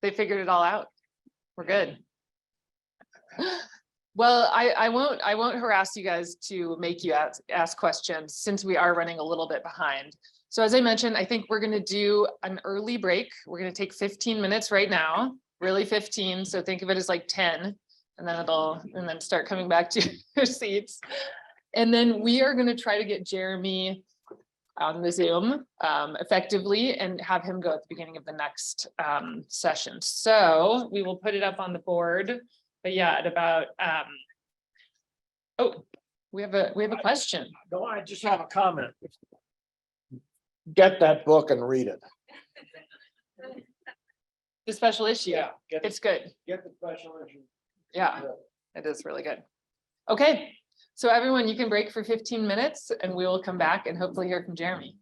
They figured it all out. We're good. Well, I won't harass you guys to make you ask questions since we are running a little bit behind. So as I mentioned, I think we're going to do an early break. We're going to take 15 minutes right now, really 15. So think of it as like 10 and then start coming back to your seats. And then we are going to try to get Jeremy on the Zoom effectively and have him go at the beginning of the next session. So we will put it up on the board. But yeah, at about oh, we have a question. No, I just have a comment. Get that book and read it. The special issue. Yeah, it's good. Get the special issue. Yeah, it is really good. Okay, so everyone, you can break for 15 minutes and we will come back and hopefully hear from Jeremy.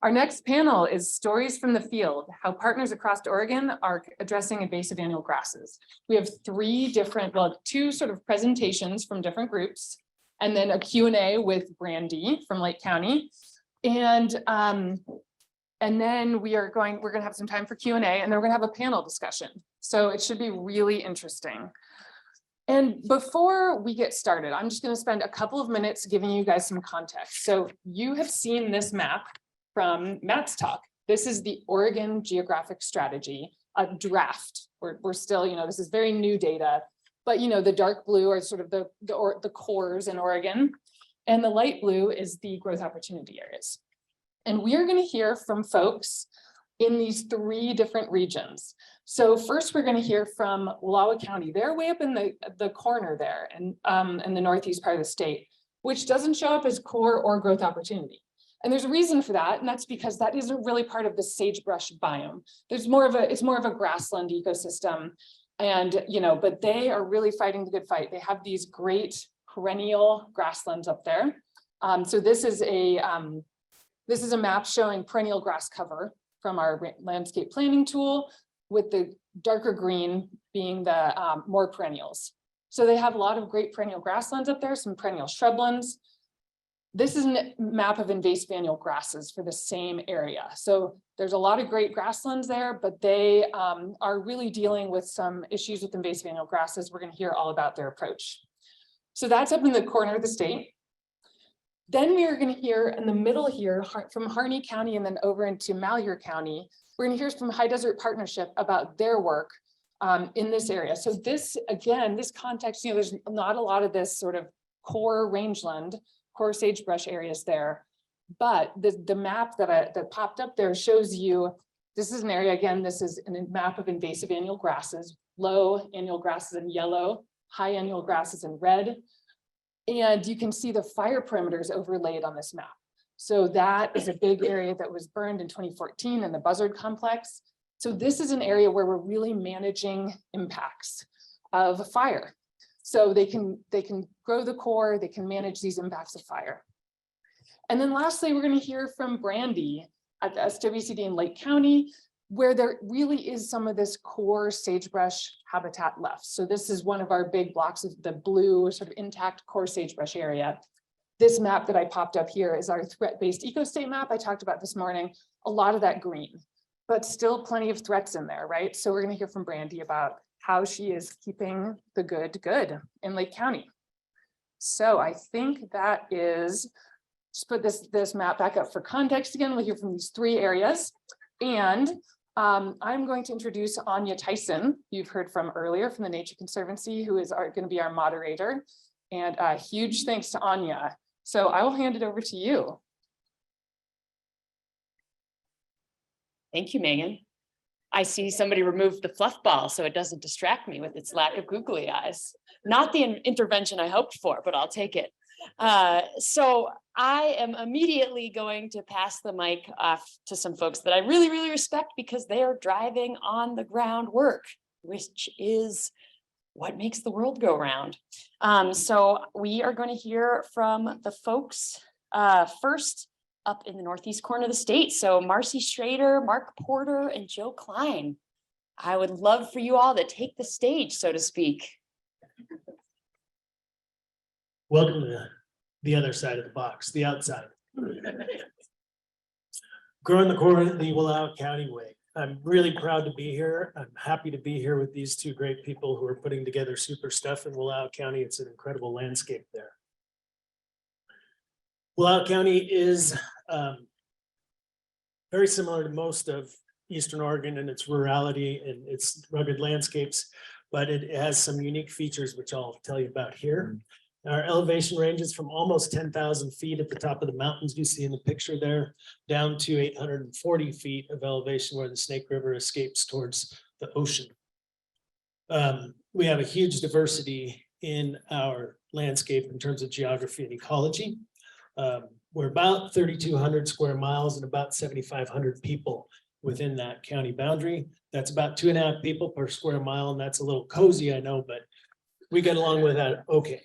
Our next panel is Stories from the Field, how partners across Oregon are addressing invasive annual grasses. We have two sort of presentations from different groups, and then a Q&A with Brandy from Lake County. And then we're gonna have some time for Q&A, and then we're gonna have a panel discussion. So it should be really interesting. And before we get started, I'm just gonna spend a couple of minutes giving you guys some context. So you have seen this map from Matt's talk. This is the Oregon Geographic Strategy, a draft. We're still, this is very new data, but the dark blue are sort of the cores in Oregon, and the light blue is the growth opportunity areas. And we are going to hear from folks in these 3 different regions. So first, we're going to hear from Wallowa County. They're way up in the corner there, and in the northeast part of the state, which doesn't show up as core or growth opportunity. And there's a reason for that, and that's because that isn't really part of the sagebrush biome. It's more of a grassland ecosystem, and but they are really fighting the good fight. They have these great perennial grasslands up there. So this is a map showing perennial grass cover from our landscape planning tool, with the darker green being the more perennials. So they have a lot of great perennial grasslands up there, some perennial shrublands. This is a map of invasive annual grasses for the same area. So there's a lot of great grasslands there, but they are really dealing with some issues with invasive annual grasses. We're going to hear all about their approach. So that's up in the corner of the state. Then we are going to hear in the middle here from Harney County and then over into Malheur County. We're going to hear from High Desert Partnership about their work in this area. So this, again, this context, there's not a lot of this sort of core rangeland, core sagebrush areas there, but the map that popped up there shows you, this is an area, again, this is a map of invasive annual grasses, low annual grasses in yellow, high annual grasses in red, and you can see the fire perimeters overlaid on this map. So that is a big area that was burned in 2014 in the Buzzard Complex. So this is an area where we're really managing impacts of fire. So they can grow the core, they can manage these impacts of fire. And then lastly, we're going to hear from Brandy at the SWCD in Lake County. where there really is some of this core sagebrush habitat left. So this is one of our big blocks of the blue sort of intact core sagebrush area. This map that I popped up here is our threat-based ecostate map I talked about this morning, a lot of that green, but still plenty of threats in there, right? So we're gonna hear from Brandy about how she is keeping the good in Lake County. So I think that is, just put this map back up for context again. We'll hear from these 3 areas. And I'm going to introduce Anya Tyson, you've heard from earlier from the Nature Conservancy, who is going to be our moderator. And a huge thanks to Anya. So I will hand it over to you. Thank you, Megan. I see somebody removed the fluff ball so it doesn't distract me with its lack of googly eyes. Not the intervention I hoped for, but I'll take it. So I am immediately going to pass the mic off to some folks that I really, really respect because they are driving on the ground work, which is what makes the world go round. So we are going to hear from the folks first up in the northeast corner of the state. So Marcy Schrader, Mark Porter, and Joe Klein. I would love for you all to take the stage, so to speak. Welcome to the other side of the box, the outside. Growing the core the Wallowa County way. I'm really proud to be here. I'm happy to be here with these 2 great people who are putting together super stuff in Wallowa County. It's an incredible landscape there. Wallowa County is very similar to most of Eastern Oregon in its rurality and its rugged landscapes, but it has some unique features, which I'll tell you about here. Our elevation ranges from almost 10,000 feet at the top of the mountains you see in the picture there, down to 840 feet of elevation where the Snake River escapes towards the ocean. We have a huge diversity in our landscape in terms of geography and ecology. We're about 3,200 square miles and about 7,500 people within that county boundary. That's about 2.5 people per square mile, and that's a little cozy, I know, but we get along with that okay.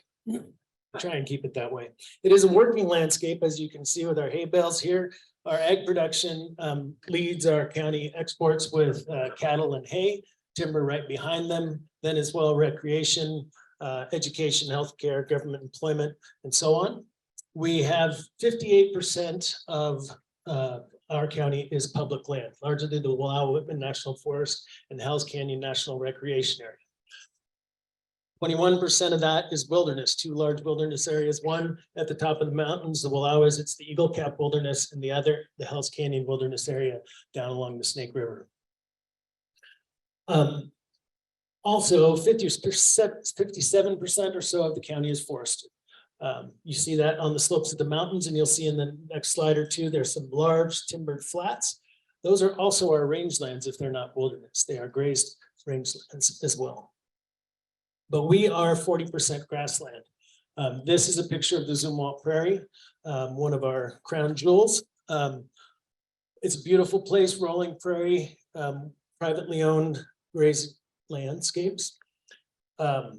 Try and keep it that way. It is a working landscape, as you can see with our hay bales here. Our ag production leads our county exports with cattle and hay, timber right behind them, then as well recreation, education, healthcare, government employment, and so on. We have 58% of our county is public land, largely the Wallowa-Whitman National Forest and Hells Canyon National Recreation Area. 21% of that is wilderness, 2 large wilderness areas, one at the top of the mountains, the Wallowas, it's the Eagle Cap Wilderness, and the other, the Hells Canyon Wilderness area down along the Snake River. Also, 57% or so of the county is forested. You see that on the slopes of the mountains, and you'll see in the next slide or 2, there's some large timbered flats. Those are also our rangelands if they're not wilderness. They are grazed rangelands as well. But we are 40% grassland. This is a picture of the Zumwalt Prairie, one of our crown jewels. It's a beautiful place, rolling prairie, privately owned grazed landscapes. But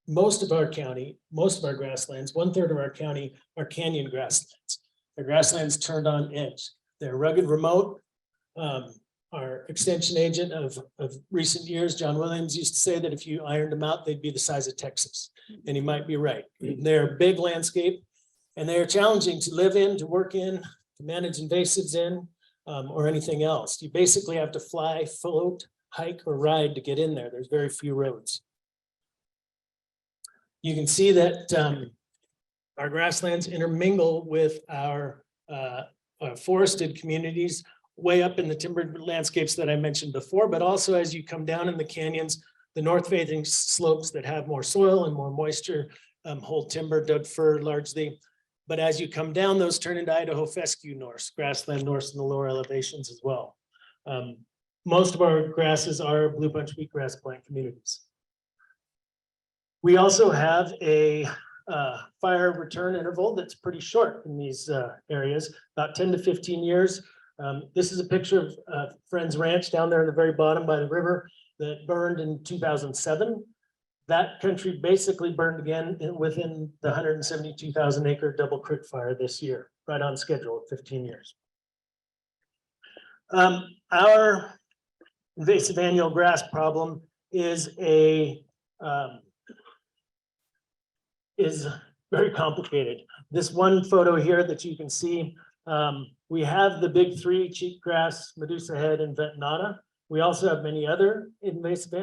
most of our county, most of our grasslands, 1/3 of our county are canyon grasslands. The grasslands turned on edge. They're rugged, remote. Our extension agent of recent years, John Williams, used to say that if you ironed them out, they'd be the size of Texas. And he might be right. They're a big landscape and they're challenging to live in, to work in, to manage invasives in, or anything else. You basically have to fly, float, hike, or ride to get in there. There's very few roads. You can see that our grasslands intermingle with our forested communities way up in the timbered landscapes that I mentioned before, but also as you come down in the canyons, the north facing slopes that have more soil and more moisture hold timber, Doug fir largely. But as you come down, those turn into Idaho fescue norse, grassland norse in the lower elevations as well. Most of our grasses are blue bunch wheatgrass plant communities. We also have a fire return interval that's pretty short in these areas, about 10 to 15 years. This is a picture of Friends Ranch down there in the very bottom by the river that burned in 2007. That country basically burned again within the 172,000 acre Double Creek fire this year, right on schedule at 15 years. Our invasive annual grass problem is very complicated. This one photo here that you can see, we have the big three: cheatgrass, Medusa head, and ventonata. We also have many other invasive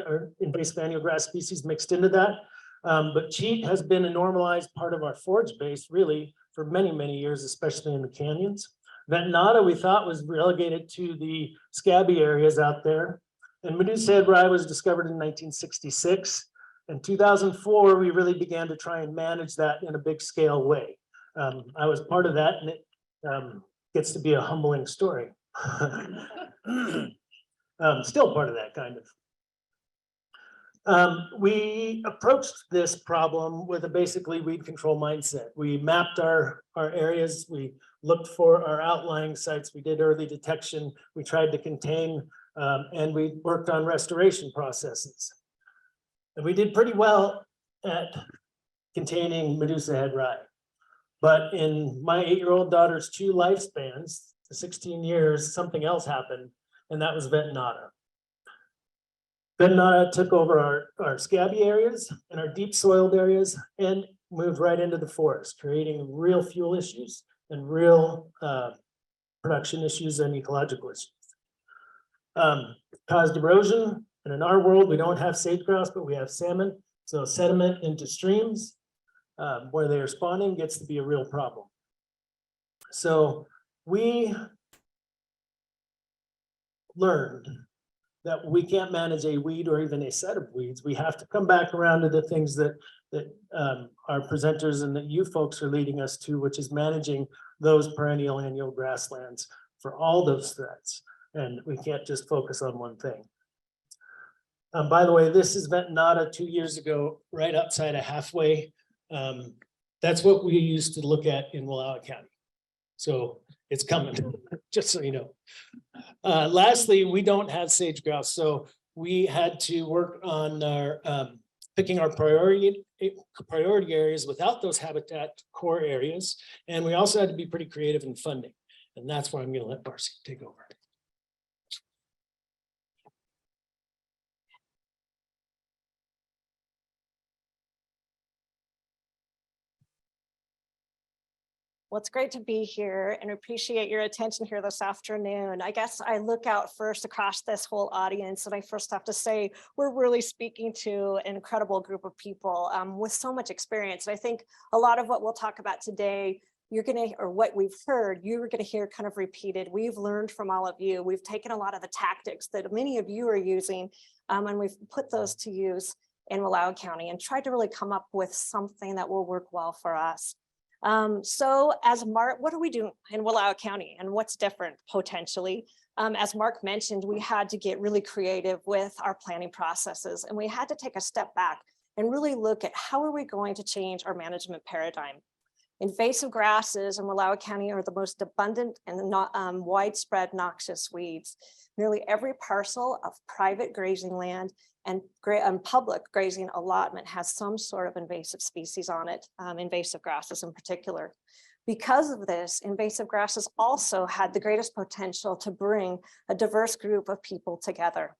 annual grass species mixed into that. But cheat has been a normalized part of our forage base really for many, many years, especially in the canyons. Ventonata we thought was relegated to the scabby areas out there. And Medusa head rye was discovered in 1966. In 2004, we really began to try and manage that in a big scale way. I was part of that, and it gets to be a humbling story. Still part of that, kind of. We approached this problem with a basically weed control mindset. We mapped our areas, we looked for our outlying sites, we did early detection, we tried to contain, and we worked on restoration processes. And we did pretty well at containing Medusa head rye. But in my 8-year-old daughter's 2 lifespans, 16 years, something else happened, and that was ventonata. Ventonata took over our scabby areas and our deep soiled areas and moved right into the forest, creating real fuel issues and real production issues and ecological issues. Caused erosion, and in our world, we don't have sage grouse, but we have salmon. So sediment into streams where they are spawning gets to be a real problem. So we learned that we can't manage a weed or even a set of weeds. We have to come back around to the things that our presenters and that you folks are leading us to, which is managing those perennial annual grasslands for all those threats. And we can't just focus on one thing. By the way, this is ventonata 2 years ago, right outside of Halfway. That's what we used to look at in Wallowa County. So it's coming, just so you know. Lastly, we don't have sage grouse, so we had to work on our picking our priority areas without those habitat core areas. And we also had to be pretty creative in funding. And that's where I'm going to let Marcy take over. Well, it's great to be here and appreciate your attention here this afternoon. I guess I look out first across this whole audience, and I first have to say we're really speaking to an incredible group of people with so much experience. And I think a lot of what we'll talk about today, you're gonna, or what we've heard, you're gonna hear kind of repeated. We've learned from all of you. We've taken a lot of the tactics that many of you are using, and we've put those to use in Wallowa County and tried to really come up with something that will work well for us. So as Mark, what do we do in Wallowa County and what's different potentially? As Mark mentioned, we had to get really creative with our planning processes, and we had to take a step back and really look at how are we going to change our management paradigm. Invasive grasses in Wallowa County are the most abundant and widespread noxious weeds. Nearly every parcel of private grazing land and public grazing allotment has some sort of invasive species on it, invasive grasses in particular. Because of this, invasive grasses also had the greatest potential to bring a diverse group of people together.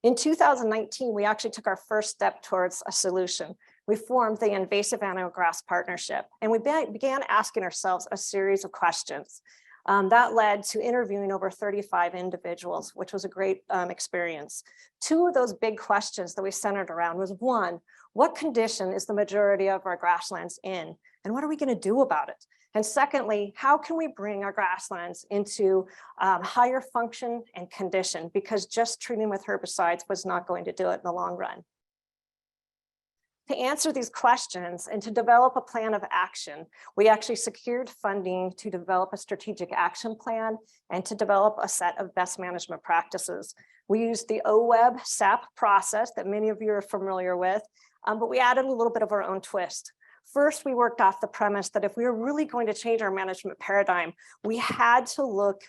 In 2019, we actually took our first step towards a solution. We formed the Invasive Annual Grass Partnership, and we began asking ourselves a series of questions. That led to interviewing over 35 individuals, which was a great experience. 2 of those big questions that we centered around was, 1, what condition is the majority of our grasslands in? And what are we going to do about it? And secondly, how can we bring our grasslands into higher function and condition? Because just treating with herbicides was not going to do it in the long run. To answer these questions and to develop a plan of action, we actually secured funding to develop a strategic action plan and to develop a set of best management practices. We used the OWEB SAP process that many of you are familiar with, but we added a little bit of our own twist. First, we worked off the premise that if we were really going to change our management paradigm, we had to look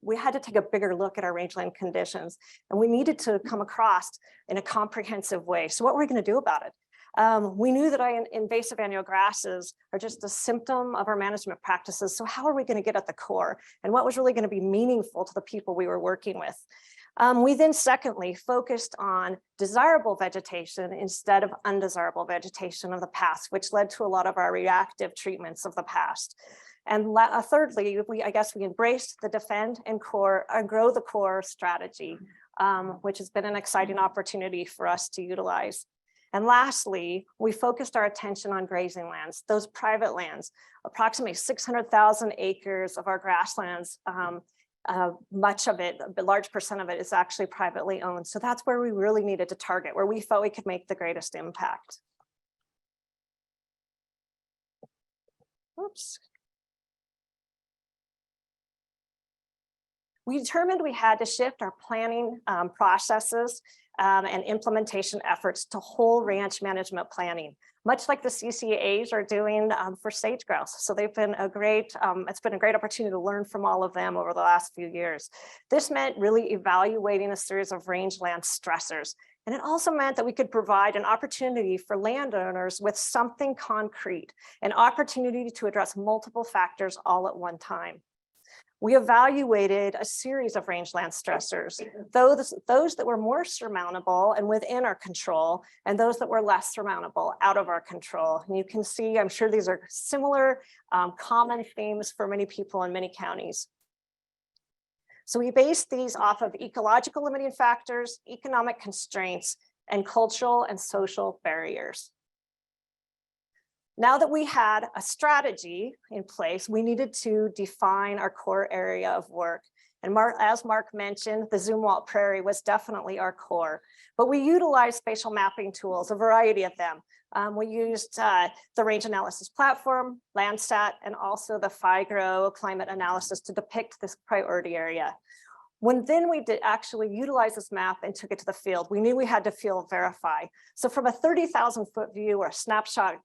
we had to take a bigger look at our rangeland conditions, and we needed to come across in a comprehensive way. So what were we going to do about it? We knew that invasive annual grasses are just a symptom of our management practices. So how are we going to get at the core and what was really going to be meaningful to the people we were working with? We then secondly focused on desirable vegetation instead of undesirable vegetation of the past, which led to a lot of our reactive treatments of the past. And thirdly, I guess we embraced the defend and grow the core strategy, which has been an exciting opportunity for us to utilize. And lastly, we focused our attention on grazing lands, those private lands, approximately 600,000 acres of our grasslands. Much of it, a large percent of it is actually privately owned. So that's where we really needed to target, where we felt we could make the greatest impact. Oops. We determined we had to shift our planning processes and implementation efforts to whole ranch management planning, much like the CCAs are doing for sage grouse. So they've been it's been a great opportunity to learn from all of them over the last few years. This meant really evaluating a series of rangeland stressors. And it also meant that we could provide an opportunity for landowners with something concrete, an opportunity to address multiple factors all at one time. We evaluated a series of rangeland stressors, those that were more surmountable and within our control, and those that were less surmountable, out of our control. And you can see, I'm sure these are similar common themes for many people in many counties. So we based these off of ecological limiting factors, economic constraints, and cultural and social barriers. Now that we had a strategy in place, we needed to define our core area of work. And as Mark mentioned, the Zumwalt Prairie was definitely our core, but we utilized spatial mapping tools, a variety of them. We used the range analysis platform, Landsat, and also the FIGRO climate analysis to depict this priority area. Then we did actually utilize this map and took it to the field, we knew we had to field verify. So from a 30,000 foot view or a snapshot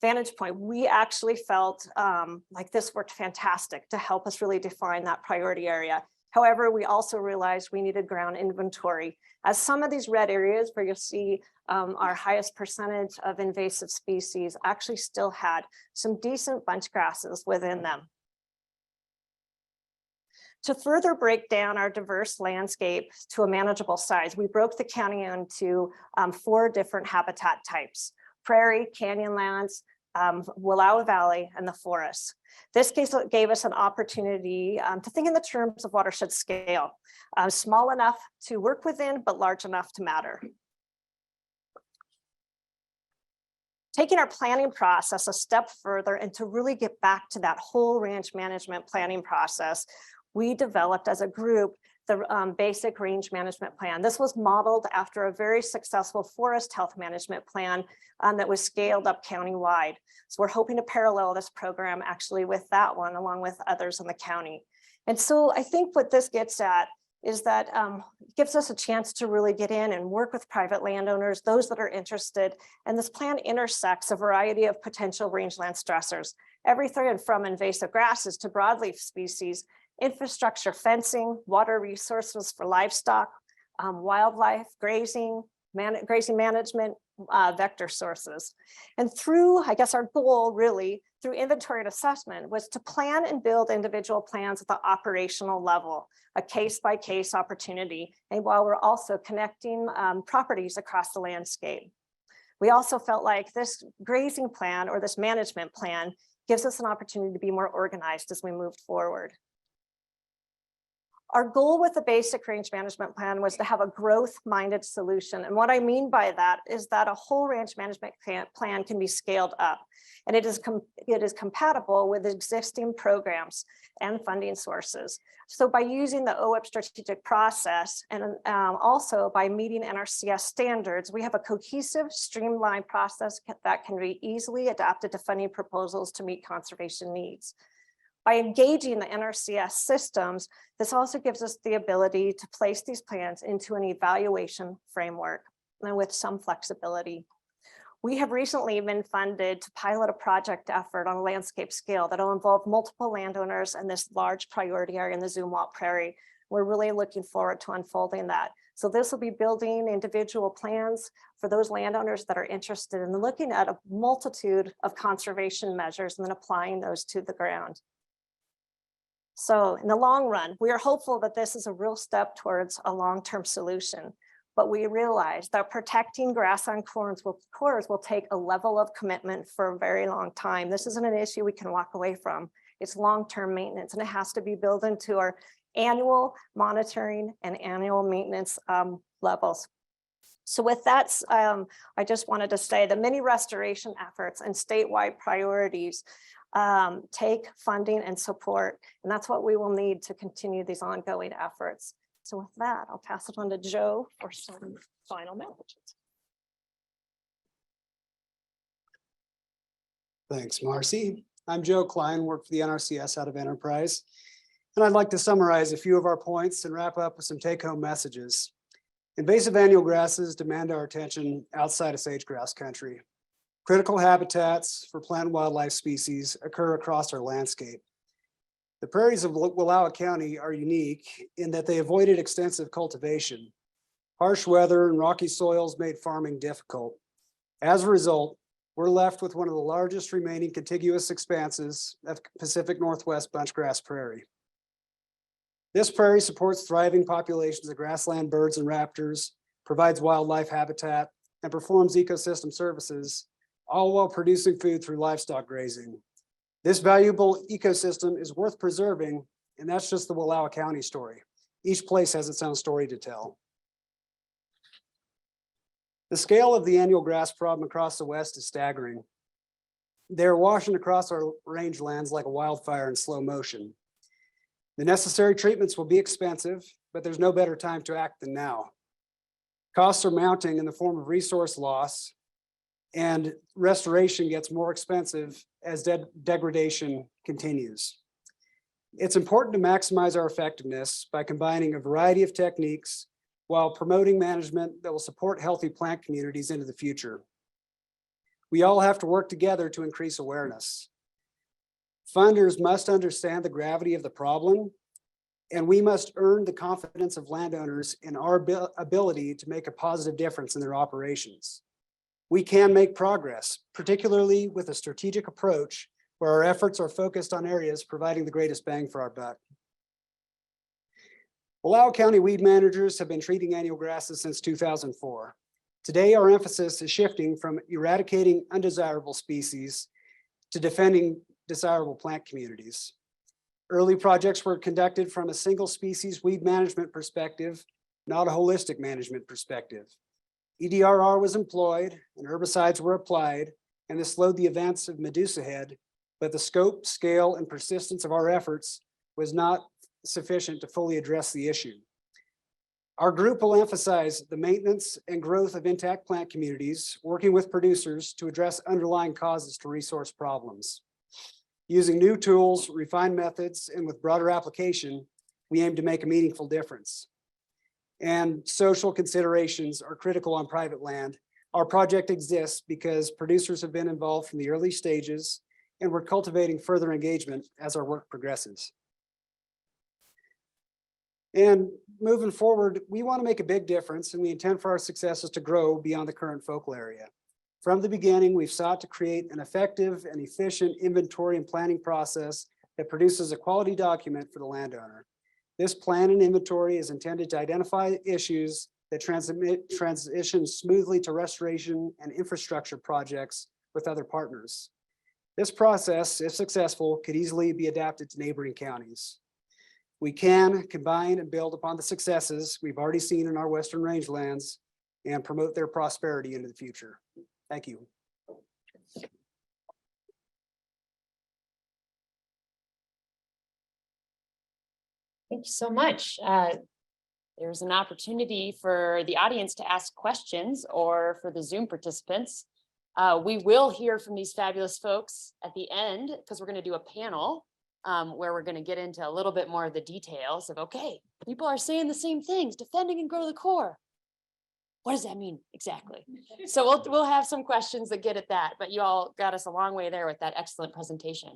vantage point, we actually felt like this worked fantastic to help us really define that priority area. However, we also realized we needed ground inventory, as some of these red areas where you'll see our highest percentage of invasive species actually still had some decent bunch grasses within them. To further break down our diverse landscape to a manageable size, we broke the county into 4 different habitat types: prairie, canyonlands, Wallowa Valley, and the forests. This case gave us an opportunity to think in the terms of watershed scale, small enough to work within, but large enough to matter. Taking our planning process a step further and to really get back to that whole ranch management planning process, we developed as a group the basic range management plan. This was modeled after a very successful forest health management plan that was scaled up countywide. So we're hoping to parallel this program actually with that one, along with others in the county. And so I think what this gets at is that it gives us a chance to really get in and work with private landowners, those that are interested. And this plan intersects a variety of potential rangeland stressors, everything from invasive grasses to broadleaf species, infrastructure, fencing, water resources for livestock, wildlife, grazing management, vector sources. And through, I guess our goal really, through inventory and assessment, was to plan and build individual plans at the operational level, a case-by-case opportunity, and while we're also connecting properties across the landscape. We also felt like this grazing plan or this management plan gives us an opportunity to be more organized as we moved forward. Our goal with the basic range management plan was to have a growth-minded solution. And what I mean by that is that a whole range management plan can be scaled up, and it is compatible with existing programs and funding sources. So by using the OEP strategic process and also by meeting NRCS standards, we have a cohesive, streamlined process that can be easily adapted to funding proposals to meet conservation needs. By engaging the NRCS systems, this also gives us the ability to place these plans into an evaluation framework and with some flexibility. We have recently been funded to pilot a project effort on a landscape scale that will involve multiple landowners in this large priority area in the Zumwalt Prairie. We're really looking forward to unfolding that So this will be building individual plans for those landowners that are interested in looking at a multitude of conservation measures and then applying those to the ground. So in the long run, we are hopeful that this is a real step towards a long-term solution. But we realize that protecting grassland cores will take a level of commitment for a very long time. This isn't an issue we can walk away from. It's long-term maintenance, and it has to be built into our annual monitoring and annual maintenance levels. So with that, I just wanted to say the many restoration efforts and statewide priorities take funding and support, and that's what we will need to continue these ongoing efforts. So with that, I'll pass it on to Joe for some final messages. Thanks, Marcy. I'm Joe Klein, work for the NRCS out of Enterprise. And I'd like to summarize a few of our points and wrap up with some take-home messages. Invasive annual grasses demand our attention outside of sage-grouse country. Critical habitats for plant and wildlife species occur across our landscape. The prairies of Wallowa County are unique in that they avoided extensive cultivation. Harsh weather and rocky soils made farming difficult. As a result, we're left with one of the largest remaining contiguous expanses of Pacific Northwest bunchgrass prairie. This prairie supports thriving populations of grassland birds and raptors, provides wildlife habitat, and performs ecosystem services, all while producing food through livestock grazing. This valuable ecosystem is worth preserving, and that's just the Wallowa County story. Each place has its own story to tell. The scale of the annual grass problem across the West is staggering. They're washing across our rangelands like a wildfire in slow motion. The necessary treatments will be expensive, but there's no better time to act than now. Costs are mounting in the form of resource loss, and restoration gets more expensive as degradation continues. It's important to maximize our effectiveness by combining a variety of techniques while promoting management that will support healthy plant communities into the future. We all have to work together to increase awareness. Funders must understand the gravity of the problem, and we must earn the confidence of landowners in our ability to make a positive difference in their operations. We can make progress, particularly with a strategic approach where our efforts are focused on areas providing the greatest bang for our buck. Wallowa County weed managers have been treating annual grasses since 2004. Today, our emphasis is shifting from eradicating undesirable species to defending desirable plant communities. Early projects were conducted from a single species weed management perspective, not a holistic management perspective. EDRR was employed and herbicides were applied, and this slowed the events of Medusa head, but the scope, scale, and persistence of our efforts was not sufficient to fully address the issue. Our group will emphasize the maintenance and growth of intact plant communities, working with producers to address underlying causes to resource problems. Using new tools, refined methods, and with broader application, we aim to make a meaningful difference. And social considerations are critical on private land. Our project exists because producers have been involved from the early stages, and we're cultivating further engagement as our work progresses. And moving forward, we want to make a big difference, and we intend for our successes to grow beyond the current focal area. From the beginning, we've sought to create an effective and efficient inventory and planning process that produces a quality document for the landowner. This plan and inventory is intended to identify issues that transition smoothly to restoration and infrastructure projects with other partners. This process, if successful, could easily be adapted to neighboring counties. We can combine and build upon the successes we've already seen in our Western rangelands and promote their prosperity into the future. Thank you. Thank you so much. There's an opportunity for the audience to ask questions or for the Zoom participants. We will hear from these fabulous folks at the end because we're going to do a panel where we're going to get into a little bit more of the details of, okay, people are saying the same things, defending and grow the core. What does that mean exactly? So we'll have some questions that get at that, but you all got us a long way there with that excellent presentation.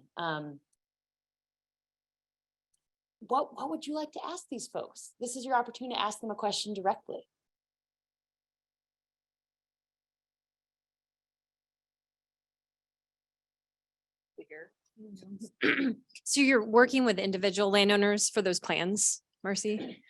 What would you like to ask these folks? This is your opportunity to ask them a question directly. here. So you're working with individual landowners for those plans, Marcy?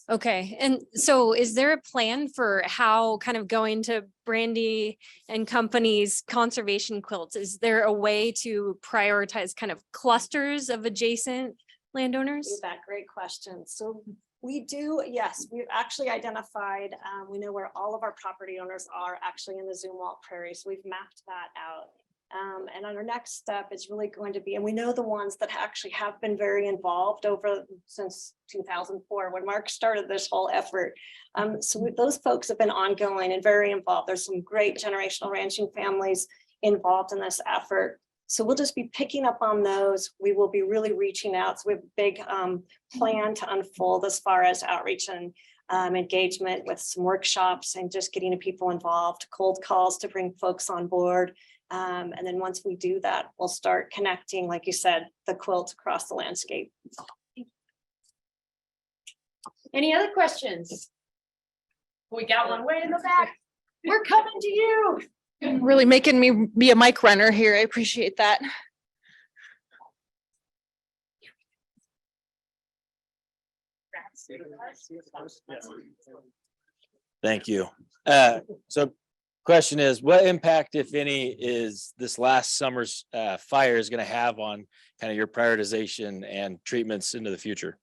Okay, and so is there a plan for how kind of going to Brandy and Company's conservation quilts? Is there a way to prioritize kind of clusters of adjacent landowners? That great question. So we do, yes, we've actually identified, we know where all of our property owners are actually in the Zumwalt Prairie. So we've mapped that out. And on our next step is really going to be, and we know the ones that actually have been very involved since 2004, when Mark started this whole effort. Those folks have been ongoing and very involved. There's some great generational ranching families involved in this effort. So we'll just be picking up on those. We will be really reaching out. So we have a big plan to unfold as far as outreach and engagement with some workshops and just getting people involved, cold calls to bring folks on board. And then once we do that, we'll start connecting, like you said, the quilt across the landscape. Any other questions? We got one way in the back. We're coming to you. Really making me be a mic runner here. I appreciate that. Thank you. So question is, what impact, if any, is this last summer's fire is going to have on kind of your prioritization and treatments into the future?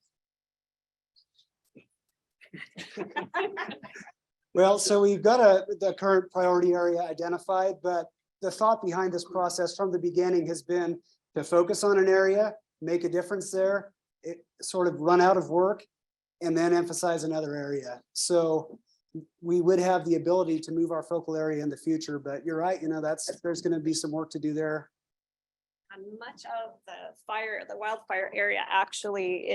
Well, so we've got the current priority area identified, but the thought behind this process from the beginning has been to focus on an area, make a difference there, it sort of run out of work, and then emphasize another area. So we would have the ability to move our focal area in the future, but you're right, there's going to be some work to do there. And much of the wildfire area actually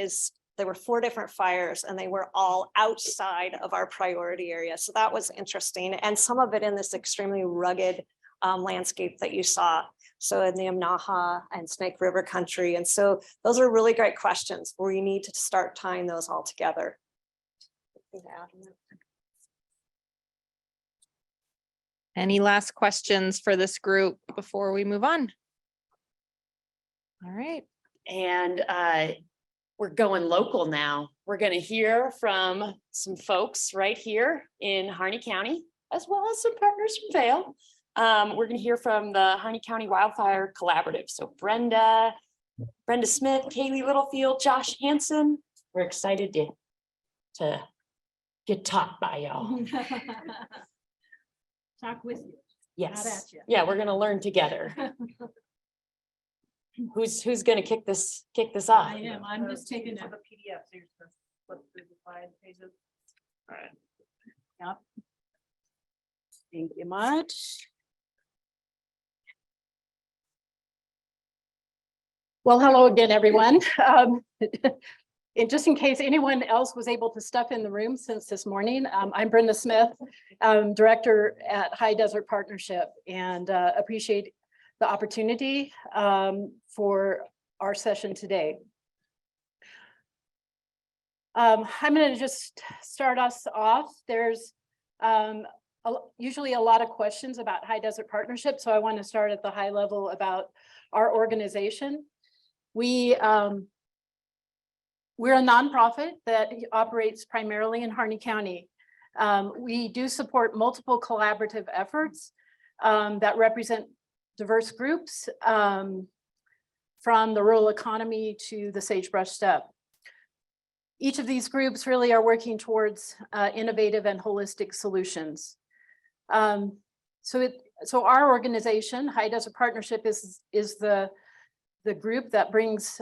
there were 4 different fires and they were all outside of our priority area. So that was interesting. And some of it in this extremely rugged landscape that you saw. So in the Amnaha and Snake River country. And so those are really great questions where you need to start tying those all together. Any last questions for this group before we move on? All right. And we're going local now. We're going to hear from some folks right here in Harney County, as well as some partners from Vail. We're going to hear from the Harney County Wildfire Collaborative. So Brenda Smith, Kaylee Littlefield, Josh Hansen. We're excited to get taught by y'all. Talk with you. Yes. Yeah, we're going to learn together. Who's going to kick this off? I am. I'm just taking a PDF. So you're supposed to flip through the 5 pages. All right. Yep. Thank you much. Well, hello again, everyone. And just in case anyone else was able to step in the room since this morning, I'm Brenda Smith, Director at High Desert Partnership, and appreciate the opportunity for our session today. I'm going to just start us off. There's usually a lot of questions about High Desert Partnership, so I want to start at the high level about our organization. We're a nonprofit that operates primarily in Harney County. We do support multiple collaborative efforts that represent diverse groups from the rural economy to the sagebrush steppe. Each of these groups really are working towards innovative and holistic solutions. So our organization, High Desert Partnership, is the group that brings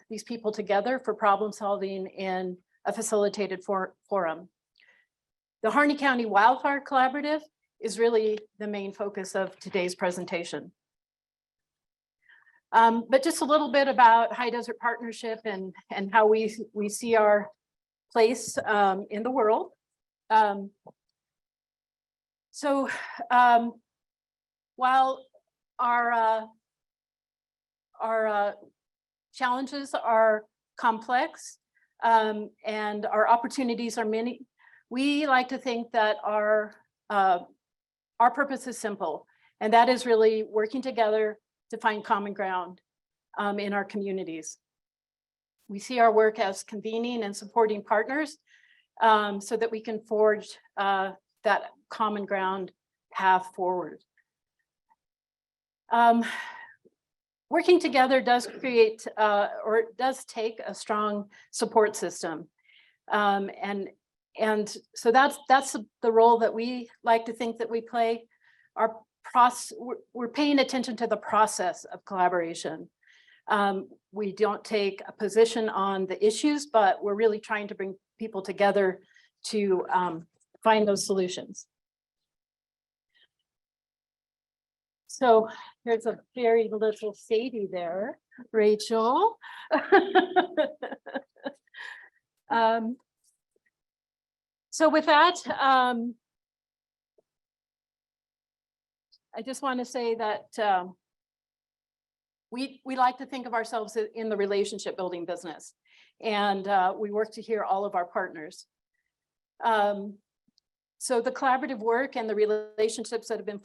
these people together for problem solving in a facilitated forum. The Harney County Wildfire Collaborative is really the main focus of today's presentation. But just a little bit about High Desert Partnership and how we see our place in the world. While our challenges are complex and our opportunities are many, we like to think that our purpose is simple, and that is really working together to find common ground in our communities. We see our work as convening and supporting partners so that we can forge that common ground path forward. Working together does create or does take a strong support system. And so that's the role that we like to think that we play. We're paying attention to the process of collaboration. We don't take a position on the issues, but we're really trying to bring people together to find those solutions. So here's a very little Sadie there, Rachel. So with that, I just want to say that we like to think of ourselves in the relationship building business, and we work to hear all of our partners. So the collaborative work and the relationships that have been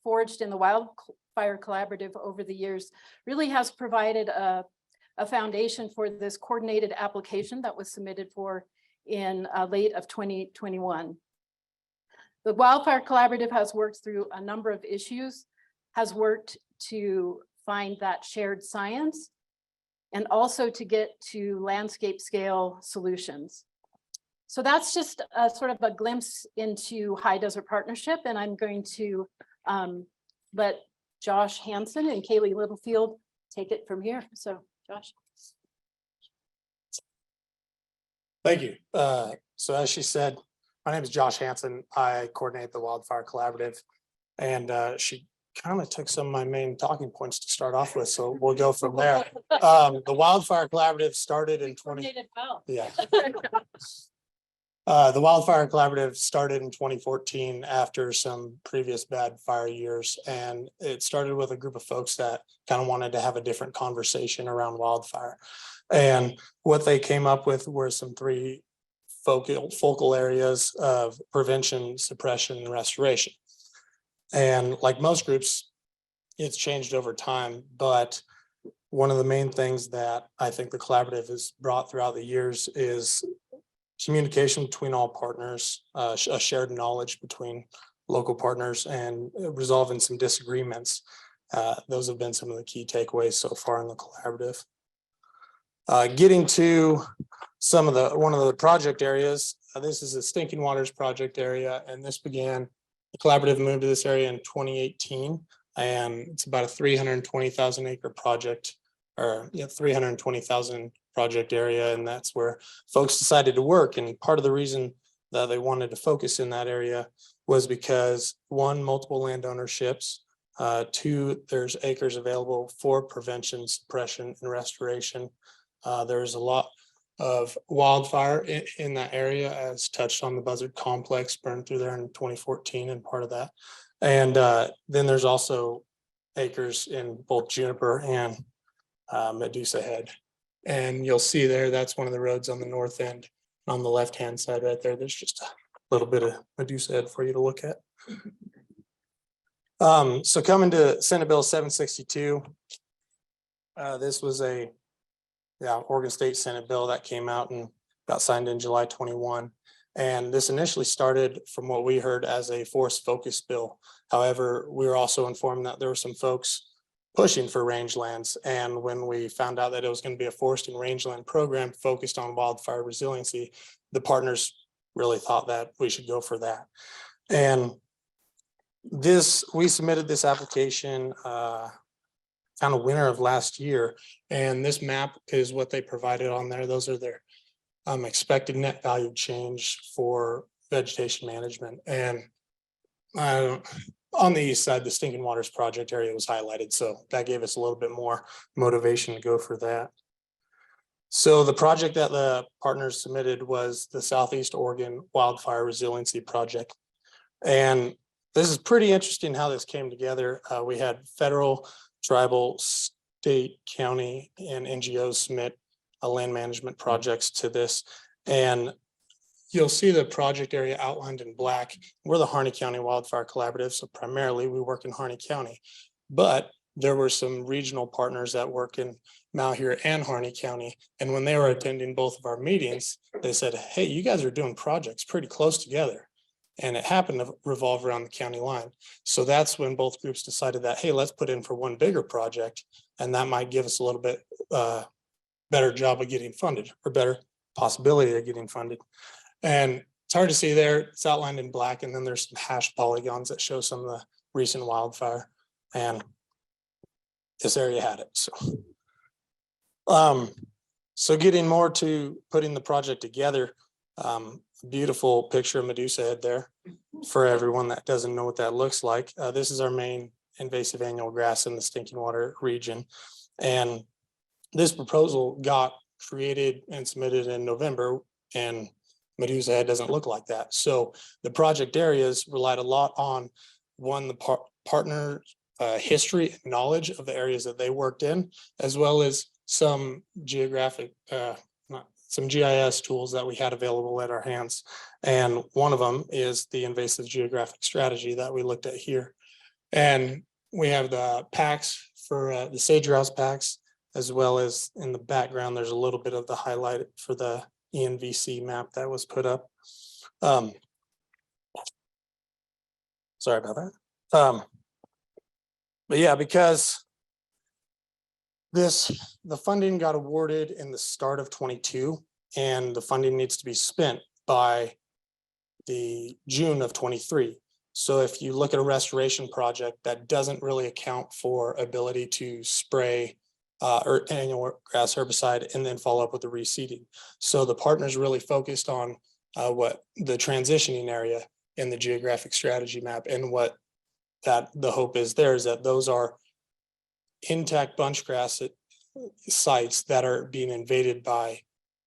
forged in the Wildfire Collaborative over the years really has provided a foundation for this coordinated application that was submitted for in late of 2021. The Wildfire Collaborative has worked through a number of issues, has worked to find that shared science, and also to get to landscape scale solutions. So that's just a sort of a glimpse into High Desert Partnership, and I'm going to let Josh Hansen and Kaylee Littlefield take it from here. So Josh. Thank you. So as she said, my name is Josh Hansen. I coordinate the Wildfire Collaborative, and she kind of took some of my main talking points to start off with, so we'll go from there. The Wildfire Collaborative started in the Wildfire Collaborative started in 2014 after some previous bad fire years, and it started with a group of folks that kind of wanted to have a different conversation around wildfire. And what they came up with were some three focal areas of prevention, suppression, and restoration. And like most groups, it's changed over time, but one of the main things that I think the collaborative has brought throughout the years is communication between all partners, a shared knowledge between local partners, and resolving some disagreements. Those have been some of the key takeaways so far in the collaborative. Getting to one of the project areas, this is a Stinking Waters project area, and this began, the collaborative moved to this area in 2018, and it's about a 320,000 acre project, or 320,000 project area, and that's where folks decided to work. And part of the reason that they wanted to focus in that area was because, one, multiple land ownerships, two, there's acres available for prevention, suppression, and restoration. There's a lot of wildfire in that area, as touched on. The Buzzard Complex burned through there in 2014 and part of that. And then there's also acres in both Juniper and Medusa Head. And you'll see there, that's one of the roads on the north end. On the left-hand side right there, there's just a little bit of Medusa Head for you to look at. So coming to Senate Bill 762, this was a Oregon State Senate bill that came out and got signed in July 21. And this initially started, from what we heard, as a forest focus bill. However, we were also informed that there were some folks pushing for rangelands. And when we found out that it was going to be a forest and rangeland program focused on wildfire resiliency, the partners really thought that we should go for that. And we submitted this application kind of winter of last year. And this map is what they provided on there. Those are their expected net value change for vegetation management. And on the east side, the Stinking Waters project area was highlighted. So that gave us a little bit more motivation to go for that. So the project that the partners submitted was the Southeast Oregon Wildfire Resiliency Project. And this is pretty interesting how this came together. We had federal, tribal, state, county, and NGOs submit land management projects to this. And you'll see the project area outlined in black. We're the Harney County Wildfire Collaborative, so primarily we work in Harney County. But there were some regional partners that work in Malheur and Harney County. And when they were attending both of our meetings, they said, hey, you guys are doing projects pretty close together. And it happened to revolve around the county line. So that's when both groups decided that, hey, let's put in for one bigger project. And that might give us a little bit better job of getting funded, or better possibility of getting funded. And it's hard to see there, it's outlined in black, and then there's some hash polygons that show some of the recent wildfire. And this area had it. So getting more to putting the project together, beautiful picture of Medusa head there for everyone that doesn't know what that looks like. This is our main invasive annual grass in the Stinking Water region. And this proposal got created and submitted in November, and Medusa head doesn't look like that. So the project areas relied a lot on, one, the partner history and knowledge of the areas that they worked in, as well as some geographic, some GIS tools that we had available at our hands. And one of them is the invasive geographic strategy that we looked at here. And we have the packs for the sage grouse packs, as well as in the background, there's a little bit of the highlight for the ENVC map that was put up. Sorry about that. But yeah, because the funding got awarded in the start of 22, and the funding needs to be spent by the June of 23. So if you look at a restoration project, that doesn't really account for ability to spray or annual grass herbicide and then follow up with the reseeding. So the partners really focused on what the transitioning area in the geographic strategy map, and what that the hope is there is that those are intact bunch grass sites that are being invaded by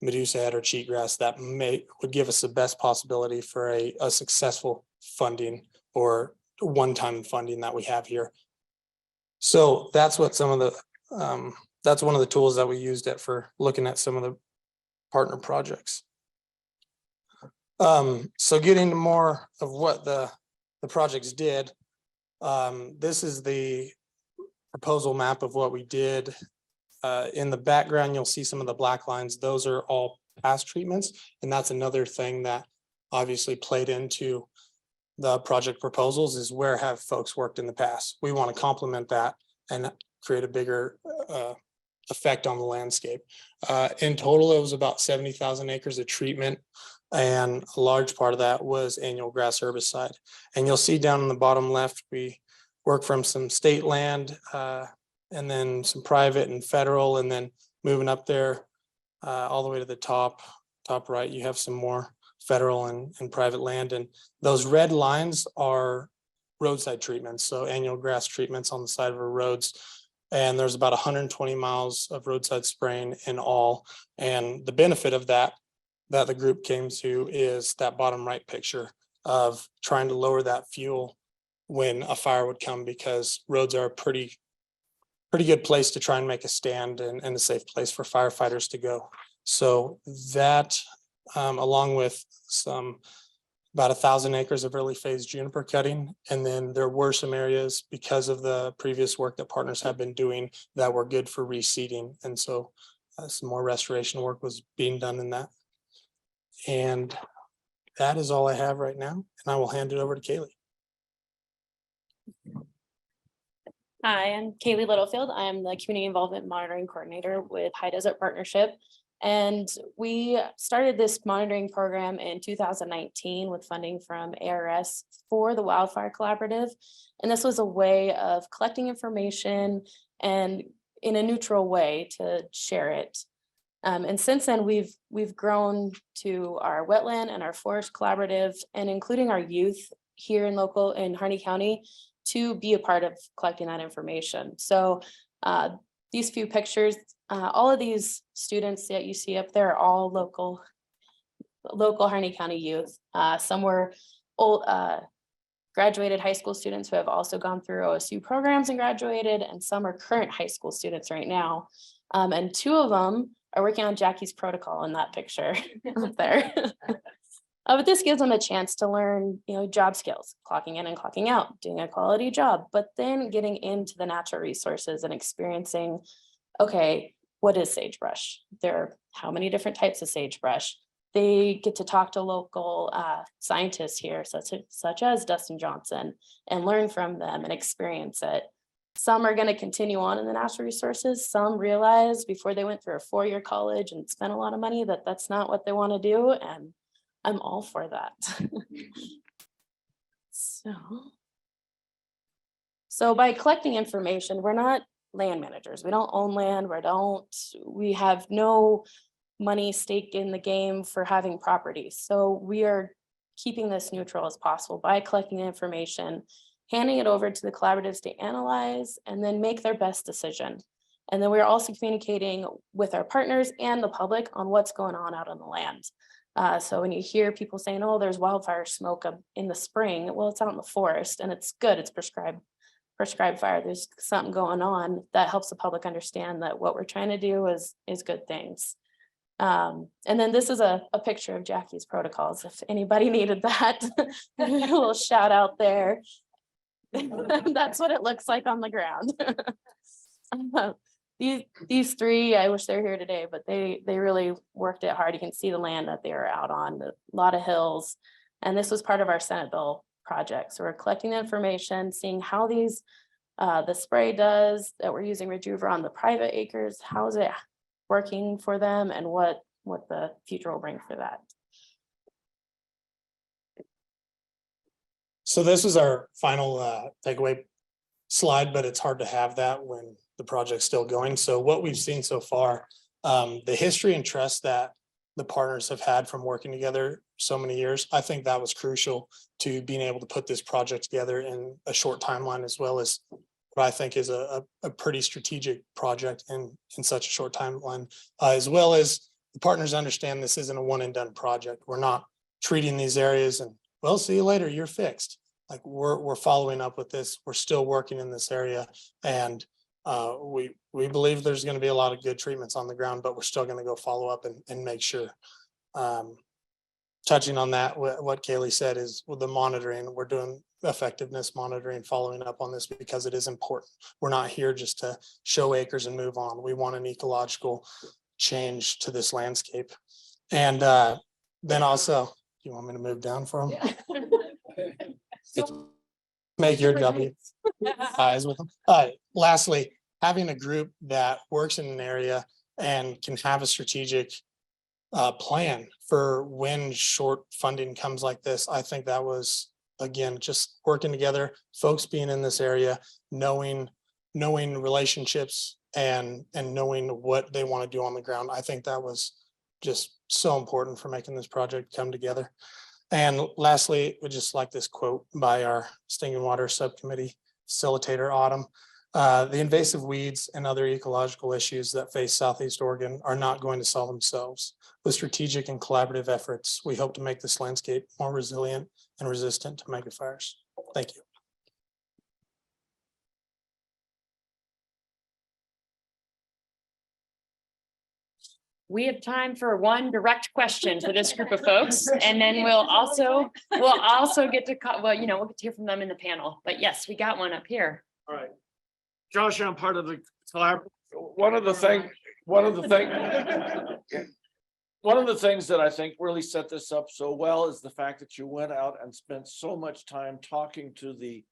Medusa head or cheatgrass that would give us the best possibility for a successful funding or one-time funding that we have here. So that's what some of the that's one of the tools that we used for looking at some of the partner projects. So getting to more of what the projects did. This is the proposal map of what we did. In the background, you'll see some of the black lines. Those are all past treatments. And that's another thing that obviously played into the project proposals, is where have folks worked in the past. We want to complement that and create a bigger effect on the landscape. In total, it was about 70,000 acres of treatment, and a large part of that was annual grass herbicide. And you'll see down in the bottom left, we work from some state land, and then some private and federal, and then moving up there all the way to the top right, you have some more federal and private land. And those red lines are roadside treatments, so annual grass treatments on the side of our roads. And there's about 120 miles of roadside spraying in all. And the benefit of that the group came to is that bottom right picture of trying to lower that fuel when a fire would come, because roads are a pretty good place to try and make a stand and a safe place for firefighters to go. So that, along with about 1,000 acres of early phase juniper cutting. And then there were some areas, because of the previous work that partners have been doing, that were good for reseeding. And so some more restoration work was being done in that. And that is all I have right now. And I will hand it over to Kaylee. Hi, I'm Kaylee Littlefield. I'm the Community Involvement Monitoring Coordinator with High Desert Partnership. And we started this monitoring program in 2019 with funding from ARS for the Wildfire Collaborative. And this was a way of collecting information and in a neutral way to share it. And since then, we've grown to our wetland and our forest collaborative, and including our youth here in Harney County, to be a part of collecting that information. So these few pictures, all of these students that you see up there are all local Harney County youth. Some were old graduated high school students who have also gone through OSU programs and graduated, and some are current high school students right now. And two of them are working on Jackie's protocol in that picture up there. But this gives them a chance to learn, job skills, clocking in and clocking out, doing a quality job, but then getting into the natural resources and experiencing, okay, what is sagebrush? There are how many different types of sagebrush? They get to talk to local scientists here, such as Dustin Johnson, and learn from them and experience it. Some are going to continue on in the natural resources. Some realize before they went through a 4-year college and spent a lot of money that that's not what they want to do. And I'm all for that. So by collecting information, we're not land managers. We don't own land. We have no money stake in the game for having property. So we are keeping this neutral as possible by collecting information, handing it over to the collaboratives to analyze and then make their best decision. And then we're also communicating with our partners and the public on what's going on out on the land. So when you hear people saying, oh, there's wildfire smoke in the spring, well, it's out in the forest and it's good, it's prescribed fire. There's something going on that helps the public understand that what we're trying to do is good things. And then this is a picture of Jackie's protocols. If anybody needed that, a little shout out there. That's what it looks like on the ground. These three, I wish they were here today, but they really worked it hard. You can see the land that they were out on, a lot of hills. And this was part of our Senate bill project. So we're collecting the information, seeing how the spray does that we're using Rejuver on the private acres, how is it working for them, and what the future will bring for that. So this is our final takeaway slide, but it's hard to have that when the project's still going. So what we've seen so far, the history and trust that the partners have had from working together so many years, I think that was crucial to being able to put this project together in a short timeline, as well as what I think is a pretty strategic project in such a short timeline, as well as the partners understand this isn't a one and done project. We're not treating these areas and, well, see you later, you're fixed. Like we're following up with this. We're still working in this area, and we believe there's going to be a lot of good treatments on the ground, but we're still going to go follow up and make sure. Touching on that, what Kaylee said is with the monitoring, we're doing effectiveness monitoring, following up on this because it is important. We're not here just to show acres and move on. We want an ecological change to this landscape. And then also, you want me to move down for them? Yeah. Make your W eyes with them. Lastly, having a group that works in an area and can have a strategic plan for when short funding comes like this. I think that was, again, just working together, folks being in this area, knowing relationships and knowing what they want to do on the ground. I think that was just so important for making this project come together. And lastly, we just like this quote by our Stinking Water Subcommittee facilitator, Autumn. The invasive weeds and other ecological issues that face Southeast Oregon are not going to solve themselves. With strategic and collaborative efforts, we hope to make this landscape more resilient and resistant to megafires. Thank you. We have time for one direct question for this group of folks, and then we'll also get to, we'll get to hear from them in the panel. But yes, we got one up here. All right. Josh, I'm part of the collaborative. One of the things that I think really set this up so well is the fact that you went out and spent so much time talking to the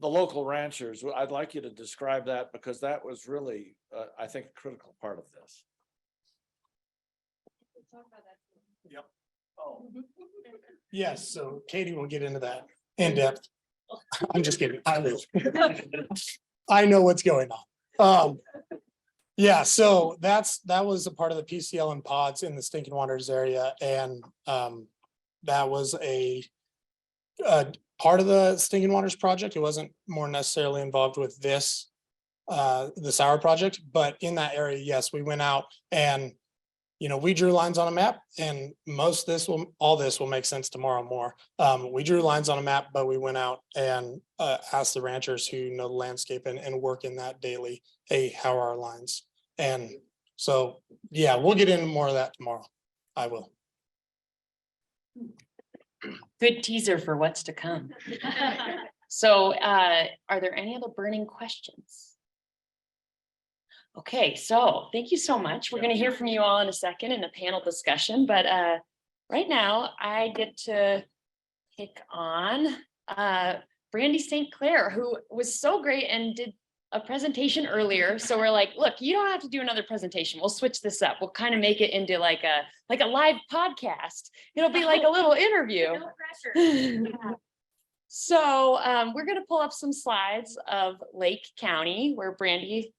local ranchers. I'd like you to describe that, because that was really, I think, a critical part of this. Yep. Oh. Yes, so Katie will get into that in depth. I'm just kidding. I know what's going on. Yeah, so that was a part of the PCL and pods in the Stinking Waters area, and that was a part of the Stinking Waters project. It wasn't more necessarily involved with this the Sour project, but in that area, yes, we went out and we drew lines on a map, and all this will make sense tomorrow more. We drew lines on a map, but we went out and asked the ranchers who know the landscape and work in that daily, hey, how are our lines? And so, yeah, we'll get into more of that tomorrow. I will. Good teaser for what's to come. So are there any other burning questions? Okay, so thank you so much. We're going to hear from you all in a second in a panel discussion, but right now I get to pick on Brandy St. Clair, who was so great and did a presentation earlier. So we're like, look, you don't have to do another presentation. We'll switch this up. We'll kind of make it into like a live podcast. It'll be like a little interview. No pressure. So we're going to pull up some slides of Lake County where Brandy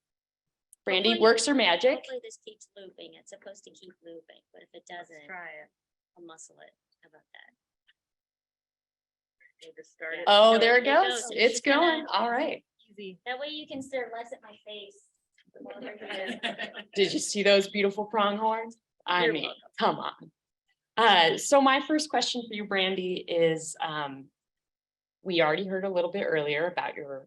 works her magic. Hopefully this keeps looping. It's supposed to keep looping, but if it doesn't, try it. I'll muscle it. How about that? Oh, there it goes. It's going. All right. Easy. That way you can stare less at my face. Did you see those beautiful pronghorns? I mean, come on. So my first question for you, Brandy, is we already heard a little bit earlier about your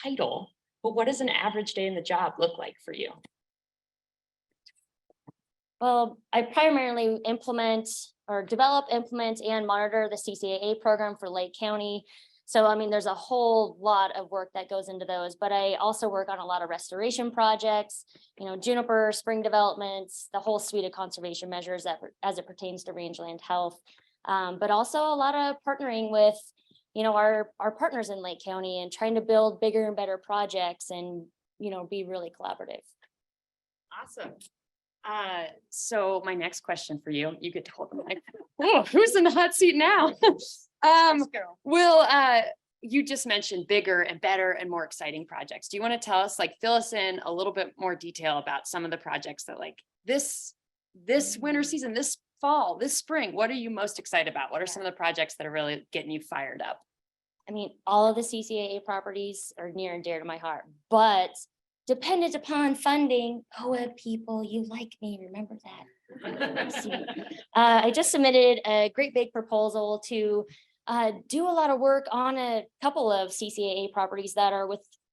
title, but what does an average day in the job look like for you? Well, I primarily implement, and monitor the CCAA program for Lake County. So, I mean, there's a whole lot of work that goes into those, but I also work on a lot of restoration projects, juniper, spring developments, the whole suite of conservation measures that as it pertains to rangeland health. But also a lot of partnering with, our partners in Lake County and trying to build bigger and better projects and, be really collaborative. Awesome. So my next question for you, you get to hold the mic. Oh, who's in the hot seat now? You just mentioned bigger and better and more exciting projects. Do you want to tell us, fill us in a little bit more detail about some of the projects that this winter season, this fall, this spring, what are you most excited about? What are some of the projects that are really getting you fired up? I mean, all of the CCAA properties are near and dear to my heart, but dependent upon funding, POA people, you like me, remember that. I just submitted a great big proposal to do a lot of work on a couple of CCAA properties that are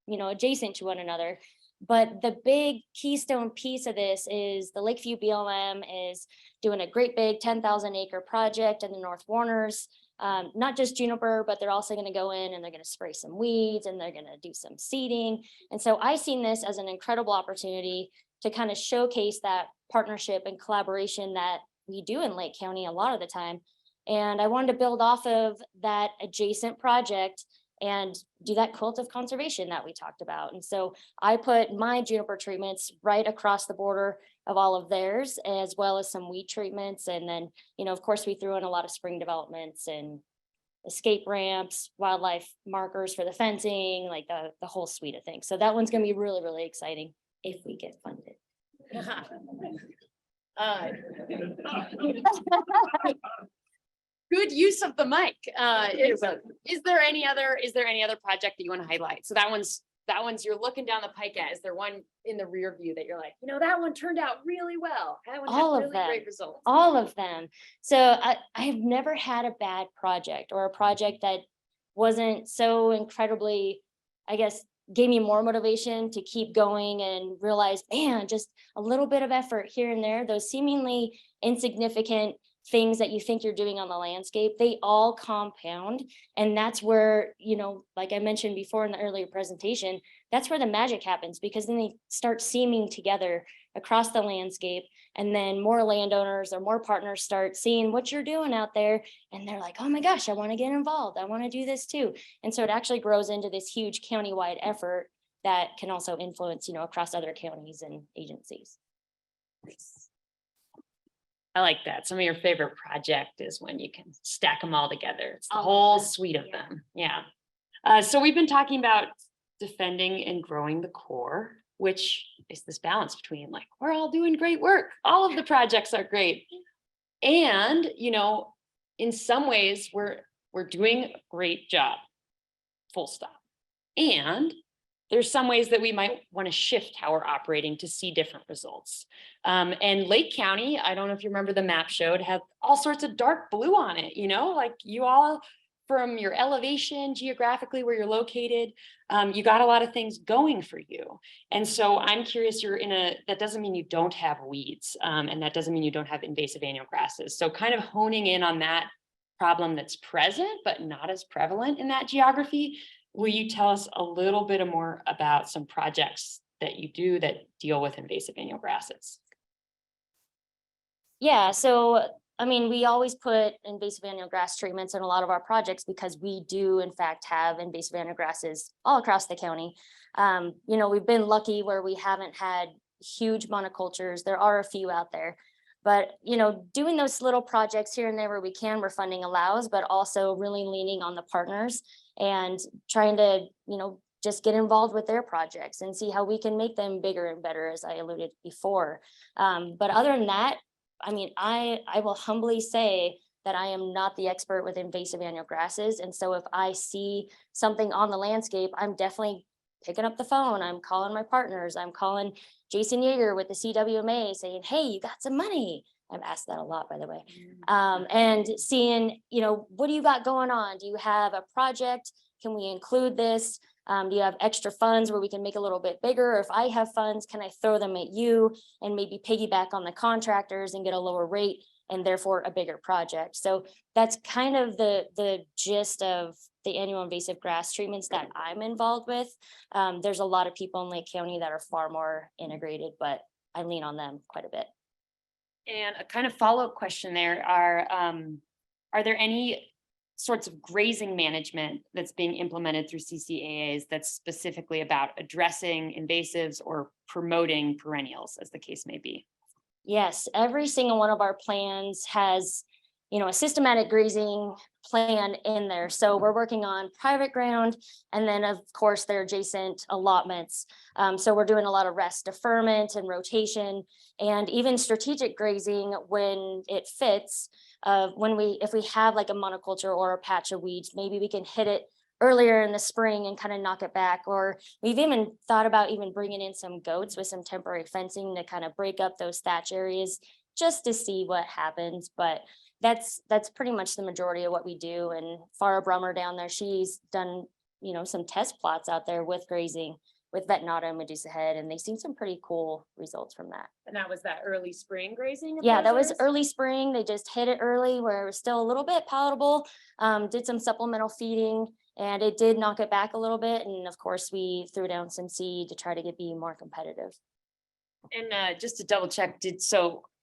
adjacent to one another. But the big keystone piece of this is the Lakeview BLM is doing a great big 10,000 acre project in the North Warners. Not just juniper, but they're also going to go in and they're going to spray some weeds and they're going to do some seeding. And so I've seen this as an incredible opportunity to kind of showcase that partnership and collaboration that we do in Lake County a lot of the time. And I wanted to build off of that adjacent project and do that cult of conservation that we talked about. And so I put my juniper treatments right across the border of all of theirs, as well as some weed treatments. And then, of course, we threw in a lot of spring developments and escape ramps, wildlife markers for the fencing, like the whole suite of things. So that one's going to be really, really exciting if we get funded. Good use of the mic. Is there any other project that you want to highlight? So that one's you're looking down the pike at. Is there one in the rear view that you're like, that one turned out really well. That one All had of really them. great results. All of them. So I have never had a bad project or a project that wasn't so incredibly, I guess, gave me more motivation to keep going and realize, man, just a little bit of effort here and there, those seemingly insignificant things that you think you're doing on the landscape, they all compound. And that's where, like I mentioned before in the earlier presentation, that's where the magic happens, because then they start seaming together across the landscape. And then more landowners or more partners start seeing what you're doing out there. And they're like, oh my gosh, I want to get involved. I want to do this too. And so it actually grows into this huge countywide effort that can also influence, across other counties and agencies. I like that. Some of your favorite project is when you can stack them all together. It's the whole suite of them. Yeah. So we've been talking about defending and growing the core, which is this balance between we're all doing great work. All of the projects are great. And, in some ways we're doing a great job, full stop. And there's some ways that we might want to shift how we're operating to see different results. And Lake County, I don't know if you remember the map showed, have all sorts of dark blue on it, you all, from your elevation geographically where you're located, you got a lot of things going for you. And so I'm curious, that doesn't mean you don't have weeds, and that doesn't mean you don't have invasive annual grasses. So kind of honing in on that problem that's present, but not as prevalent in that geography. Will you tell us a little bit more about some projects that you do that deal with invasive annual grasses? Yeah, so I mean, we always put invasive annual grass treatments in a lot of our projects because we do in fact have invasive annual grasses all across the county. You know, we've been lucky where we haven't had huge monocultures. There are a few out there, but you know, doing those little projects here and there where we can, where funding allows, but also really leaning on the partners and trying to, you know, just get involved with their projects and see how we can make them bigger and better, as I alluded before. But other than that, I mean, I will humbly say that I am not the expert with invasive annual grasses. And so if I see something on the landscape, I'm definitely picking up the phone. I'm calling my partners. I'm calling Jason Yeager with the CWMA saying, hey, you got some money. I've asked that a lot, by the way. And seeing, you know, what do you got going on? Do you have a project? Can we include this? Do you have extra funds where we can make a little bit bigger? Or if I have funds, can I throw them at you and maybe piggyback on the contractors and get a lower rate and therefore a bigger project? So that's kind of the gist of the annual invasive grass treatments that I'm involved with. There's a lot of people in Lake County that are far more integrated, but I lean on them quite a bit. And a kind of follow-up question there are there any sorts of grazing management that's being implemented through CCAAs that's specifically about addressing invasives or promoting perennials, as the case may be? Yes, every single one of our plans has, you know, a systematic grazing plan in there. So we're working on private ground, and then of course their adjacent allotments. So we're doing a lot of rest deferment and rotation, and even strategic grazing when it fits. If we have like a monoculture or a patch of weeds, maybe we can hit it earlier in the spring and kind of knock it back. Or we've even thought about even bringing in some goats with some temporary fencing to kind of break up those thatch areas just to see what happens. But that's pretty much the majority of what we do. And Farah Brummer down there, she's done, you know, some test plots out there with grazing with Vetnata and Medusa Head, and they've seen some pretty cool results from that. And that was that early spring grazing? Yeah, that was early spring. They just hit it early where it was still a little bit palatable, did some supplemental feeding, and it did knock it back a little bit. And of course, we threw down some seed to try to be more competitive. And just to double check,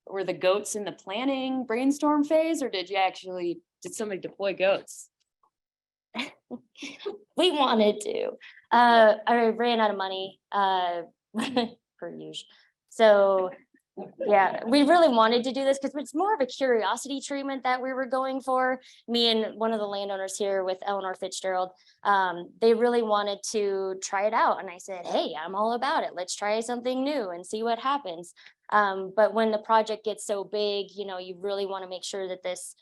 were the goats in the planning brainstorm phase, or did somebody deploy goats? We wanted to. I ran out of money per usual. So yeah, we really wanted to do this because it's more of a curiosity treatment that we were going for. Me and one of the landowners here with Eleanor Fitzgerald, they really wanted to try it out. And I said, hey, I'm all about it. Let's try something new and see what happens. But when the project gets so big, you know, you really want to make sure that this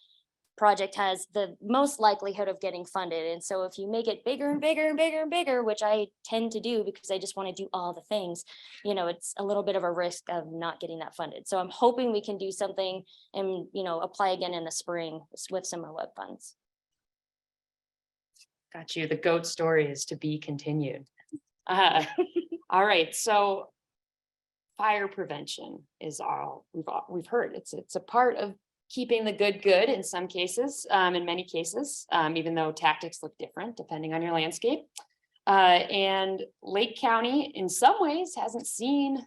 project has the most likelihood of getting funded. And so if you make it bigger and bigger and bigger and bigger, which I tend to do because I just want to do all the things, you know, it's a little bit of a risk of not getting that funded. So I'm hoping we can do something and, you know, apply again in the spring with some web funds. Got you. The goat story is to be continued. All right. So fire prevention is all we've heard. It's a part of keeping the good in some cases, in many cases, even though tactics look different depending on your landscape. And Lake County, in some ways, hasn't seen,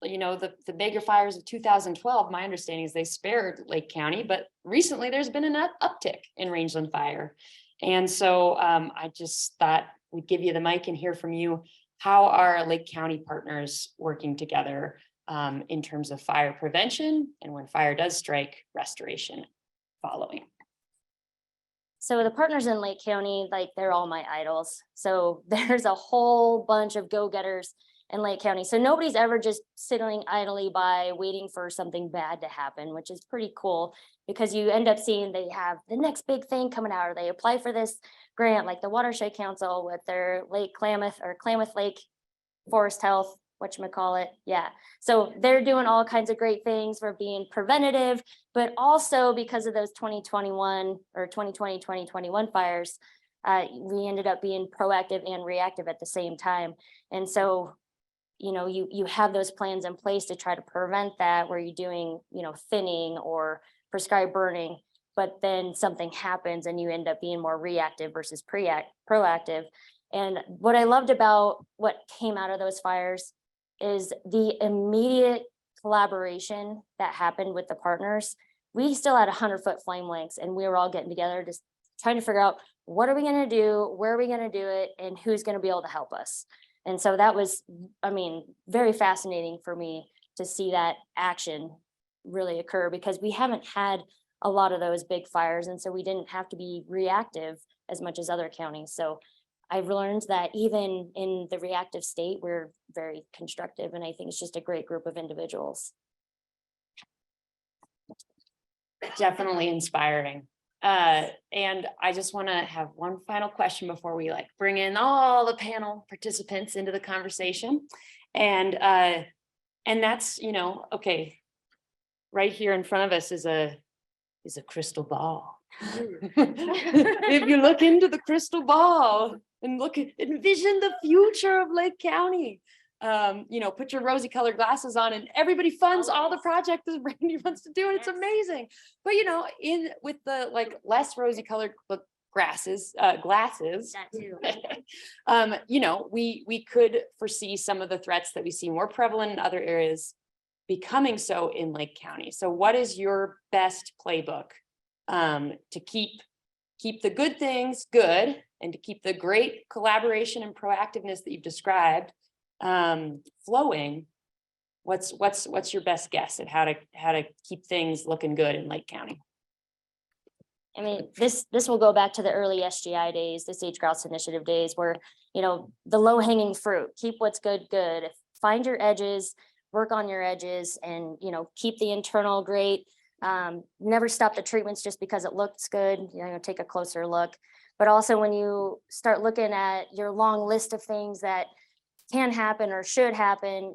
you know, the bigger fires of 2012. My understanding is they spared Lake County, but recently there's been an uptick in rangeland fire. And so I just thought we'd give you the mic and hear from you. How are Lake County partners working together in terms of fire prevention, and when fire does strike, restoration following? So the partners in Lake County, like, they're all my idols. So there's a whole bunch of go-getters in Lake County. So nobody's ever just sitting idly by waiting for something bad to happen, which is pretty cool because you end up seeing they have the next big thing coming out, or they apply for this grant, like the Watershed Council with their Lake Klamath or Klamath Lake Forest Health, whatchamacallit. Yeah. So they're doing all kinds of great things for being preventative, but also because of those 2021 or 2020, 2021 fires, we ended up being proactive and reactive at the same time. And so, you know, you have those plans in place to try to prevent that, where you're doing, you know, thinning or prescribed burning. but then something happens and you end up being more reactive versus proactive. And what I loved about what came out of those fires is the immediate collaboration that happened with the partners. We still had 100-foot flame lengths, and we were all getting together, just trying to figure out what are we going to do, where are we going to do it, and who's going to be able to help us. And so that was, I mean, very fascinating for me to see that action really occur, because we haven't had a lot of those big fires. And so we didn't have to be reactive as much as other counties. So I've learned that even in the reactive state, we're very constructive. And I think it's just a great group of individuals. Definitely inspiring. And I just want to have one final question before we like bring in all the panel participants into the conversation. And that's, you know, okay, right here in front of us is a crystal ball. If you look into the crystal ball and envision the future of Lake County, you know, put your rosy colored glasses on and everybody funds all the projects that Brandy wants to do, and it's amazing. But you know, with the like less rosy colored glasses, you know, we could foresee some of the threats that we see more prevalent in other areas becoming so in Lake County. So what is your best playbook to keep the good things good, and to keep the great collaboration and proactiveness that you've described flowing? What's your best guess at how to keep things looking good in Lake County? I mean, this will go back to the early SGI days, the Sage Grouse Initiative days, where, you know, the low hanging fruit, keep what's good, find your edges, work on your edges, and, you know, keep the internal great. Never stop the treatments just because it looks good, you know, take a closer look. But also when you start looking at your long list of things that can happen or should happen,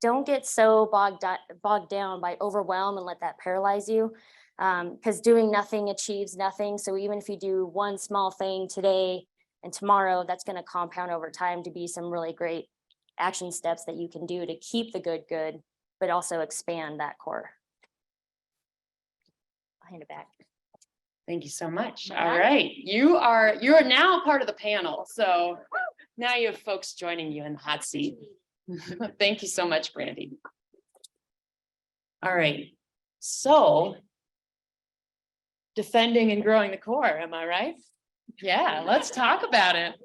don't get so bogged down by overwhelm and let that paralyze you. Because doing nothing achieves nothing. So even if you do one small thing today and tomorrow, that's going to compound over time to be some really great action steps that you can do to keep the good, but also expand that core. I'll hand it back. Thank you so much. All right, you are now part of the panel. So now you have folks joining you in the hot seat. Thank you so much, Brandy. All right, so defending and growing the core, am I right? Yeah, let's talk about it.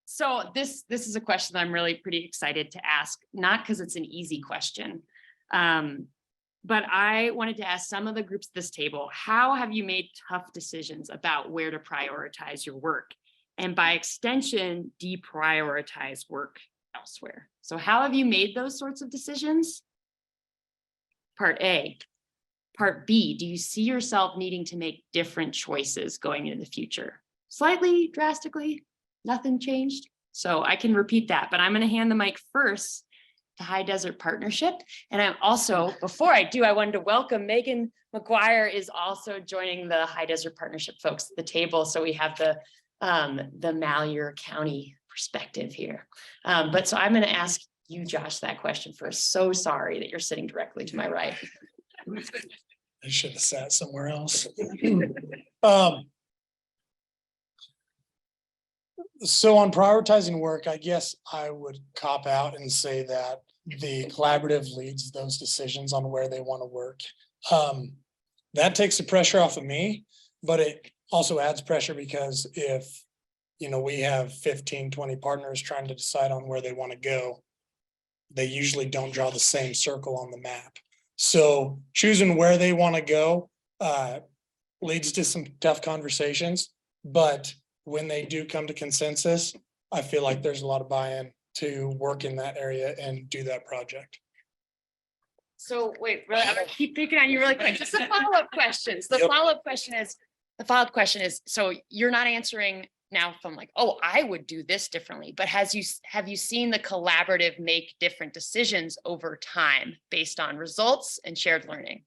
So this is a question I'm really pretty excited to ask, not because it's an easy question, but I wanted to ask some of the groups at this table, how have you made tough decisions about where to prioritize your work? And by extension, deprioritize work elsewhere. So how have you made those sorts of decisions? Part A. Part B, do you see yourself needing to make different choices going into the future? Slightly, drastically, nothing changed. So I can repeat that, but I'm going to hand the mic first to High Desert Partnership. And I'm also, before I do, I wanted to welcome Megan McGuire is also joining the High Desert Partnership folks at the table. So we have the Malheur County perspective here. But so I'm going to ask you, Josh, that question first. So sorry that you're sitting directly to my right. I should have sat somewhere else. So on prioritizing work, I guess I would cop out and say that the collaborative leads those decisions on where they want to work. That takes the pressure off of me, but it also adds pressure because if, you know, we have 15, 20 partners trying to decide on where they want to go, they usually don't draw the same circle on the map. So choosing where they want to go leads to some tough conversations, but when they do come to consensus, I feel like there's a lot of buy-in to work in that area and do that project. So wait, really, I'm gonna keep picking on you really quick. Just some follow-up questions. The follow-up question is, so you're not answering now from like, oh, I would do this differently, but have you seen the collaborative make different decisions over time based on results and shared learning?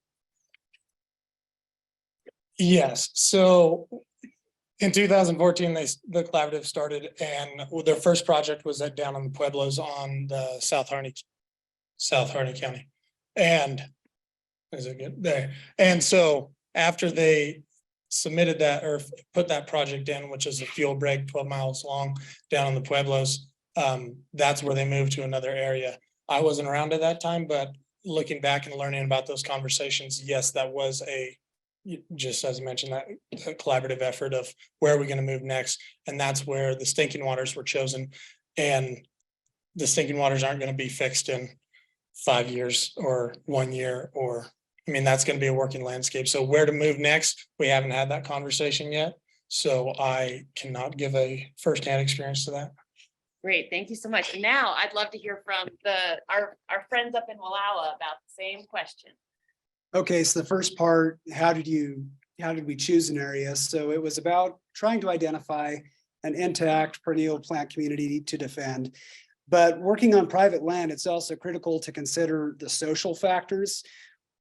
Yes. So in 2014, the collaborative started, and their first project was down in the Pueblos on the South Harney County. And Is it good? There. And so after they submitted that or put that project in, which is a fuel break 12 miles long down in the Pueblos, that's where they moved to another area. I wasn't around at that time, but looking back and learning about those conversations, yes, that was just as I mentioned, that a collaborative effort of where are we going to move next? And that's where the stinking waters were chosen. And the stinking waters aren't going to be fixed in 5 years or 1 year, or, I mean, that's going to be a working landscape. So where to move next, we haven't had that conversation yet. So I cannot give a firsthand experience to that. Great, thank you so much. And now I'd love to hear from our friends up in Wallowa about the same question. Okay, so the first part, how did we choose an area? So it was about trying to identify an intact perennial plant community to defend. But working on private land, it's also critical to consider the social factors.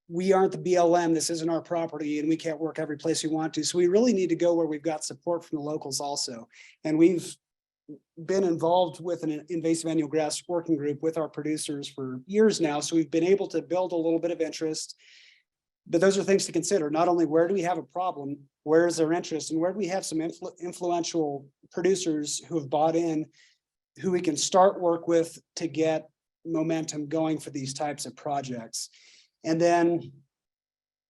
We aren't the BLM, this isn't our property, and we can't work every place we want to. So we really need to go where we've got support from the locals also. And we've been involved with an invasive annual grass working group with our producers for years now. So we've been able to build a little bit of interest. But those are things to consider. Not only where do we have a problem, where is their interest, and where do we have some influential producers who have bought in, who we can start work with to get momentum going for these types of projects. And then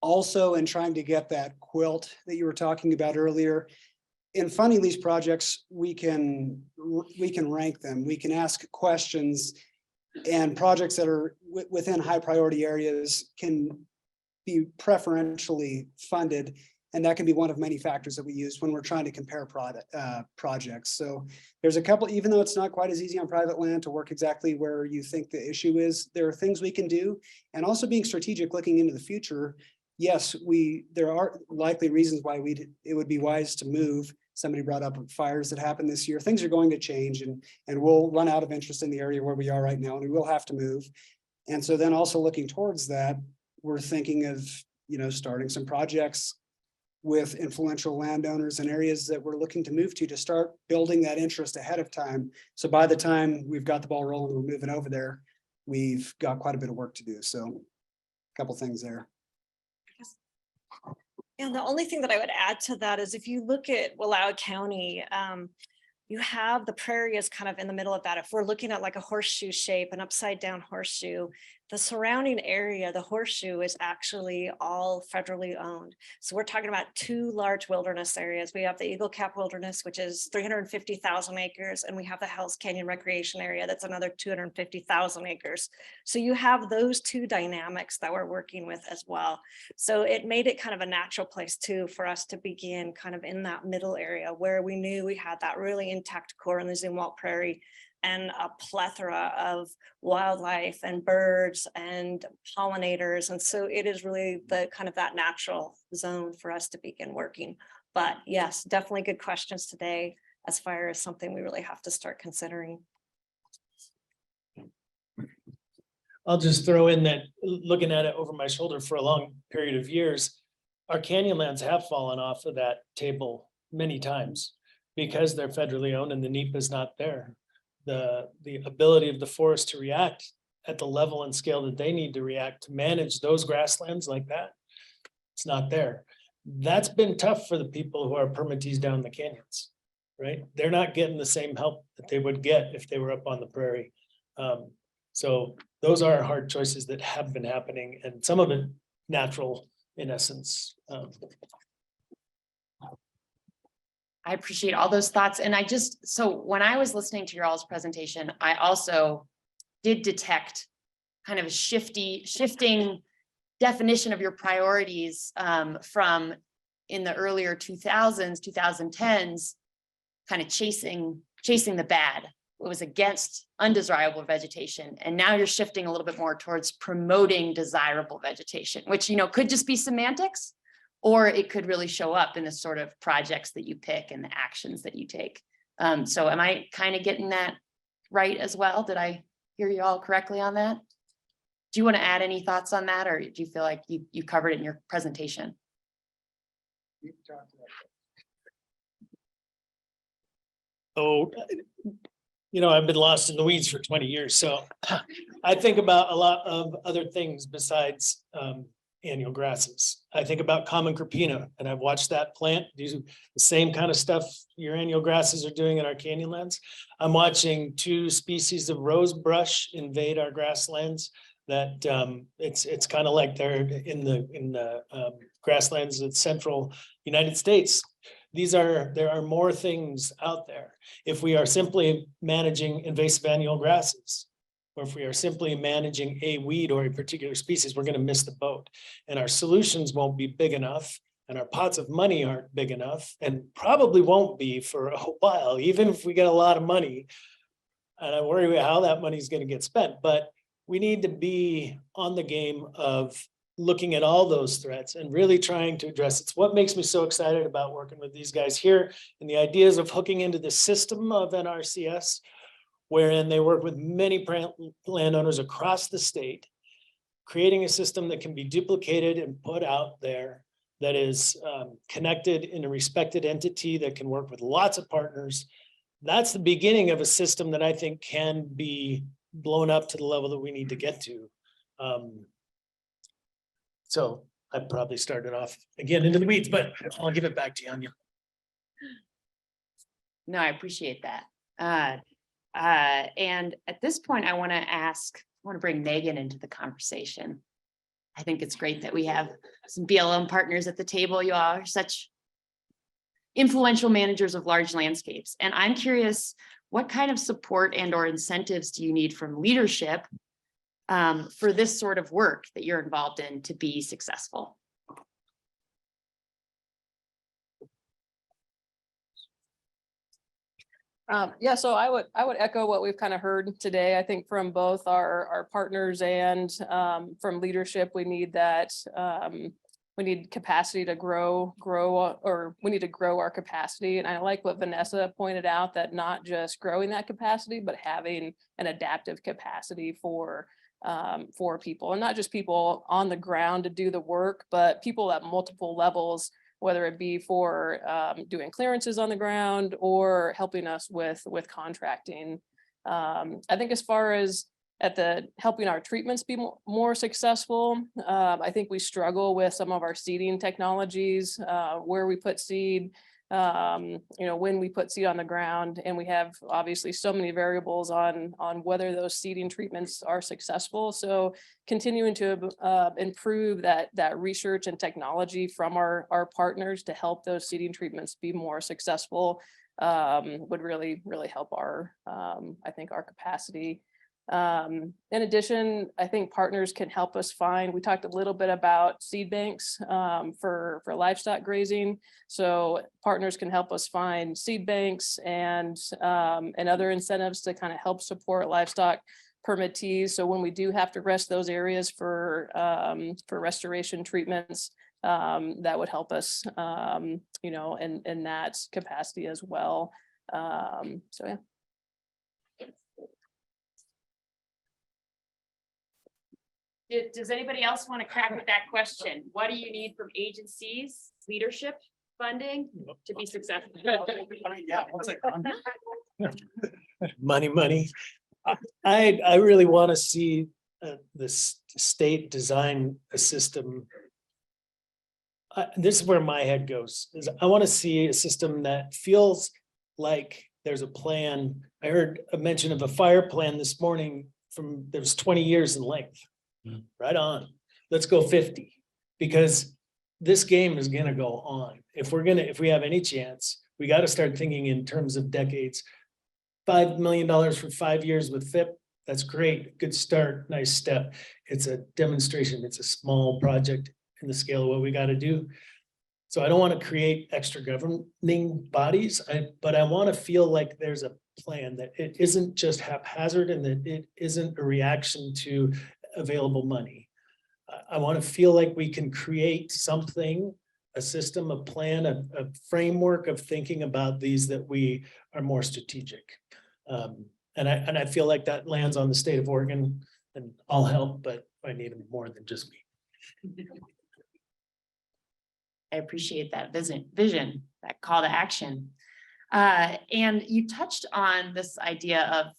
also in trying to get that quilt that you were talking about earlier, in funding these projects, we can rank them. We can ask questions, and projects that are within high priority areas can be preferentially funded. And that can be one of many factors that we use when we're trying to compare projects. So there's a couple, even though it's not quite as easy on private land to work exactly where you think the issue is, there are things we can do. And also being strategic, looking into the future. Yes, there are likely reasons why it would be wise to move. Somebody brought up fires that happened this year. Things are going to change, and we'll run out of interest in the area where we are right now, and we will have to move. And so then also looking towards that, we're thinking of, starting some projects with influential landowners in areas that we're looking to move to start building that interest ahead of time. So by the time we've got the ball rolling, we're moving over there, we've got quite a bit of work to do. So a couple things there. And the only thing that I would add to that is if you look at Wallowa County, you have the prairie is kind of in the middle of that. If we're looking at like a horseshoe shape, an upside down horseshoe, the surrounding area, the horseshoe is actually all federally owned. So we're talking about two large wilderness areas. We have the Eagle Cap Wilderness, which is 350,000 acres, and we have the Hell's Canyon Recreation Area, that's another 250,000 acres. So you have those two dynamics that we're working with as well. So it made it kind of a natural place too for us to begin kind of in that middle area where we knew we had that really intact core in the Zumwalt Prairie and a plethora of wildlife and birds and pollinators. And so it is really the kind of that natural zone for us to begin working. But yes, definitely good questions today as far as something we really have to start considering. I'll just throw in that looking at it over my shoulder for a long period of years, our canyon lands have fallen off of that table many times because they're federally owned and the NEPA is not there. The ability of the forest to react at the level and scale that they need to react to manage those grasslands like that, it's not there. That's been tough for the people who are permittees down the canyons, right? They're not getting the same help that they would get if they were up on the prairie. So those are hard choices that have been happening, and some of it natural in essence. I appreciate all those thoughts. And so when I was listening to your all's presentation, I also did detect kind of a shifting definition of your priorities from in the earlier 2000s, 2010s, kind of chasing the bad. It was against undesirable vegetation. And now you're shifting a little bit more towards promoting desirable vegetation, which, could just be semantics, or it could really show up in the sort of projects that you pick and the actions that you take. So am I kind of getting that right as well? Did I hear you all correctly on that? Do you want to add any thoughts on that, or do you feel like you covered it in your presentation? Oh, I've been lost in the weeds for 20 years, so I think about a lot of other things besides annual grasses. I think about common crepina, and I've watched that plant do the same kind of stuff your annual grasses are doing in our canyonlands. I'm watching 2 species of rose brush invade our grasslands that it's kind of like they're in the grasslands of central United States. There are more things out there. If we are simply managing invasive annual grasses, or if we are simply managing a weed or a particular species, we're going to miss the boat. And our solutions won't be big enough, and our pots of money aren't big enough, and probably won't be for a while, even if we get a lot of money. And I worry about how that money is going to get spent. But we need to be on the game of looking at all those threats and really trying to address it. It's what makes me so excited about working with these guys here, and the ideas of hooking into the system of NRCS, wherein they work with many landowners across the state, creating a system that can be duplicated and put out there, that is connected in a respected entity that can work with lots of partners. That's the beginning of a system that I think can be blown up to the level that we need to get to. So I probably started off again into the weeds, but I'll give it back to you, Anya. No, I appreciate that. And at this point, I want to bring Megan into the conversation. I think it's great that we have some BLM partners at the table. You all are such influential managers of large landscapes. And I'm curious, what kind of support and or incentives do you need from leadership for this sort of work that you're involved in to be successful? Yeah, so I would echo what we've kind of heard today. I think from both our partners and from leadership, we need that. We need capacity to grow, or we need to grow our capacity. And I like what Vanessa pointed out, that not just growing that capacity, but having an adaptive capacity for people, and not just people on the ground to do the work, but people at multiple levels, whether it be for doing clearances on the ground or helping us with contracting. I think as far as helping our treatments be more successful, I think we struggle with some of our seeding technologies, where we put seed, when we put seed on the ground, and we have obviously so many variables on whether those seeding treatments are successful. So continuing to improve that research and technology from our partners to help those seeding treatments be more successful would really help I think our capacity. In addition, I think partners can help us find, we talked a little bit about seed banks for livestock grazing. So partners can help us find seed banks and other incentives to kind of help support livestock permittees. So when we do have to rest those areas for restoration treatments, that would help us, in that capacity as well. So yeah. Does anybody else want to crack with that question? What do you need from agencies, leadership, funding to be successful? Money. I really want to see the state design a system. This is where my head goes, is I want to see a system that feels like there's a plan. I heard a mention of a fire plan this morning that was 20 years in length. Right on. Let's go 50, because this game is going to go on. If we have any chance, we got to start thinking in terms of decades. $5 million for 5 years with FIP. That's great. Good start. Nice step. It's a demonstration. It's a small project in the scale of what we got to do. So I don't want to create extra governing bodies, but I want to feel like there's a plan, that it isn't just haphazard and that it isn't a reaction to available money. I want to feel like we can create something, a system, a plan, a framework of thinking about these, that we are more strategic. And I feel like that lands on the state of Oregon, and I'll help, but I need them more than just me. I appreciate that vision, that call to action. And you touched on this idea of,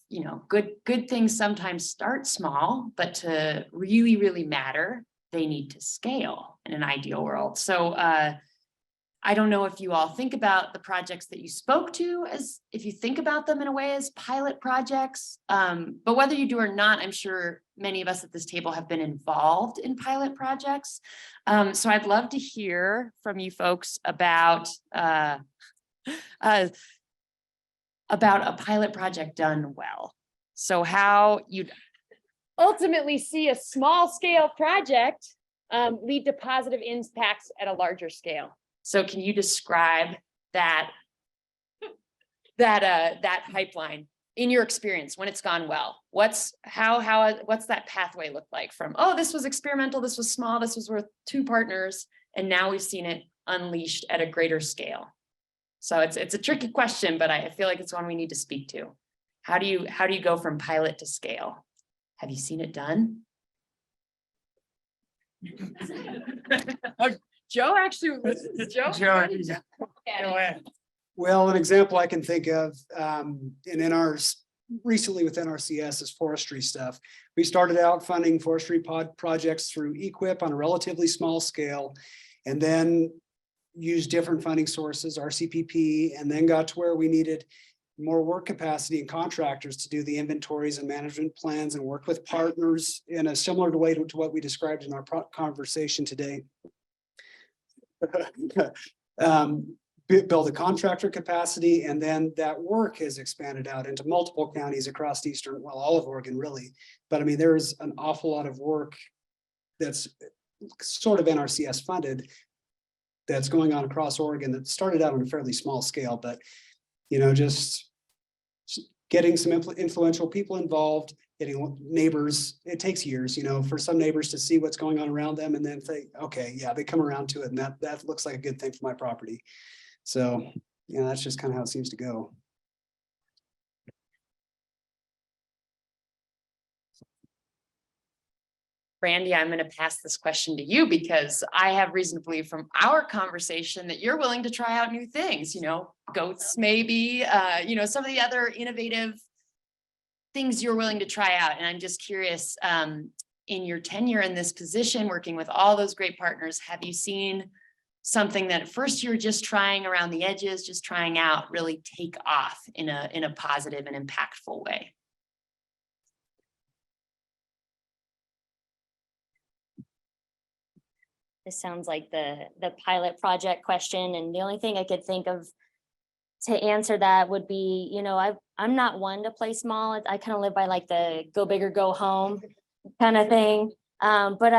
good things sometimes start small, but to really, really matter, they need to scale in an ideal world. So I don't know if you all think about the projects that you spoke to as, if you think about them in a way as pilot projects, but whether you do or not, I'm sure many of us at this table have been involved in pilot projects. So I'd love to hear from you folks about a pilot project done well. So how you'd ultimately see a small scale project lead to positive impacts at a larger scale. So can you describe that pipeline in your experience when it's gone well? What's that pathway look like from, oh, this was experimental, this was small, this was with 2 partners, and now we've seen it unleashed at a greater scale? So it's a tricky question, but I feel like it's one we need to speak to. How do you go from pilot to scale? Have you seen it done? Joe actually, Joe. Well, an example I can think of, recently with NRCS is forestry stuff. We started out funding forestry projects through EQIP on a relatively small scale, and then used different funding sources, RCPP, and then got to where we needed more work capacity and contractors to do the inventories and management plans, and work with partners in a similar way to what we described in our conversation today. Build a contractor capacity, and then that work has expanded out into multiple counties across all of Oregon, really. But I mean, there's an awful lot of work that's sort of NRCS funded that's going on across Oregon that started out on a fairly small scale, but just getting some influential people involved, getting neighbors. It takes years, for some neighbors to see what's going on around them and then think, okay, yeah, they come around to it, and that looks like a good thing for my property. So, that's just kind of how it seems to go. Brandy, I'm going to pass this question to you because I have reason to believe from our conversation that you're willing to try out new things, goats maybe, some of the other innovative things you're willing to try out. And I'm just curious, in your tenure in this position, working with all those great partners, have you seen something that at first you were just trying around the edges, just trying out, really take off in a positive and impactful way? This sounds like the pilot project question. And the only thing I could think of to answer that would be, I'm not one to play small. I kind of live by like the go big or go home kind of thing. But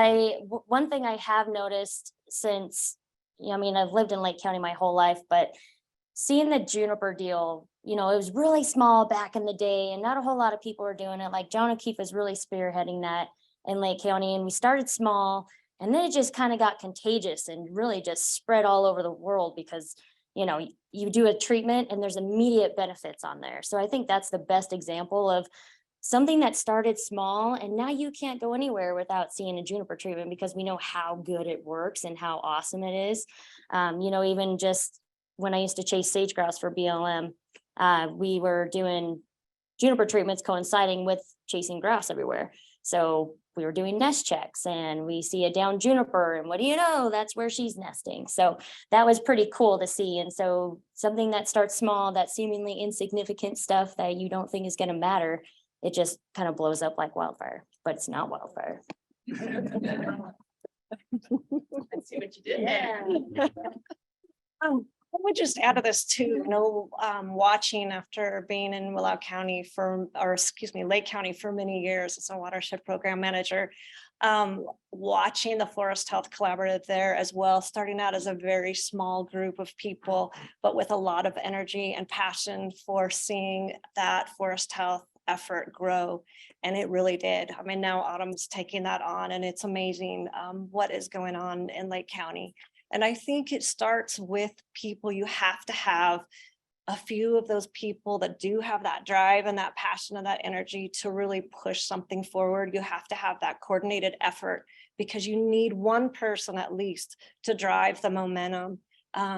one thing I have noticed since, I've lived in Lake County my whole life, but seeing the juniper deal, it was really small back in the day and not a whole lot of people were doing it. Like John O'Keefe is really spearheading that in Lake County, and we started small. And then it just kind of got contagious and really just spread all over the world because, you do a treatment and there's immediate benefits on there. So I think that's the best example of something that started small and now you can't go anywhere without seeing a juniper treatment because we know how good it works and how awesome it is. Even just when I used to chase sage grouse for BLM, we were doing juniper treatments coinciding with chasing grouse everywhere. So we were doing nest checks and we see a down juniper and what do you know, that's where she's nesting. So that was pretty cool to see. And so something that starts small, that seemingly insignificant stuff that you don't think is going to matter, it just kind of blows up like wildfire, but it's not wildfire. I see what you did there. I would just add to this too, watching after being in Lake County for many years as a watershed program manager, watching the Forest Health Collaborative there as well, starting out as a very small group of people, but with a lot of energy and passion for seeing that forest health effort grow. And it really did. Now Autumn's taking that on and it's amazing what is going on in Lake County. And I think it starts with people. You have to have a few of those people that do have that drive and that passion and that energy to really push something forward. You have to have that coordinated effort because you need one person at least to drive the momentum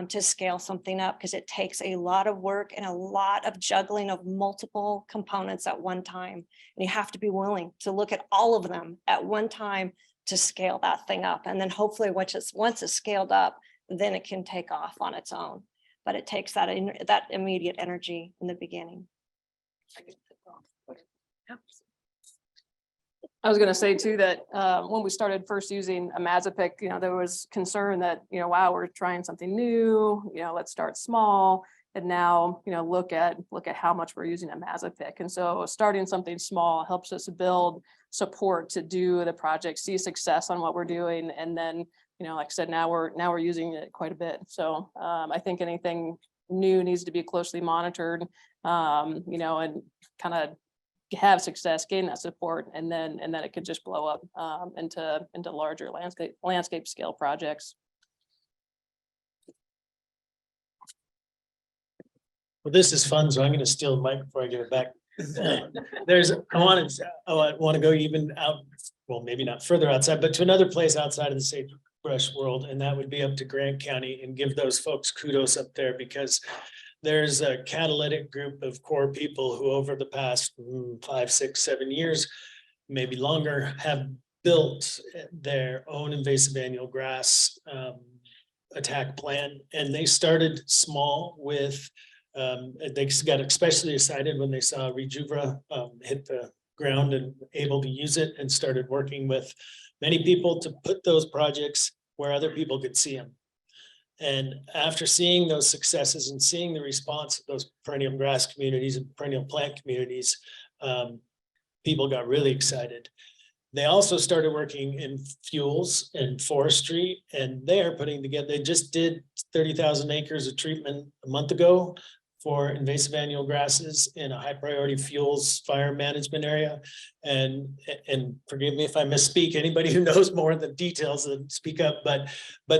to scale something up, because it takes a lot of work and a lot of juggling of multiple components at one time. And you have to be willing to look at all of them at one time to scale that thing up. And then hopefully once it's scaled up, then it can take off on its own. But it takes that immediate energy in the beginning. I was gonna say too that when we started first using a Mazapic, there was concern that, wow, we're trying something new, let's start small. And now, look at how much we're using a Mazapic. And so starting something small helps us build support to do the project, see success on what we're doing. And then, like I said, now we're using it quite a bit. So I think anything new needs to be closely monitored, and kind of have success, gain that support, and then it could just blow up into larger landscape scale projects. Well, this is fun, so I'm going to steal the mic before I give it back. I want to go even out, well, maybe not further outside, but to another place outside of the sagebrush world, and that would be up to Grant County, and give those folks kudos up there, because there's a catalytic group of core people who over the past 5, 6, 7 years, maybe longer, have built their own invasive annual grass attack plan. And they started small with, they got especially excited when they saw Rejuvra hit the ground and able to use it, and started working with many people to put those projects where other people could see them. And after seeing those successes and seeing the response of those perennial grass communities and perennial plant communities, people got really excited. They also started working in fuels and forestry, and they are putting together, they just did 30,000 acres of treatment a month ago for invasive annual grasses in a high priority fuels fire management area. And forgive me if I misspeak, anybody who knows more of the details, then speak up, but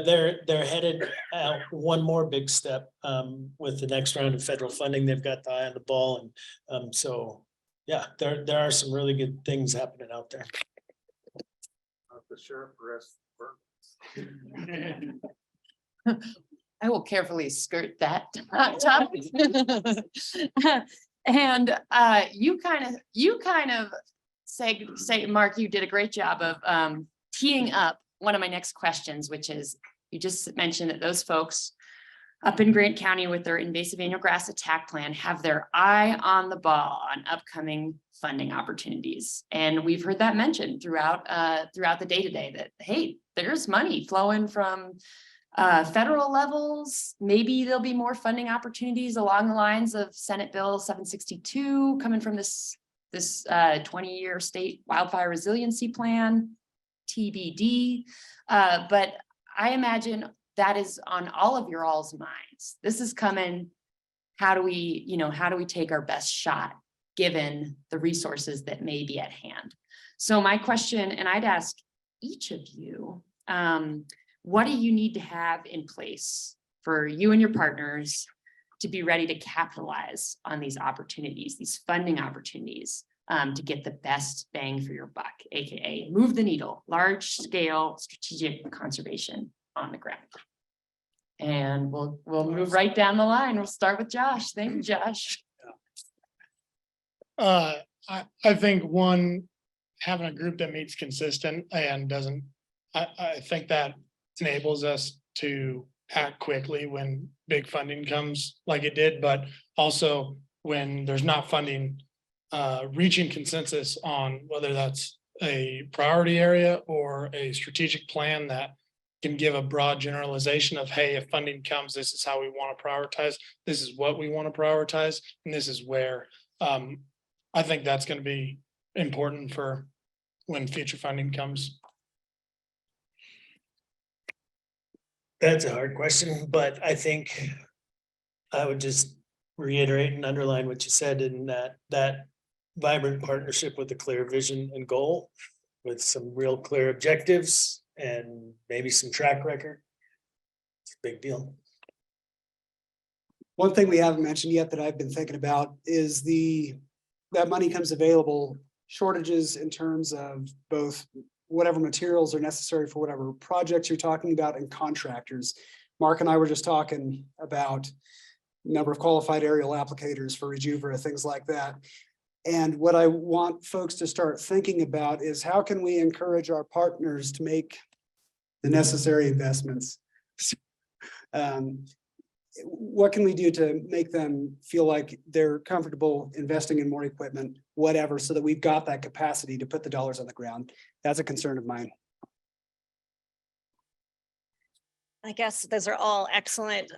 they're headed out one more big step with the next round of federal funding. They've got the eye on the ball. And so, yeah, there are some really good things happening out there. The sheriff arrests I will carefully skirt that topic. And you kind of say, Mark, you did a great job of teeing up one of my next questions, which is, you just mentioned that those folks up in Grant County with their invasive annual grass attack plan have their eye on the ball on upcoming funding opportunities. And we've heard that mentioned throughout the day today, that, hey, there's money flowing from federal levels. Maybe there'll be more funding opportunities along the lines of Senate Bill 762 coming from this 20-year state wildfire resiliency plan, TBD. But I imagine that is on all of your all's minds. This is coming. How do we take our best shot given the resources that may be at hand? So my question, and I'd ask each of you, what do you need to have in place for you and your partners to be ready to capitalize on these opportunities, these funding opportunities, to get the best bang for your buck, AKA move the needle, large scale strategic conservation on the ground? And we'll move right down the line. We'll start with Josh. Thank you, Josh. I think one, having a group that meets consistent and doesn't, I think that enables us to act quickly when big funding comes like it did, but also when there's not funding, reaching consensus on whether that's a priority area or a strategic plan that can give a broad generalization of, hey, if funding comes, this is how we want to prioritize, this is what we want to prioritize, and this is where. I think that's going to be important for when future funding comes. That's a hard question, but I think I would just reiterate and underline what you said, in that vibrant partnership with a clear vision and goal, with some real clear objectives and maybe some track record. It's a big deal. One thing we haven't mentioned yet that I've been thinking about is that money comes available, shortages in terms of both whatever materials are necessary for whatever projects you're talking about, and contractors. Mark and I were just talking about number of qualified aerial applicators for Rejuvra, things like that. And what I want folks to start thinking about is how can we encourage our partners to make the necessary investments? What can we do to make them feel like they're comfortable investing in more equipment, whatever, so that we've got that capacity to put the dollars on the ground? That's a concern of mine. I guess those are all excellent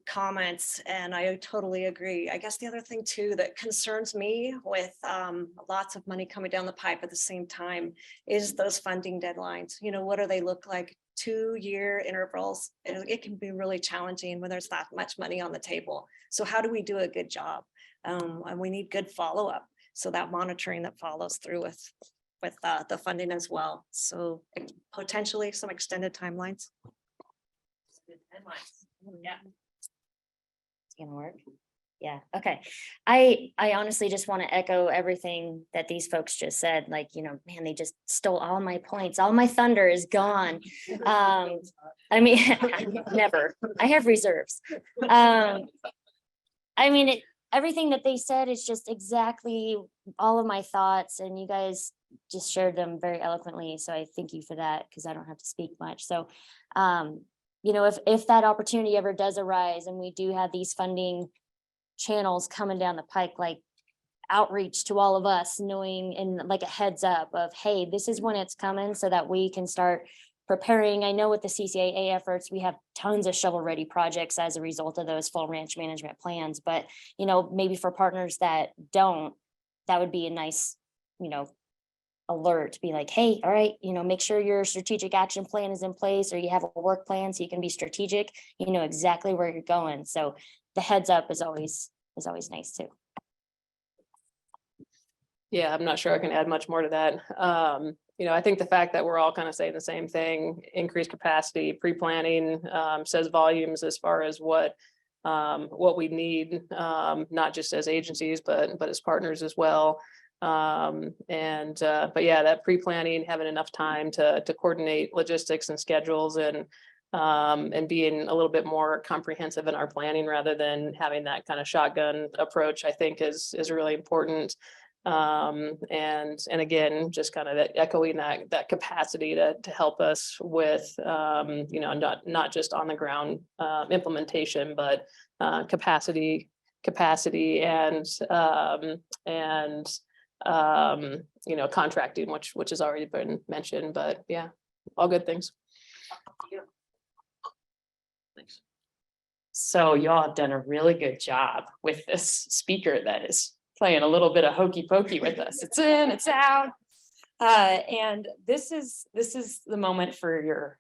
comments, and I totally agree. I guess the other thing too that concerns me with lots of money coming down the pipe at the same time is those funding deadlines. You know, what do they look like? 2-year intervals. It can be really challenging when there's that much money on the table. So how do we do a good job? And we need good follow-up. So that monitoring that follows through with the funding as well. So potentially some extended timelines. Yeah. It's gonna work. Yeah, okay. I honestly just want to echo everything that these folks just said. Like, you know, man, they just stole all my points. All my thunder is gone. I mean, never. I have reserves. I mean, everything that they said is just exactly all of my thoughts, and you guys just shared them very eloquently. So I thank you for that, because I don't have to speak much. So, you know, if that opportunity ever does arise and we do have these funding channels coming down the pike, like outreach to all of us, knowing and like a heads up of, hey, this is when it's coming, so that we can start preparing. I know with the CCAA efforts, we have tons of shovel-ready projects as a result of those full ranch management plans. But, you know, maybe for partners that don't, that would be a nice, you know, alert to be like, hey, all right, you know, make sure your strategic action plan is in place, or you have a work plan so you can be strategic, you know exactly where you're going. So the heads up is always nice too. Yeah, I'm not sure I can add much more to that. You know, I think the fact that we're all kind of saying the same thing, increased capacity, pre-planning, says volumes as far as what we need, not just as agencies, but as partners as well. But yeah, that pre-planning, having enough time to coordinate logistics and schedules, and being a little bit more comprehensive in our planning rather than having that kind of shotgun approach, I think is really important. And again, just kind of echoing that capacity to help us with, you know, not just on the ground implementation, but capacity and you know, contracting, which has already been mentioned. But yeah, all good things. Thanks. So y'all have done a really good job with this speaker that is playing a little bit of hokey pokey with us. It's in, it's out. And this is the moment for your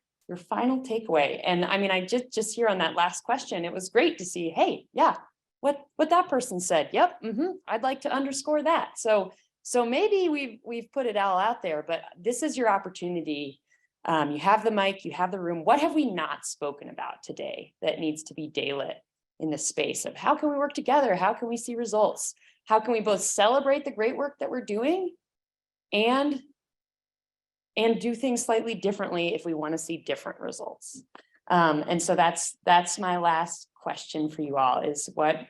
final takeaway. And I mean, I just here on that last question, it was great to see, hey, yeah, what that person said. Yep. I'd like to underscore that. So maybe we've put it all out there, but this is your opportunity. You have the mic, you have the room. What have we not spoken about today that needs to be daylit in the space of how can we work together? How can we see results? How can we both celebrate the great work that we're doing and do things slightly differently if we want to see different results? And so that's my last question for you all is what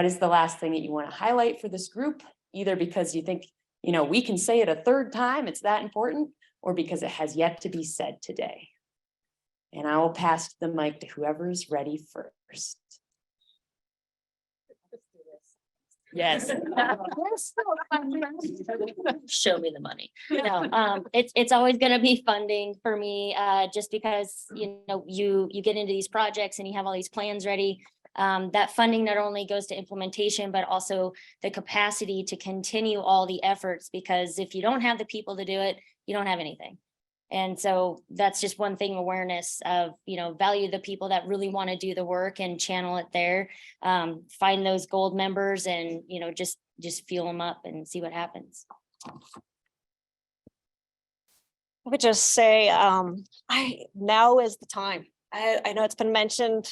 is the last thing that you want to highlight for this group, either because you think, you know, we can say it a third time, it's that important, or because it has yet to be said today. And I will pass the mic to whoever is ready first. Yes. Show me the money. No, it's always going to be funding for me, just because, you know, you get into these projects and you have all these plans ready. That funding not only goes to implementation, but also the capacity to continue all the efforts, because if you don't have the people to do it, you don't have anything. And so that's just one thing, awareness of, you know, value the people that really want to do the work and channel it there. Find those gold members and, you know, just fuel them up and see what happens. I would just say, now is the time. I know it's been mentioned.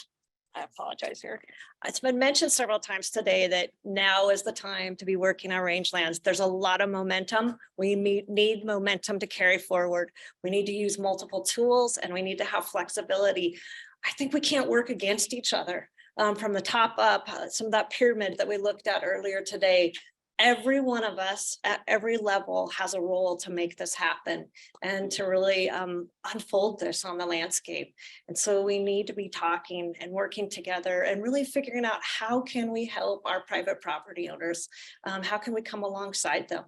I apologize here. It's been mentioned several times today that now is the time to be working on rangelands. There's a lot of momentum. We need momentum to carry forward. We need to use multiple tools and we need to have flexibility. I think we can't work against each other. From the top up, some of that pyramid that we looked at earlier today, every one of us at every level has a role to make this happen and to really unfold this on the landscape. And so we need to be talking and working together and really figuring out how can we help our private property owners? How can we come alongside them?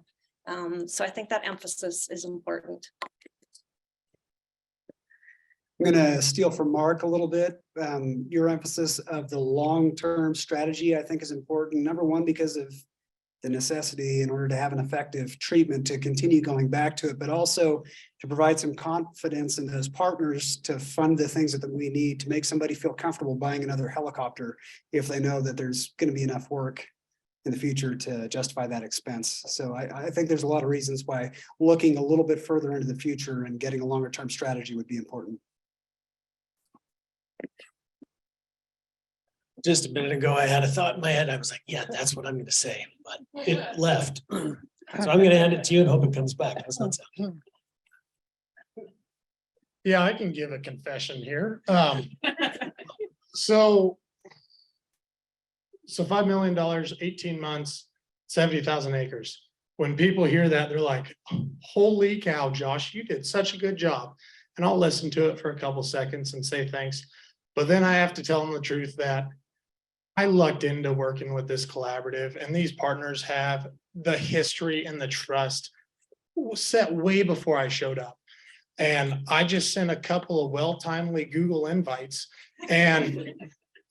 So I think that emphasis is important. I'm going to steal from Mark a little bit. Your emphasis of the long-term strategy, I think, is important. Number one, because of the necessity in order to have an effective treatment to continue going back to it, but also to provide some confidence in those partners to fund the things that we need to make somebody feel comfortable buying another helicopter if they know that there's going to be enough work in the future to justify that expense. So I think there's a lot of reasons why looking a little bit further into the future and getting a longer term strategy would be important. Just a minute ago, I had a thought in my head. I was like, yeah, that's what I'm going to say, but it left. So I'm going to hand it to you and hope it comes back. How's that sound? Yeah, I can give a confession here. So $5 million, 18 months, 70,000 acres. When people hear that, they're like, holy cow, Josh, you did such a good job. And I'll listen to it for a couple seconds and say thanks. But then I have to tell them the truth that I lucked into working with this collaborative, and these partners have the history and the trust set way before I showed up. And I just sent a couple of well-timely Google invites, and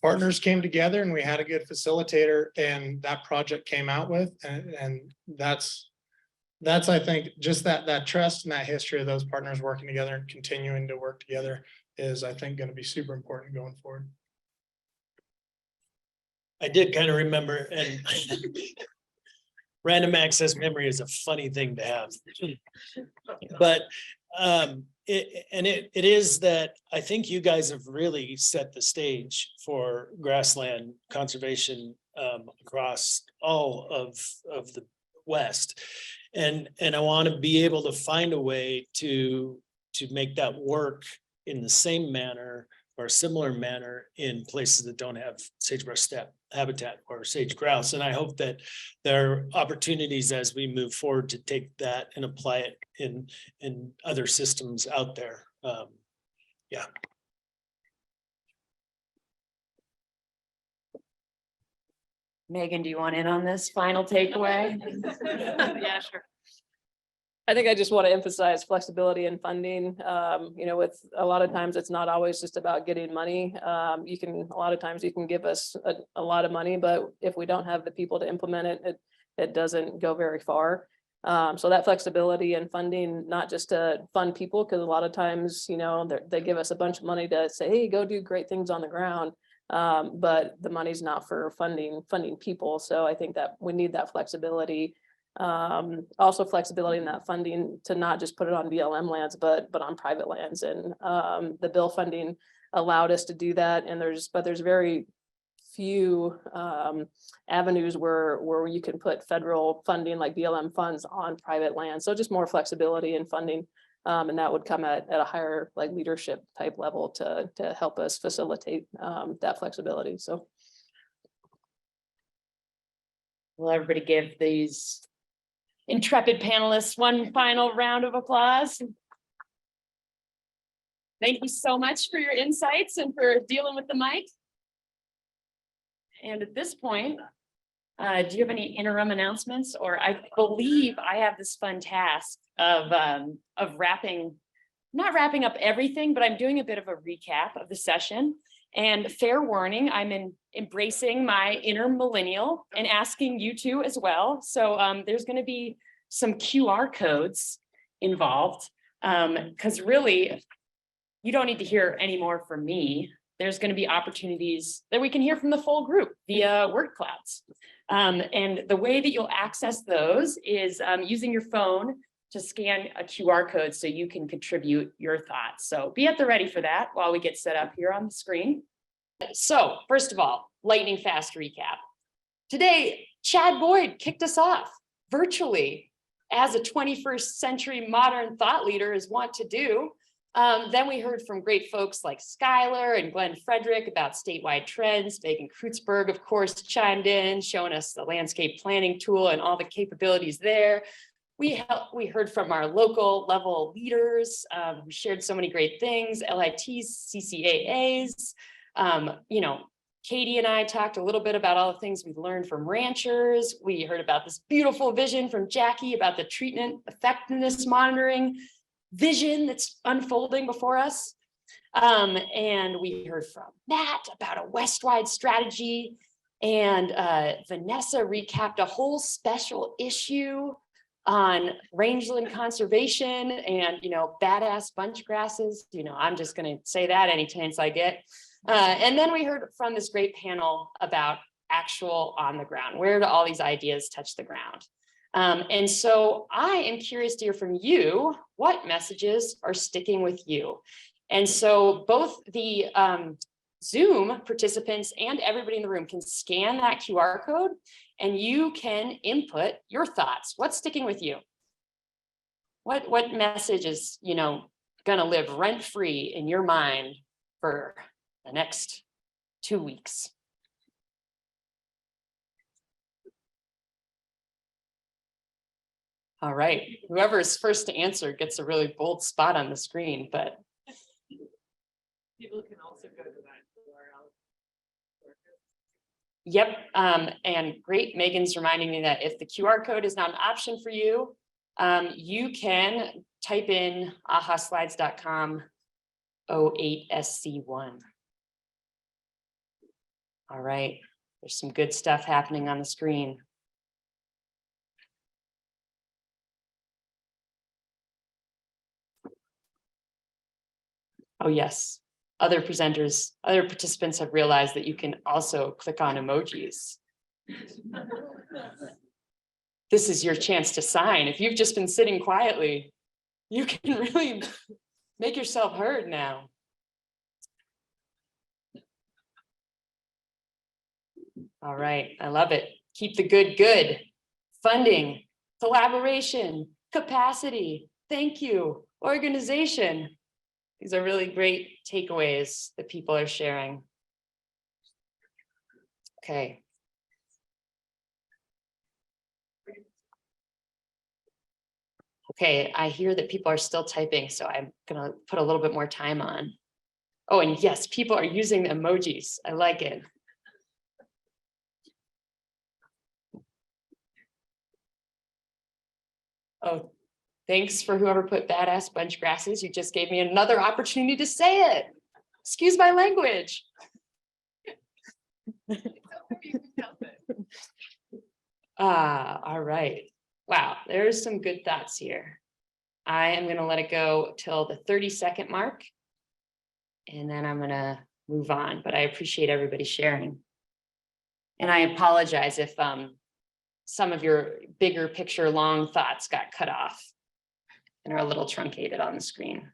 partners came together and we had a good facilitator, and that project came out with, and that's I think just that trust and that history of those partners working together and continuing to work together is, I think, going to be super important going forward. I did kind of remember, and random access memory is a funny thing to have. But it is that I think you guys have really set the stage for grassland conservation across all of the West. And I want to be able to find a way to make that work in the same manner or similar manner in places that don't have sagebrush steppe habitat or sage grouse. And I hope that there are opportunities as we move forward to take that and apply it in other systems out there. Yeah. Megan, do you want in on this final takeaway? Yeah, sure. I think I just want to emphasize flexibility and funding. With a lot of times it's not always just about getting money. A lot of times you can give us a lot of money, but if we don't have the people to implement it, it doesn't go very far. So that flexibility and funding, not just to fund people, because a lot of times, they give us a bunch of money to say, hey, go do great things on the ground. But the money's not for funding people. So I think that we need that flexibility. Also flexibility in that funding to not just put it on BLM lands, but on private lands. And the bill funding allowed us to do that. And there's very few avenues where you can put federal funding like BLM funds on private land. So just more flexibility in funding. And that would come at a higher leadership type level to help us facilitate that flexibility. So. Will everybody give these intrepid panelists one final round of applause? Thank you so much for your insights and for dealing with the mic. And at this point, do you have any interim announcements? Or I believe I have this fun task of not wrapping up everything, but I'm doing a bit of a recap of the session. And fair warning, I'm embracing my inner millennial and asking you to as well. So there's going to be some QR codes involved, because really, you don't need to hear any more from me. There's going to be opportunities that we can hear from the full group via word clouds. And the way that you'll access those is using your phone to scan a QR code so you can contribute your thoughts. So be at the ready for that while we get set up here on the screen. So first of all, lightning fast recap. Today, Chad Boyd kicked us off virtually as a 21st century modern thought leader is wont to do. Then we heard from great folks like Skylar and Glenn Frederick about statewide trends. Megan Kreutzberg, of course, chimed in, showing us the landscape planning tool and all the capabilities there. We heard from our local level leaders who shared so many great things, LITs, CCAAs. You know, Katie and I talked a little bit about all the things we've learned from ranchers. We heard about this beautiful vision from Jackie about the treatment effectiveness monitoring vision that's unfolding before us. And we heard from Matt about a West-wide strategy, and Vanessa recapped a whole special issue on rangeland conservation and, you know, badass bunch grasses. You know, I'm just going to say that any chance I get. And then we heard from this great panel about actual on the ground. Where do all these ideas touch the ground? And so I am curious to hear from you, what messages are sticking with you? And so both the Zoom participants and everybody in the room can scan that QR code and you can input your thoughts. What's sticking with you? What message is, you know, gonna live rent-free in your mind for the next 2 weeks? All right, whoever is first to answer gets a really bold spot on the screen, but. People can also go to that. Yep, and great, Megan's reminding me that if the QR code is not an option for you, you can type in ahaslides.com 08SC1. All right, there's some good stuff happening on the screen. Oh yes, other presenters, other participants have realized that you can also click on emojis. This is your chance to sign. If you've just been sitting quietly, you can really make yourself heard now. All right, I love it. Keep the good good. Funding, collaboration, capacity, thank you, organization. These are really great takeaways that people are sharing. Okay. Okay, I hear that people are still typing, so I'm gonna put a little bit more time on. Oh, and yes, people are using the emojis. I like it. Oh, thanks for whoever put badass bunch grasses. You just gave me another opportunity to say it. Excuse my language. All right. Wow, there's some good thoughts here. I am going to let it go till the 30-second mark, and then I'm going to move on, but I appreciate everybody sharing. And I apologize if some of your bigger picture long thoughts got cut off and are a little truncated on the screen.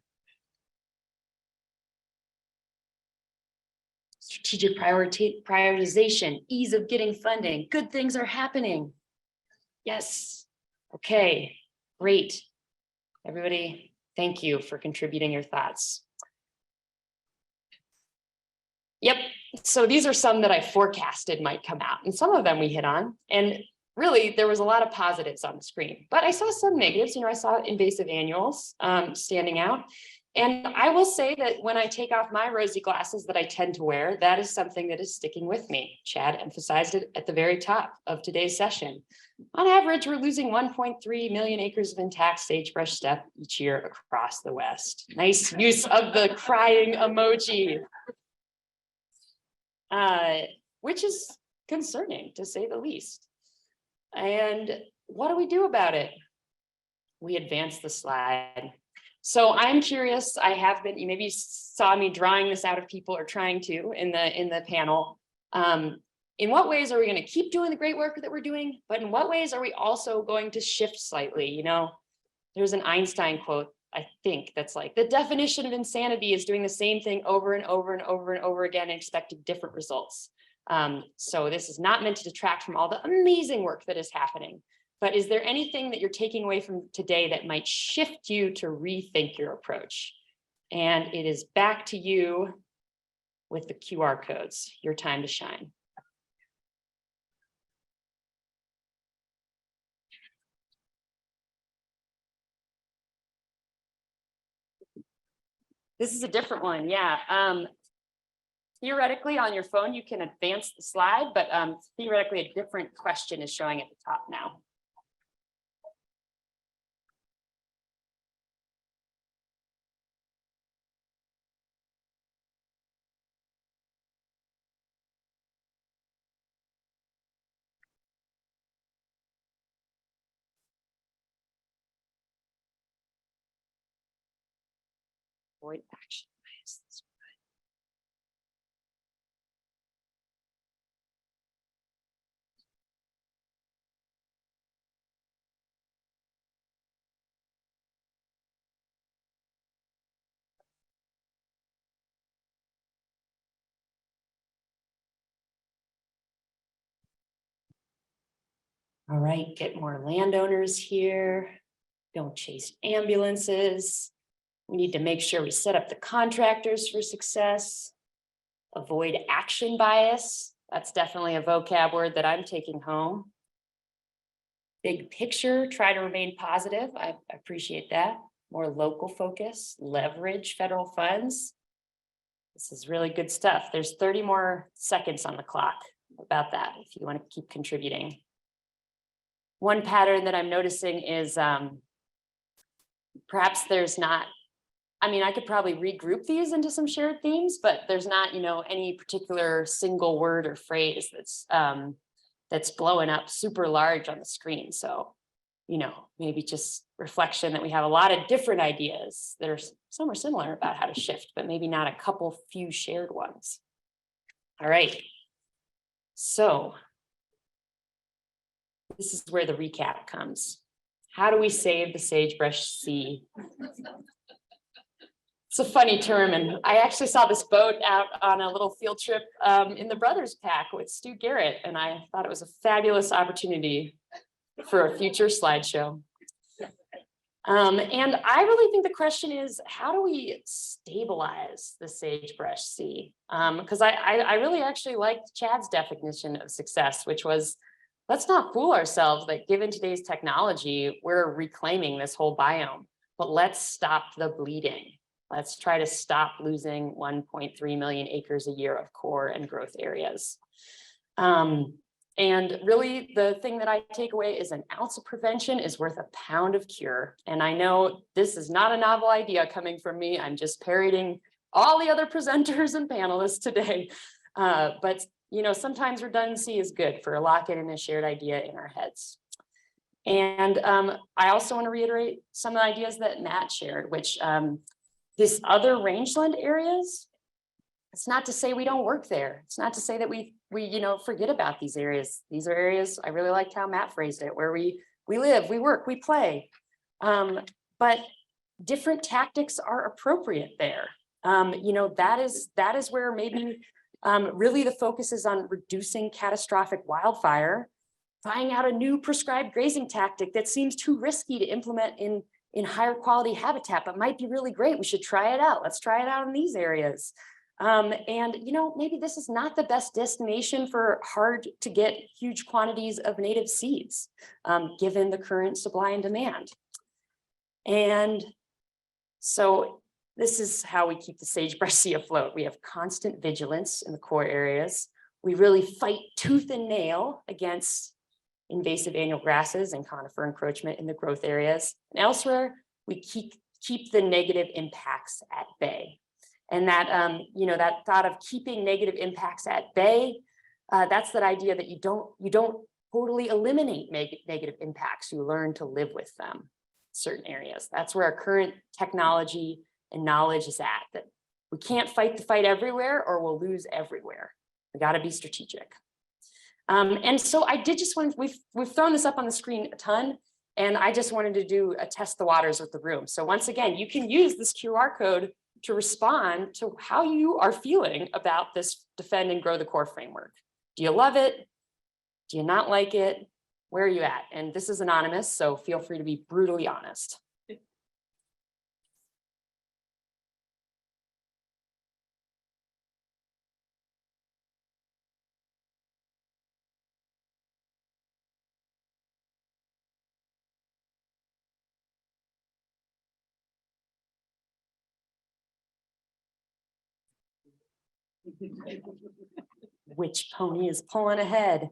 Strategic prioritization, ease of getting funding, good things are happening. Yes, okay, great. Everybody, thank you for contributing your thoughts. Yep, so these are some that I forecasted might come out, and some of them we hit on, and really there was a lot of positives on the screen, but I saw some negatives. You know, I saw invasive annuals standing out. And I will say that when I take off my rosy glasses that I tend to wear, that is something that is sticking with me. Chad emphasized it at the very top of today's session. On average, we're losing 1.3 million acres of intact sagebrush steppe each year across the West. Nice use of the crying emoji, which is concerning to say the least. And what do we do about it? We advance the slide. So I'm curious, I have been, you maybe saw me drawing this out of people or trying to in the panel. In what ways are we going to keep doing the great work that we're doing? But in what ways are we also going to shift slightly? You know, there's an Einstein quote, I think, that's like, the definition of insanity is doing the same thing over and over and over and over again and expecting different results. So this is not meant to detract from all the amazing work that is happening. But is there anything that you're taking away from today that might shift you to rethink your approach? And it is back to you with the QR codes, your time to shine. This is a different one, yeah. Theoretically, on your phone, you can advance the slide, but theoretically, a different question is showing at the top now. Avoid action bias. All right, get more landowners here. Don't chase ambulances. We need to make sure we set up the contractors for success. Avoid action bias. That's definitely a vocab word that I'm taking home. Big picture, try to remain positive. I appreciate that. More local focus, leverage federal funds. This is really good stuff. There's 30 more seconds on the clock about that if you want to keep contributing. One pattern that I'm noticing is perhaps there's not, I mean, I could probably regroup these into some shared themes, but there's not, you know, any particular single word or phrase that's blowing up super large on the screen. So, you know, maybe just reflection that we have a lot of different ideas that are some are similar about how to shift, but maybe not a couple few shared ones. All right. So this is where the recap comes. How do we save the sagebrush sea? It's a funny term, and I actually saw this boat out on a little field trip in the Brothers Pack with Stu Garrett, and I thought it was a fabulous opportunity for a future slideshow. And I really think the question is, how do we stabilize the sagebrush sea? Because I really actually liked Chad's definition of success, which was, let's not fool ourselves that given today's technology, we're reclaiming this whole biome, but let's stop the bleeding. Let's try to stop losing 1.3 million acres a year of core and growth areas. And really the thing that I take away is an ounce of prevention is worth a pound of cure. And I know this is not a novel idea coming from me. I'm just parroting all the other presenters and panelists today. But you know, sometimes redundancy is good for a lock-in and a shared idea in our heads. And I also want to reiterate some of the ideas that Matt shared, which this other rangeland areas, it's not to say we don't work there. It's not to say that we you know, forget about these areas. These are areas, I really liked how Matt phrased it, where we live, we work, we play. But different tactics are appropriate there. You know, that is where maybe really the focus is on reducing catastrophic wildfire, trying out a new prescribed grazing tactic that seems too risky to implement in higher quality habitat, but might be really great. We should try it out. Let's try it out in these areas. And, you know, maybe this is not the best destination for hard to get huge quantities of native seeds, given the current supply and demand. And so this is how we keep the sagebrush sea afloat. We have constant vigilance in the core areas. We really fight tooth and nail against invasive annual grasses and conifer encroachment in the growth areas. And elsewhere, we keep the negative impacts at bay. And that, you know, that thought of keeping negative impacts at bay, that's that idea that you don't totally eliminate negative impacts. You learn to live with them in certain areas. That's where our current technology and knowledge is at, that we can't fight the fight everywhere or we'll lose everywhere. We got to be strategic. And so I did just want, we've thrown this up on the screen a ton, and I just wanted to do a test the waters with the room. So once again, you can use this QR code to respond to how you are feeling about this defend and grow the core framework. Do you love it? Do you not like it? Where are you at? And this is anonymous, so feel free to be brutally honest. Which pony is pulling ahead?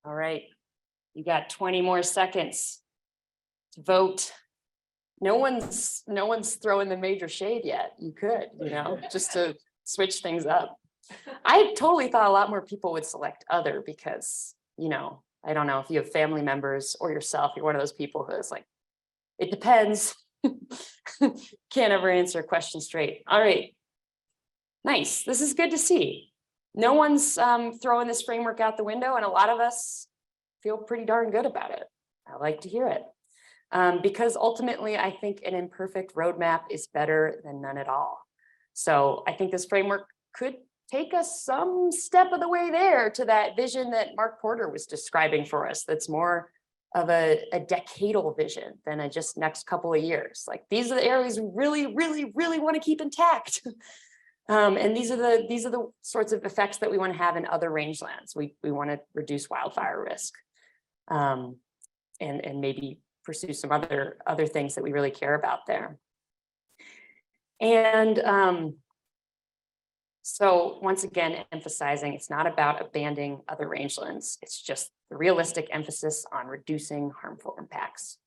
All right, you got 20 more seconds to vote. No one's throwing the major shade yet. You could, just to switch things up. I totally thought a lot more people would select other because, I don't know if you have family members or yourself, you're one of those people who is like, it depends. Can't ever answer a question straight. All right. Nice. This is good to see. No one's throwing this framework out the window, and a lot of us feel pretty darn good about it. I like to hear it. Because ultimately, I think an imperfect roadmap is better than none at all. So I think this framework could take us some step of the way there to that vision that Mark Porter was describing for us. That's more of a decadal vision than a just next couple of years. Like, these are the areas we really, really, really want to keep intact. And these are the sorts of effects that we want to have in other rangelands. We want to reduce wildfire risk, and maybe pursue some other things that we really care about there. And so once again, emphasizing it's not about abandoning other rangelands. It's just the realistic emphasis on reducing harmful impacts.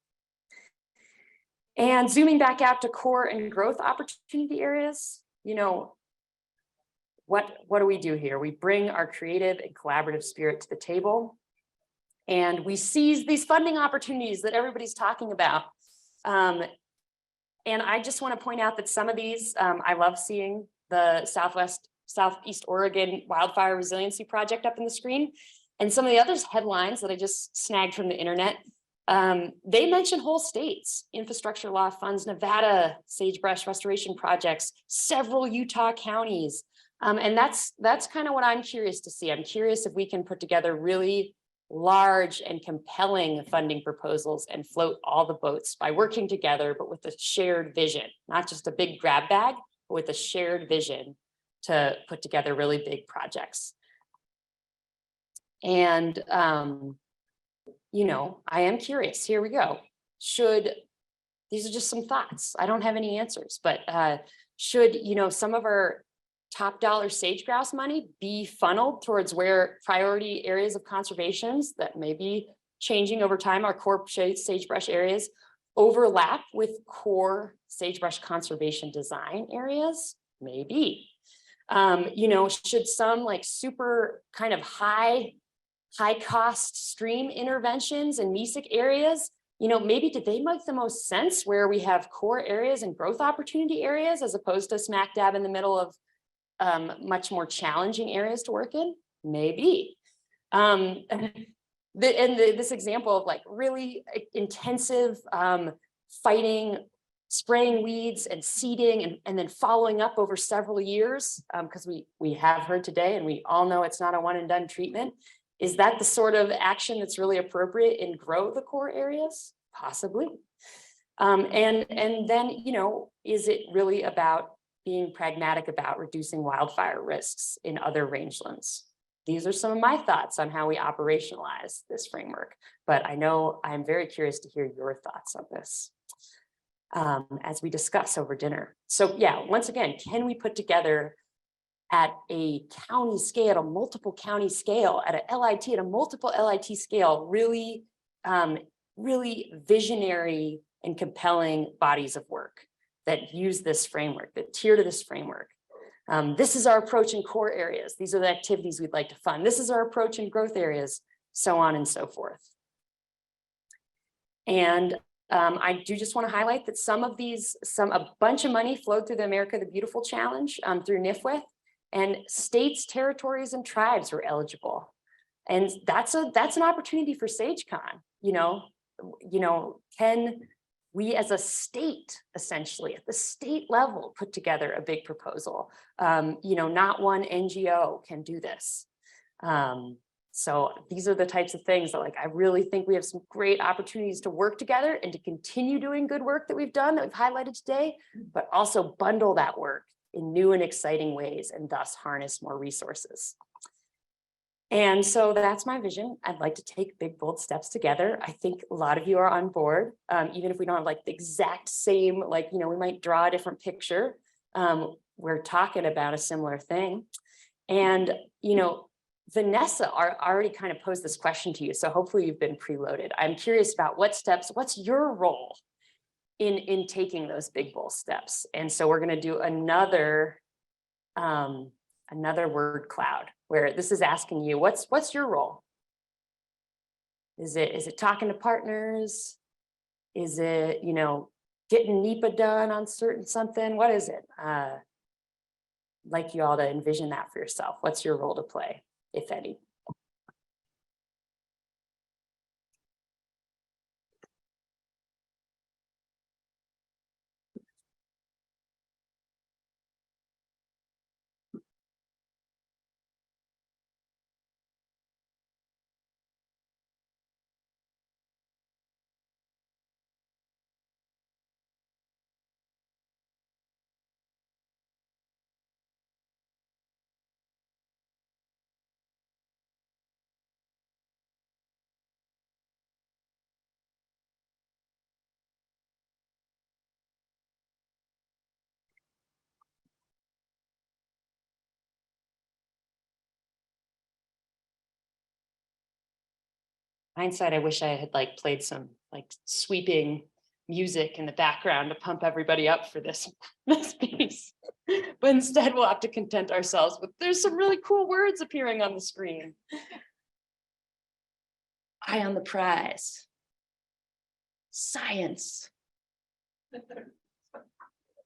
And zooming back out to core and growth opportunity areas, what do we do here? We bring our creative and collaborative spirit to the table, and we seize these funding opportunities that everybody's talking about. And I just want to point out that some of these, I love seeing the Southeast Oregon Wildfire Resiliency Project up in the screen. And some of the other headlines that I just snagged from the internet, they mention whole states. Infrastructure law funds Nevada sagebrush restoration projects, several Utah counties. And that's kind of what I'm curious to see. I'm curious if we can put together really large and compelling funding proposals and float all the boats by working together, but with a shared vision, not just a big grab bag, but with a shared vision to put together really big projects. And, I am curious, here we go. These are just some thoughts. I don't have any answers, but should, some of our top dollar sage grouse money be funneled towards where priority areas of conservations that may be changing over time, our core sagebrush areas, overlap with core sagebrush conservation design areas? Maybe. Should some super kind of high cost stream interventions in MESIC areas, maybe did they make the most sense where we have core areas and growth opportunity areas as opposed to smack dab in the middle of much more challenging areas to work in? Maybe. This example of really intensive fighting, spraying weeds and seeding and then following up over several years, because we have heard today and we all know it's not a one and done treatment. Is that the sort of action that's really appropriate in grow the core areas? Possibly. And then, is it really about being pragmatic about reducing wildfire risks in other rangelands? These are some of my thoughts on how we operationalize this framework, but I know I'm very curious to hear your thoughts on this as we discuss over dinner. So yeah, once again, can we put together at a county scale, a multiple county scale, at a LIT, at a multiple LIT scale, really, really visionary and compelling bodies of work that use this framework, that tier to this framework? This is our approach in core areas. These are the activities we'd like to fund. This is our approach in growth areas, so on and so forth. And I do just want to highlight that some of these, a bunch of money flowed through the America the Beautiful Challenge through NIFWIT, and states, territories, and tribes were eligible. And that's an opportunity for SageCon. Can we as a state, essentially at the state level, put together a big proposal? Not one NGO can do this. So these are the types of things that I really think we have some great opportunities to work together and to continue doing good work that we've done, that we've highlighted today, but also bundle that work in new and exciting ways and thus harness more resources. And so that's my vision. I'd like to take big, bold steps together. I think a lot of you are on board, even if we don't have like the exact same, like, you know, we might draw a different picture. We're talking about a similar thing. And, you know, Vanessa already kind of posed this question to you. So hopefully you've been preloaded. I'm curious about what's your role in taking those big, bold steps? And so we're going to do another word cloud where this is asking you, what's your role? Is it talking to partners? Is it, you know, getting NEPA done on certain something? What is it? Like you all to envision that for yourself. What's your role to play, if any? Hindsight, I wish I had like played some like sweeping music in the background to pump everybody up for this piece. But instead we'll have to content ourselves with there's some really cool words appearing on the screen. Eye on the prize. Science.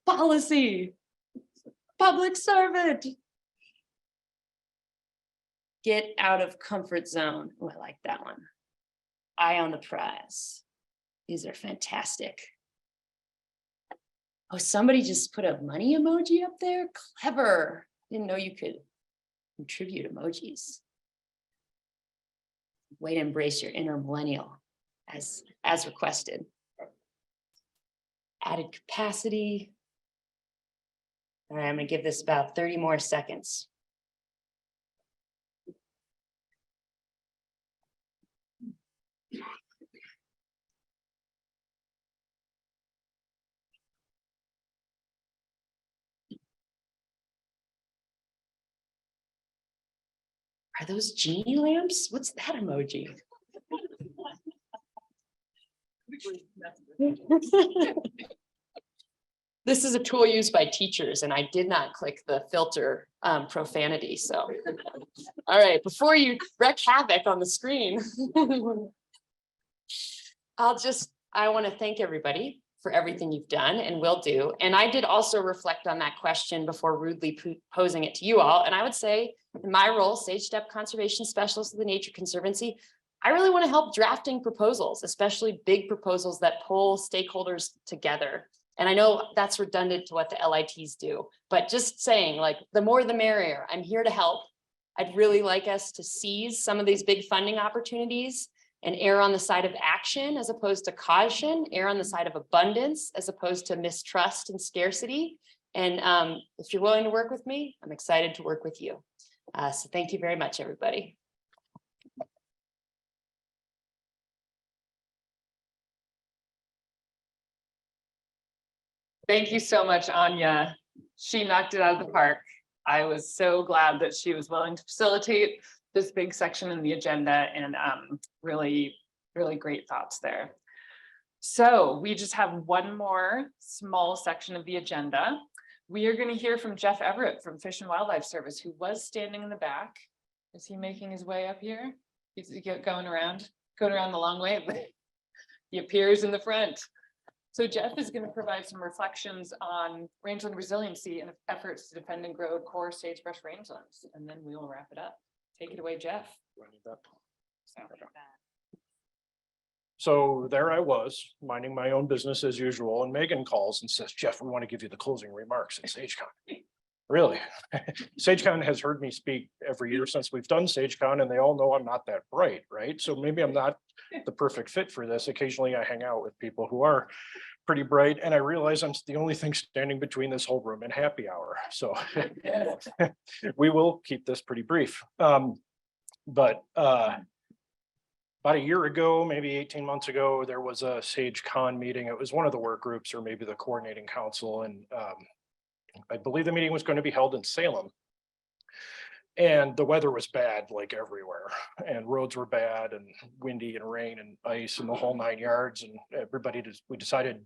Policy. Public servant. Get out of comfort zone. Oh, I like that one. Eye on the prize. These are fantastic. Oh, somebody just put a money emoji up there. Clever. Didn't know you could contribute emojis. Way to embrace your inner millennial as requested. Added capacity. All right, I'm gonna give this about 30 more seconds. Are those genie lamps? What's that emoji? This is a tool used by teachers and I did not click the filter profanity. So, all right, before you wreak havoc on the screen, I want to thank everybody for everything you've done and will do. And I did also reflect on that question before rudely posing it to you all. And I would say in my role, Sage Step Conservation Specialist of the Nature Conservancy, I really want to help drafting proposals, especially big proposals that pull stakeholders together. And I know that's redundant to what the LITs do, but just saying like the more the merrier. I'm here to help. I'd really like us to seize some of these big funding opportunities and err on the side of action as opposed to caution, err on the side of abundance as opposed to mistrust and scarcity. And if you're willing to work with me, I'm excited to work with you. So thank you very much, everybody. Thank you so much, Anya. She knocked it out of the park. I was so glad that she was willing to facilitate this big section in the agenda and really, really great thoughts there. So we just have one more small section of the agenda. We are going to hear from Jeff Everett from Fish and Wildlife Service, who was standing in the back. Is he making his way up here? He's going around the long way. He appears in the front. So Jeff is going to provide some reflections on rangeland resiliency and efforts to defend and grow core sagebrush rangelands, and then we will wrap it up. Take it away, Jeff. So there I was, minding my own business as usual, and Megan calls and says, Jeff, we want to give you the closing remarks at SageCon. Really? SageCon has heard me speak every year since we've done SageCon, and they all know I'm not that bright, right? So maybe I'm not the perfect fit for this. Occasionally I hang out with people who are pretty bright, and I realize I'm the only thing standing between this whole room and happy hour. So we will keep this pretty brief. But about a year ago, maybe 18 months ago, there was a SageCon meeting. It was one of the work groups or maybe the coordinating council. And I believe the meeting was going to be held in Salem. And the weather was bad, like everywhere. And roads were bad and windy and rain and ice and the whole 9 yards. And we decided,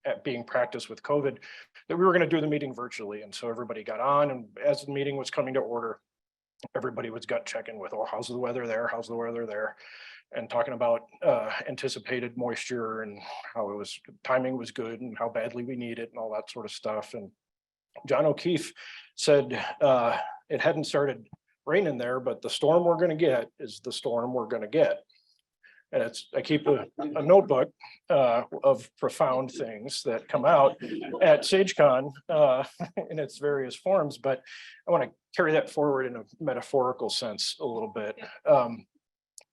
at being practiced with COVID, that we were going to do the meeting virtually. And so everybody got on, and as the meeting was coming to order, everybody was gut checking with, oh, how's the weather there? How's the weather there? And talking about anticipated moisture and how timing was good and how badly we need it and all that sort of stuff. And John O'Keefe said it hadn't started raining there, but the storm we're going to get is the storm we're going to get. And I keep a notebook of profound things that come out at SageCon in its various forms, but I want to carry that forward in a metaphorical sense a little bit,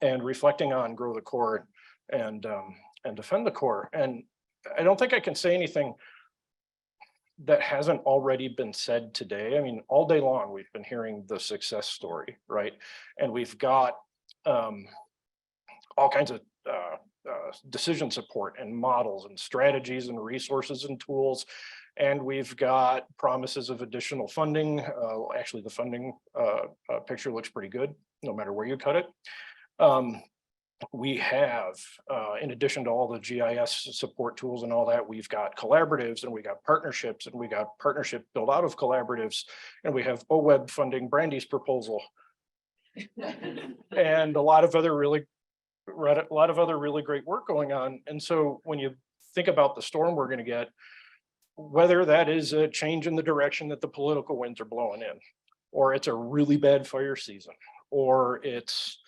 and reflecting on grow the core and defend the core. And I don't think I can say anything that hasn't already been said today. I mean, all day long, we've been hearing the success story, right? And we've got all kinds of decision support and models and strategies and resources and tools. And we've got promises of additional funding. Actually, the funding picture looks pretty good, no matter where you cut it. We have, in addition to all the GIS support tools and all that, we've got collaboratives and we got partnerships and we got partnership built out of collaboratives, and we have OWEB funding Brandy's proposal. And a lot of other really great work going on. And so when you think about the storm we're going to get, whether that is a change in the direction that the political winds are blowing in, or it's a really bad fire season, or it's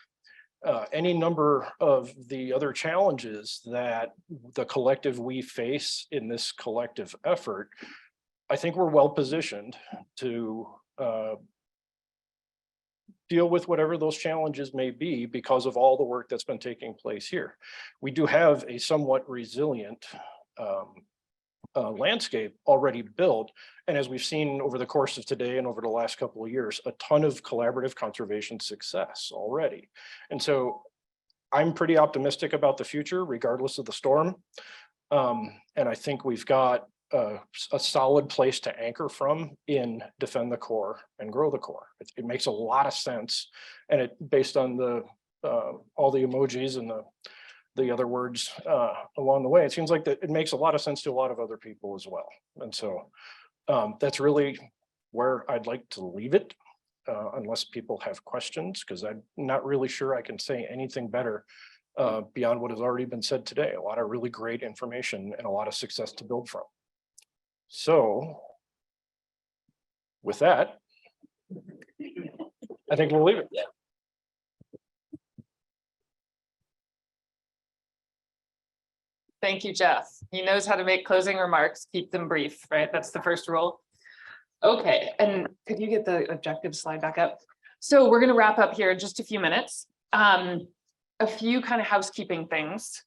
any number of the other challenges that the collective we face in this collective effort, I think we're well positioned to deal with whatever those challenges may be because of all the work that's been taking place here. We do have a somewhat resilient landscape already built. And as we've seen over the course of today and over the last couple of years, a ton of collaborative conservation success already. And so I'm pretty optimistic about the future, regardless of the storm. And I think we've got a solid place to anchor from in defend the core and grow the core. It makes a lot of sense. And it based on the all the emojis and the other words along the way, it seems like that it makes a lot of sense to a lot of other people as well. And so that's really where I'd like to leave it, unless people have questions, because I'm not really sure I can say anything better beyond what has already been said today. A lot of really great information and a lot of success to build from. So with that, I think we'll leave it. Thank you, Jeff. He knows how to make closing remarks, keep them brief, right? That's the first rule. Okay, and could you get the objective slide back up? So we're gonna wrap up here in just a few minutes. A few kind of housekeeping things.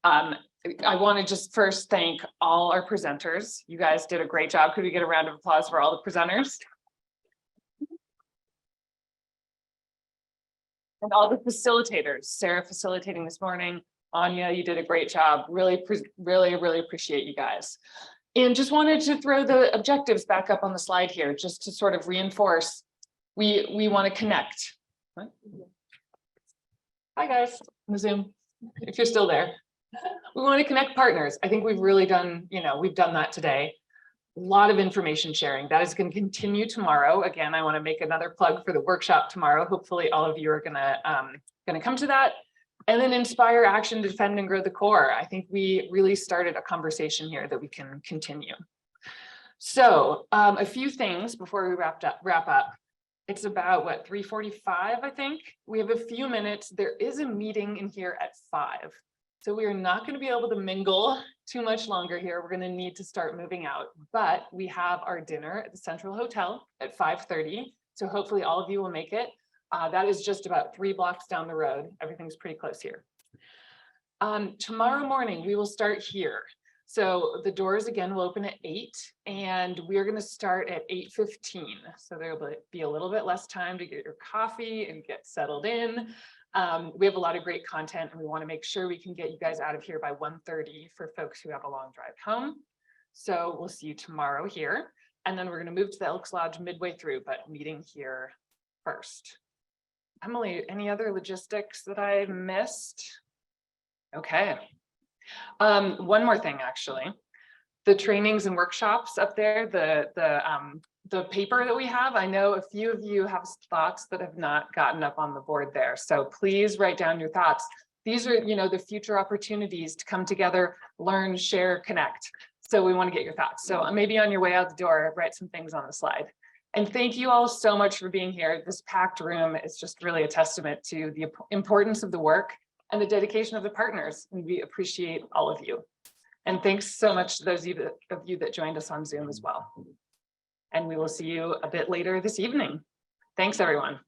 I want to just first thank all our presenters. You guys did a great job. Could we get a round of applause for all the presenters? And all the facilitators, Sarah facilitating this morning, Anya, you did a great job. Really appreciate you guys. And just wanted to throw the objectives back up on the slide here, just to sort of reinforce, we want to connect. What? Hi guys, on the Zoom, if you're still there. We want to connect partners. I think we've really done, we've done that today. A lot of information sharing. That is going to continue tomorrow. Again, I want to make another plug for the workshop tomorrow. Hopefully all of you are gonna come to that. And then inspire action, defend and grow the core. I think we really started a conversation here that we can continue. So a few things before we wrap up. It's about what, 3:45, I think. We have a few minutes. There is a meeting in here at 5. So we are not going to be able to mingle too much longer here. We're going to need to start moving out, but we have our dinner at the Central Hotel at 5:30. So hopefully all of you will make it. That is just about 3 blocks down the road. Everything's pretty close here. Tomorrow morning, we will start here. So the doors again will open at 8 and we're going to start at 8:15. So there'll be a little bit less time to get your coffee and get settled in. We have a lot of great content and we want to make sure we can get you guys out of here by 1:30 for folks who have a long drive home. So we'll see you tomorrow here. And then we're going to move to the Elks Lodge midway through, but meeting here first. Emily, any other logistics that I missed? Okay. One more thing, actually. The trainings and workshops up there, the paper that we have, I know a few of you have thoughts that have not gotten up on the board there. So please write down your thoughts. These are, the future opportunities to come together, learn, share, connect. So we want to get your thoughts. So maybe on your way out the door, write some things on the slide. And thank you all so much for being here. This packed room is just really a testament to the importance of the work and the dedication of the partners. And we appreciate all of you. And thanks so much to those of you that joined us on Zoom as well. And we will see you a bit later this evening. Thanks, everyone.